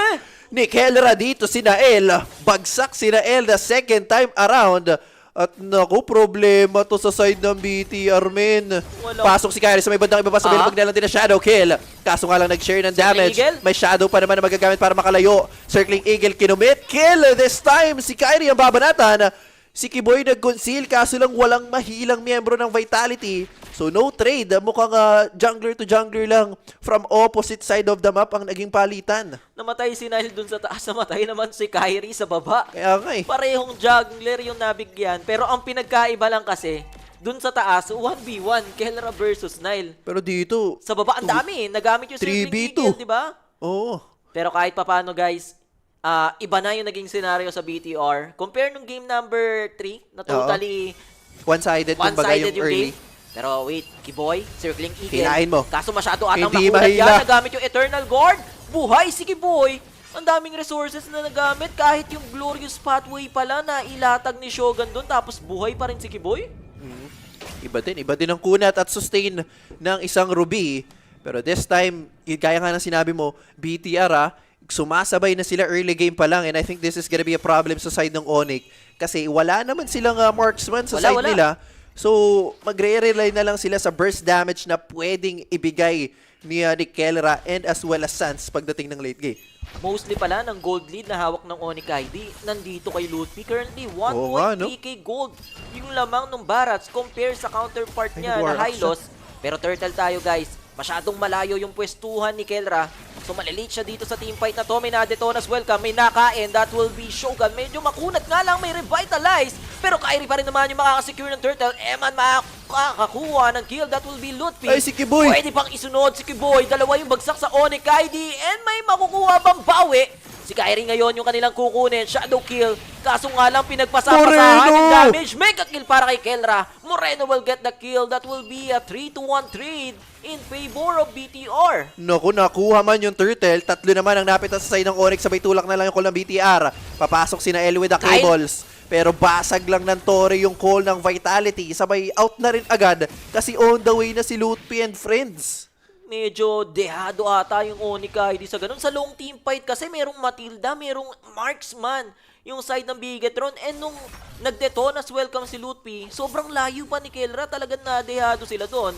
ni Kelra dito si Nael. Bagsak si Nael the second time around. At naku, problema to sa side ng BTR, men. Pasok si Kyrie sa may bandang ibaba sa bilog na lang din na shadow kill. Kaso nga lang nag-share ng damage. May shadow pa naman na magagamit para makalayo. Circling Eagle kinumit. Kill this time. Si Kyrie ang babanatan. Si Kiboy nag-conceal kaso lang walang mahilang miyembro ng Vitality. So no trade. Mukhang jungler to jungler lang from opposite side of the map ang naging palitan. Namatay si Nile dun sa taas, namatay naman si Kyrie sa baba. Kaya nga eh. Parehong jungler yung nabigyan. Pero ang pinagkaiba lang kasi, dun sa taas, 1v1, Kelra versus Nile. Pero dito, sa baba, ang dami. Nagamit yung Circling Eagle, di ba? Oo. Pero kahit papano, guys, iba na yung naging scenario sa BTR. Compare nung game number 3, na totally one-sided yung early. game. Pero wait, Kiboy, Circling Eagle. Hilahin mo. Kaso masyado atang Hindi makulat mahila. yan. Nagamit yung Eternal Guard. Buhay si Kiboy. Ang daming resources na nagamit. Kahit yung Glorious Pathway pala na ilatag ni Shogun doon. Tapos buhay pa rin si Kiboy. Iba din ang kunat at sustain ng isang Ruby. Pero this time, gaya nga ng sinabi mo, BTR sumasabay na sila early game pa lang. And I think this is gonna be a problem sa side ng ONIC. Kasi wala naman silang marksman sa side nila. So, magre-rely na lang sila sa burst damage na pwedeng ibigay ni Kelra and as well as Sans pagdating ng late game. Mostly pala ng gold lead na hawak ng ONIC ID nandito kay Lutpi. Currently, 1.3k gold yung lamang ng Barats compare sa counterpart niya na Hylos. Pero turtle tayo, guys. Masyadong malayo yung pwestuhan ni Kelra. So malilate siya dito sa teamfight na to. May na-detonas welcome. May nakain. That will be Shogun. Medyo makunat nga lang. May revitalize. Pero Kyrie pa rin naman yung makakasecure ng turtle. Eman makakakuha ng kill. That will be Lutpi. Ay, si Kiboy. Pwede pang isunod si Kiboy. Dalawa yung bagsak sa ONIC ID. And may makukuha bang bawi. Si Kyrie ngayon yung kanilang kukunin. Shadow kill. Kaso nga lang pinagpasapasahan yung damage. Mega kill para kay Kelra. Moreno will get the kill. That will be a 3-1 trade in favor of BTR. Naku, nakuha man yung turtle. Tatlo naman ang napitan sa side ng ONIC. Sabay tulak na lang yung call ng BTR. Papasok si Nael with the cables. Pero basag lang ng Torre yung call ng Vitality. Sabay out na rin agad. Kasi on the way na si Lutpi and friends. Medyo dehado ata yung ONIC ID sa ganun. Sa long team fight kasi merong Matilda, merong Marksman yung side ng Bigetron. And nung nagdetonas welcome si Lutpi, sobrang layo pa ni Kelra. Talagang nadehado sila doon.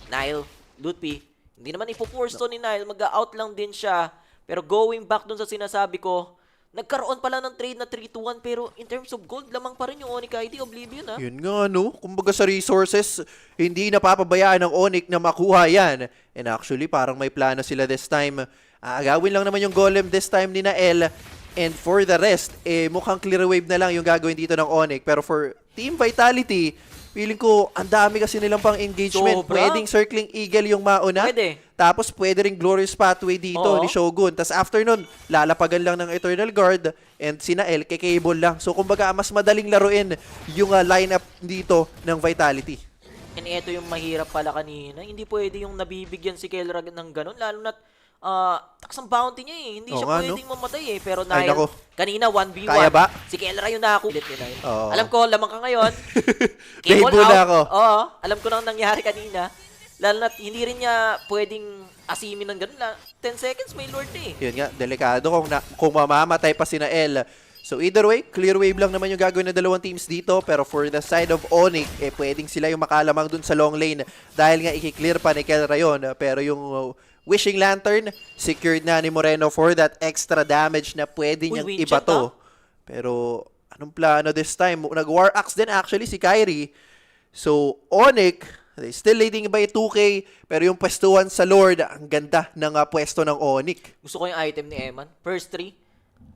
Nile, Lutpi, hindi naman ipo-force to ni Nile. Mag-out lang din siya. Pero going back dun sa sinasabi ko, nagkaroon pala ng trade na 3-1 pero in terms of gold, lamang pa rin yung ONIC ID. Oblivion, ha? Yun nga, no? Kumbaga sa resources, hindi napapabayaan ng ONIC na makuha yan. And actually, parang may plano sila this time. Agawin lang naman yung golem this time ni Nael. And for the rest, mukhang clear wave na lang yung gagawin dito ng ONIC. Pero for Team Vitality, feeling ko, ang dami kasi nilang pang engagement. Pwedeng Circling Eagle yung mauna. Pwede. Tapos pwede ring Glorious Pathway dito ni Shogun. Tapos after nun, lalapagan lang ng Eternal Guard and si Nael kay-cable lang. So kumbaga, mas madaling laruin yung lineup dito ng Vitality. And ito yung mahirap pala kanina. Hindi pwede yung nabibigyan si Kelra ng ganun. Lalo na't taksang bounty niya eh. Hindi siya pwedeng mamatay eh. Pero Nile, kanina 1v1. Kaya ba? Si Kelra yung nakakulit ni Nile. Alam ko, lamang ka ngayon. Cable out. Ako. Oo, alam ko nang nangyari kanina. Lalo na't hindi rin niya pwedeng asimin ng ganun. 10 seconds may Lord eh. Yun nga, delikado kung mamamatay pa si Nael. So either way, clear wave lang naman yung gagawin ng dalawang teams dito. Pero for the side of ONIC, pwedeng sila yung makalamang dun sa long lane. Dahil nga i-clear pa ni Kelra yun. Pero yung Wishing Lantern, secured na ni Moreno for that extra damage na pwede niyang ibato. Pero anong plano this time? Nag-War Axe din actually si Kyrie. So ONIC, they still leading by 2K, pero yung pwestuhan sa Lord, ang ganda ng pwesto ng ONIC. Gusto ko yung item ni Eman. First 3,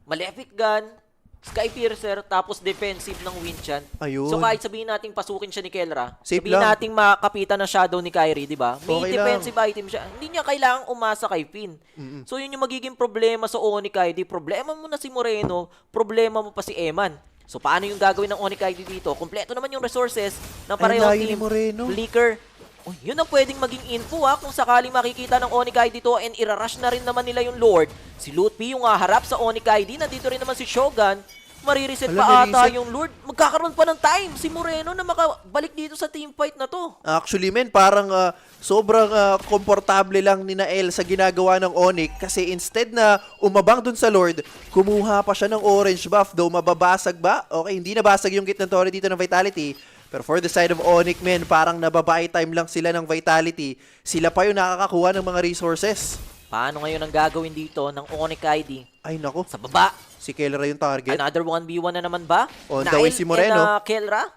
Malefic Gun, Sky Piercer, tapos defensive ng Winchant. Ayun. So kahit sabihin natin pasukin siya ni Kelra, sabihin natin makapitan ng shadow ni Kyrie, di ba? May defensive lang. item siya. Hindi niya kailangang umasa kay Finn. So yun yung magiging problema sa ONIC ID. Problema mo na si Moreno, problema mo pa si Eman. So paano yung gagawin ng ONIC ID dito? Kompleto naman yung resources ng parehong team. Flicker, Oh, yun ang pwedeng maging info kung sakaling makikita ng ONIC ID dito and irarush na rin naman nila yung Lord. Si Lutpi yung harap sa ONIC ID. Nandito rin naman si Shogun. Marireset pa ata yung Lord. Magkakaroon pa ng time si Moreno na makabalik dito sa teamfight na to. Actually, men, parang sobrang komportable lang ni Nael sa ginagawa ng ONIC kasi instead na umabang dun sa Lord, kumuha pa siya ng orange buff. Though mababasag ba? Okay, hindi nabasag yung gitna Tori dito ng Vitality. Pero for the side of ONIC, men, parang nababuy time lang sila ng Vitality. Sila pa yung nakakakuha ng mga resources. Paano ngayon ang gagawin dito ng ONIC ID? Ay, nako. Sa baba. Si Kelra yung target. Another 1v1 na naman ba? On the way si Moreno. And, Kelra?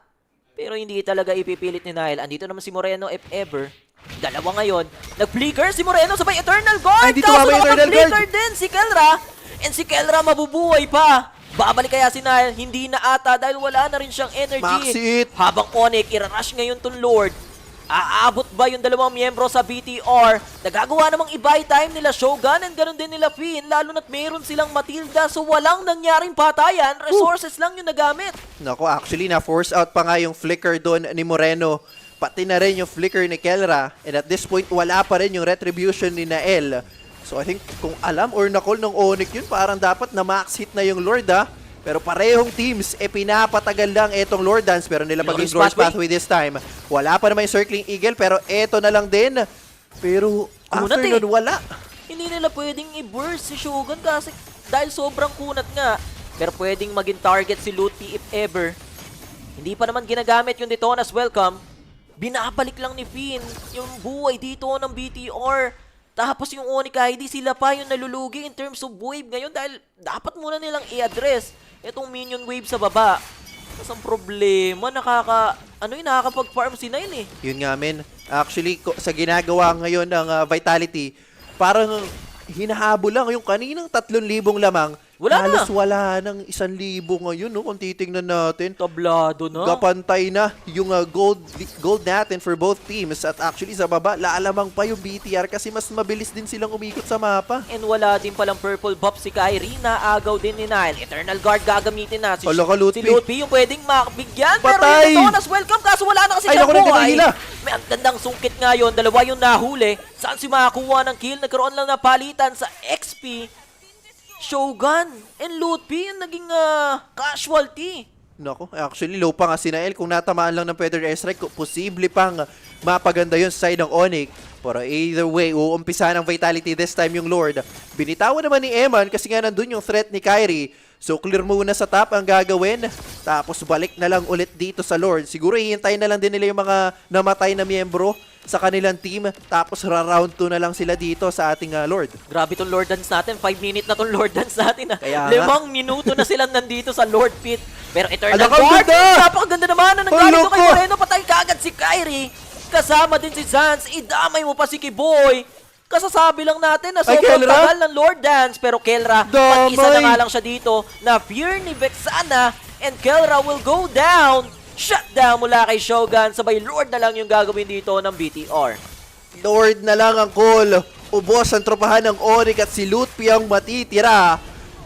Pero hindi talaga ipipilit ni Nael. Andito naman si Moreno if ever. Dalawa ngayon. Nag-flicker si Moreno sabay Eternal Guard. Ay, dito ba may Eternal Guard? din si Kelra. And si Kelra mabubuhay pa. Babalik kaya si Nael? Hindi na ata dahil wala na rin siyang energy. Maxit. Habang ONIC, irarush ngayon tong Lord. Aabot ba yung dalawang miyembro sa BTR? Nagagawa namang i-buy time nila Shogun and ganun din nila Finn, lalo na't meron silang Matilda so walang nangyaring patayan, resources lang yung nagamit. Nako, actually na-force out pa nga yung flicker doon ni Moreno, pati na rin yung flicker ni Kelra, and at this point wala pa rin yung retribution ni Nael. So I think kung alam or na-call ng ONIC yun, parang dapat na max hit na yung Lord Pero parehong teams, pinapatagal lang etong Lord Dance. Pero nila pag yung Glorious Pathway this time. Wala pa naman yung Circling Eagle, pero eto na lang din. Pero after nun, wala. Hindi nila pwedeng i-burst si Shogun kasi dahil sobrang kunat nga. Pero pwedeng maging target si Lutpi if ever. Hindi pa naman ginagamit yung Detona's Welcome. Binabalik lang ni Finn yung buhay dito ng BTR. Tapos yung ONIC ID, sila pa yung nalulugi in terms of wave ngayon dahil dapat muna nilang i-address itong minion wave sa baba. Kasi ang problema, nakakapag-farm si Nile Yun nga, men. Actually, sa ginagawa ngayon ng Vitality, parang hinahabol lang yung kaninang 3,000 lamang. Halos wala ng 1,000 ngayon, no? Kung titingnan natin. Tablado na. Kapantay na yung gold natin for both teams. At actually sa baba, laalamang pa yung BTR kasi mas mabilis din silang umikot sa mapa. And wala din palang purple buff si Kyrie na agaw din ni Nile. Eternal Guard gagamitin na. Si Lutpi yung pwedeng makabigyan. Pero yung Detona's Welcome kaso wala na kasi siyang buhay. May ang gandang sungkit ngayon. Dalawa yung nahuli. Saan si makakuha ng kill? Nagkaroon lang na palitan sa XP. Shogun and Lutpi yung naging casualty. Nako, actually low pa nga si Nael. Kung natamaan lang ng Feather Airstrike, posible pang mapaganda yun sa side ng ONIC. Pero either way, uumpisa ng Vitality this time yung Lord. Binitawan naman ni Eman kasi nga nandun yung threat ni Kyrie. So clear muna sa top ang gagawin. Tapos balik na lang ulit dito sa Lord. Siguro hihintayin na lang din nila yung mga namatay na miyembro sa kanilang team. Tapos round 2 na lang sila dito sa ating Lord. Grabe tong Lord Dance natin. 5 minutes na tong Lord Dance natin. Kaya 5 minuto na silang nandito sa Lord Pit. Pero Eternal Guard, napakaganda naman na nanggaling ko kay Moreno. Patay kaagad si Kyrie. Kasama din si Zans. Idamay mo pa si Kiboy. Kasasabi lang natin na sobrang tagal ng Lord Dance. Pero Kelra, pag-isa na nga lang siya dito na fear ni Vexana. And Kelra will go down. Shutdown mula kay Shogun. Sabay Lord na lang yung gagawin dito ng BTR. Lord na lang ang call. Ubos ang tropahan ng ONIC at si Lutpi ang matitira.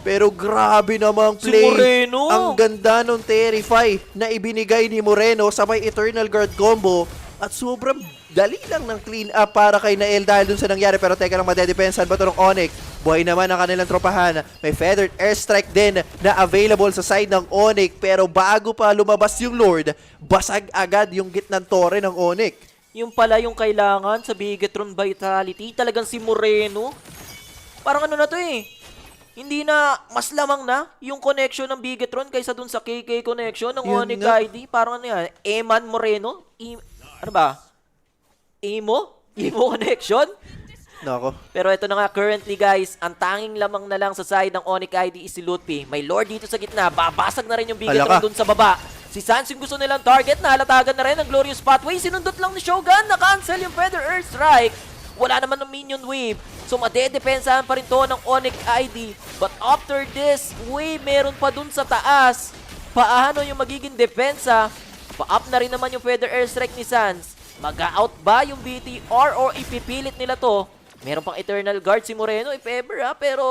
Pero grabe namang play. Si Moreno. Ang ganda ng Terrify na ibinigay ni Moreno sabay Eternal Guard combo. At sobrang dali lang ng clean up para kay Nael dahil dun sa nangyari. Pero teka lang, madedepensan ba ito ng ONIC? Buhay naman ang kanilang tropahan. May Feathered Airstrike din na available sa side ng ONIC. Pero bago pa lumabas yung Lord, basag agad yung gitnang tore ng ONIC. Yung pala yung kailangan sa Bigetron Vitality. Talagang si Moreno. Parang ano na to Hindi na, mas lamang na yung connection ng Bigetron kaysa dun sa KK connection ng ONIC ID. Parang ano yan? Eman Moreno? Ano ba? Emo connection? Nako. Pero ito na nga currently guys, ang tanging lamang na lang sa side ng ONIC ID is si Lutpi. May Lord dito sa gitna, babasag na rin yung Bigetron dun sa baba. Si Sans yung gusto nilang target, nahalatagan na rin ang Glorious Pathway. Sinundot lang ni Shogun, na-cancel yung Feather Airstrike. Wala naman ng minion wave. So madedepensahan pa rin to ng ONIC ID. But after this wave, meron pa dun sa taas. Paano yung magiging depensa? Pa-up na rin naman yung Feather Airstrike ni Sans. Mag-out ba yung BTR or ipipilit nila to? Meron pang Eternal Guard si Moreno if ever pero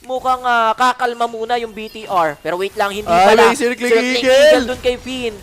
mukhang kakalma muna yung BTR. Pero wait lang, hindi pala. Circling Eagle dun kay Finn.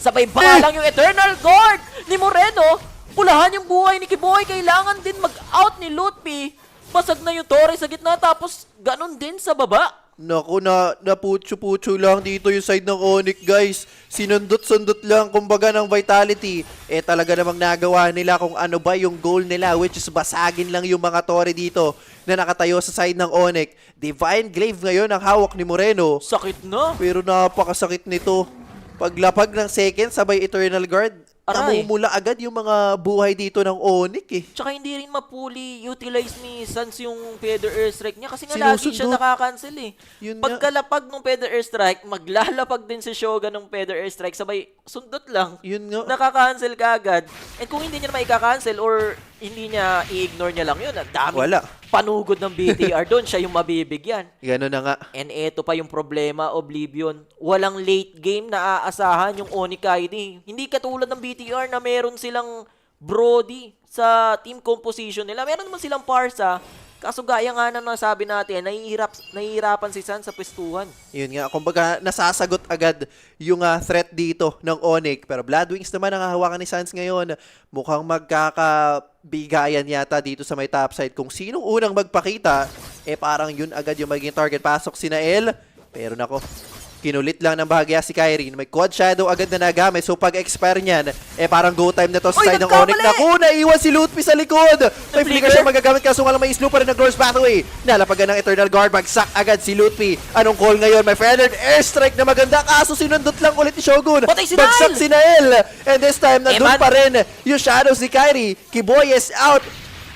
Sabay ba lang yung Eternal Guard ni Moreno. mapupulahan yung buhay ni Kiboy. Kailangan din mag-out ni Lutpi. Basag na yung Torre sa gitna, tapos ganun din sa baba. Naku, naputso-putso lang dito yung side ng ONIC, guys. Sinundot-sundot lang, kumbaga, ng Vitality. Talaga namang nagawa nila kung ano ba yung goal nila, which is basagin lang yung mga Torre dito na nakatayo sa side ng ONIC. Divine Glaive ngayon ang hawak ni Moreno. Sakit na. Pero napakasakit nito. Paglapag ng second, sabay Eternal Guard. Namumula agad yung mga buhay dito ng ONIC eh. Tsaka hindi rin mapuli utilize ni Sans yung Feather Airstrike niya kasi nga lagi siya nakakancel eh. Pagkalapag ng Feather Airstrike, maglalapag din si Shogun ng Feather Airstrike, sabay sundot lang. Yun nga. Nakakancel ka agad. And kung hindi niya naman i-cancel or hindi niya i-ignore niya lang yun, ang dami panugod ng BTR doon, siya yung mabibigyan. Gano'n na nga. And eto pa yung problema, Oblivion. Walang late game na aasahan yung ONIC ID. Hindi katulad ng BTR na meron silang Brody sa team composition nila. Meron naman silang Parsa. Kaso gaya nga na nasabi natin, nahihirapan si San sa pwestuhan. Yun nga, kumbaga nasasagot agad yung threat dito ng ONIC. Pero Bloodwings naman ang hahawakan ni Sans ngayon. Mukhang magkakabigayan yata dito sa may top side. Kung sinong unang magpakita, parang yun agad yung magiging target. Pasok si Nael, pero nako, kinulit lang ng bahagya si Kyrie. May quad shadow agad na nagamit. So pag-expire niyan, parang go time na to sa side ng ONIC. Naku, naiwan si Lutpi sa likod. May flicker siya magagamit kaso nga lang may slow pa rin ng Gross Pathway. Nalapagan ng Eternal Guard. Bagsak agad si Lutpi. Anong call ngayon? May feathered airstrike na maganda. Kaso sinundot lang ulit ni Shogun. Bagsak si Nael. And this time, nandun pa rin yung shadows ni Kyrie. Kiboy is out.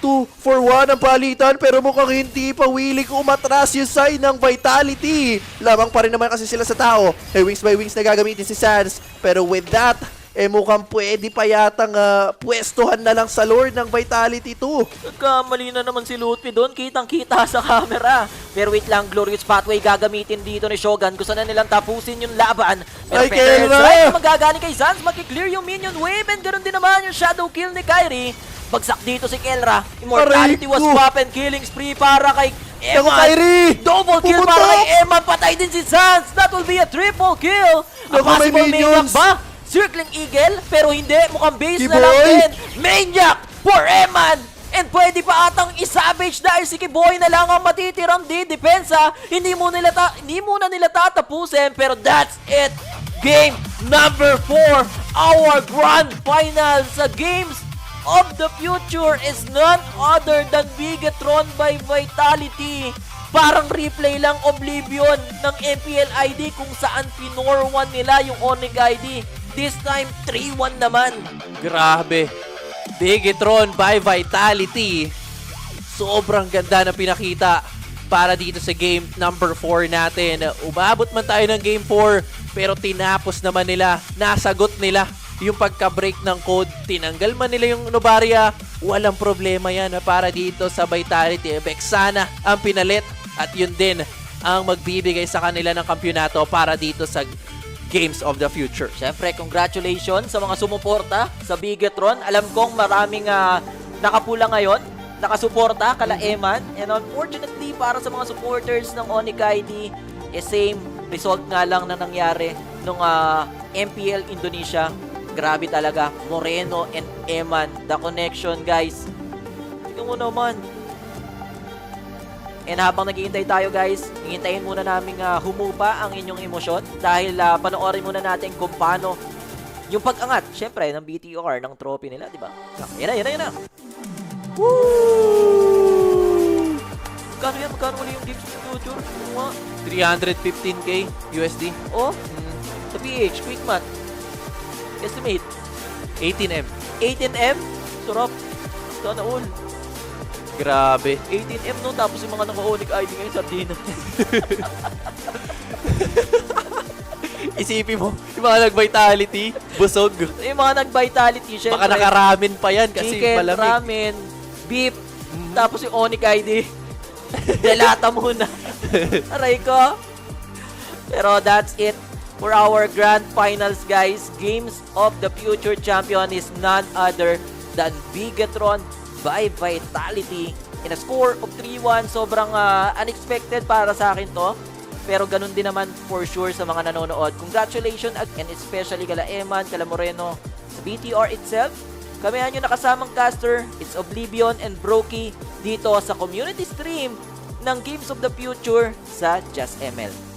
2-for-1 ang palitan pero mukhang hindi pa willing umatras yung side ng Vitality. Lamang pa rin naman kasi sila sa tao. Wings by wings na gagamitin si Sans. Pero with that, mukhang pwede pa yatang pwestuhan na lang sa Lord ng Vitality 2. Nagkamali na naman si Lutfi doon. Kitang-kita sa camera. Pero wait lang, Glorious Pathway gagamitin dito ni Shogun. Gusto na nilang tapusin yung laban. Pero Feather Strike magagaling kay Sans. Makiklear yung minion wave. And ganoon din naman yung shadow kill ni Kyrie. Bagsak dito si Kelra. Immortality was weapon. Killing spree para kay Eman. Double kill para kay Eman. Patay din si Sans. That will be a triple kill. Ang possible maniac ba? Circling Eagle. Pero hindi. Mukhang base na lang din. Maniac for Eman. And pwede pa atang isavage dahil si Kiboy na lang ang matitirang depensa. Hindi muna nila tatapusin. Pero that's it. Game number 4. Our grand final sa games of the future is none other than Bigatron by Vitality. Parang replay lang Oblivion ng MPL ID kung saan pinorwan nila yung ONIC ID. This time, 3-1 naman. Grabe. Bigatron by Vitality. Sobrang ganda na pinakita para dito sa game number 4 natin. Umabot man tayo ng game 4 pero tinapos naman nila. Nasagot nila yung pagka-break ng code, tinanggal man nila yung Novaria, walang problema yan para dito sa Vitality. Vexana ang pinalit at yun din ang magbibigay sa kanila ng kampyonato para dito sa Games of the Future. Siyempre, congratulations sa mga sumuporta sa Bigatron. Alam kong maraming nakapula ngayon, nakasuporta kala Eman. And unfortunately, para sa mga supporters ng ONIC ID, same result nga lang na nangyari nung MPL Indonesia. Grabe talaga, Moreno and Eman, the connection guys. Tingnan mo naman. And habang naghihintay tayo guys, hihintayin muna namin humupa ang inyong emosyon dahil panoorin muna natin kung paano yung pag-angat, syempre, ng BTR, ng trophy nila, di ba? Yan na. Woo! Magkano ulit yung games ng future? 315k USD. Oh, sa PH, quick math. Estimate. 18M. 18M? Sarap. Sana all. Grabe. 18M no, tapos yung mga naka-ONIC ID ngayon sa Astana. Isipin mo, yung mga nag-vitality, busog. Yung mga nag-vitality, syempre. Baka nakaramen pa yan kasi chicken, malamig. ramen, beef, tapos yung ONIC ID. Delata muna. Aray ko. Pero that's it for our grand finals, guys. Games of the Future champion is none other than Bigatron by Vitality in a score of 3-1. Sobrang unexpected para sa akin to. Pero ganun din naman for sure sa mga nanonood. Congratulations and especially kala Eman, kala Moreno, sa BTR itself. Kami ang inyong nakasamang caster, it's Oblivion and Brokey dito sa community stream ng Games of the Future sa Just ML.